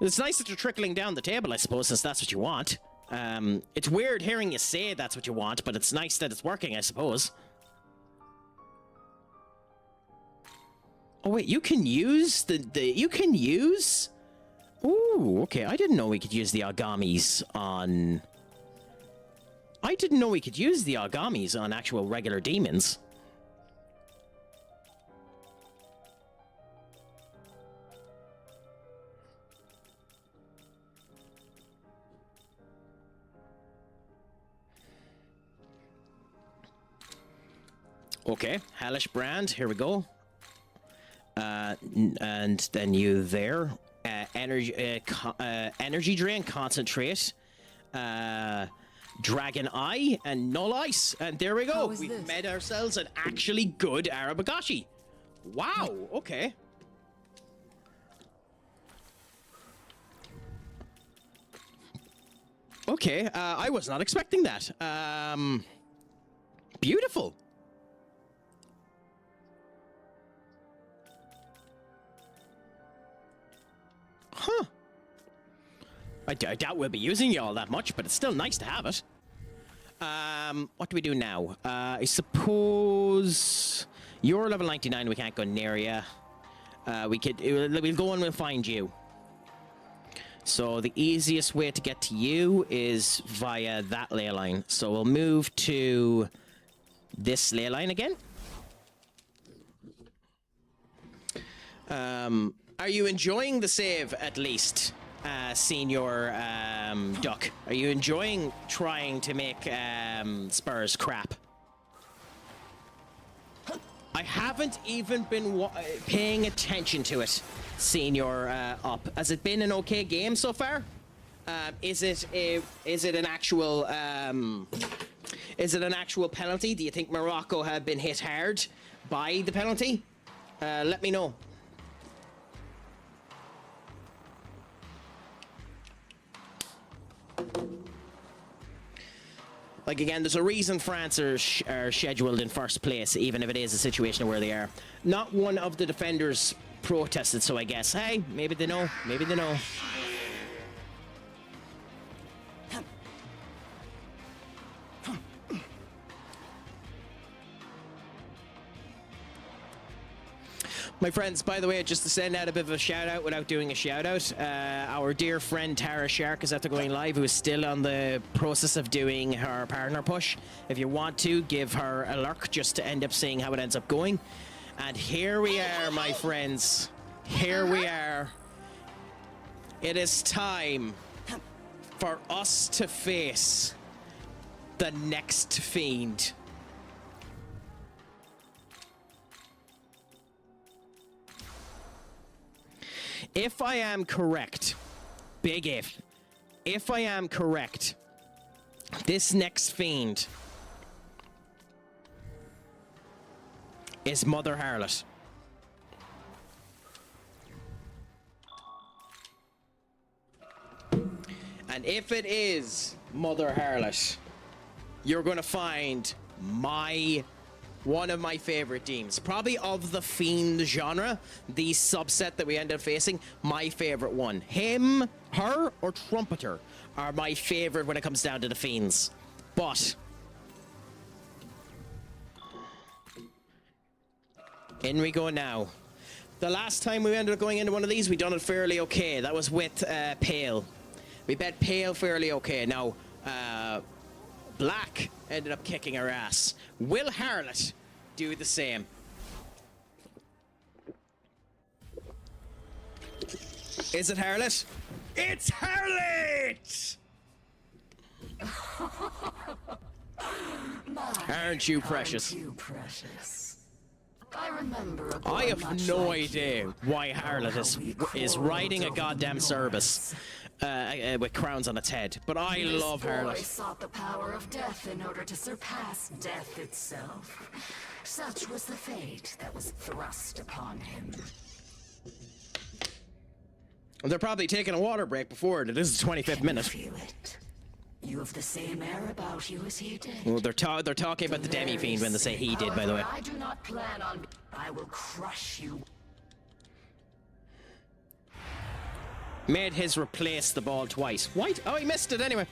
It's nice that you're trickling down the table, I suppose, since that's what you want. It's weird hearing you say that's what you want, but it's nice that it's working, I suppose. Oh wait, you can use you can use... Ooh, okay, I didn't know we could use the Agamis on... I didn't know we could use the Agamis on actual regular demons. Okay, Hellish Brand, here we go. And then you there. Energy Drain, Concentrate. Dragon Eye, and Null Ice. And there we go. We've made ourselves an actually good Arabagashi. Wow, okay. Okay, I was not expecting that. Beautiful. Huh. I doubt we'll be using you all that much, but it's still nice to have it. What do we do now? I suppose you're level 99. We can't go near you. We'll go and we'll find you. So the easiest way to get to you is via that ley line. So we'll move to this ley line again. Are you enjoying the save at least? Senior Duck, are you enjoying trying to make Spurs crap? I haven't even been paying attention to it, Senior Up. Has it been an okay game so far? Is it an actual penalty? Do you think Morocco have been hit hard by the penalty? Let me know. Like, again, there's a reason France are scheduled in first place, even if it is a situation where they are. Not one of the defenders protested, so I guess, hey, maybe they know, maybe they know. My friends, by the way, just to send out a bit of a shout out without doing a shout out, our dear friend Tara Shark is after going live, who is still on the process of doing her partner push. If you want to, give her a lurk just to end up seeing how it ends up going. And here we are, my friends. Here we are. It is time for us to face the next fiend. If I am correct, big if I am correct, this next fiend is Mother Harlot. And if it is Mother Harlot, you're going to find one of my favorite teams, probably of the fiend genre, the subset that we end up facing, my favorite one. Him, her, or Trumpeter are my favorite when it comes down to the fiends. But in we go now. The last time we ended up going into one of these, we done it fairly okay. That was with Pale. We bet Pale fairly okay. Now, Black ended up kicking our ass. Will Harlot do the same? Is it Harlot? It's Harlot! Aren't you precious? I have no idea why Harlot is riding a goddamn service with crowns on its head, but I love Harlot. Sought the power of death in order to surpass death itself. Such was the fate that was thrust upon him. They're probably taking a water break before it. It is the 25th minute. Feel it. You have the same air about you as he did. Well, they're talking about the demi-fiend when they say he did, by the way. I do not plan on... I will crush you. Made his replace the ball twice. White? Oh, he missed it anyway.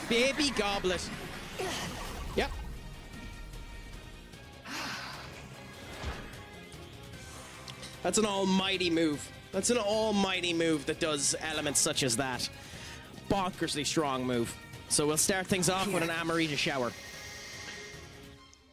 Baby goblet. Yep. That's an almighty move. That's an almighty move that does elements such as that. Bonkersly strong move. So we'll start things off with an Amarita shower.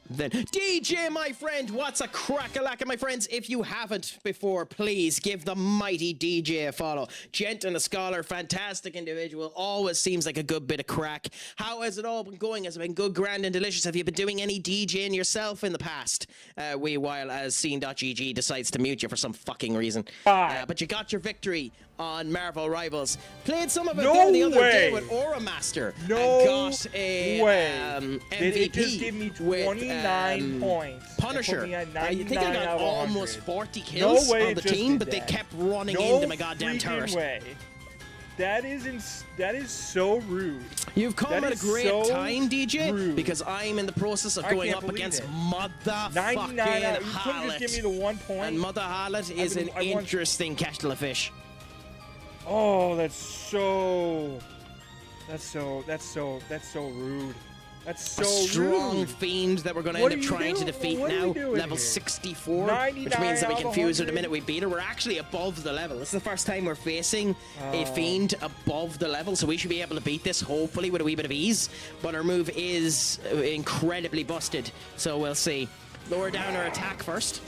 Then, DJ, my friend, what's a crack-a-lack? My friends, if you haven't before, please give the mighty DJ a follow. Gent and a scholar, fantastic individual, always seems like a good bit of crack. How has it all been going? Has it been good, grand, and delicious? Have you been doing any DJing yourself in the past wee while as Scene.gg decides to mute you for some fucking reason? But you got your victory on Marvel Rivals. Played some of it there the other day with Aura Master. And got a MVP. Did it just give me 29 points? Punisher. I think I got almost 40 kills on the team, but they kept running into my goddamn turret. Way. That is so rude. You've come at a great time, DJ, because I'm in the process of going up against motherfucking Harlot. You couldn't just give me the 1 point. And Mother Harlot is an interesting kettle of fish. Oh, that's so rude. That's so a strong rude. fiend that we're going to end up trying to defeat now. Level 64, which means that we can fuse her the minute we beat her. We're actually above the level. This is the first time we're facing a fiend above the level, so we should be able to beat this, hopefully, with a wee bit of ease. But our move is incredibly busted, so we'll see. Lower down her attack first.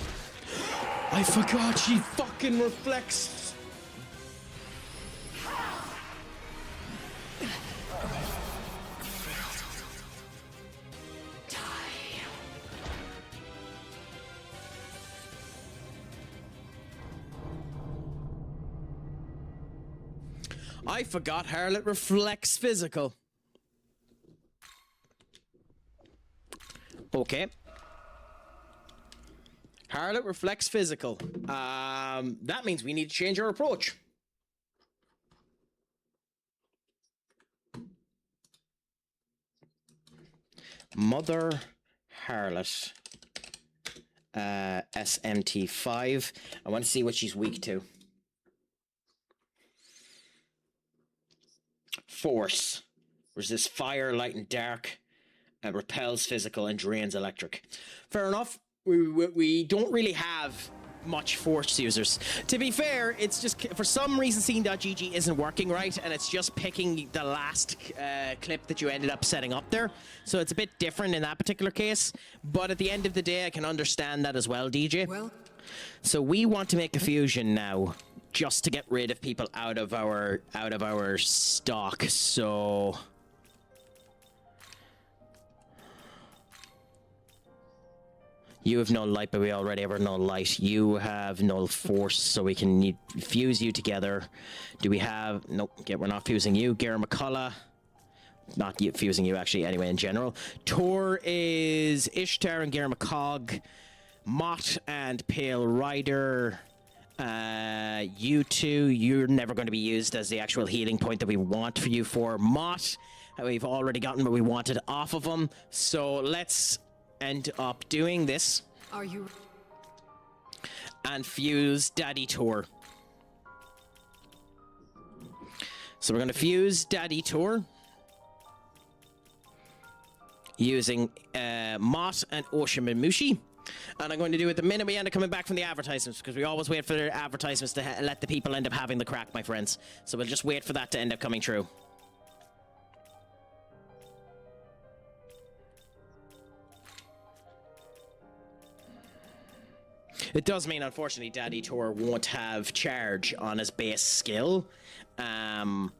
I forgot she fucking reflects. I forgot Harlot reflects physical. Okay. Harlot reflects physical. That means we need to change our approach. Mother Harlot. SMT5. I want to see what she's weak to. Force. Resists fire, light, and dark. Repels physical and drains electric. Fair enough. We don't really have much force users. To be fair, it's just for some reason Scene.gg isn't working right, and it's just picking the last clip that you ended up setting up there. So it's a bit different in that particular case. But at the end of the day, I can understand that as well, DJ. Well, so we want to make a fusion now, just to get rid of people out of our stock. So you have null light, but we already have our null light. You have null force, so we can fuse you together. Do we have... Nope, we're not fusing you. Gara McCullough. Not fusing you, actually, anyway, in general. Tor is Ishtar and Gara McCog. Mott and Pale Rider. You two, you're never going to be used as the actual healing point that we want for you for. Mott, we've already gotten what we wanted off of him. So let's end up doing this. Are you? And fuse Daddy Tor. So we're going to fuse Daddy Tor using Mott and Oshimamushi. And I'm going to do it the minute we end up coming back from the advertisements, because we always wait for the advertisements to let the people end up having the crack, my friends. So we'll just wait for that to end up coming true. It does mean, unfortunately, Daddy Tor won't have charge on his base skill. And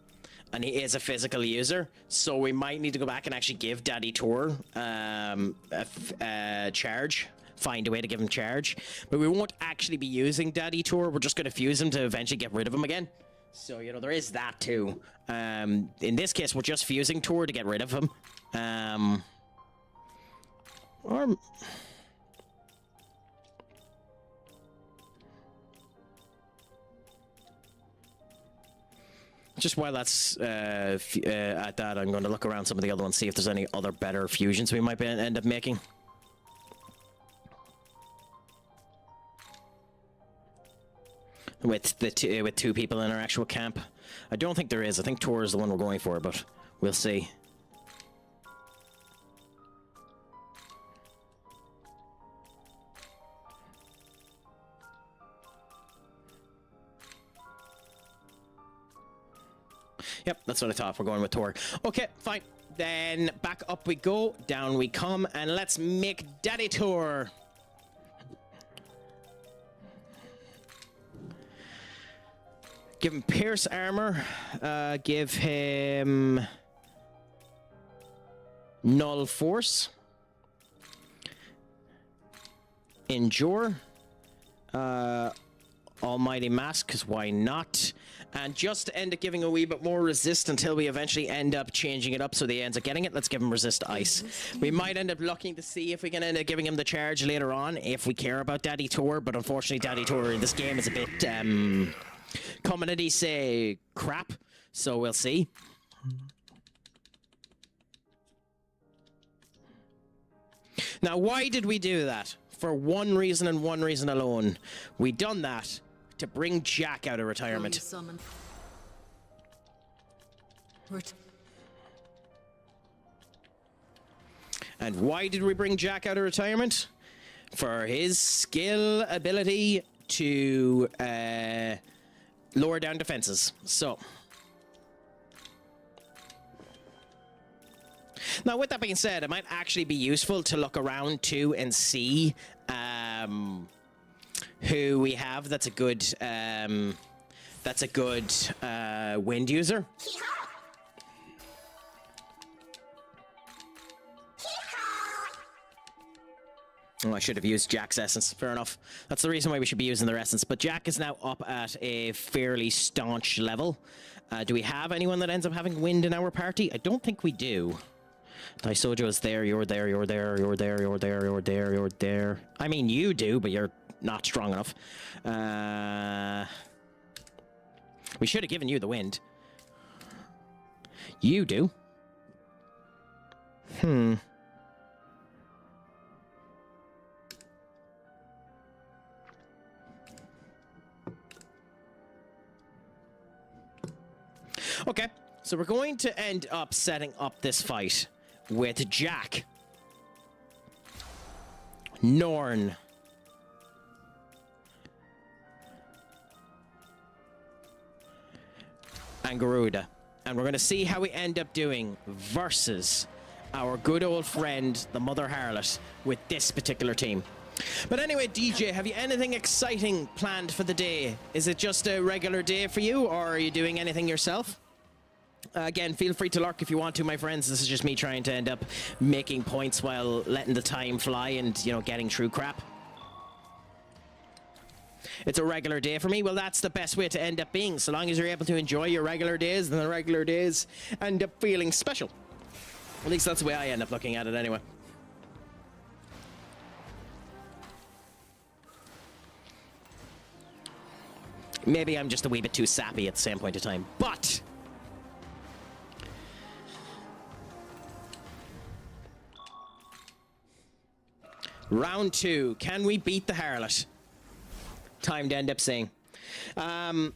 he is a physical user, so we might need to go back and actually give Daddy Tor a charge. Find a way to give him charge. But we won't actually be using Daddy Tor. We're just going to fuse him to eventually get rid of him again. So, you know, there is that too. In this case, we're just fusing Tor to get rid of him. Or... Just while that's at that, I'm going to look around some of the other ones, see if there's any other better fusions we might end up making. with with 2 people in our actual camp. I don't think there is. I think Tor is the one we're going for, but we'll see. Yep, that's what I thought. We're going with Tor. Okay, fine. Then back up we go, down we come, and let's make Daddy Tor. Give him Pierce Armor. Give him Null Force. Endure. Almighty Mask, because why not? And just to end up giving a wee bit more resist until we eventually end up changing it up so he ends up getting it, let's give him resist ice. We might end up looking to see if we can end up giving him the charge later on if we care about Daddy Tor, but unfortunately Daddy Tor in this game is a bit commonly say crap, so we'll see. Now why did we do that? For one reason and one reason alone. We done that to bring Jack out of retirement. And why did we bring Jack out of retirement? For his skill ability to lower down defenses. So. Now, with that being said, it might actually be useful to look around too and see who we have that's a good wind user. Oh, I should have used Jack's essence. Fair enough. That's the reason why we should be using their essence. But Jack is now up at a fairly staunch level. Do we have anyone that ends up having wind in our party? I don't think we do. Daisojo's there, you're there, you're there, you're there, you're there, you're there, you're there. I mean, you do, but you're not strong enough. We should have given you the wind. You do. Okay, so we're going to end up setting up this fight with Jack, Norn, and Garuda. And we're going to see how we end up doing versus our good old friend, the Mother Harlot, with this particular team. But anyway, DJ, have you anything exciting planned for the day? Is it just a regular day for you, or are you doing anything yourself? Again, feel free to lurk if you want to, my friends. This is just me trying to end up making points while letting the time fly and, you know, getting through crap. It's a regular day for me. Well, that's the best way to end up being. So long as you're able to enjoy your regular days, then the regular days end up feeling special. At least that's the way I end up looking at it anyway. Maybe I'm just a wee bit too sappy at the same point in time, but... Round 2. Can we beat the Harlot? Time to end up saying. Tell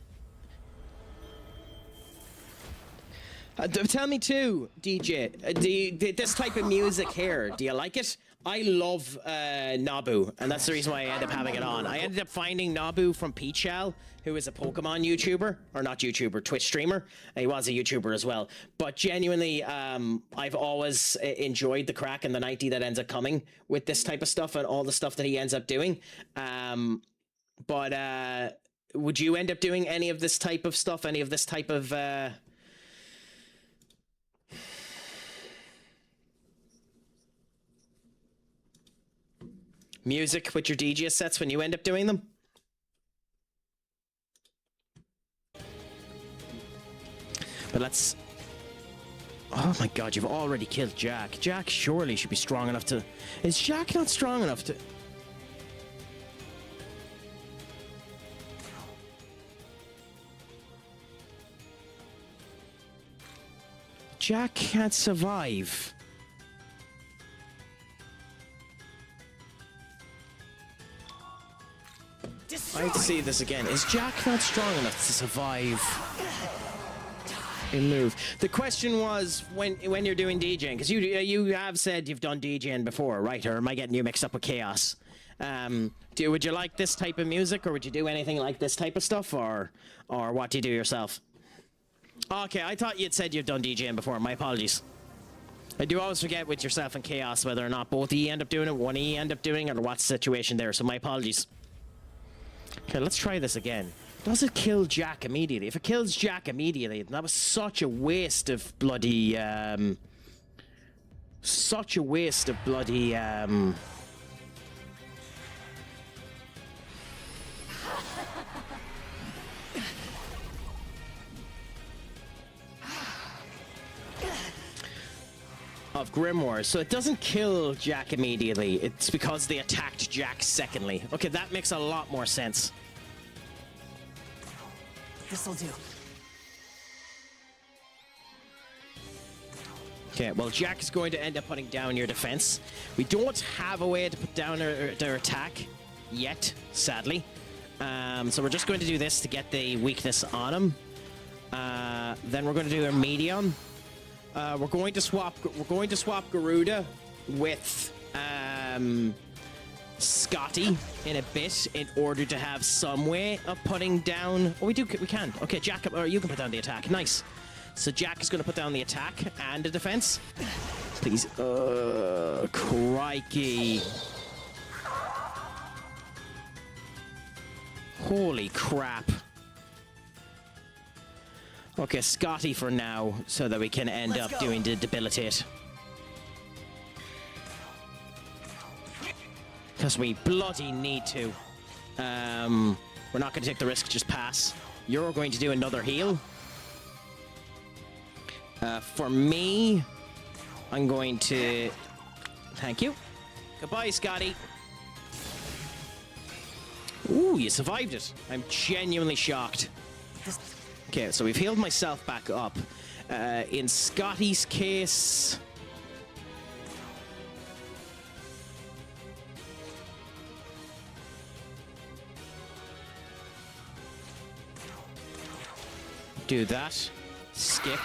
me too, DJ. This type of music here, do you like it? I love Nabu, and that's the reason why I end up having it on. I ended up finding Nabu from Peachal, who is a Pokemon YouTuber, or not YouTuber, Twitch streamer. He was a YouTuber as well. But genuinely, I've always enjoyed the Craic and the 90 that ends up coming with this type of stuff and all the stuff that he ends up doing. But would you end up doing any of this type of stuff? Any of this type of... music with your DJ sets when you end up doing them? But let's... Oh my god, you've already killed Jack. Jack surely should be strong enough to... Is Jack not strong enough to... Jack can't survive. I'd see this again. Is Jack not strong enough to survive a move? The question was when you're doing DJing, because you have said you've done DJing before, right? Or am I getting you mixed up with Chaos? Would you like this type of music, or would you do anything like this type of stuff, or what do you do yourself? Okay, I thought you'd said you've done DJing before. My apologies. I do always forget with yourself and Chaos whether or not both of you end up doing it, one of you end up doing it, or what's the situation there, so my apologies. Okay, let's try this again. Does it kill Jack immediately? If it kills Jack immediately, then that was such a waste of bloody, of Grimoire. So it doesn't kill Jack immediately. It's because they attacked Jack secondly. Okay, that makes a lot more sense. This'll do. Okay, well, Jack is going to end up putting down your defense. We don't have a way to put down their attack yet, sadly. So we're just going to do this to get the weakness on him. Then we're going to do a medium. We're going to swap Garuda with Scotty in a bit in order to have some way of putting down. Oh, we can. Okay, Jack, or you can put down the attack. Nice. So Jack is going to put down the attack and the defense. Please. Crikey. Holy crap. Okay, Scotty for now, so that we can end up doing the debilitate. Because we bloody need to. We're not going to take the risk, just pass. You're going to do another heal. For me, I'm going to... Thank you. Goodbye, Scotty. Ooh, you survived it. I'm genuinely shocked. Okay, so we've healed myself back up. In Scotty's case... Do that. Skip.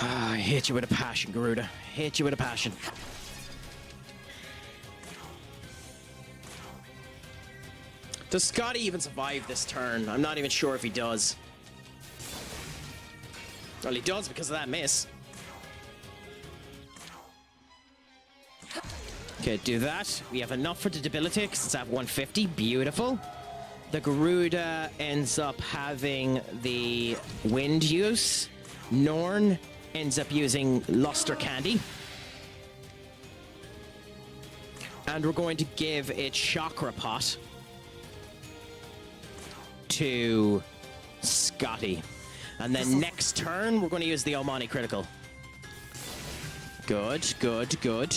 I hate you with a passion, Garuda. Hate you with a passion. Does Scotty even survive this turn? I'm not even sure if he does. Well, he does because of that miss. Okay, do that. We have enough for the debilitate because it's at 150. Beautiful. The Garuda ends up having the wind use. Norn ends up using Luster Candy. And we're going to give it Chakra Pot to Scotty. And then next turn, we're going to use the Omani Critical. Good, good, good.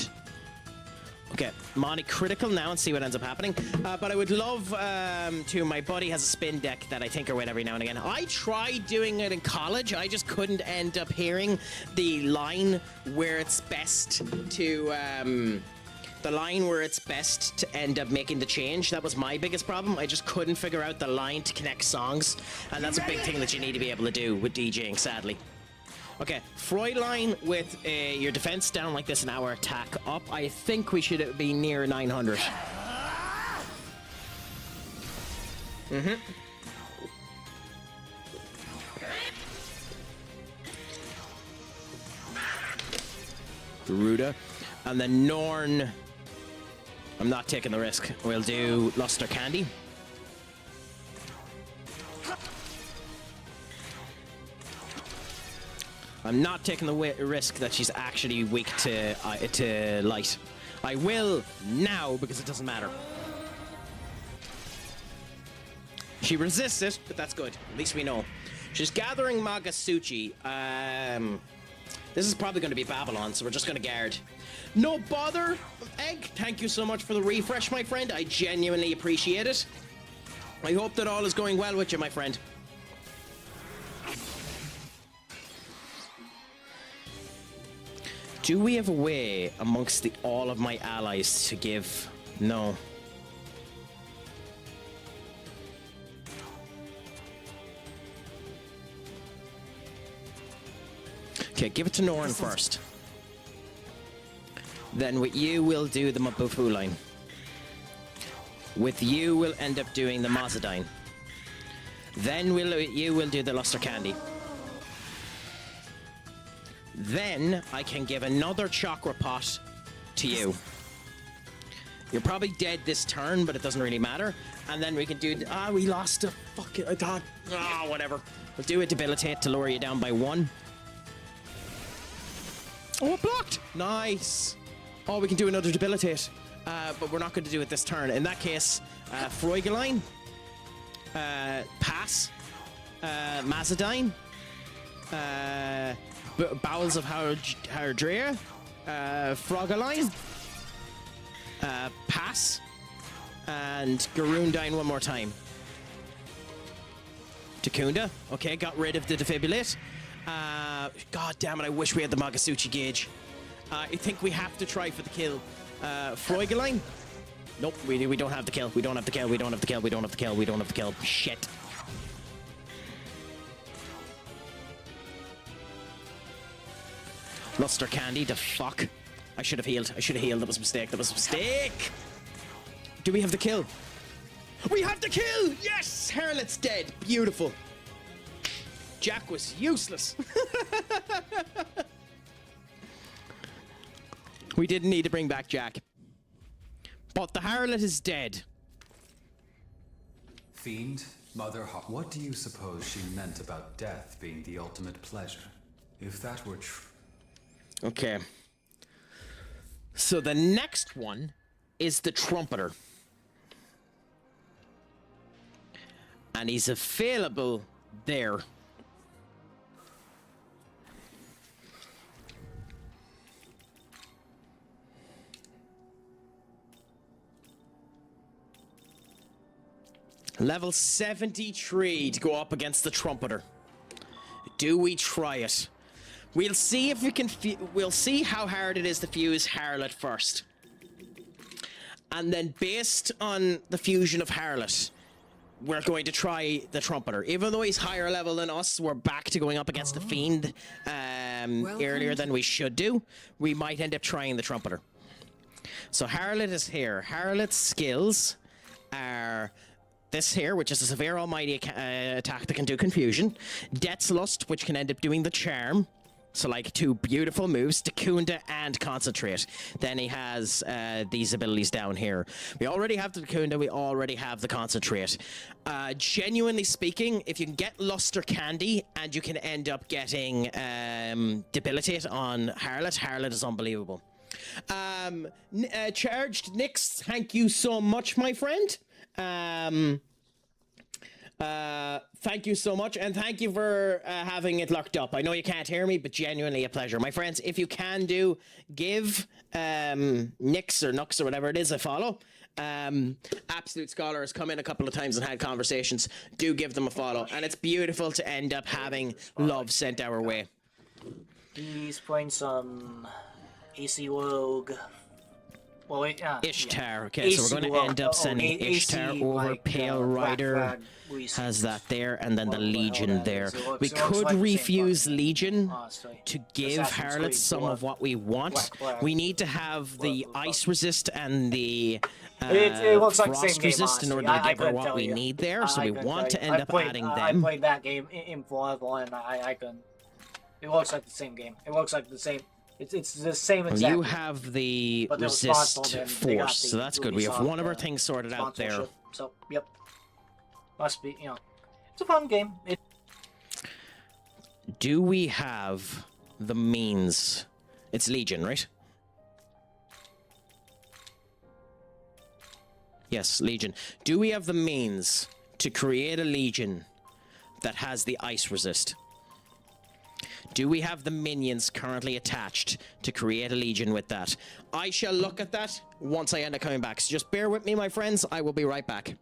Okay, Monty critical now and see what ends up happening. But I would love to... My buddy has a spin deck that I tinker with every now and again. I tried doing it in college. I just couldn't end up hearing the line where it's best to... the line where it's best to end up making the change. That was my biggest problem. I just couldn't figure out the line to connect songs. And that's a big thing that you need to be able to do with DJing, sadly. Okay, Freudline with your defense down like this and our attack up. I think we should be near 900. Mm-hmm. Garuda. And then Norn. I'm not taking the risk. We'll do Luster Candy. I'm not taking the risk that she's actually weak to light. I will now because it doesn't matter. She resists it, but that's good. At least we know. She's gathering Magasuchi. This is probably going to be Babylon, so we're just going to guard. No bother, Egg. Thank you so much for the refresh, my friend. I genuinely appreciate it. I hope that all is going well with you, my friend. Do we have a way amongst all of my allies to give... No. Okay, give it to Norn first. Then with you, we'll do the Mabufu line. With you, we'll end up doing the Mazadine. Then you will do the Luster Candy. Then I can give another Chakra Pot to you. You're probably dead this turn, but it doesn't really matter. And then we can do... we lost a fucking... I thought... whatever. We'll do a Debilitate to lower you down by 1. Oh, it blocked! Nice! Oh, we can do another Debilitate. But we're not going to do it this turn. In that case, Freugeline, Pass, Mazadine, Bowels of Hardrea, Frogaline, Pass, and Garundine one more time. Takunda, okay, got rid of the Defibrillate. God damn it, I wish we had the Magasuchi gauge. I think we have to try for the kill. Freugeline? Nope, we don't have the kill. We don't have the kill. We don't have the kill. We don't have the kill. We don't have the kill. Shit. Luster Candy, the fuck. I should have healed. I should have healed. That was a mistake. That was a mistake. Do we have the kill? We have the kill! Yes! Harlot's dead. Beautiful. Jack was useless. We didn't need to bring back Jack. But the Harlot is dead. Fiend, Mother Heart, what do you suppose she meant about death being the ultimate pleasure? If that were true... Okay. So the next one is the Trumpeter. And he's available there. Level 73 to go up against the Trumpeter. Do we try it? We'll see if we can... We'll see how hard it is to fuse Harlot first. And then based on the fusion of Harlot, we're going to try the Trumpeter. Even though he's higher level than us, we're back to going up against the Fiend earlier than we should do. We might end up trying the Trumpeter. So Harlot is here. Harlot's skills are... this here, which is a severe almighty attack that can do confusion. Death's Lust, which can end up doing the charm. So like 2 beautiful moves, Takunda and Concentrate. Then he has these abilities down here. We already have the Takunda, we already have the Concentrate. Genuinely speaking, if you can get Luster Candy and you can end up getting Debilitate on Harlot, Harlot is unbelievable. Charged Nyx, thank you so much, my friend. Thank you so much, and thank you for having it locked up. I know you can't hear me, but genuinely a pleasure. My friends, if you can do, give Nyx or Nux or whatever it is a follow. Absolute Scholar has come in a couple of times and had conversations. Do give them a follow, and it's beautiful to end up having love sent our way. He's playing some AC Rogue. Well, wait, Ishtar. Okay, so we're going to end up sending Ishtar over. Pale Rider has that there, and then the Legion there. We could refuse Legion to give Harlot some of what we want. We need to have the Ice Resist and the Frost Resist in order to give her what we need there, so we want to end up adding them. I played that game in forever, and I couldn't. It looks like the same game. It looks like the same... It's the same exact. You have the resist force, so that's good. We have one of our things sorted out there. So, yep. Must be, you know, it's a fun game. Do we have the means? It's Legion, right? Yes, Legion. Do we have the means to create a Legion that has the ice resist? Do we have the minions currently attached to create a Legion with that? I shall look at that once I end up coming back. So just bear with me, my friends. I will be right back.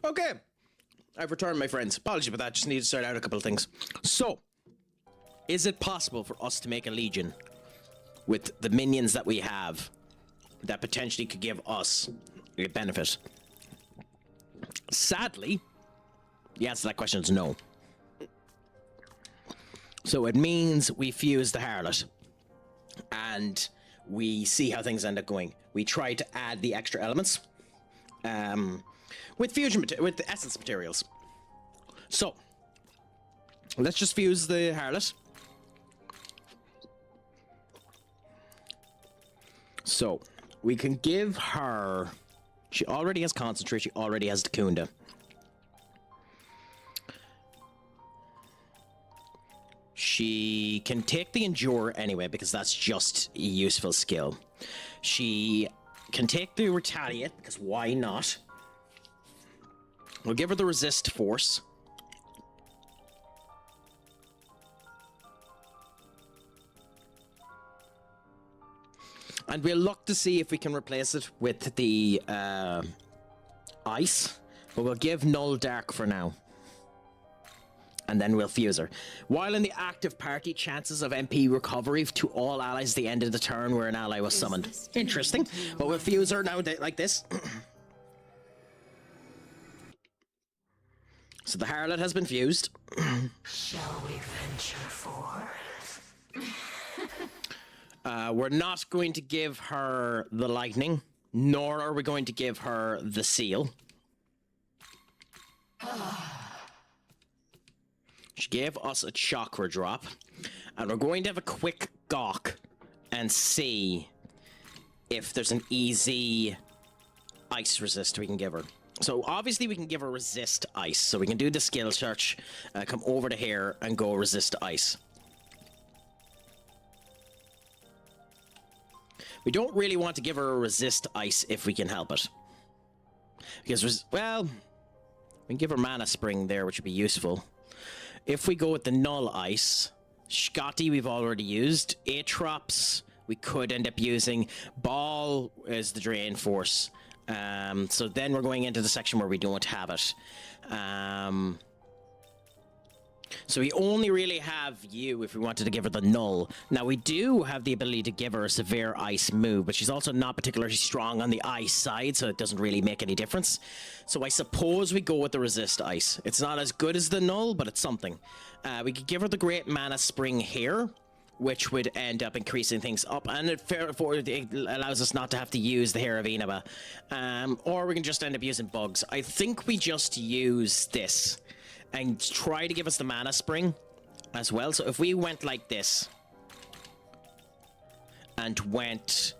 Okay. I've returned, my friends. Apologies about that. Just need to sort out a couple of things. So, is it possible for us to make a legion with the minions that we have that potentially could give us a benefit? Sadly, the answer to that question is no. So it means we fuse the harlot and we see how things end up going. We try to add the extra elements with the essence materials. So let's just fuse the harlot. So we can give her. She already has concentrate. She already has Dacunda. She can take the endure anyway because that's just a useful skill. She can take the retaliate because why not? We'll give her the resist force. And we'll look to see if we can replace it with the ice. But we'll give null dark for now. And then we'll fuse her. While in the active party, chances of MP recovery to all allies at the end of the turn where an ally was summoned. Interesting. But we'll fuse her now like this. So the harlot has been fused. Shall we venture forth? We're not going to give her the lightning, nor are we going to give her the seal. She gave us a chakra drop, and we're going to have a quick gawk and see if there's an easy ice resist we can give her. So obviously we can give her resist ice, so we can do the skill search, come over to here and go resist ice. We don't really want to give her a resist ice if we can help it. Because, well, we can give her mana spring there, which would be useful. If we go with the null ice, Scotty we've already used. Atrops we could end up using. Ball is the drain force. So then we're going into the section where we don't have it. So we only really have you if we wanted to give her the null. Now we do have the ability to give her a severe ice move, but she's also not particularly strong on the ice side, so it doesn't really make any difference. So I suppose we go with the resist ice. It's not as good as the null, but it's something. We could give her the great mana spring here, which would end up increasing things up, and it allows us not to have to use the Hair of Inaba. Or we can just end up using bugs. I think we just use this and try to give us the mana spring as well. So if we went like this and went,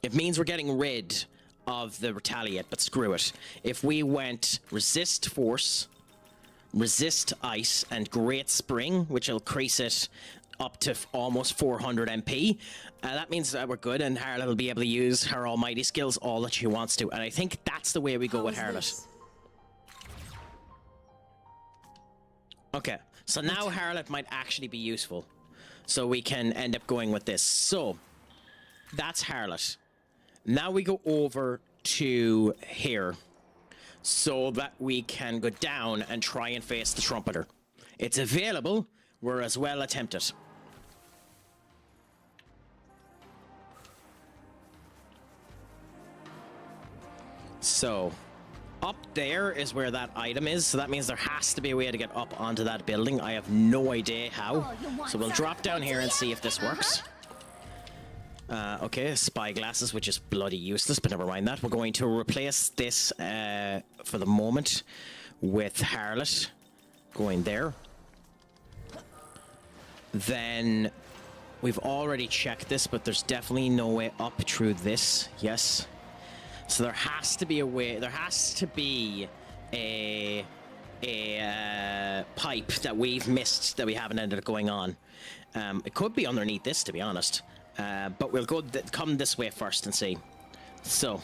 it means we're getting rid of the retaliate, but screw it. If we went resist force, resist ice, and great spring, which will increase it up to almost 400 MP, that means that we're good, and Harlot will be able to use her almighty skills all that she wants to. And I think that's the way we go with Harlot. Okay, so now Harlot might actually be useful. So we can end up going with this. So, that's Harlot. Now we go over to here, so that we can go down and try and face the Trumpeter. It's available, we're as well attempt it. So, up there is where that item is, so that means there has to be a way to get up onto that building. I have no idea how. So we'll drop down here and see if this works. Okay, spy glasses, which is bloody useless, but never mind that. We're going to replace this for the moment with Harlot going there. Then we've already checked this, but there's definitely no way up through this. Yes. So there has to be a way, there has to be a pipe that we've missed that we haven't ended up going on. It could be underneath this, to be honest. But we'll go come this way first and see. So.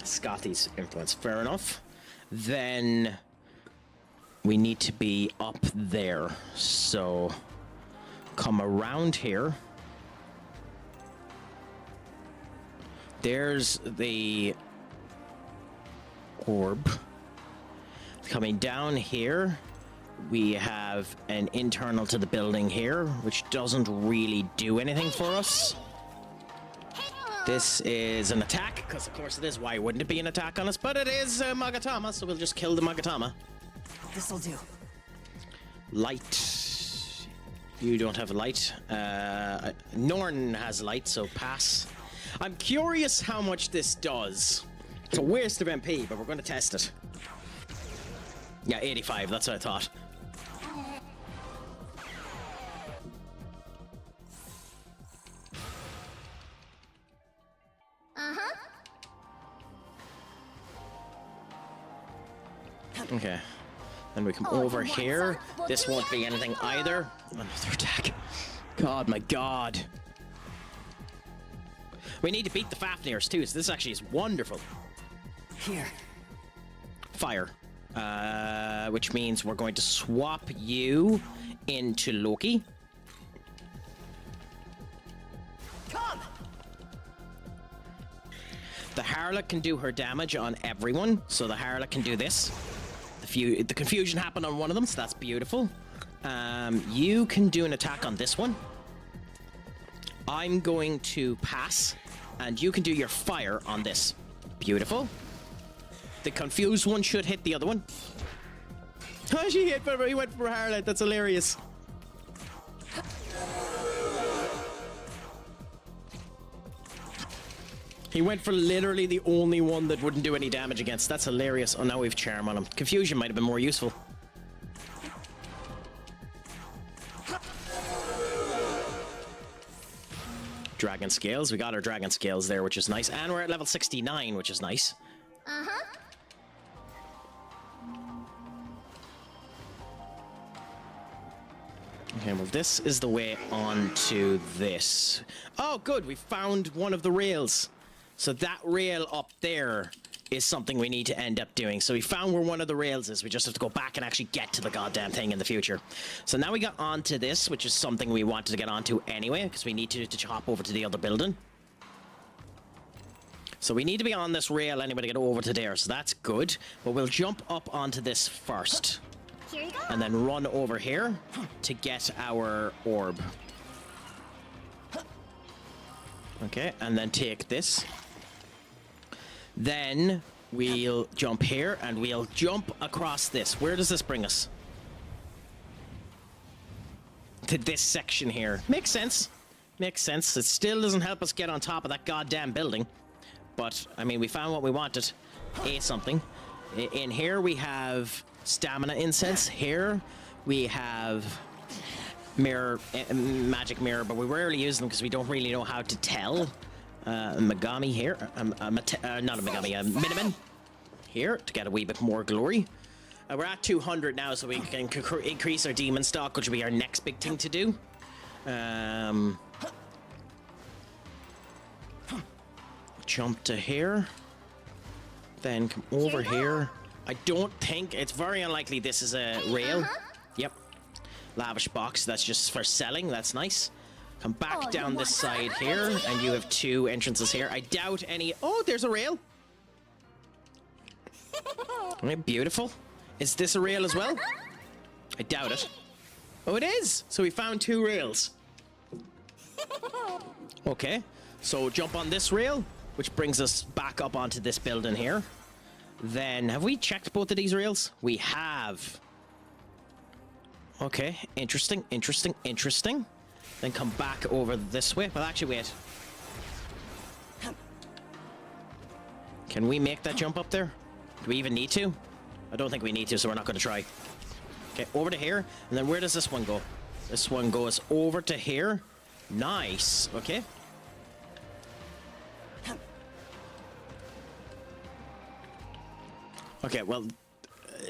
Scotty's influence, fair enough. Then we need to be up there. So come around here. There's the orb. Coming down here, we have an internal to the building here, which doesn't really do anything for us. This is an attack, because of course it is. Why wouldn't it be an attack on us? But it is Magatama, so we'll just kill the Magatama. This'll do. Light. You don't have a light. Norn has light, so pass. I'm curious how much this does. It's a waste of MP, but we're going to test it. Yeah, 85, that's what I thought. Okay. Then we come over here. This won't be anything either. Another attack. God, my God. We need to beat the Fafnirs too, so this actually is wonderful. Here. Fire. Which means we're going to swap you into Loki. Come. The Harlot can do her damage on everyone, so the Harlot can do this. The confusion happened on one of them, so that's beautiful. You can do an attack on this one. I'm going to pass, and you can do your fire on this. Beautiful. The confused one should hit the other one. Oh, she hit, but he went for Harlot. That's hilarious. He went for literally the only one that wouldn't do any damage against. That's hilarious. Oh, now we have Charm on him. Confusion might have been more useful. Dragon Scales. We got our Dragon Scales there, which is nice. And we're at level 69, which is nice. Okay, well, this is the way onto this. Oh, good. We found one of the rails. So that rail up there is something we need to end up doing. So we found where one of the rails is. We just have to go back and actually get to the goddamn thing in the future. So now we got onto this, which is something we wanted to get onto anyway, because we need to hop over to the other building. So we need to be on this rail anyway to get over to there. So that's good. But we'll jump up onto this first. Here you go. And then run over here to get our orb. Okay, and then take this. Then we'll jump here, and we'll jump across this. Where does this bring us? To this section here. Makes sense. Makes sense. It still doesn't help us get on top of that goddamn building. But, I mean, we found what we wanted. Something. In here we have stamina incense. Here we have mirror, magic mirror, but we rarely use them because we don't really know how to tell. Megami here, not a Megami, a Miniman here to get a wee bit more glory. We're at 200 now, so we can increase our demon stock, which will be our next big thing to do. Jump to here, then come over here. I don't think, it's very unlikely this is a rail. Yep. Lavish box, that's just for selling, that's nice. Come back down this side here, and you have two entrances here. I doubt any... Oh, there's a rail. Okay, beautiful. Is this a rail as well? I doubt it. Oh, it is! So we found two rails. Okay, so jump on this rail, which brings us back up onto this building here. Then, have we checked both of these rails? We have. Okay, interesting, interesting, interesting. Then come back over this way. Well, actually, wait. Can we make that jump up there? Do we even need to? I don't think we need to, so we're not going to try. Okay, over to here. And then where does this one go? This one goes over to here. Nice. Okay. Okay, well,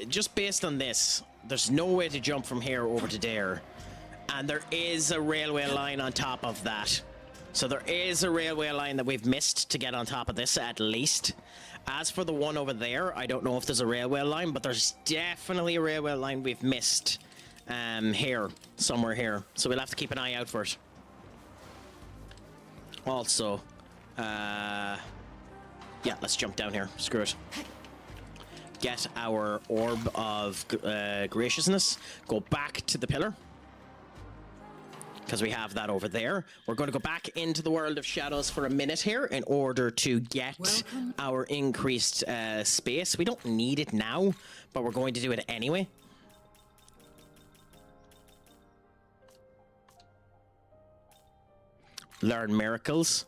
just based on this, there's no way to jump from here over to there. And there is a railway line on top of that. So there is a railway line that we've missed to get on top of this, at least. As for the one over there, I don't know if there's a railway line, but there's definitely a railway line we've missed here, somewhere here. So we'll have to keep an eye out for it. Also, yeah, let's jump down here. Screw it. Get our orb of graciousness. Go back to the pillar. Because we have that over there. We're going to go back into the world of shadows for a minute here in order to get our increased space. We don't need it now, but we're going to do it anyway. Learn miracles.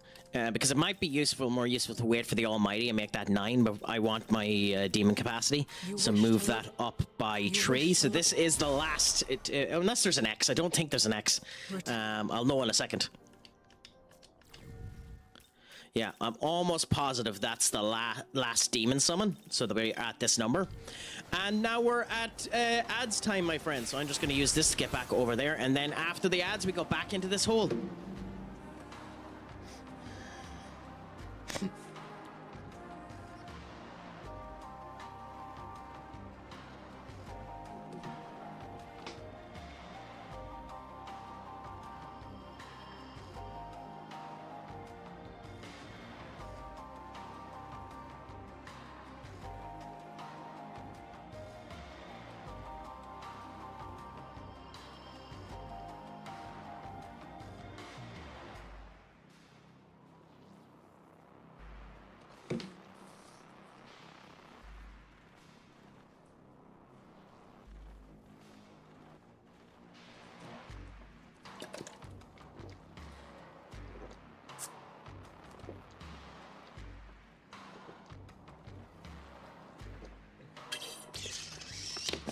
Because it might be more useful to wait for the Almighty and make that 9, but I want my demon capacity, so move that up by 3. So this is the last, unless there's an X. I don't think there's an X. I'll know in a second. Yeah, I'm almost positive that's the last demon summon, so that we're at this number. And now we're at ads time, my friend, so I'm just going to use this to get back over there, and then after the ads, we go back into this hole.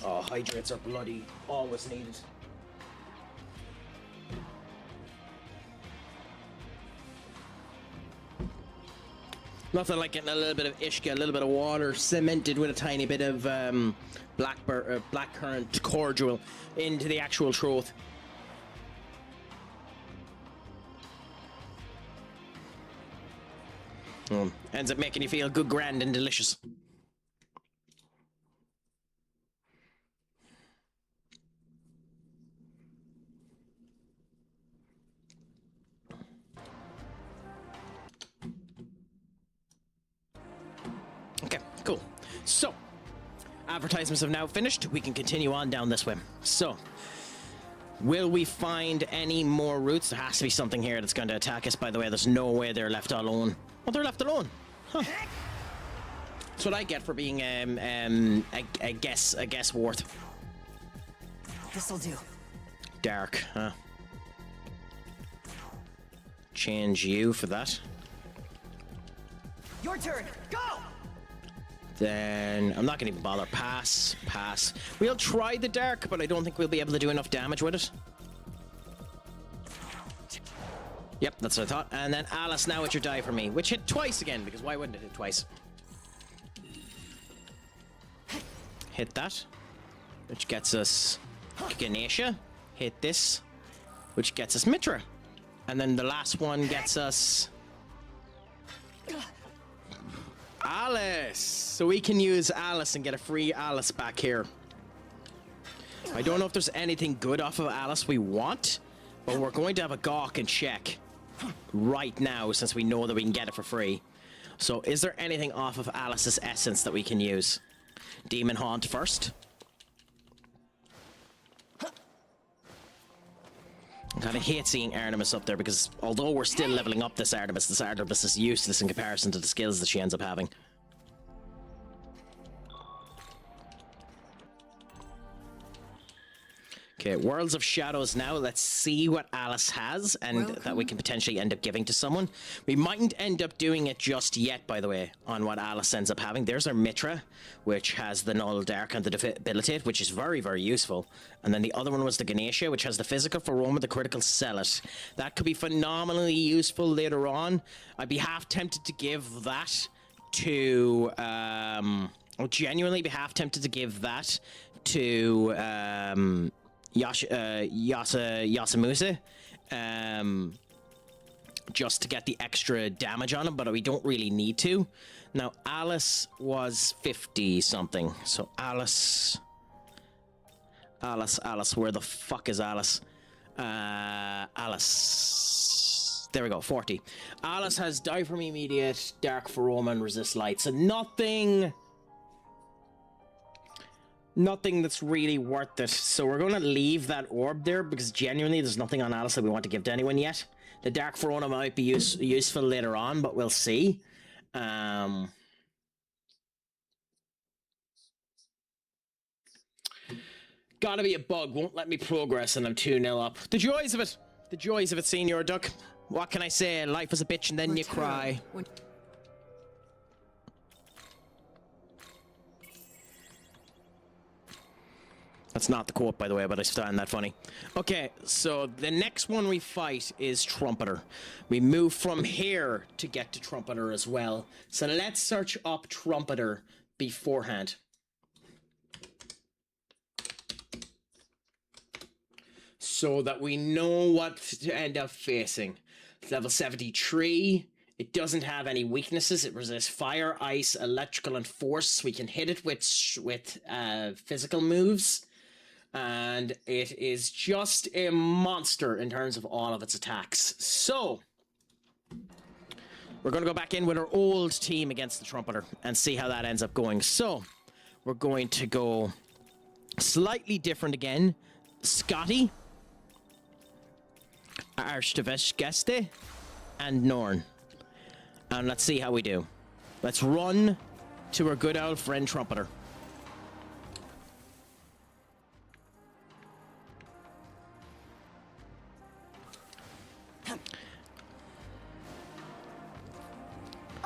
Oh, hydrates are bloody always needed. Nothing like getting a little bit of ishka, a little bit of water cemented with a tiny bit of blackcurrant cordial into the actual throat. Ends up making you feel good, grand, and delicious. Okay, cool. So, advertisements have now finished. We can continue on down this way. So, will we find any more routes? There has to be something here that's going to attack us, by the way. There's no way they're left alone. Oh, they're left alone. Huh. That's what I get for being a guess worth. This'll do. Dark, huh? Change you for that. Your turn. Go. Then I'm not going to even bother. Pass. We'll try the dark, but I don't think we'll be able to do enough damage with it. Yep, that's what I thought. And then Alice, now it's your die for me, which hit twice again, because why wouldn't it hit twice? Hit that, which gets us Ganesha. Hit this, which gets us Mitra. And then the last one gets us Alice. So we can use Alice and get a free Alice back here. I don't know if there's anything good off of Alice we want, but we're going to have a gawk and check right now since we know that we can get it for free. So is there anything off of Alice's essence that we can use? Demon Haunt first. I kind of hate seeing Artemis up there because although we're still leveling up this Artemis is useless in comparison to the skills that she ends up having. Okay, Worlds of Shadows now. Let's see what Alice has and that we can potentially end up giving to someone. We mightn't end up doing it just yet, by the way, on what Alice ends up having. There's our Mitra, which has the Null Dark and the Debilitate, which is very, very useful. And then the other one was the Ganesha, which has the Physical for Roma, the Critical Sell It. That could be phenomenally useful later on. I'd be half tempted to give that to... I'll genuinely be half tempted to give that to... Yasamuse, just to get the extra damage on him, but we don't really need to. Now, Alice was 50 something. So Alice, where the fuck is Alice? Alice. There we go, 40. Alice has Die From Immediate, Dark for Roman, Resist Light. So nothing that's really worth it. So we're going to leave that orb there because genuinely there's nothing on Alice that we want to give to anyone yet. The Dark Verona might be useful later on, but we'll see. Gotta be a bug. Won't let me progress and I'm 2-0 up. The joys of it. The joys of it, Senior Duck. What can I say? Life is a bitch and then you cry. That's not the quote, by the way, but I find that funny. Okay, so the next one we fight is Trumpeter. We move from here to get to Trumpeter as well. So let's search up Trumpeter beforehand. So that we know what to end up facing. It's level 73. It doesn't have any weaknesses. It resists fire, ice, electrical, and force. We can hit it with physical moves. And it is just a monster in terms of all of its attacks. So, we're going to go back in with our old team against the Trumpeter and see how that ends up going. So, we're going to go slightly different again. Scotty, Archivesgeste, and Norn. And let's see how we do. Let's run to our good old friend Trumpeter.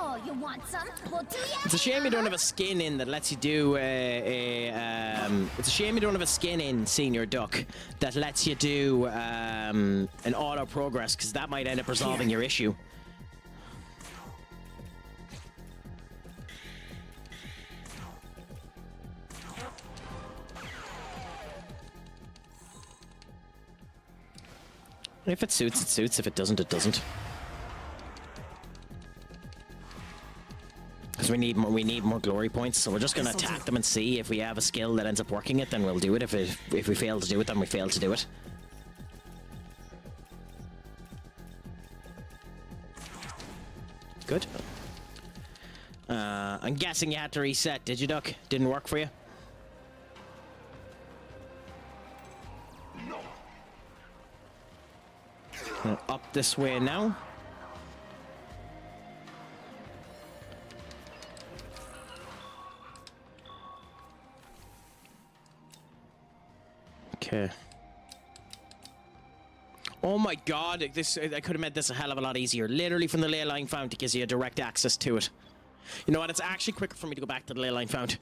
Oh, you want some? Well, do ya? It's a shame you don't have a skin in that lets you do it's a shame you don't have a skin in Senior Duck that lets you do an auto progress, because that might end up resolving your issue. If it suits, it suits. If it doesn't, it doesn't. Because we need more glory points, so we're just gonna attack them and see if we have a skill that ends up working it, then we'll do it. If we fail to do it, then we fail to do it. Good. I'm guessing you had to reset, did you, Duck? Didn't work for you? Up this way now. Okay. Oh my god, I could have made this a hell of a lot easier. Literally from the ley line fount, it gives you a direct access to it. You know what, it's actually quicker for me to go back to the ley line fount.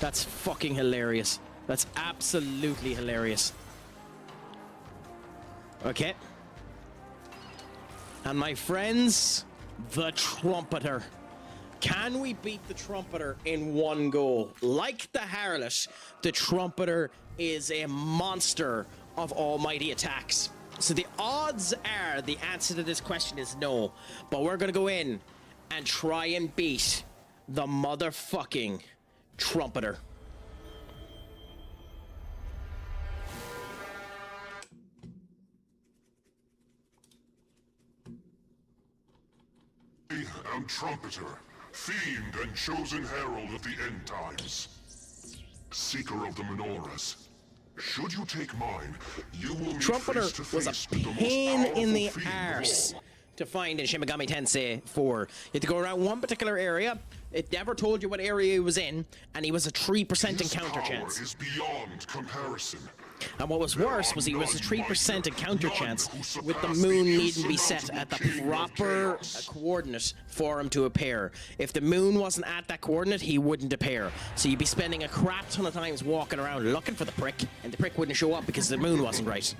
That's fucking hilarious. That's absolutely hilarious. Okay. And my friends, the Trumpeter. Can we beat the Trumpeter in one go? Like the Harlot, the Trumpeter is a monster of almighty attacks. So the odds are the answer to this question is no. But we're going to go in and try and beat the motherfucking Trumpeter. I am Trumpeter, fiend and chosen herald of the end times. Seeker of the menorahs. Should you take mine, you will meet Trumpeter face to was a face with the most pain in the powerful fiend of arse all. to find in Shin Megami Tensei IV. You had to go around one particular area. It never told you what area he was in, and he was a 3% encounter chance. Is beyond comparison. And what was worse was he was a 3% encounter chance with the moon needing to be set at the proper coordinate for him to appear. If the moon wasn't at that coordinate, he wouldn't appear. So you'd be spending a crap ton of times walking around looking for the prick, and the prick wouldn't show up because the moon wasn't right.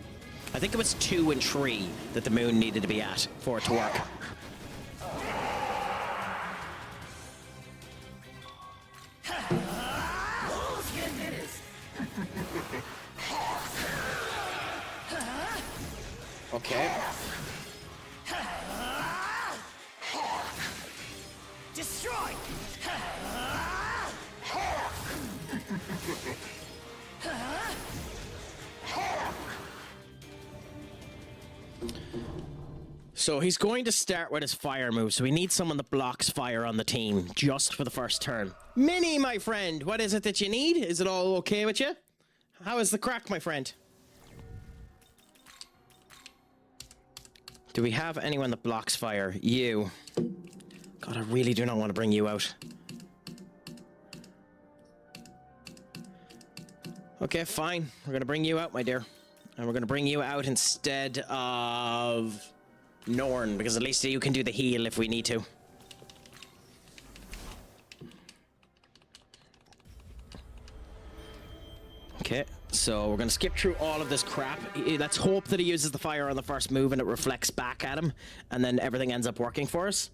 I think it was 2 and 3 that the moon needed to be at for it to work. Okay. Destroy! So he's going to start with his fire move, so we need someone that blocks fire on the team just for the first turn. Minnie, my friend, what is it that you need? Is it all okay with you? How is the crack, my friend? Do we have anyone that blocks fire? You. God, I really do not want to bring you out. Okay, fine. We're going to bring you out, my dear. And we're going to bring you out instead of Norn, because at least you can do the heal if we need to. Okay, so we're going to skip through all of this crap. Let's hope that he uses the fire on the first move and it reflects back at him, and then everything ends up working for us.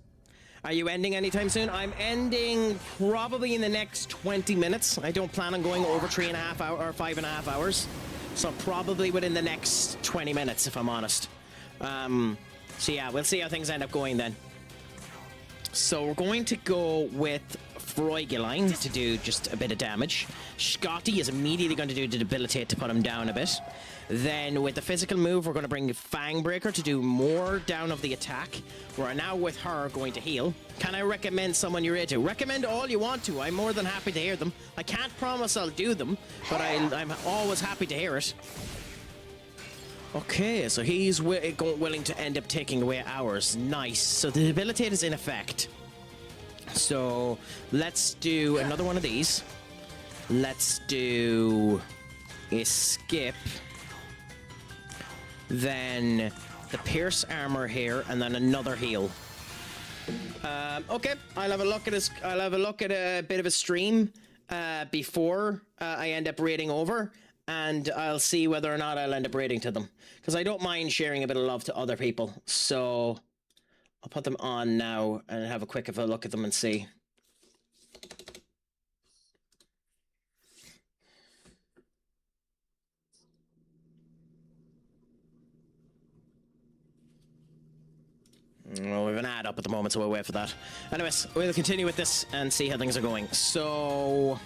Are you ending anytime soon? I'm ending probably in the next 20 minutes. I don't plan on going over 3.5 hours or 5.5 hours. So probably within the next 20 minutes, if I'm honest. So yeah, we'll see how things end up going then. So we're going to go with Freugeline to do just a bit of damage. Scotty is immediately going to do the debilitate to put him down a bit. Then with the physical move, we're going to bring Fangbreaker to do more down of the attack. We're now with her going to heal. Can I recommend someone you're into? Recommend all you want to. I'm more than happy to hear them. I can't promise I'll do them, but I'm always happy to hear it. Okay, so he's willing to end up taking away ours. Nice. So the debilitate is in effect. So let's do another one of these. Let's do a skip. Then the pierce armor here, and then another heal. Okay, I'll have a look at his. I'll have a look at a bit of a stream before I end up raiding over, and I'll see whether or not I'll end up raiding to them, because I don't mind sharing a bit of love to other people. So I'll put them on now and have a quick look at them and see. Well, we have an ad up at the moment, so we'll wait for that. Anyways, we'll continue with this and see how things are going. So...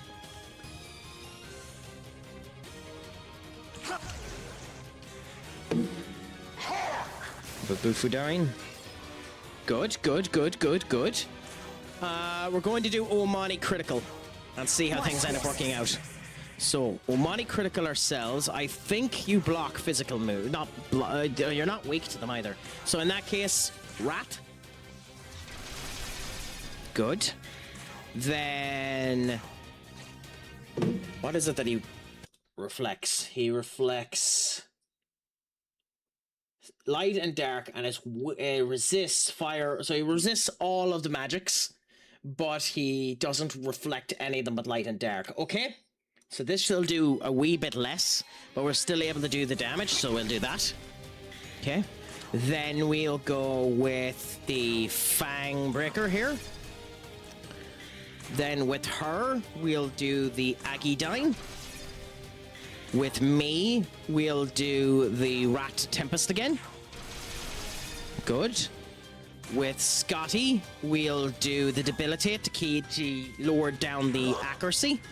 Babufudarin. Good, good, good, good, good. We're going to do Omani Critical and see how things end up working out. So, Omani Critical ourselves. I think you block physical move. You're not weak to them either. So in that case... Rat. Good. Then... what is it that he reflects? He reflects... light and dark, and it resists fire. So he resists all of the magics, but he doesn't reflect any of them but light and dark. Okay? So this will do a wee bit less, but we're still able to do the damage, so we'll do that. Okay? Then we'll go with the Fangbreaker here. Then with her, we'll do the Agidine. With me, we'll do the Rat Tempest again. Good. With Scotty, we'll do the Debilitate to lower down the accuracy.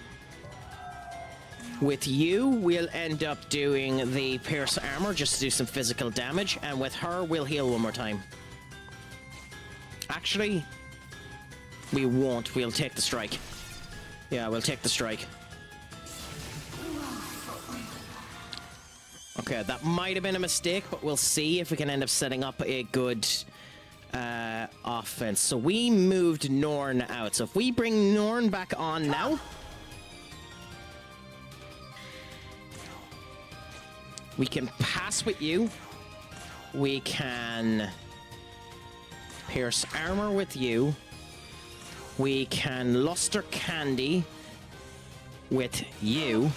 With you, we'll end up doing the Pierce Armor just to do some physical damage, and with her, we'll heal one more time. Actually, we won't. We'll take the strike. Yeah, we'll take the strike. Okay, that might have been a mistake, but we'll see if we can end up setting up a good offense. So we moved Norn out. So if we bring Norn back on now... we can pass with you. We can pierce armor with you. We can luster candy with you.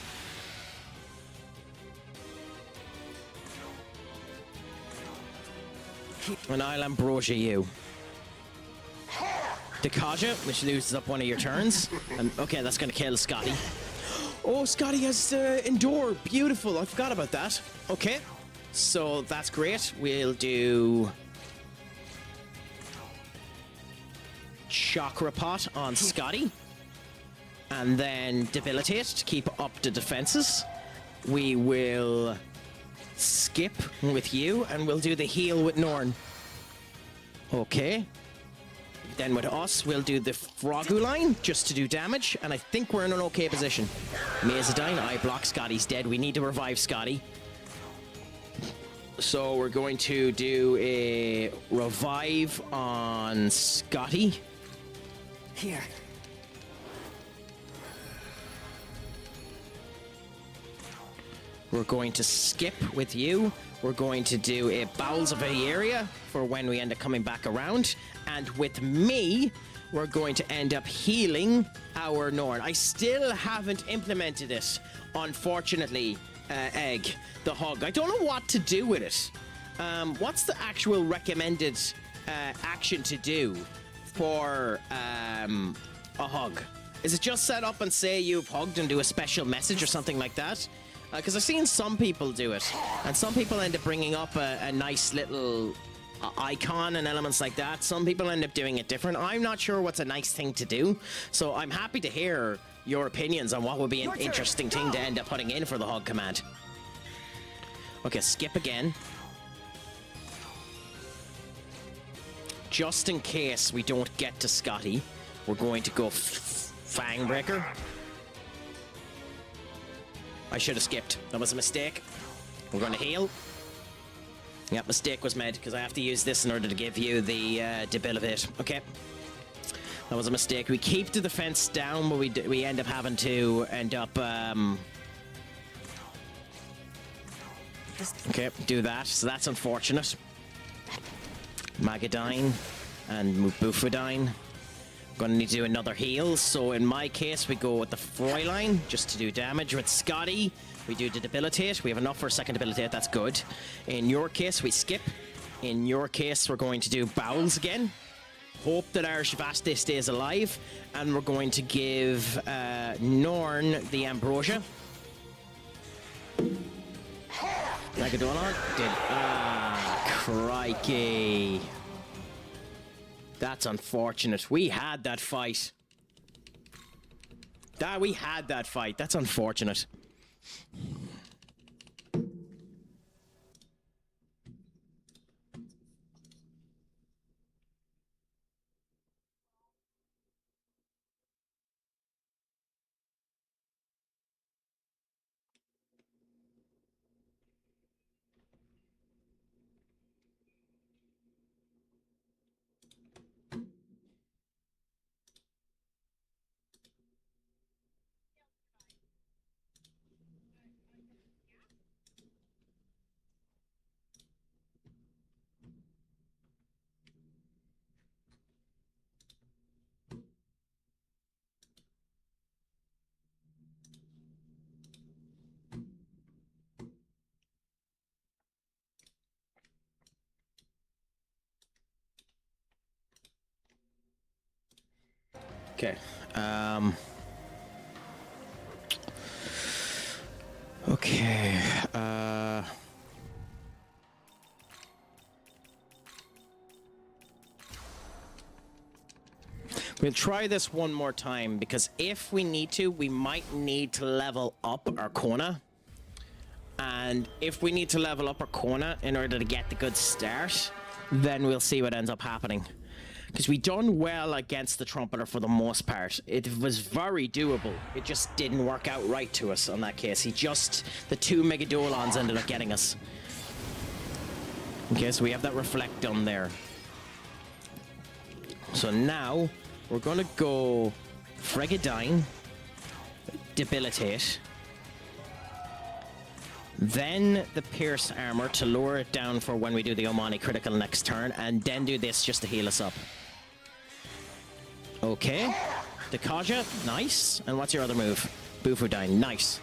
And I'll ambrosia you. Dekaja, which loses up one of your turns. And okay, that's gonna kill Scotty. Oh, Scotty has Endure. Beautiful. I forgot about that. Okay. So that's great. We'll do Chakra Pot on Scotty. And then Debilitate to keep up the defenses. We will skip with you, and we'll do the heal with Norn. Okay. Then with us, we'll do the Frogu line, just to do damage, and I think we're in an okay position. Mazadine, I block, Scotty's dead. We need to revive Scotty. So we're going to do a revive on Scotty. Here. We're going to skip with you. We're going to do a Bowels of the Area for when we end up coming back around. And with me, we're going to end up healing our Norn. I still haven't implemented it, unfortunately, Egg, the hug. I don't know what to do with it. What's the actual recommended action to do for a hug? Is it just set up and say you've hugged and do a special message or something like that? Because I've seen some people do it, and some people end up bringing up a nice little icon and elements like that. Some people end up doing it different. I'm not sure what's a nice thing to do, so I'm happy to hear your opinions on what would be an interesting thing to end up putting in for the hug command. Okay, skip again. Just in case we don't get to Scotty, we're going to go Fang Breaker. I should have skipped. That was a mistake. We're going to heal. Yep, mistake was made, because I have to use this in order to give you the debilitate. Okay. That was a mistake. We keep the defense down, but we end up having to end up... Okay, do that. So that's unfortunate. Magadine and Bufadine. Gonna need to do another heal, so in my case we go with the Froyline just to do damage. With Scotty we do the debilitate. We have enough for a second debilitate, that's good. In your case we skip. In your case we're going to do Bowels again. Hope that our Shavaste stays alive, and we're going to give Norn the Ambrosia. Megadolon did. Crikey. That's unfortunate. We had that fight. We had that fight. That's unfortunate. Okay. Okay. We'll try this one more time, because if we need to, we might need to level up our Kona. And if we need to level up our Kona in order to get the good start, then we'll see what ends up happening. Because we done well against the Trumpeter for the most part. It was very doable. It just didn't work out right to us on that case. The two Megadolons ended up getting us. Okay, so we have that reflect done there. So now, we're gonna go Fregadine, Debilitate, then the Pierce Armor to lower it down for when we do the Omani critical next turn, and then do this just to heal us up. Okay. The Kaja, nice. And what's your other move? Bufudine, nice.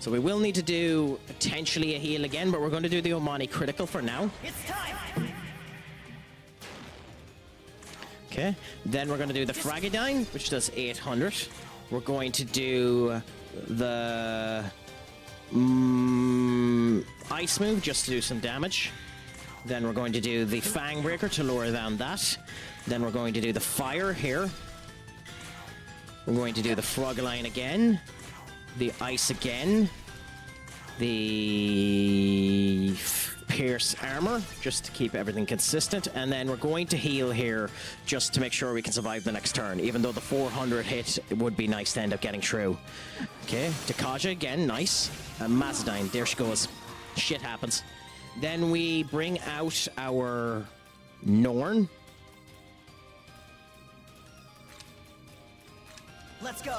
So we will need to do potentially a heal again, but we're going to do the Omani critical for now. It's time. Okay. Then we're going to do the Fragadine, which does 800. We're going to do the ice move just to do some damage. Then we're going to do the Fang Breaker to lower down that. Then we're going to do the fire here. We're going to do the frog line again. The ice again. The pierce armor, just to keep everything consistent. And then we're going to heal here just to make sure we can survive the next turn. Even though the 400 hit, it would be nice to end up getting through. Okay, Dakaja again, nice. Mazadine, there she goes. Shit happens. Then we bring out our Norn. Let's go.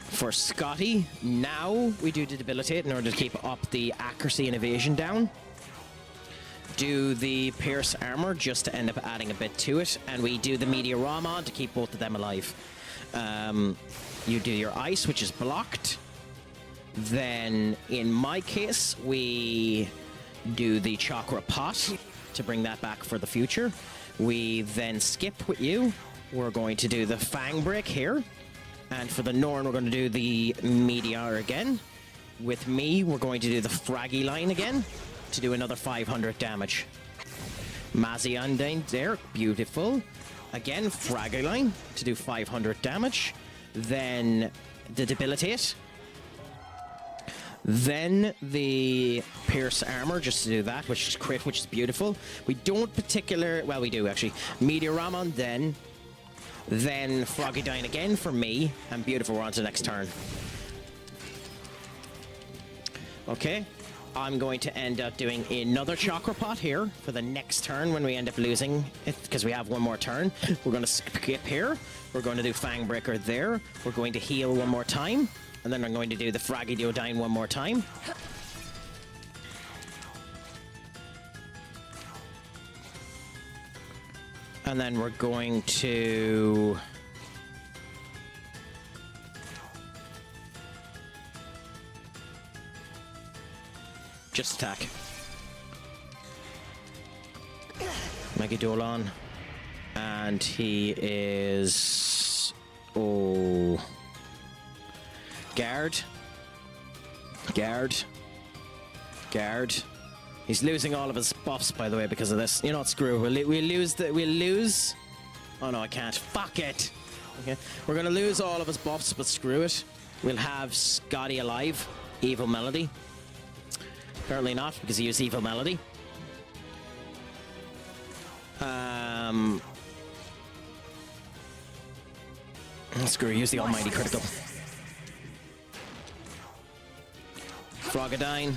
For Scotty, now we do the debilitate in order to keep up the accuracy and evasion down. Do the pierce armor just to end up adding a bit to it, and we do the Meteorama to keep both of them alive. You do your ice, which is blocked. Then, in my case, we do the chakra pot to bring that back for the future. We then skip with you. We're going to do the Fang Break here. And for the Norn, we're going to do the Meteor again. With me, we're going to do the Fraggy line again to do another 500 damage. Mazzy Undyne there, beautiful. Again, Fraggy line to do 500 damage. Then the Debilitate. Then the Pierce Armor, just to do that, which is crit, which is beautiful. We don't well, we do actually. Meteoramon, then Froggy Dine again for me, and beautiful, we're on to the next turn. Okay, I'm going to end up doing another Chakra Pot here for the next turn when we end up losing it, because we have one more turn. We're going to skip here. We're going to do Fang Breaker there. We're going to heal one more time, and then I'm going to do the Froggy Duodine one more time. And then we're going to... just attack. Megadolon. And he is... oh... Guard. Guard. Guard. He's losing all of his buffs, by the way, because of this. You know what, screw. We'll lose... oh no, I can't. Fuck it! Okay, we're gonna lose all of his buffs, but screw it. We'll have Scotty alive. Evil Melody. Apparently not, because he used Evil Melody. Screw, use the Almighty Critical. Frogadine.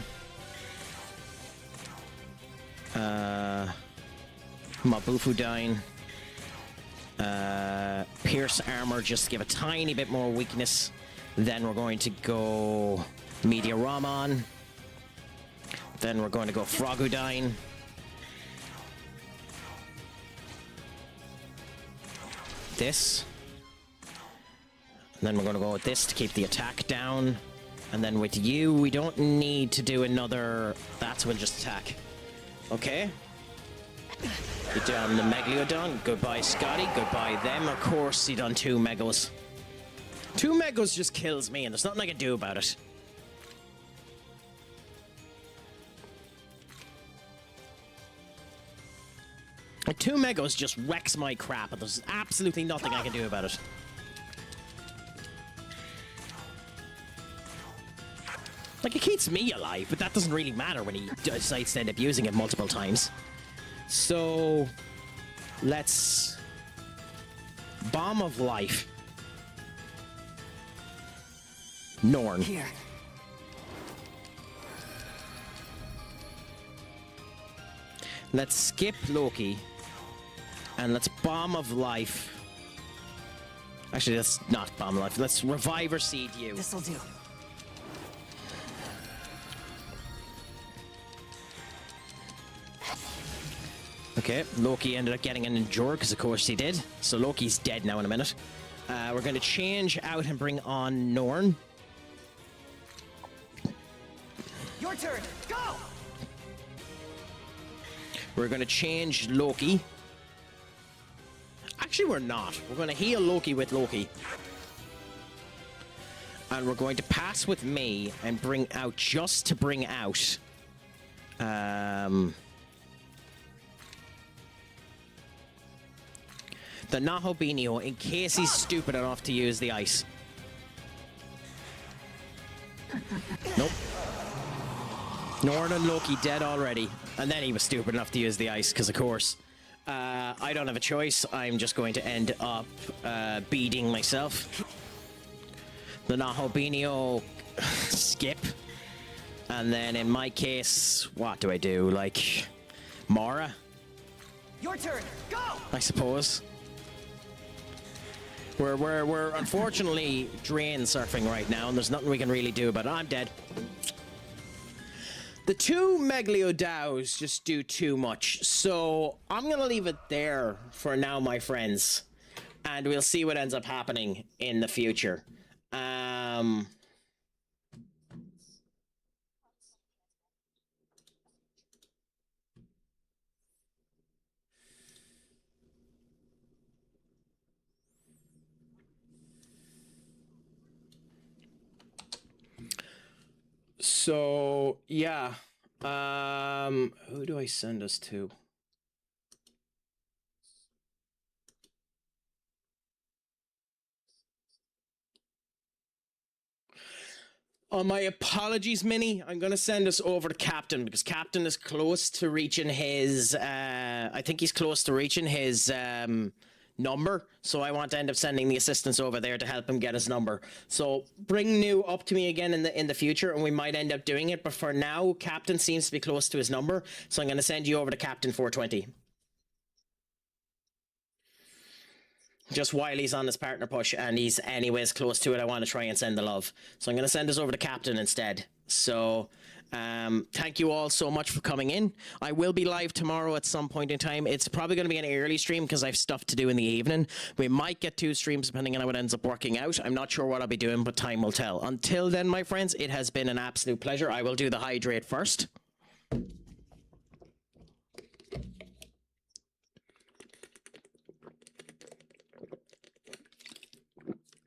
Mabufudine. Pierce Armor, just to give a tiny bit more weakness. Then we're going to go Meteoramon. Then we're going to go Frogudine. This. And then we're going to go with this to keep the attack down. And then with you, we don't need to do another... that's we'll just attack. Okay. You done the Megalodon. Goodbye, Scotty. Goodbye, them. Of course, you done 2 Megos. 2 Megos just kills me, and there's nothing I can do about it. And 2 Megos just wrecks my crap, and there's absolutely nothing I can do about it. Like, it keeps me alive, but that doesn't really matter when he decides to end up using it multiple times. So, let's... Bomb of Life. Norn. Here. Let's skip Loki. And let's Bomb of Life. Actually, that's not Bomb of Life. Let's Reviver Seed you. This'll do. Okay, Loki ended up getting an Endure, because of course he did. So Loki's dead now in a minute. We're going to change out and bring on Norn. Your turn. Go! We're going to change Loki. Actually, we're not. We're going to heal Loki with Loki. And we're going to pass with me and bring out, just to bring out... the Nahobinio, in case he's stupid enough to use the ice. Nope. Norn and Loki dead already. And then he was stupid enough to use the ice, because of course. I don't have a choice. I'm just going to end up beating myself. The Nahobinio skip. And then in my case, what do I do? Like, Mara? Your turn. Go! I suppose. We're unfortunately drain surfing right now, and there's nothing we can really do about it. I'm dead. The two Megaliodows just do too much, so I'm gonna leave it there for now, my friends, and we'll see what ends up happening in the future. So, yeah. Who do I send us to? My apologies, Minnie. I'm going to send us over to Captain, because Captain is close to reaching his... I think he's close to reaching his... number, so I want to end up sending the assistants over there to help him get his number. So bring New up to me again in the future, and we might end up doing it. But for now, Captain seems to be close to his number, so I'm going to send you over to Captain 420. Just while he's on his partner push, and he's anyways close to it, I want to try and send the love. So I'm going to send this over to Captain instead. So thank you all so much for coming in. I will be live tomorrow at some point in time. It's probably going to be an early stream because I have stuff to do in the evening. We might get 2 streams depending on how it ends up working out. I'm not sure what I'll be doing, but time will tell. Until then, my friends, it has been an absolute pleasure. I will do the hydrate first.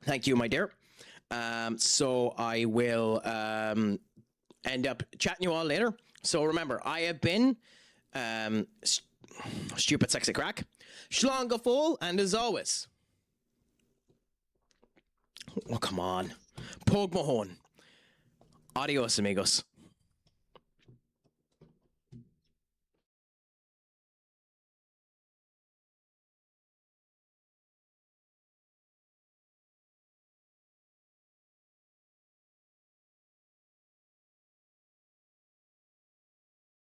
Thank you, my dear. So I will end up chatting you all later. So remember, I have been Stupid Sexy Crack, Schlongafol, and as always, oh come on, Pog Mahone. Adios, amigos.